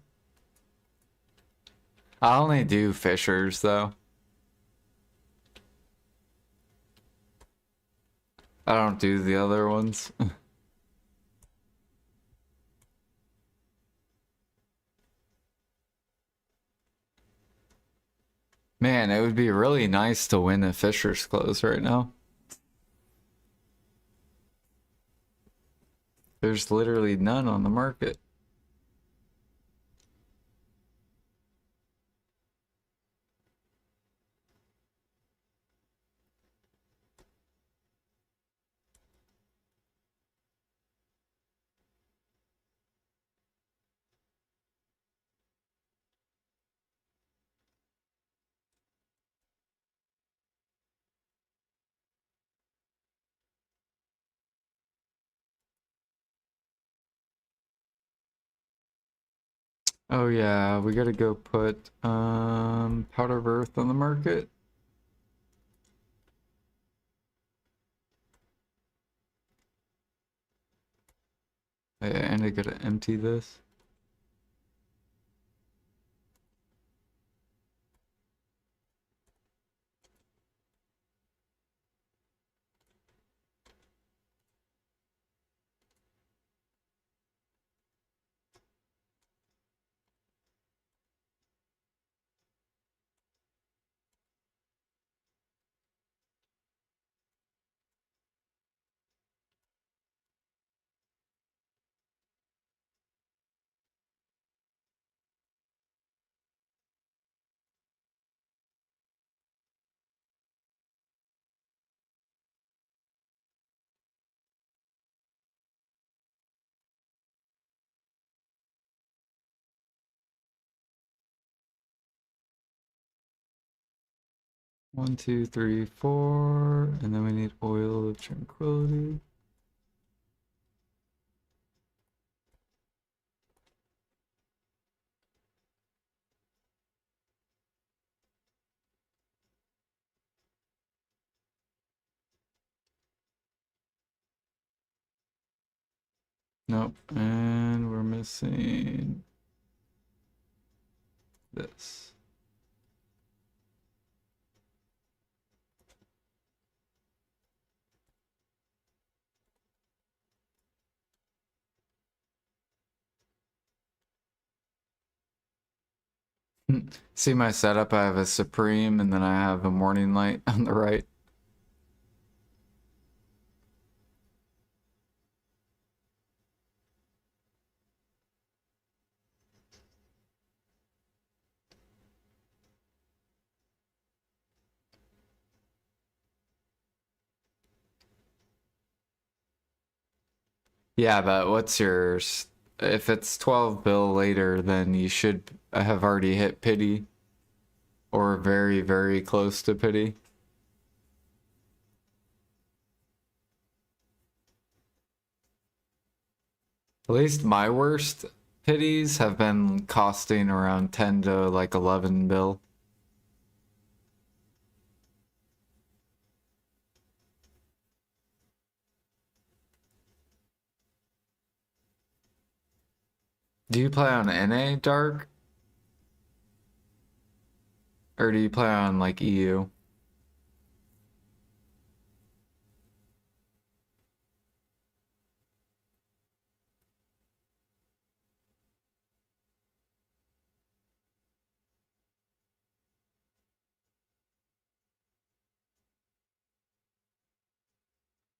I only do Fishers though. I don't do the other ones. Man, it would be really nice to win a Fisher's close right now. There's literally none on the market. Oh yeah, we gotta go put Powder of Earth on the market. Yeah, and I gotta empty this. One, two, three, four, and then we need Oil of Tranquility. Nope, and we're missing this. See my setup? I have a Supreme and then I have a Morning Light on the right. Yeah, but what's yours? If it's 12 bill later, then you should have already hit pity or very, very close to pity. At least my worst pities have been costing around 10 to like 11 bill. Do you play on NA Dark? Or do you play on like EU?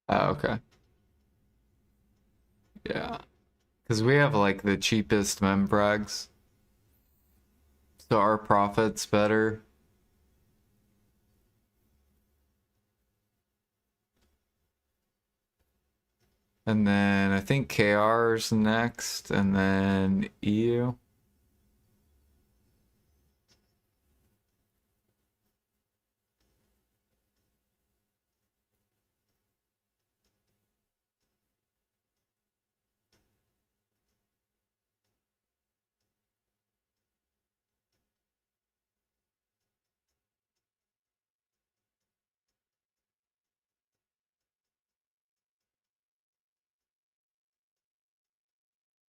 Oh, okay. Yeah. Because we have like the cheapest membrags. So our profit's better. And then I think KR's next, and then EU.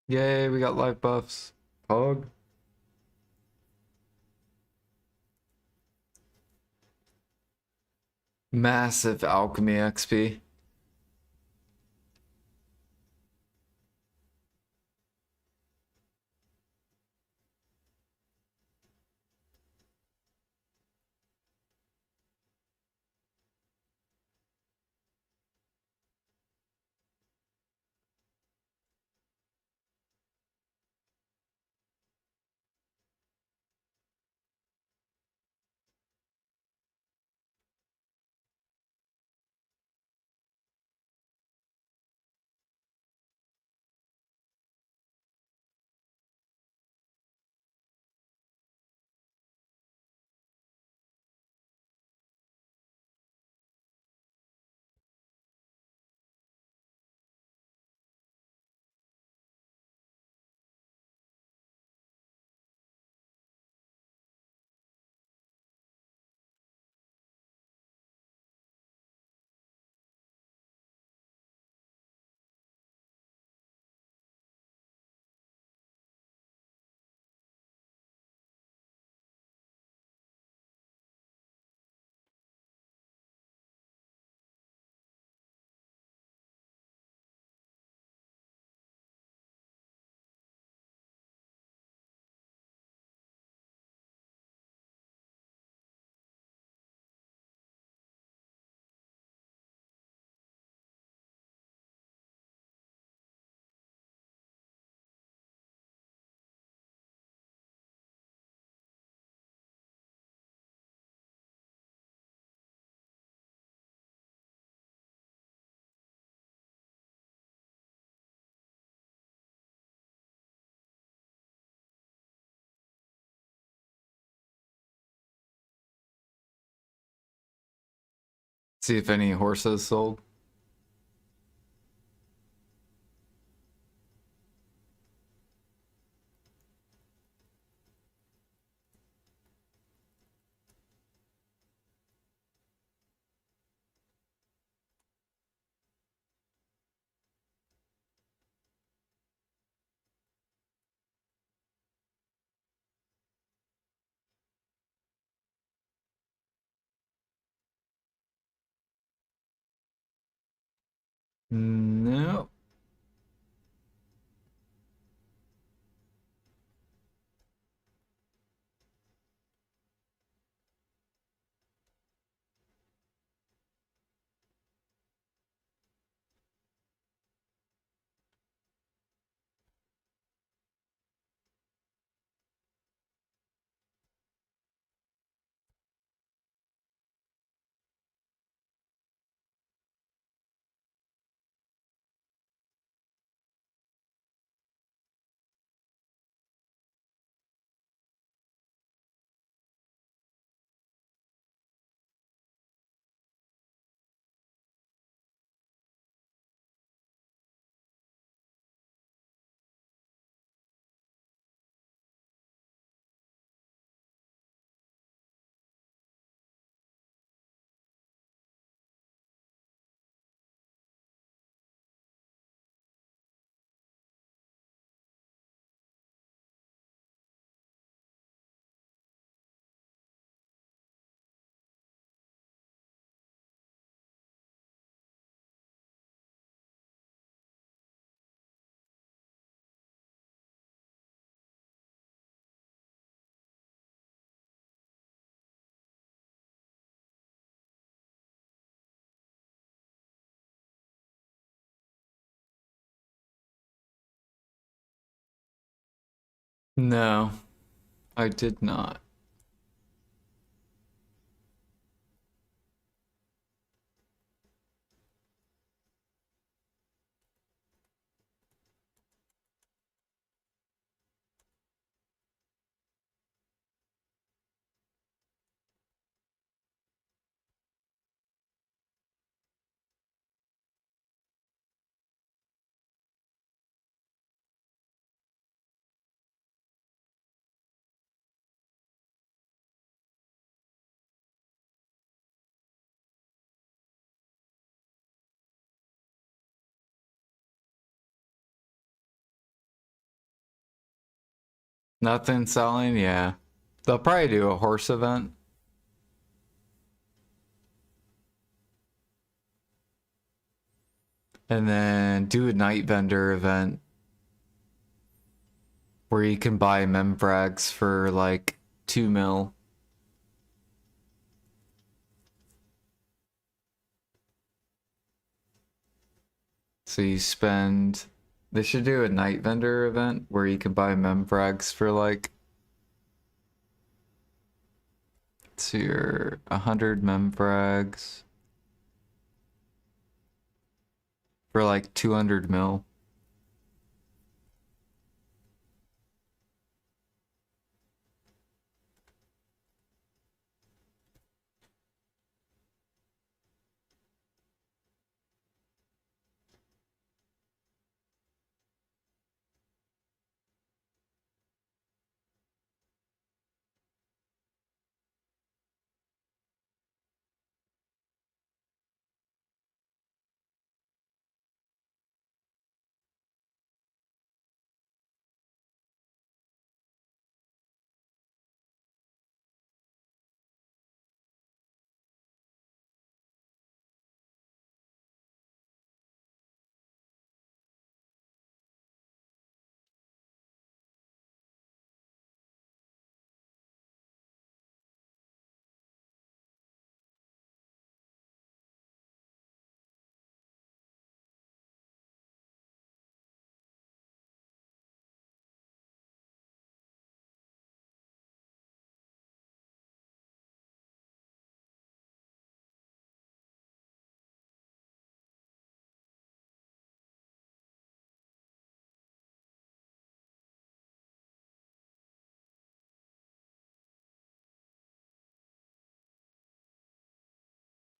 Yay, we got life buffs. Pog. Massive alchemy XP. See if any horses sold. No. No, I did not. Nothing selling, yeah. They'll probably do a horse event. And then do a night vendor event where you can buy memfrags for like 2 mil. So you spend. They should do a night vendor event where you can buy memfrags for like. So you're 100 memfrags for like 200 mil.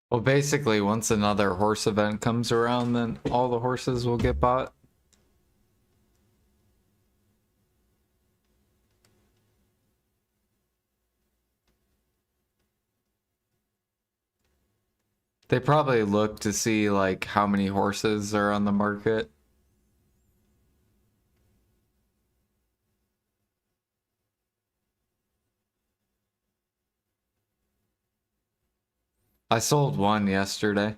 Well, basically, once another horse event comes around, then all the horses will get bought. They probably look to see like how many horses are on the market. I sold one yesterday.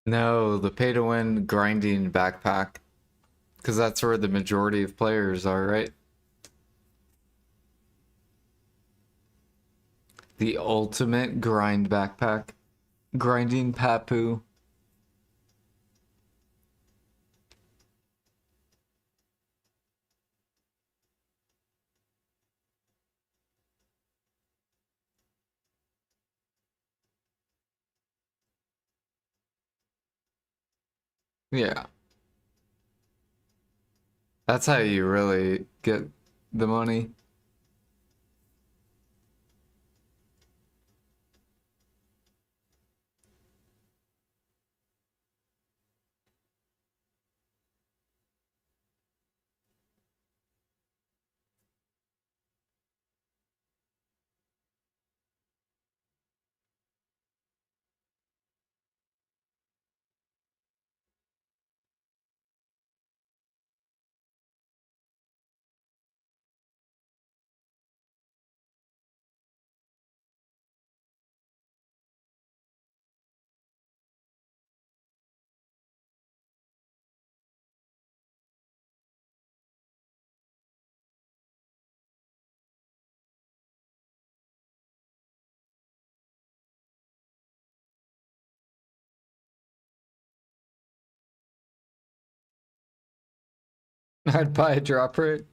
No, the pay to win grinding backpack. Because that's where the majority of players are, right? The ultimate grind backpack. Grinding Papu. Yeah. That's how you really get the money. I'd buy a drop rate.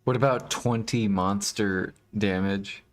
What about 20 monster damage?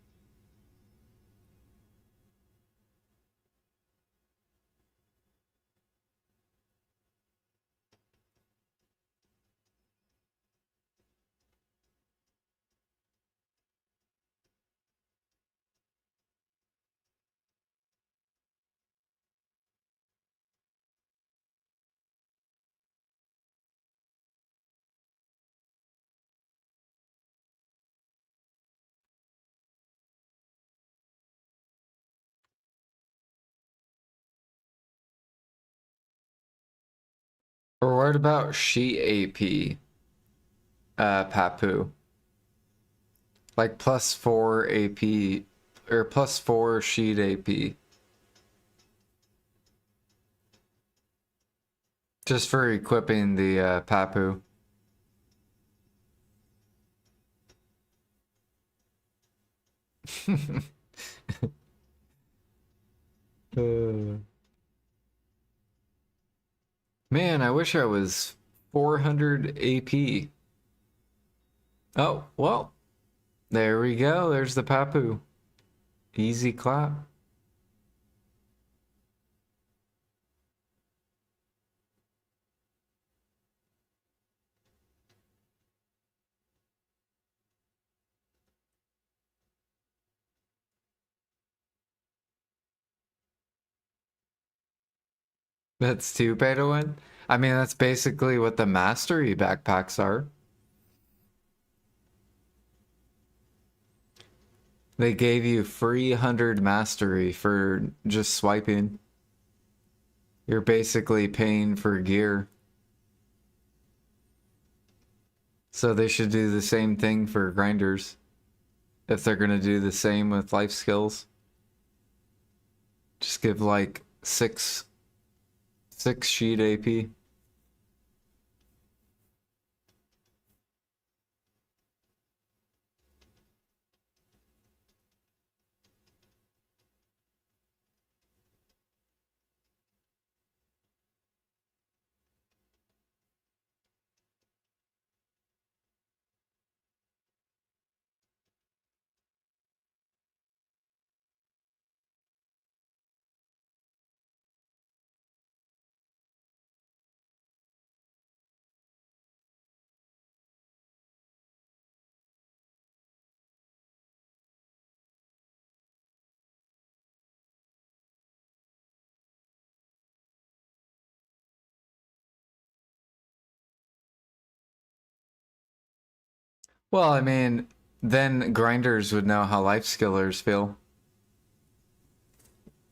Or what about sheet AP, Papu? Like +4 AP, or +4 sheet AP. Just for equipping the Papu. Uh, Man, I wish I was 400 AP. Oh, well, there we go. There's the Papu. Easy clap. That's two pay to win. I mean, that's basically what the mastery backpacks are. They gave you free 100 mastery for just swiping. You're basically paying for gear. So they should do the same thing for grinders if they're gonna do the same with life skills. Just give like six sheet AP. Well, I mean, then grinders would know how life skillers feel.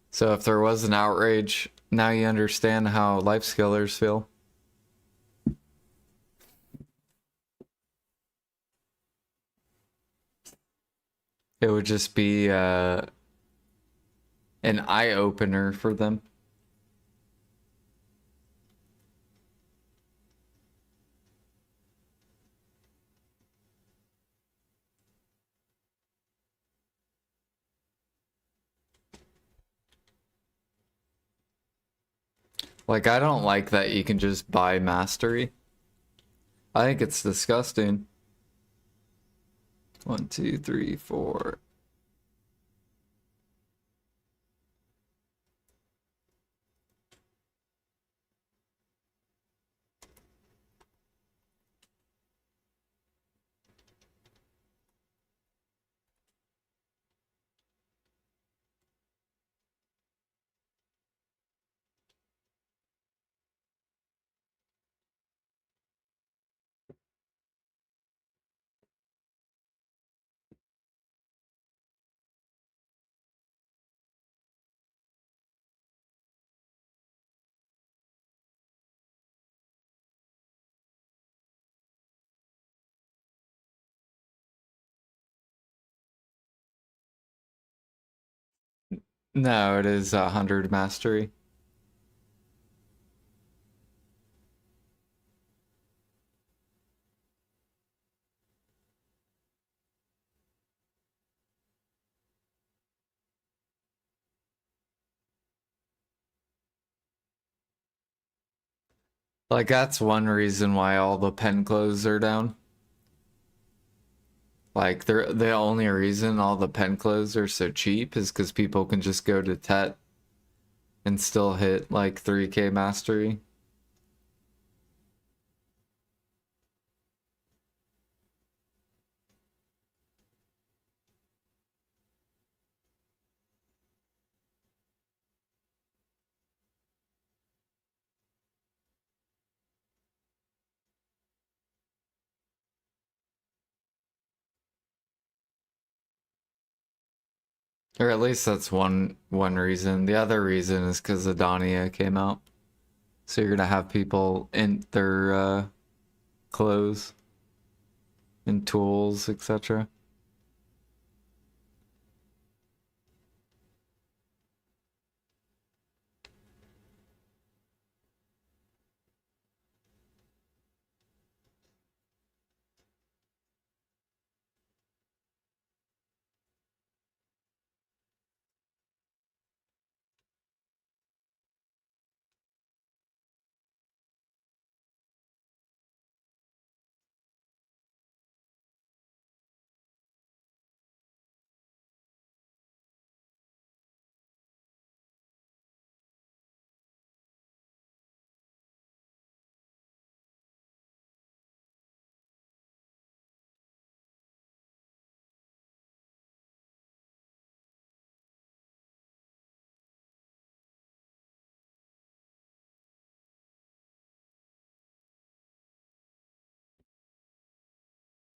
So if there was an outrage, now you understand how life skillers feel. It would just be an eye opener for them. Like, I don't like that you can just buy mastery. I think it's disgusting. 1, 2, 3, 4. No, it is 100 mastery. Like, that's one reason why all the pen clothes are down. Like, the only reason all the pen clothes are so cheap is because people can just go to Tet and still hit like 3k mastery. Or at least that's one reason. The other reason is because Adania came out. So you're gonna have people in their clothes and tools, etc.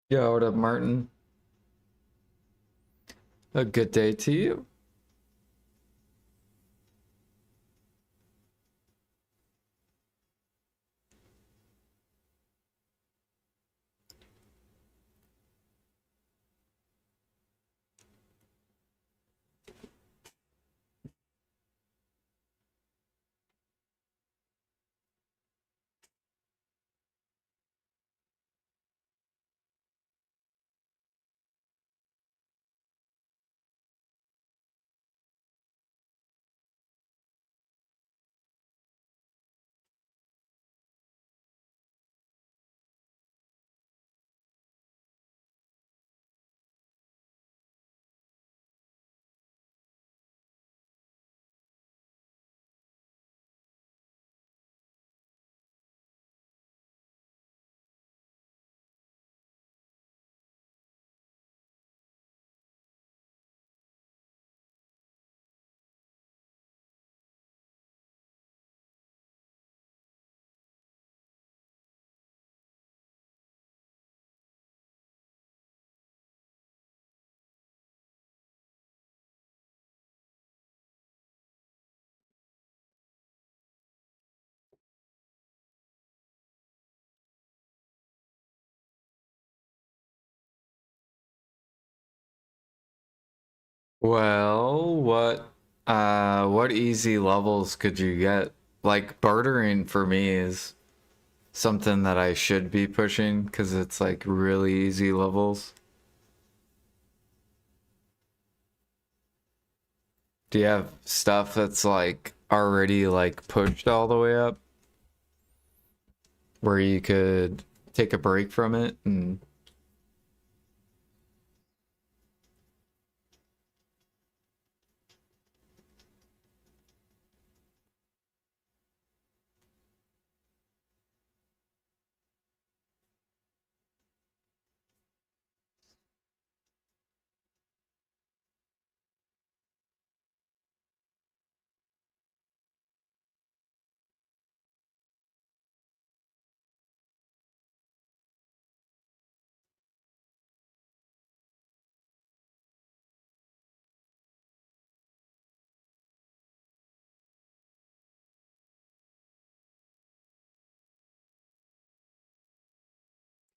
Yo, what up, Martin? A good day to you. Well, what What easy levels could you get? Like bartering for me is something that I should be pushing because it's like really easy levels. Do you have stuff that's like already like pushed all the way up where you could take a break from it and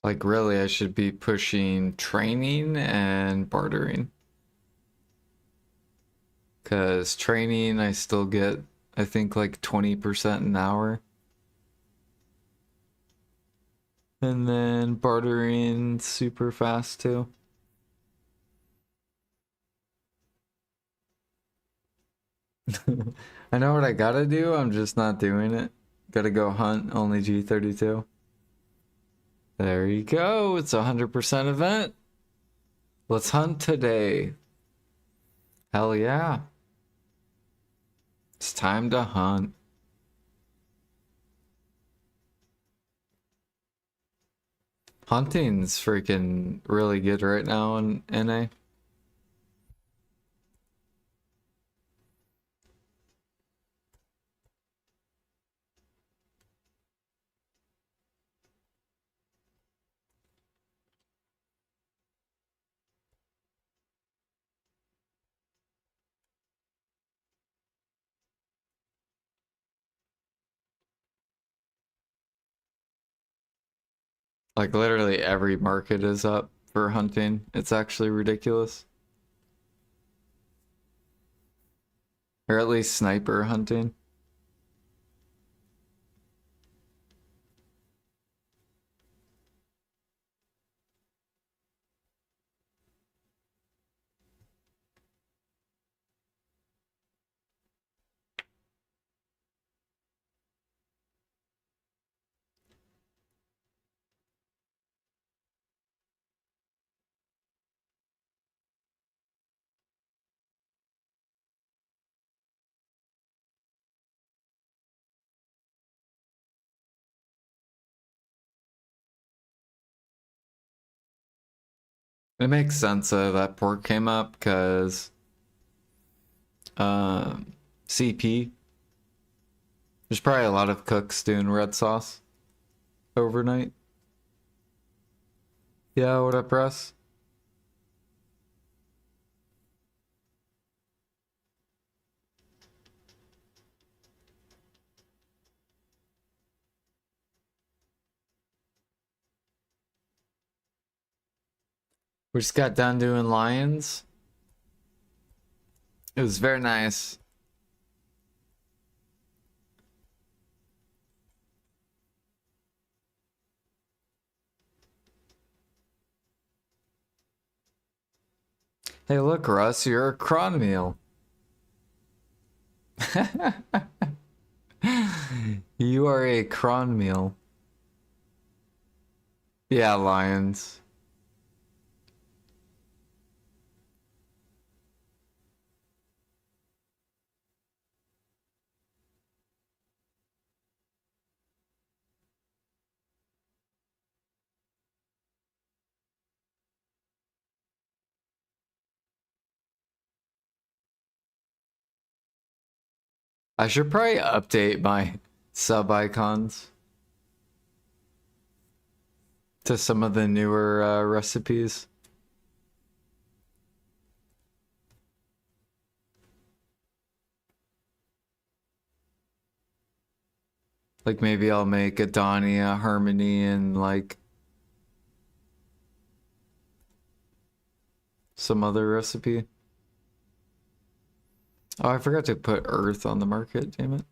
like really I should be pushing training and bartering. Because training I still get I think like 20% an hour. And then bartering super fast too. I know what I gotta do, I'm just not doing it. Gotta go hunt, only G32. There you go, it's a 100% event. Let's hunt today. Hell yeah. It's time to hunt. Hunting's freaking really good right now in NA. Like literally every market is up for hunting. It's actually ridiculous. Or at least sniper hunting. It makes sense that pork came up because CP. There's probably a lot of cooks doing red sauce overnight. Yeah, what up, Russ? We just got done doing lions. It was very nice. Hey, look, Russ, you're a cron meal. You are a cron meal. Yeah, lions. I should probably update my sub icons to some of the newer recipes. Like maybe I'll make a Donnie, a Harmony, and like some other recipe. Oh, I forgot to put Earth on the market, damn it.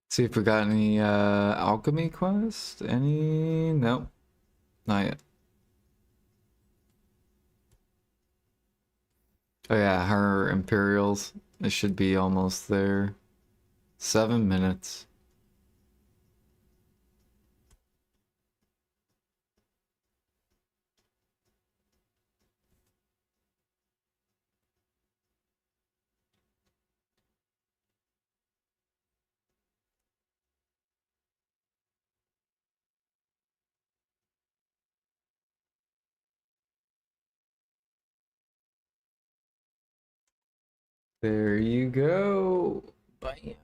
See if we got any alchemy quest. Any? Nope. Not yet. Oh yeah, her Imperials. It should be almost there. 7 minutes. There you go. Bam.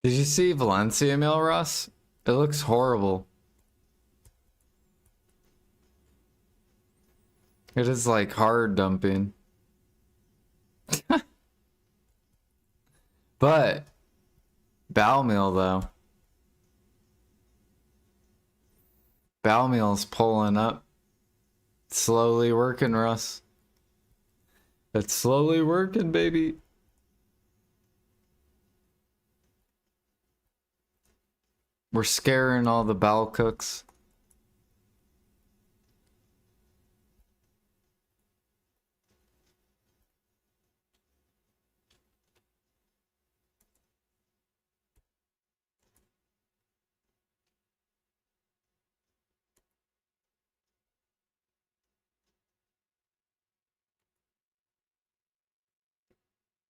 Did you see Valencia Mail, Russ? It looks horrible. It is like hard dumping. But Balmeal though. Balmeal's pulling up. Slowly working, Russ. It's slowly working, baby. We're scaring all the bowel cooks.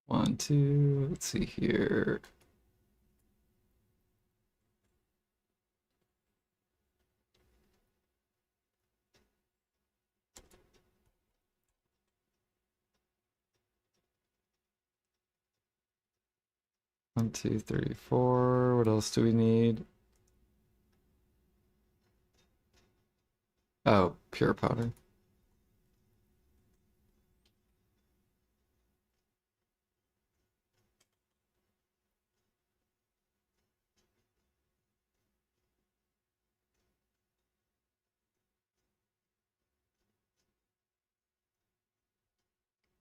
One, two, let's see here. One, two, three, four. What else do we need? Oh, pure powder.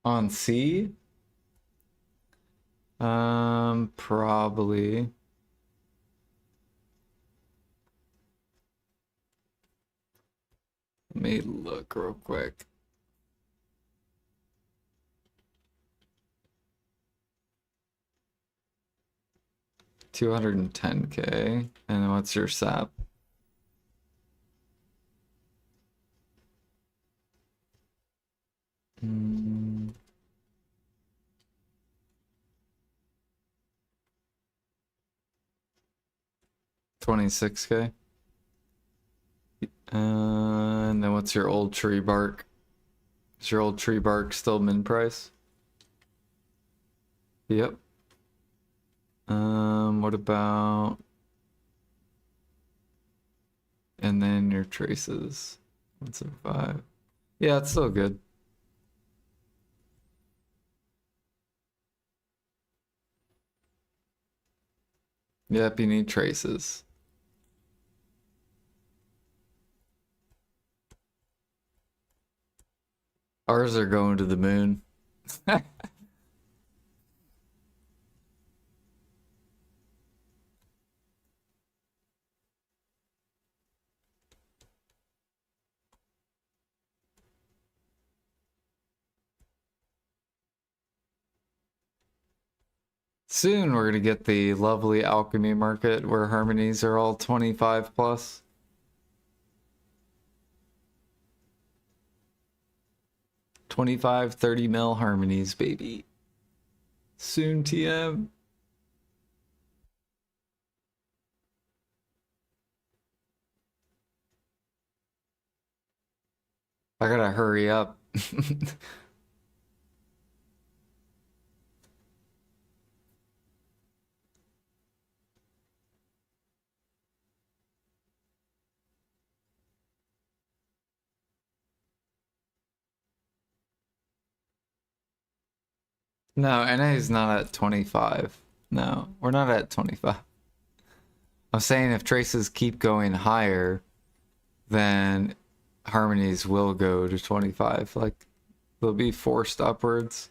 On C? Probably. Let me look real quick. $210K. And then what's your sap? Mm. 26K. And then what's your old tree bark? Is your old tree bark still min price? Yep. What about... And then your traces. 175. Yeah, it's still good. Yep, you need traces. Ours are going to the moon. Soon we're gonna get the lovely alchemy market where harmonies are all 25 plus. 25, 30 mil harmonies, baby. Soon, TM. I gotta hurry up. No, NA is not at 25. No, we're not at 25. I'm saying if traces keep going higher, then harmonies will go to 25. Like, they'll be forced upwards.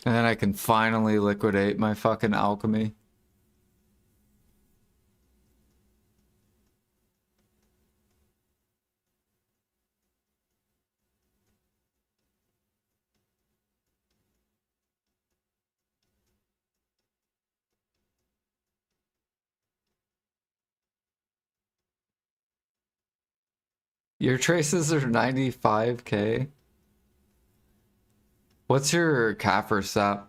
And then I can finally liquidate my fucking alchemy. Your traces are 95k. What's your Kaffir sap?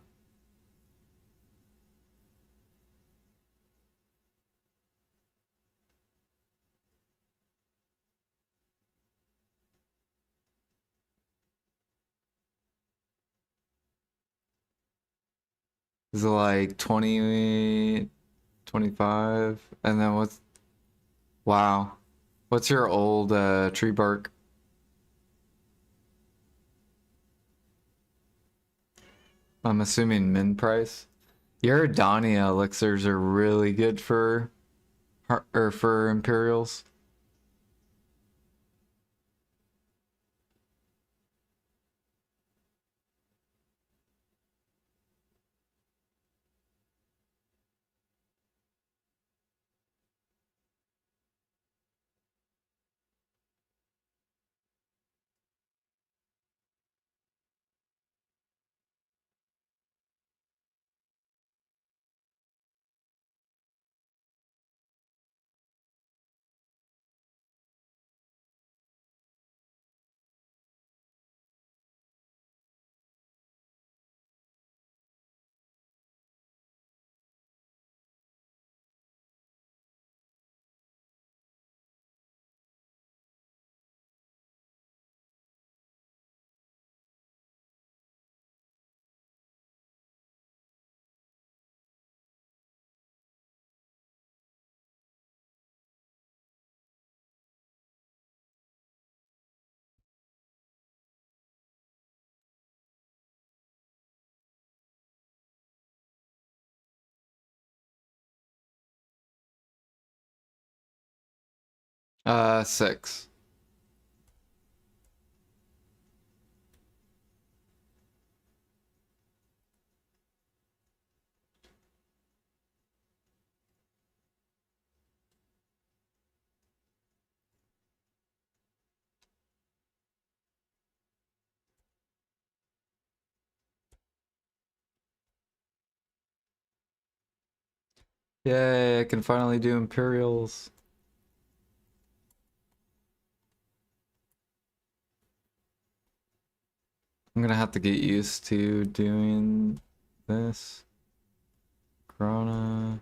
Is it like 20, 25? And then what's... Wow. What's your old tree bark? I'm assuming min price. Your Dania elixirs are really good for or for Imperials. Six. Yay, I can finally do Imperials. I'm gonna have to get used to doing this. Corona.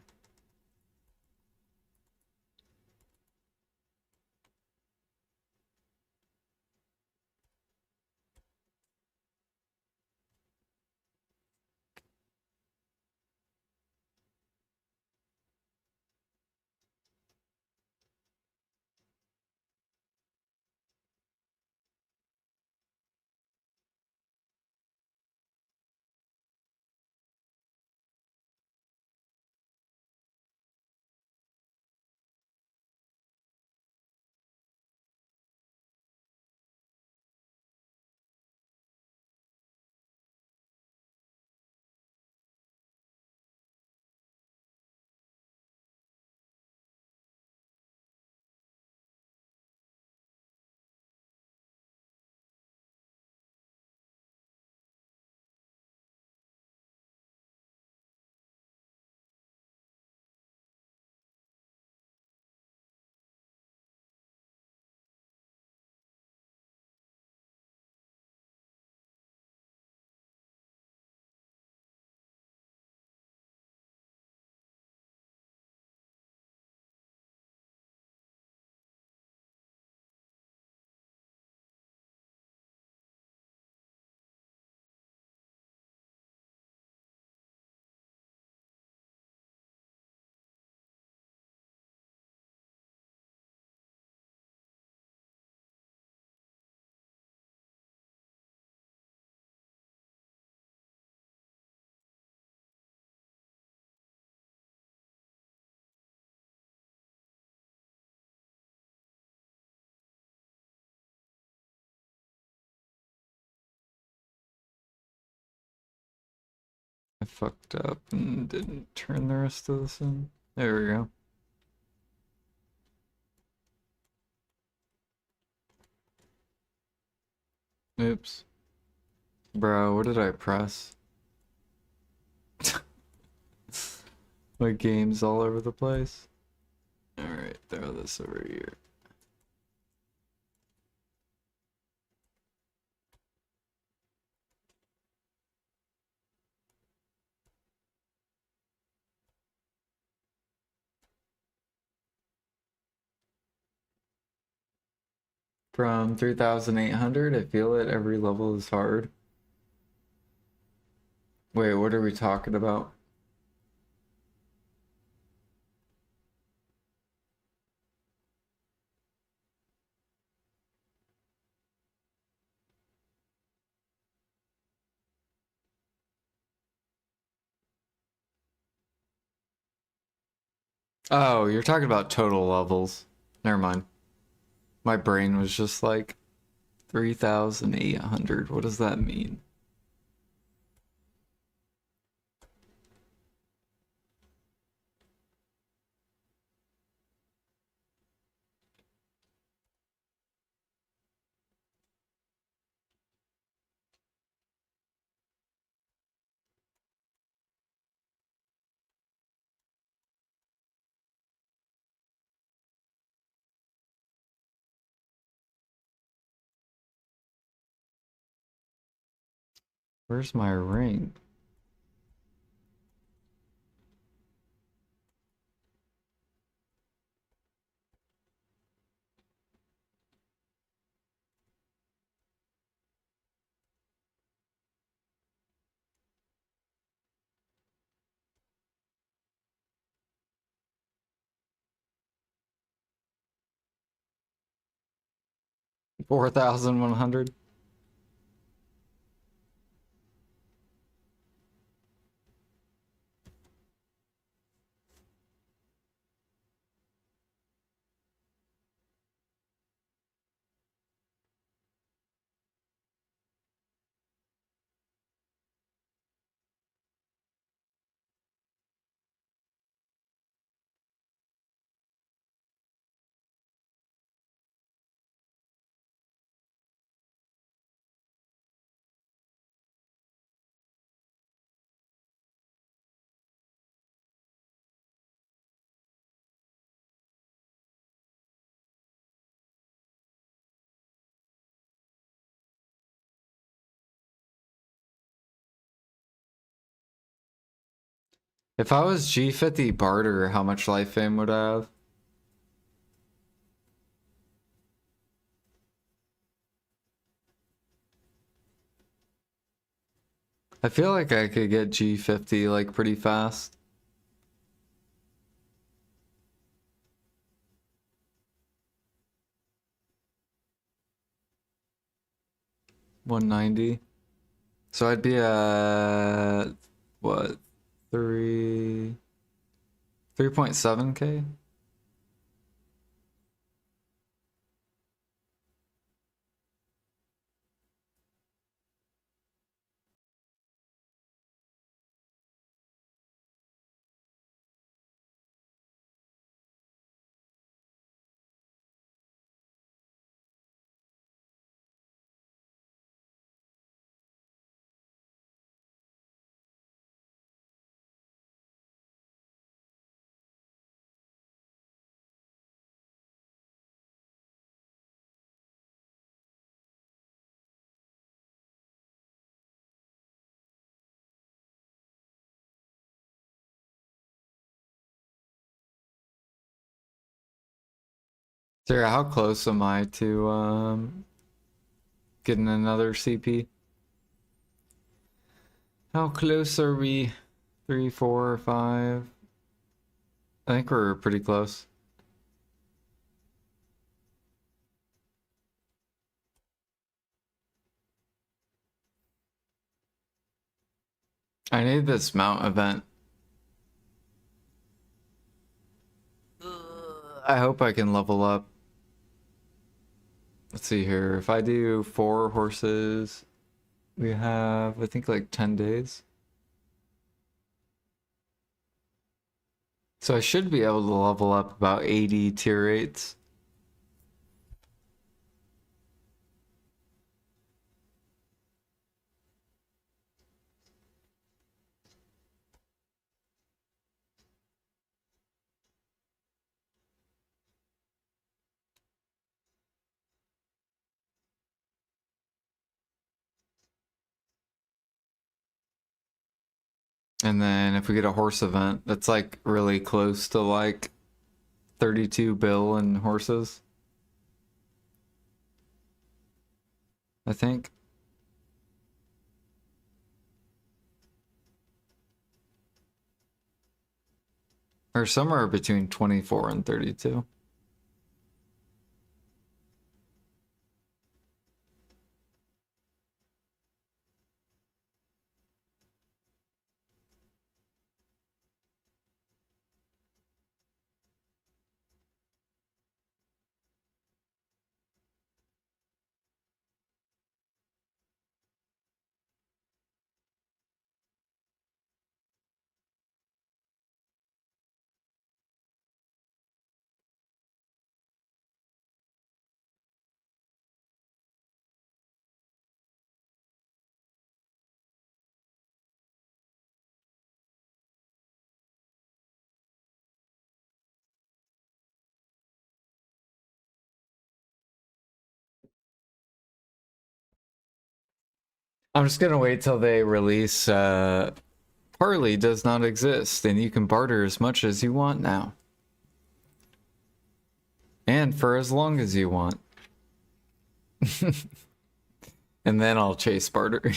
fucked up and didn't turn the rest of this in. There we go. Oops. Bro, what did I press? My game's all over the place. Alright, throw this over here. From 3,800, I feel it. Every level is hard. Wait, what are we talking about? Oh, you're talking about total levels. Never mind. My brain was just like 3,800. What does that mean? Where's my ring? $4,100? If I was G50 barter, how much life fame would I have? I feel like I could get G50 like pretty fast. $190. So I'd be at what? 3.7K? Sarah, how close am I to getting another CP? How close are we? 3, 4, 5? I think we're pretty close. I need this mount event. I hope I can level up. Let's see here. If I do 4 horses, we have, I think, like 10 days. So I should be able to level up about 80 tier 8s. And then if we get a horse event, that's like really close to like 32 bill in horses, I think. Or somewhere between 24 and 32. I'm just gonna wait till they release Parley does not exist, and you can barter as much as you want now. And for as long as you want. And then I'll chase barter.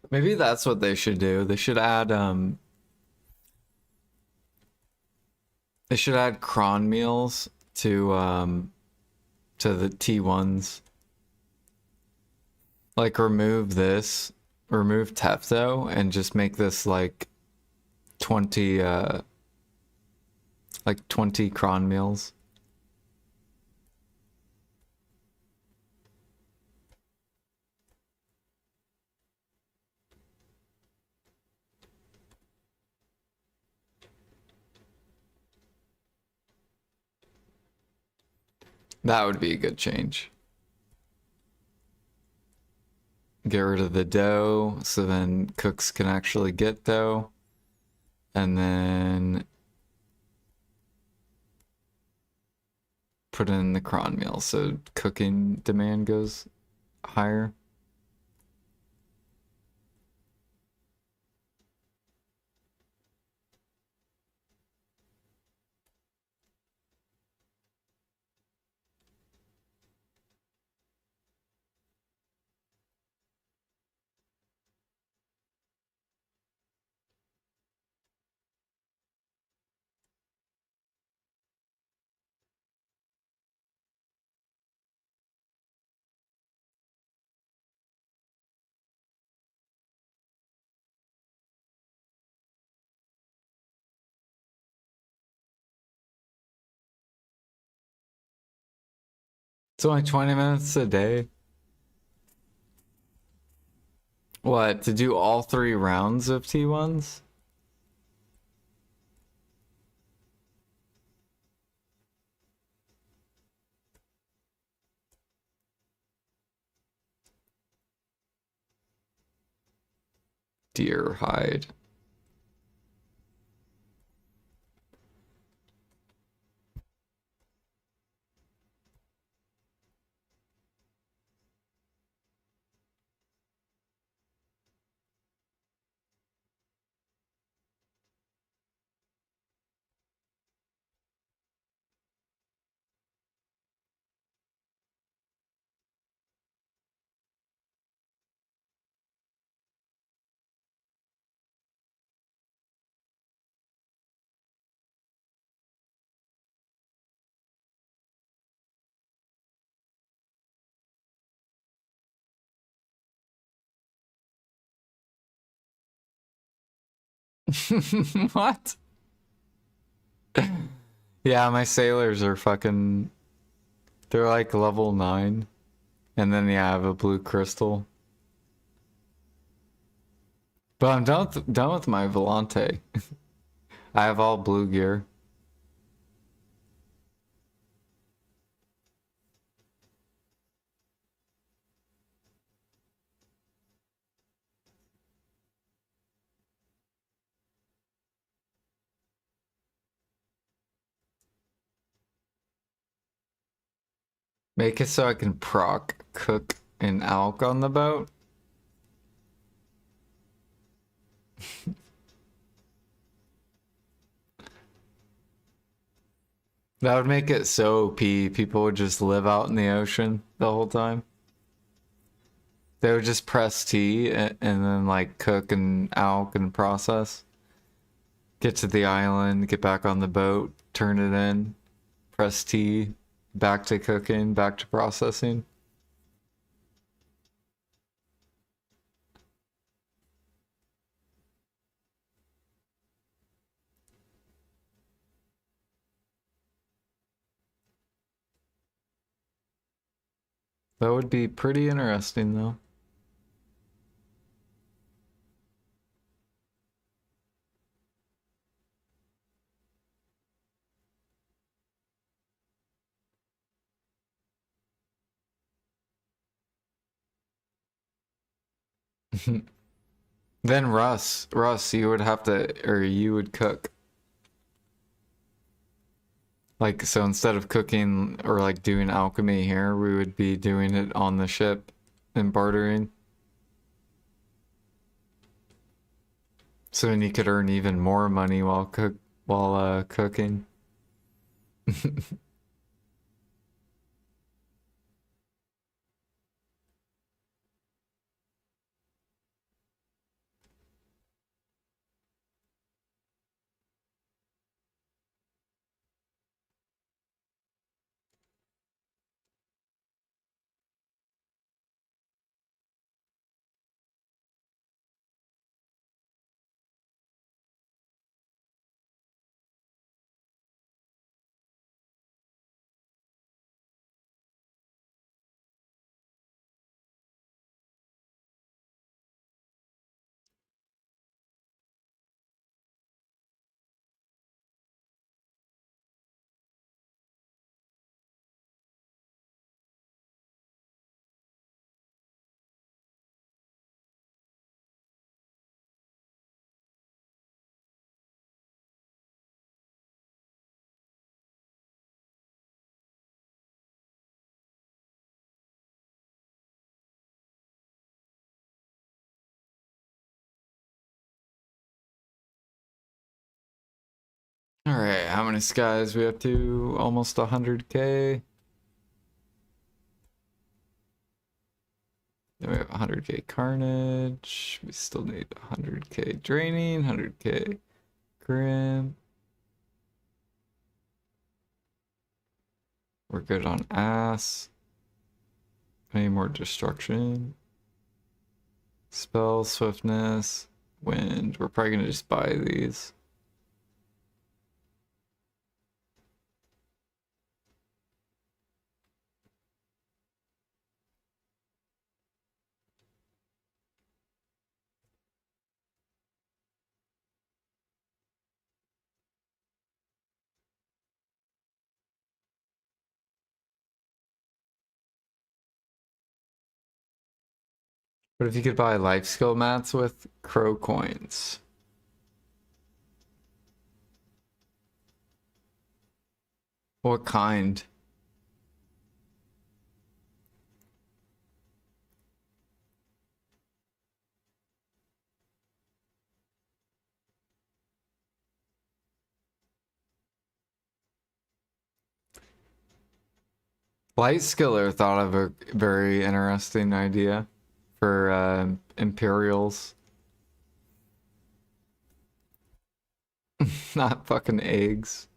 Maybe that's what they should do. They should add cron meals to the T1s. Like remove this, remove Tefto, and just make this like 20 20 cron meals. That would be a good change. Get rid of the dough so then cooks can actually get dough. And then put in the cron meal so cooking demand goes higher. It's only 20 minutes a day. What, to do all 3 rounds of T1s? Deer hide. What? Yeah, my sailors are fucking. They're like level 9. And then, yeah, I have a blue crystal. But I'm done with my Volante. I have all blue gear. Make it so I can proc cook an alk on the boat. That would make it so OP. People would just live out in the ocean the whole time. They would just press T and then like cook and alk and process. Get to the island, get back on the boat, turn it in, press T, back to cooking, back to processing. That would be pretty interesting though. Then Russ, you would have to, or you would cook. Like, so instead of cooking or like doing alchemy here, we would be doing it on the ship and bartering. So then you could earn even more money while cooking. All right, how many skies we up to? Almost 100k. Then we have 100k carnage. We still need 100k draining, 100k grim. We're good on ass. Any more destruction? Spell, swiftness, wind. We're probably gonna just buy these. But if you could buy life skill mats with crow coins? What kind? Light Skiller thought of a very interesting idea for Imperials. Not fucking eggs.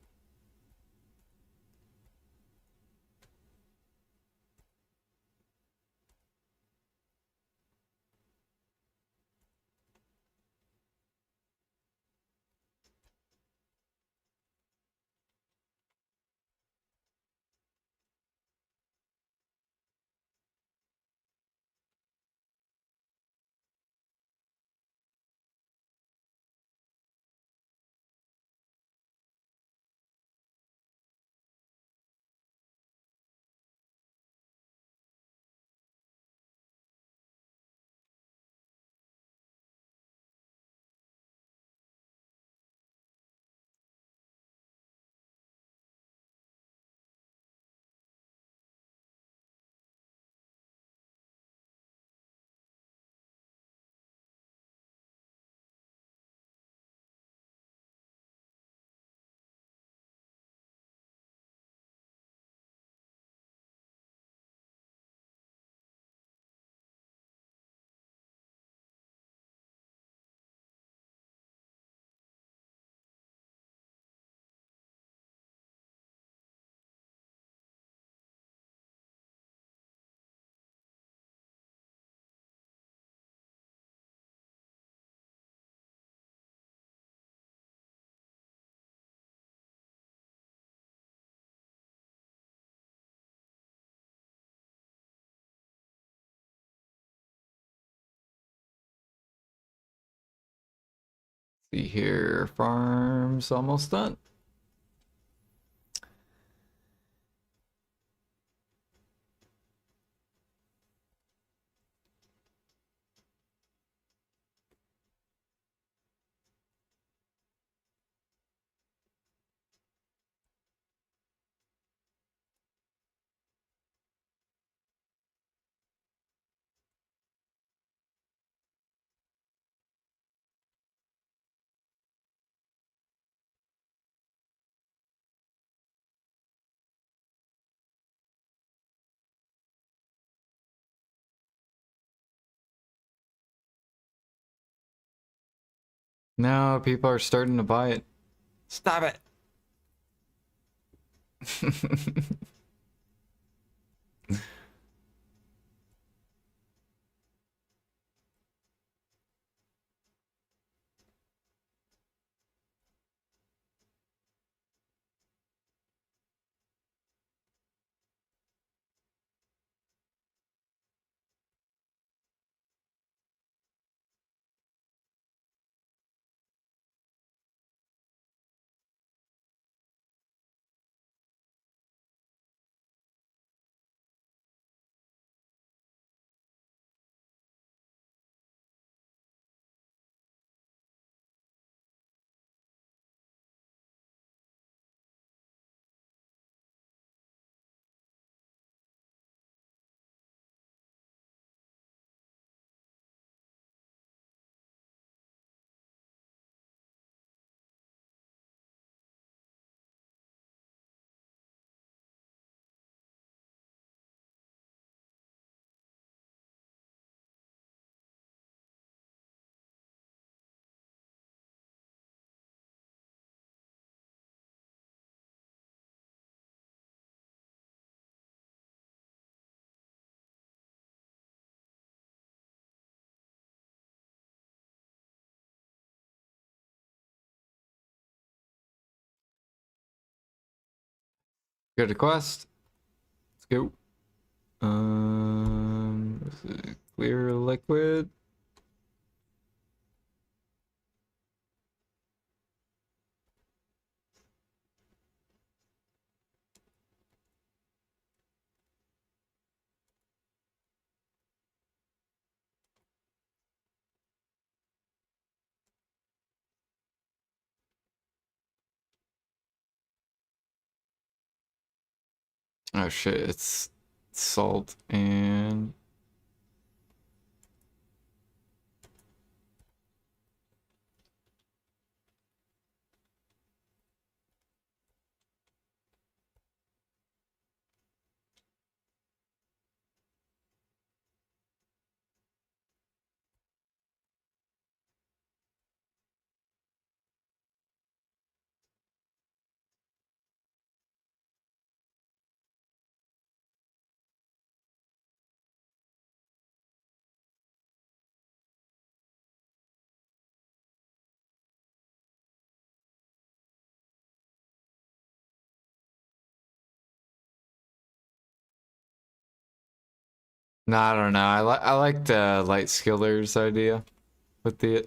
See here, farm's almost done. No, people are starting to buy it. Stop it. Go to quest. Let's go. Is it clear liquid? Oh shit, it's salt and no, I don't know. I like the light skillers idea with the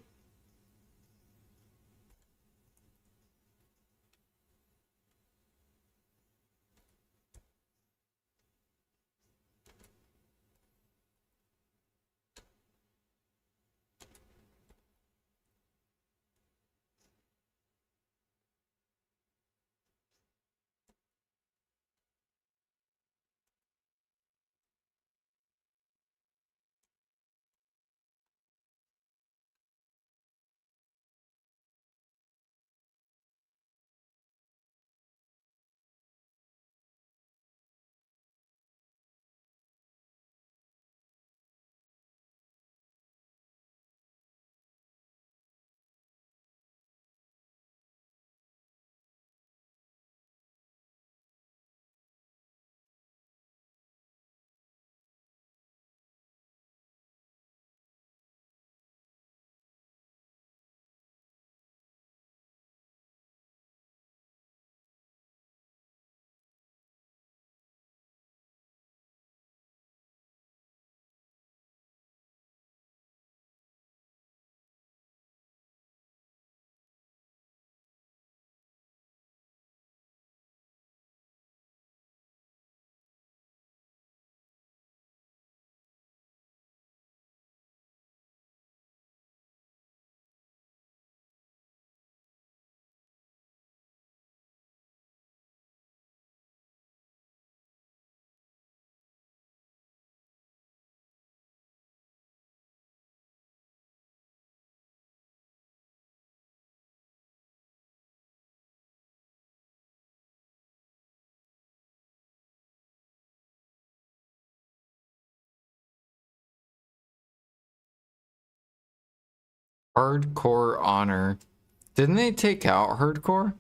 Hardcore honor. Didn't they take out hardcore?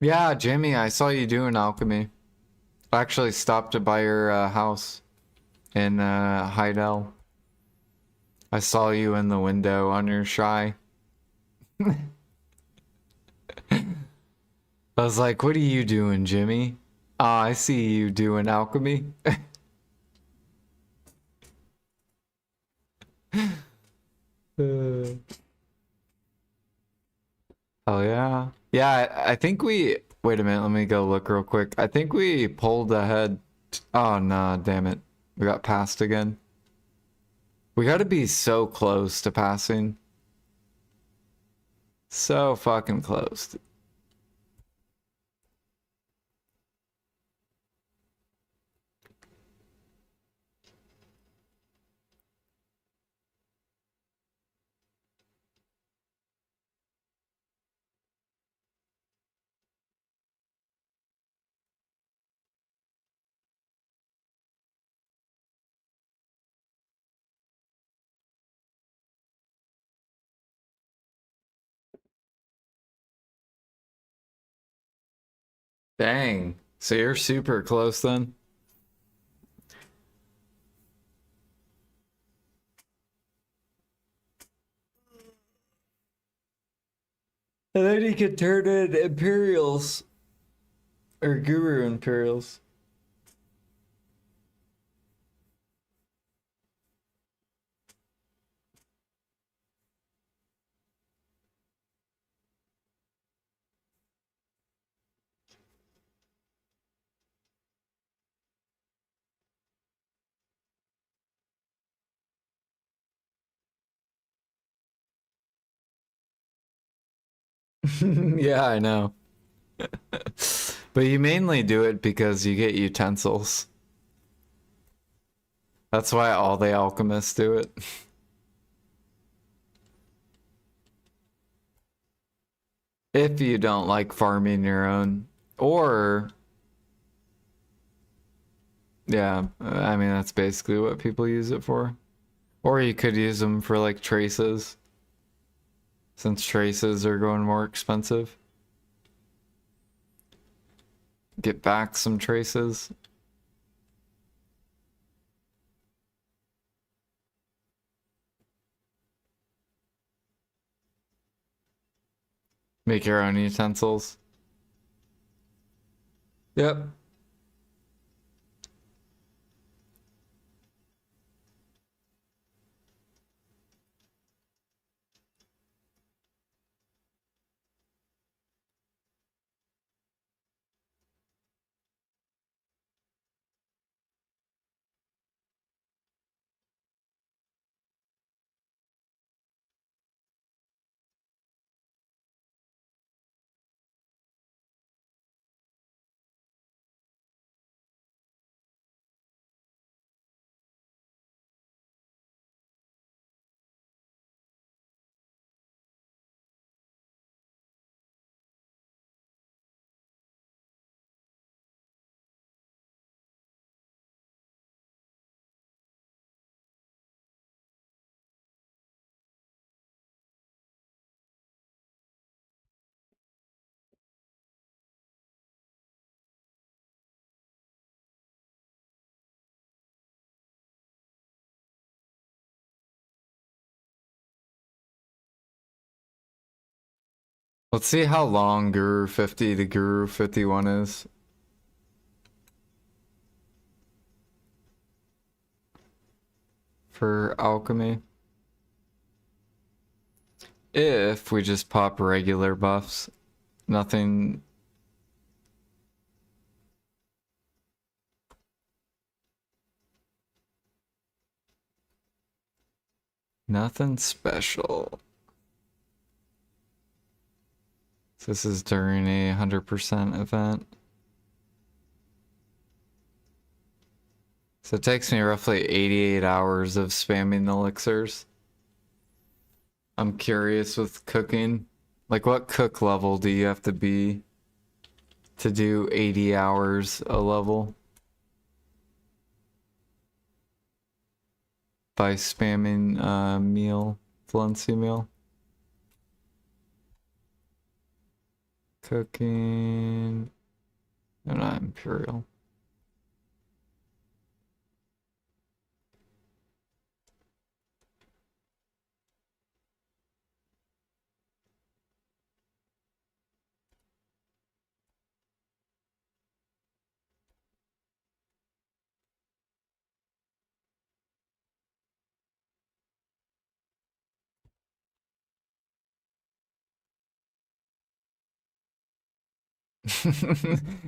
Yeah, Jimmy, I saw you doing alchemy. I actually stopped by your house in Heidel. I saw you in the window on your shy. I was like, what are you doing, Jimmy? Ah, I see you doing alchemy. Oh yeah. Yeah, I think we wait a minute, let me go look real quick. I think we pulled ahead. Oh no, damn it. We got passed again. We gotta be so close to passing. So fucking close. Dang. So you're super close then? And then you could turn in Imperials. Or Guru Imperials. Yeah, I know. But you mainly do it because you get utensils. That's why all the alchemists do it. If you don't like farming your own. Or, yeah, I mean, that's basically what people use it for. Or you could use them for like traces, since traces are going more expensive. Get back some traces. Make your own utensils. Yep. Let's see how long Guru 50 to Guru 51 is. For alchemy. If we just pop regular buffs, nothing. Nothing special. So this is during a 100% event. So it takes me roughly 88 hours of spamming the elixirs. I'm curious with cooking. Like, what cook level do you have to be to do 80 hours a level? By spamming meal, Valencia meal. Cooking. No, not Imperial.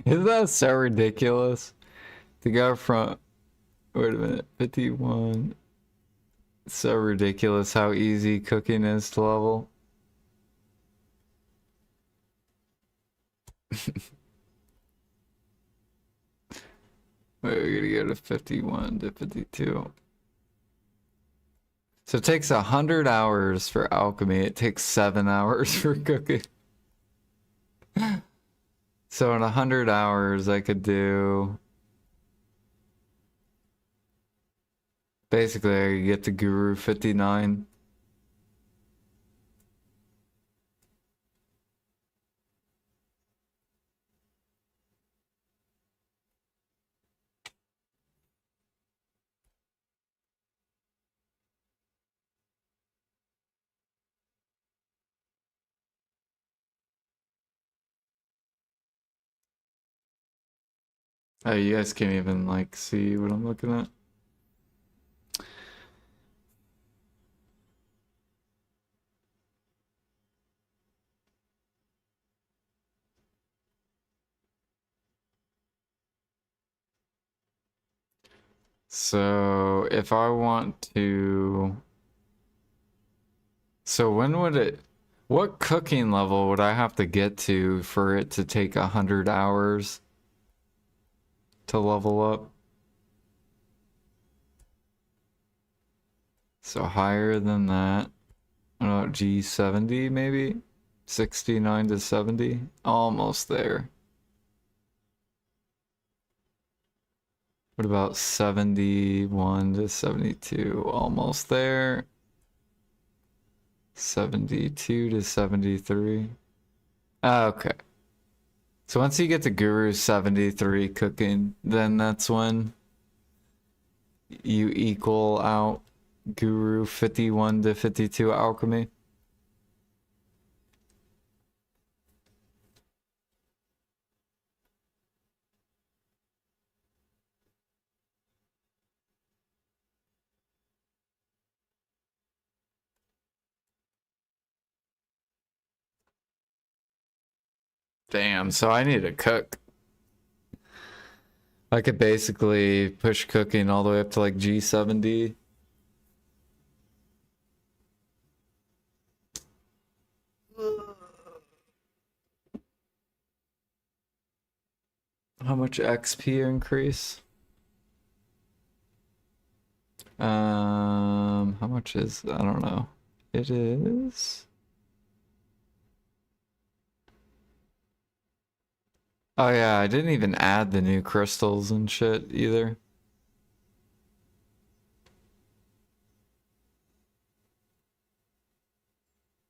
Is that so ridiculous? To go from, wait a minute, 51. It's so ridiculous how easy cooking is to level. Wait, we gotta go to 51 to 52. So it takes 100 hours for alchemy. It takes 7 hours for cooking. So in 100 hours, I could do... Basically, I could get to Guru 59. Oh, you guys can't even, like, see what I'm looking at. So, if I want to... So when would it... What cooking level would I have to get to for it to take 100 hours to level up? So higher than that. What about G70 maybe? 69 to 70? Almost there. What about 71 to 72? Almost there. 72 to 73. Okay. So once you get to Guru 73 cooking, then that's when you equal out Guru 51 to 52 alchemy. Damn, so I need to cook. I could basically push cooking all the way up to like G70. How much XP increase? How much is, I don't know. It is... Oh yeah, I didn't even add the new crystals and shit either.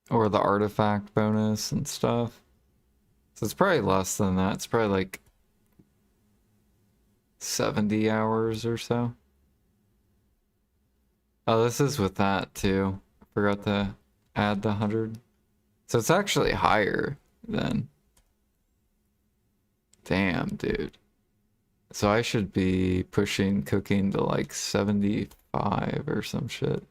Or the artifact bonus and stuff. So it's probably less than that. It's probably like 70 hours or so. Oh, this is with that too. I forgot to add the 100. So it's actually higher than... Damn, dude. So I should be pushing cooking to like 75 or some shit.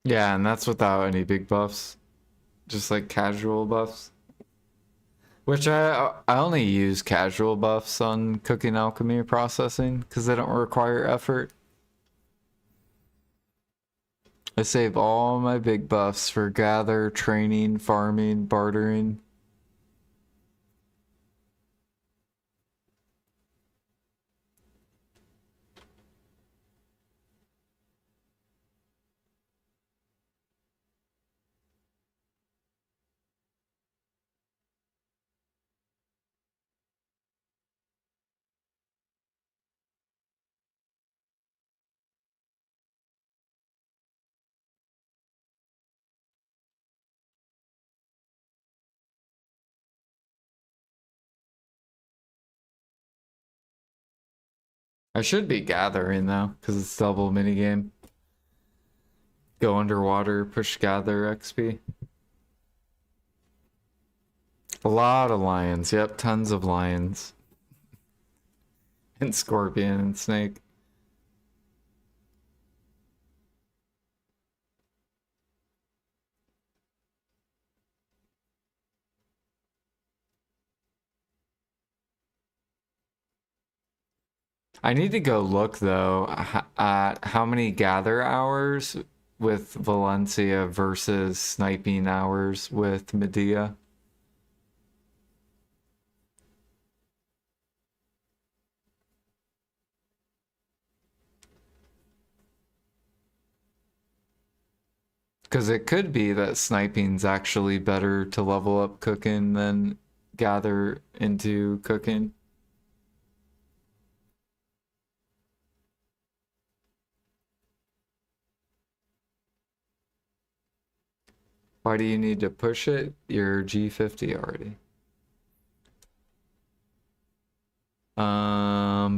Yeah, and that's without any big buffs. Just like casual buffs. Which I only use casual buffs on cooking, alchemy, or processing because they don't require effort. I save all my big buffs for gather, training, farming, bartering. I should be gathering though, because it's double minigame. Go underwater, push gather XP. A lot of lions, yep, tons of lions. And scorpion and snake. I need to go look though at how many gather hours with Valencia versus sniping hours with Medea. Because it could be that sniping's actually better to level up cooking than gather into cooking. Why do you need to push it? You're G50 already.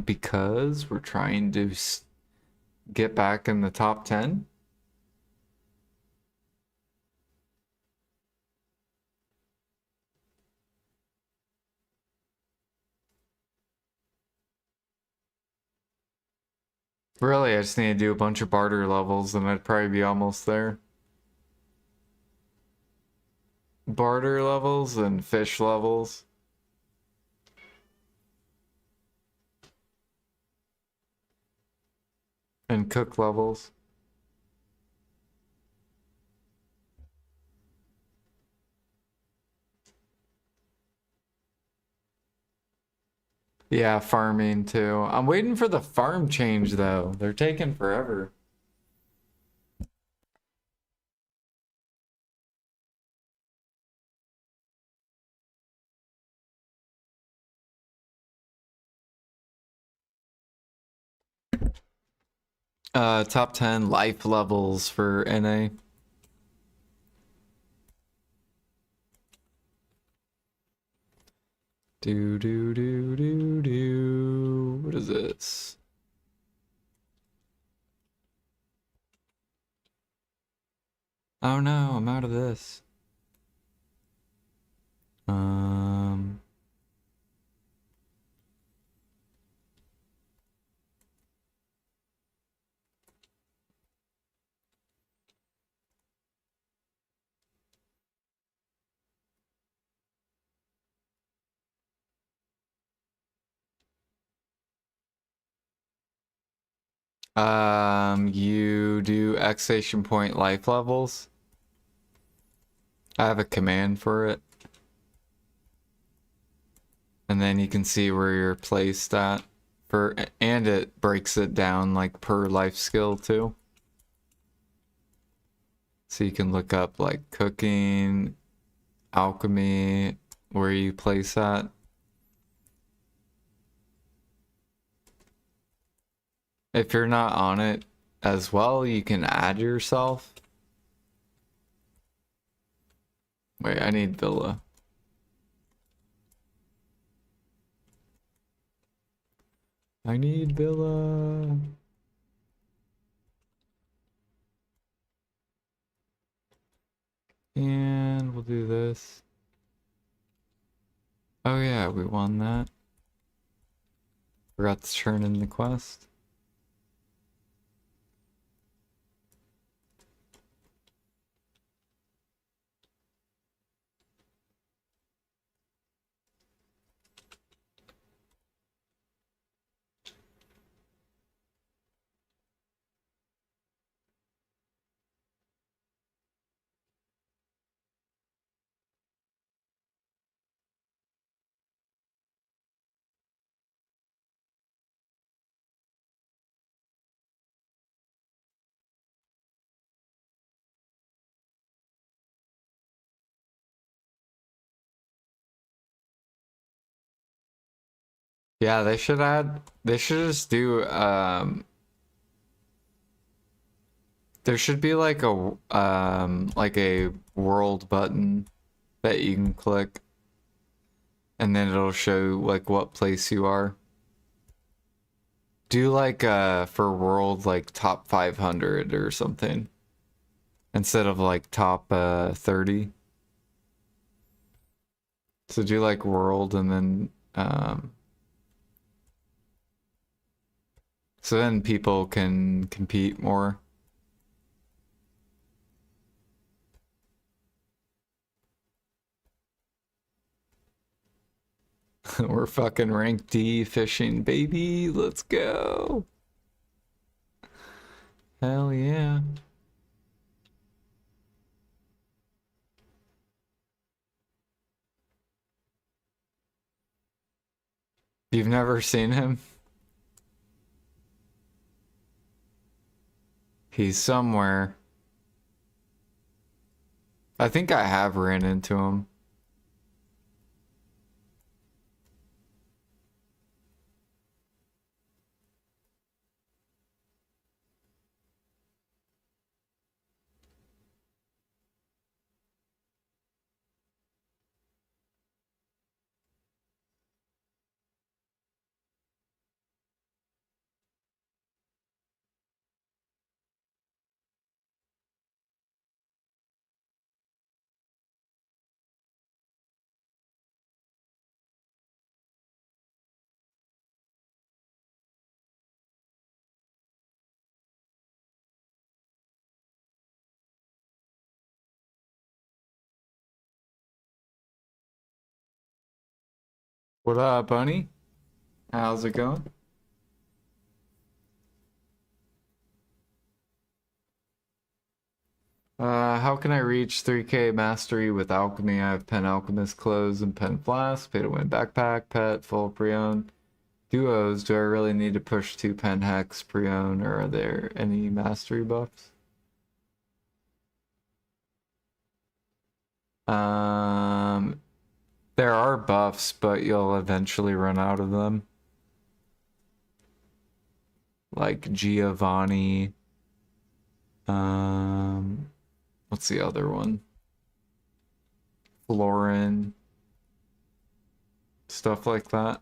Because we're trying to get back in the top 10. Really, I just need to do a bunch of barter levels and I'd probably be almost there. Barter levels and fish levels. And cook levels. Yeah, farming too. I'm waiting for the farm change though. They're taking forever. Top 10 life levels for NA. Do do do do do. What is this? Oh no, I'm out of this. Um, you do exclamation point life levels. I have a command for it. And then you can see where you're placed at for, and it breaks it down like per life skill too. So you can look up like cooking, alchemy, where you place at. If you're not on it as well, you can add yourself. Wait, I need Villa. I need Villa. And we'll do this. Oh yeah, we won that. Forgot to turn in the quest. Yeah, they should add. They should just do. There should be like a world button that you can click, and then it'll show like what place you are. Do like for world like top 500 or something instead of like top 30. So do like world and then so then people can compete more. We're fucking rank D fishing, baby. Let's go. Hell yeah. You've never seen him? He's somewhere. I think I have ran into him. What up, Bunny? How's it going? How can I reach 3K mastery with alchemy? I have pen alchemist clothes and pen flask, pay to win backpack, pet, full preone. Duos, do I really need to push 2 pen hex preone or are there any mastery buffs? Um, there are buffs, but you'll eventually run out of them. Like Giovanni. Um, what's the other one? Florin. Stuff like that.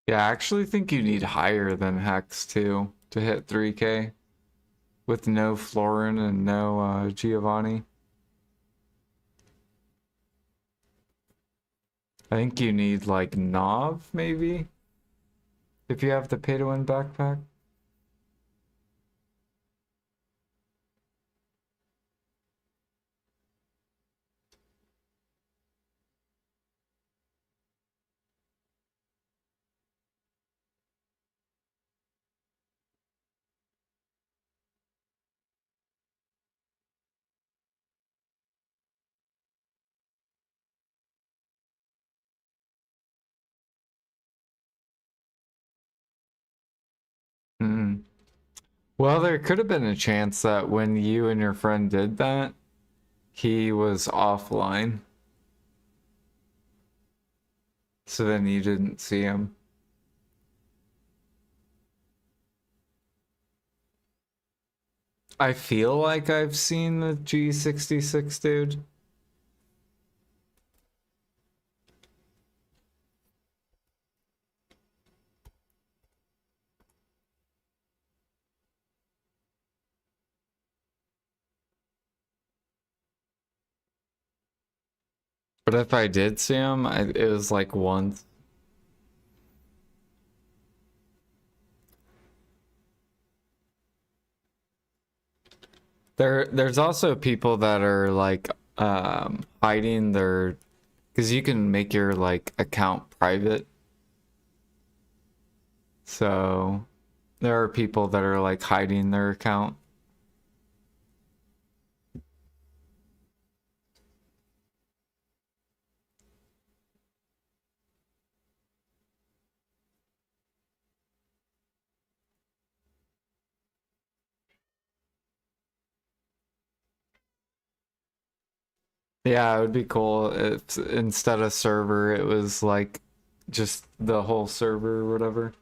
Yeah, I actually think you need higher than hex too to hit 3K with no Florin and no Giovanni. I think you need like Nav maybe if you have the pay to win backpack. Mm. Well, there could have been a chance that when you and your friend did that, he was offline. So then you didn't see him. I feel like I've seen the G66 dude. But if I did see him, it was like once. There's also people that are like hiding their, because you can make your like account private. So there are people that are like hiding their account. Yeah, it would be cool if instead of server, it was like just the whole server or whatever.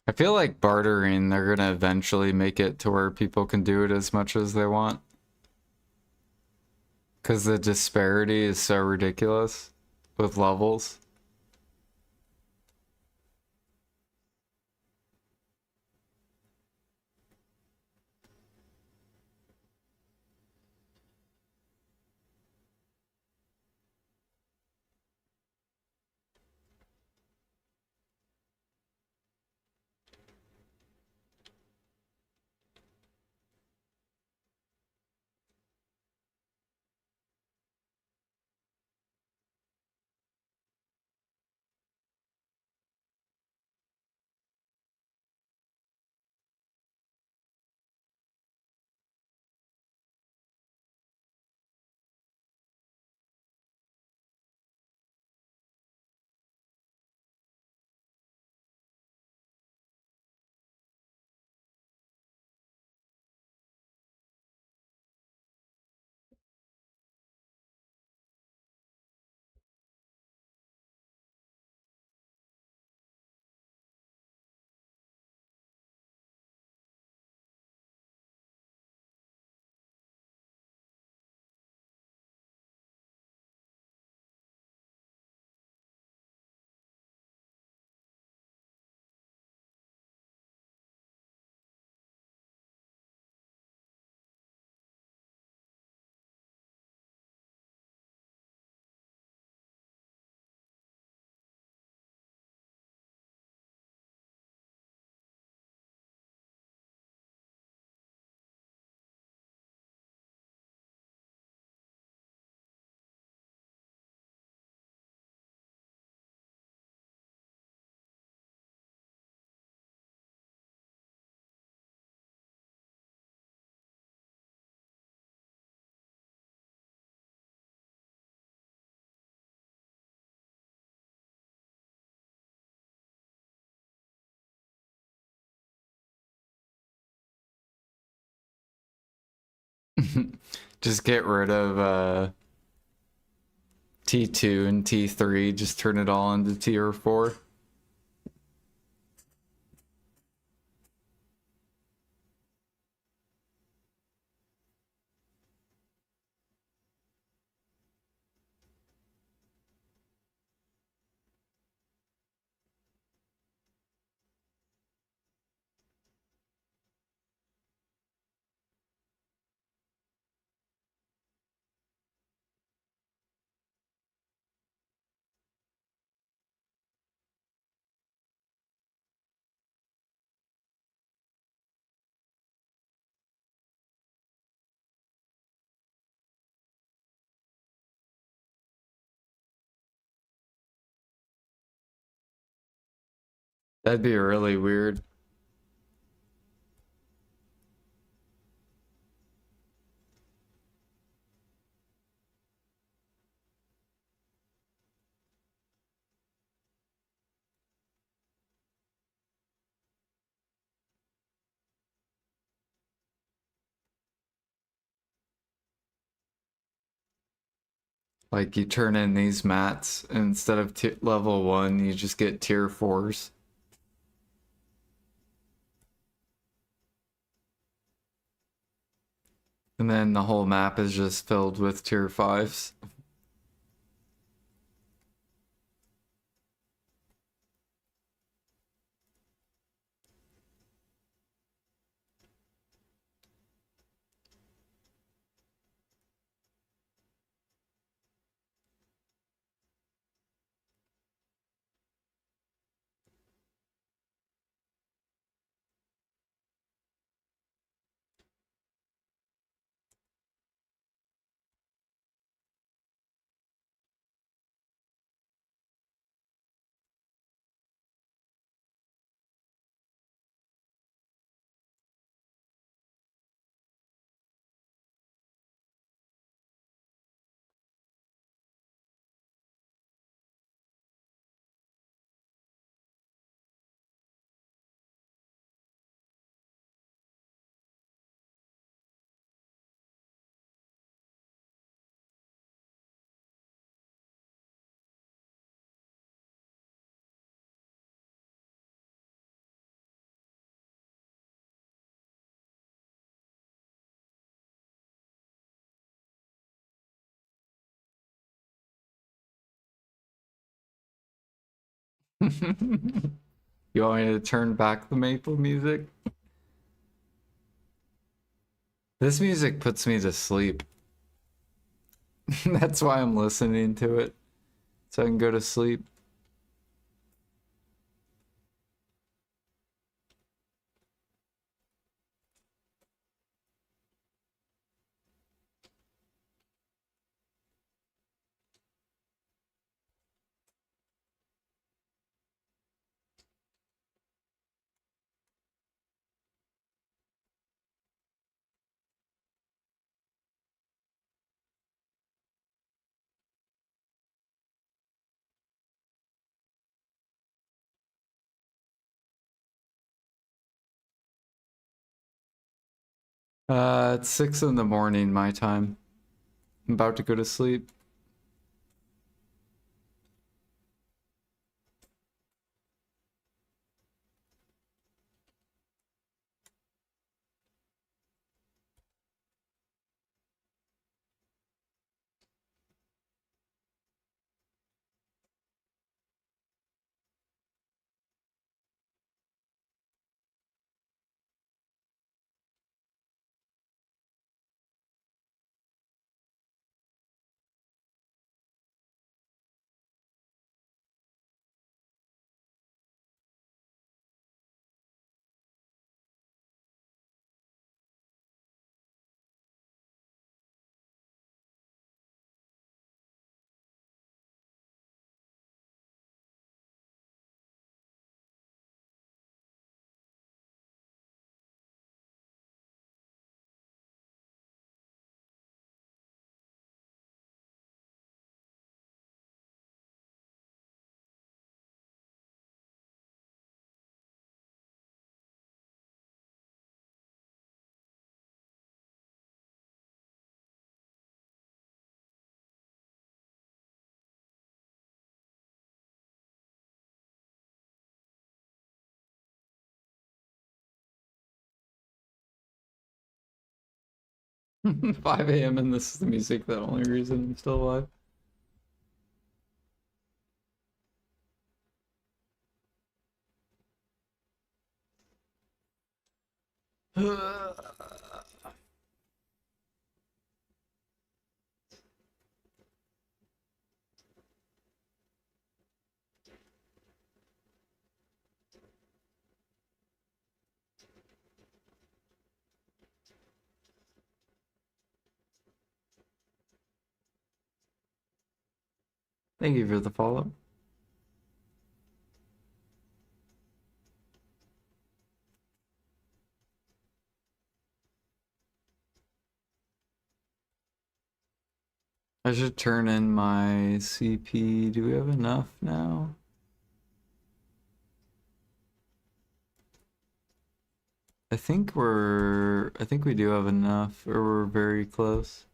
I feel like bartering, they're gonna eventually make it to where people can do it as much as they want. Because the disparity is so ridiculous with levels. Just get rid of T2 and T3, just turn it all into tier 4. That'd be really weird. Like you turn in these mats, and instead of level 1, you just get tier 4s. And then the whole map is just filled with tier 5s. You want me to turn back the maple music? This music puts me to sleep. That's why I'm listening to it. So I can go to sleep. It's 6 in the morning, my time. I'm about to go to sleep. Five a.m. and this is the music, the only reason I'm still alive. Thank you for the follow. I should turn in my CP. Do we have enough now? I think we do have enough, or we're very close.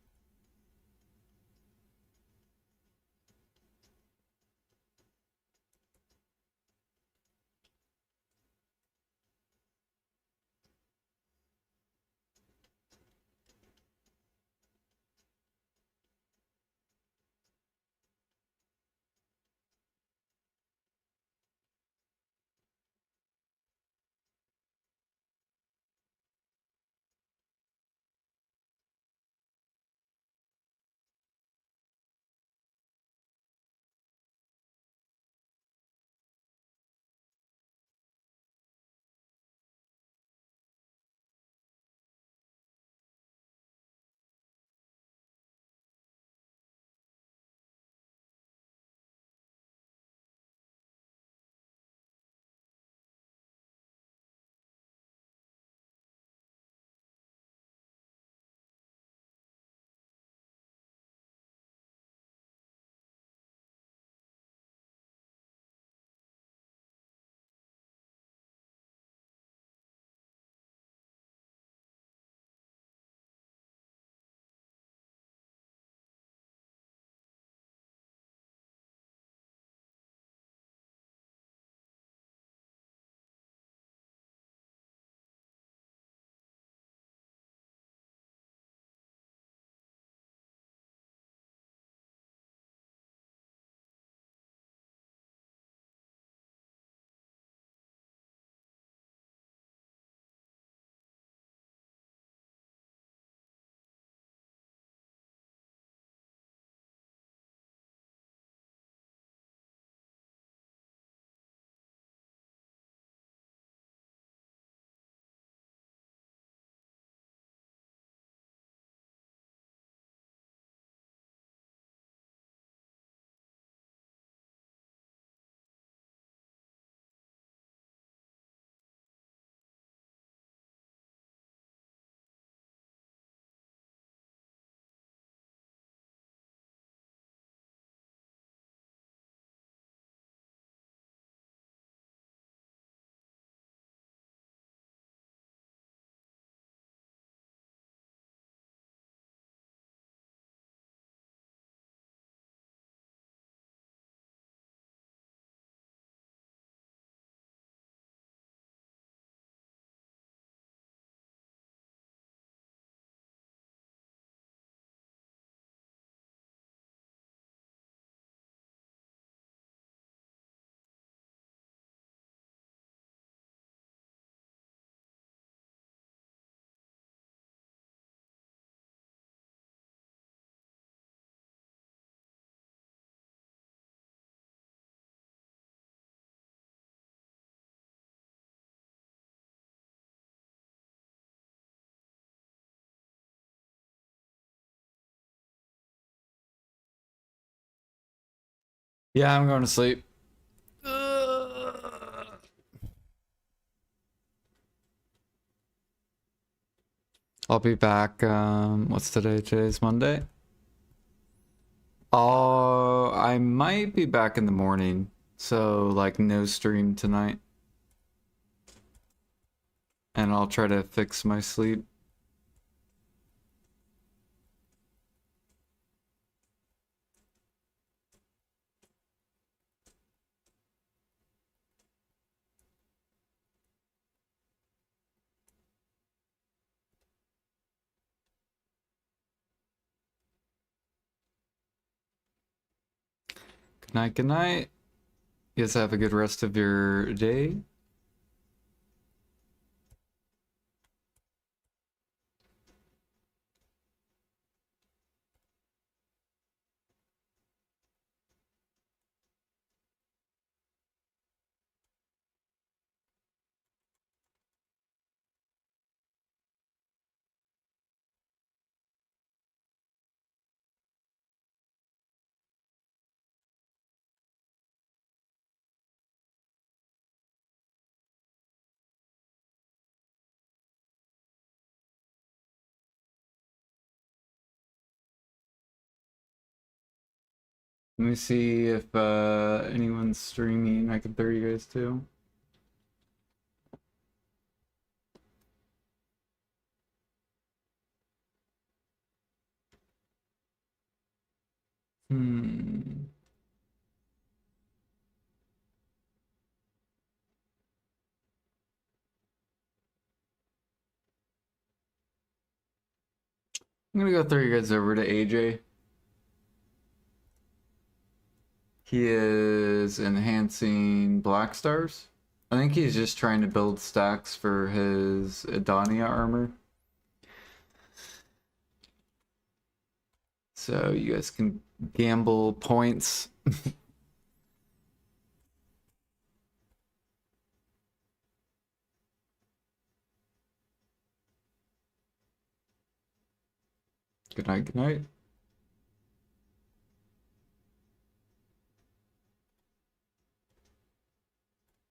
Yeah, I'm going to sleep. I'll be back. What's today? Today's Monday. I might be back in the morning. So, like, no stream tonight. And I'll try to fix my sleep. Good night, good night. You guys have a good rest of your day. Let me see if anyone's streaming. I can throw you guys too. Hmm. I'm gonna go throw you guys over to AJ. He is enhancing black stars. I think he's just trying to build stacks for his Adania armor. So you guys can gamble points. Good night, good night.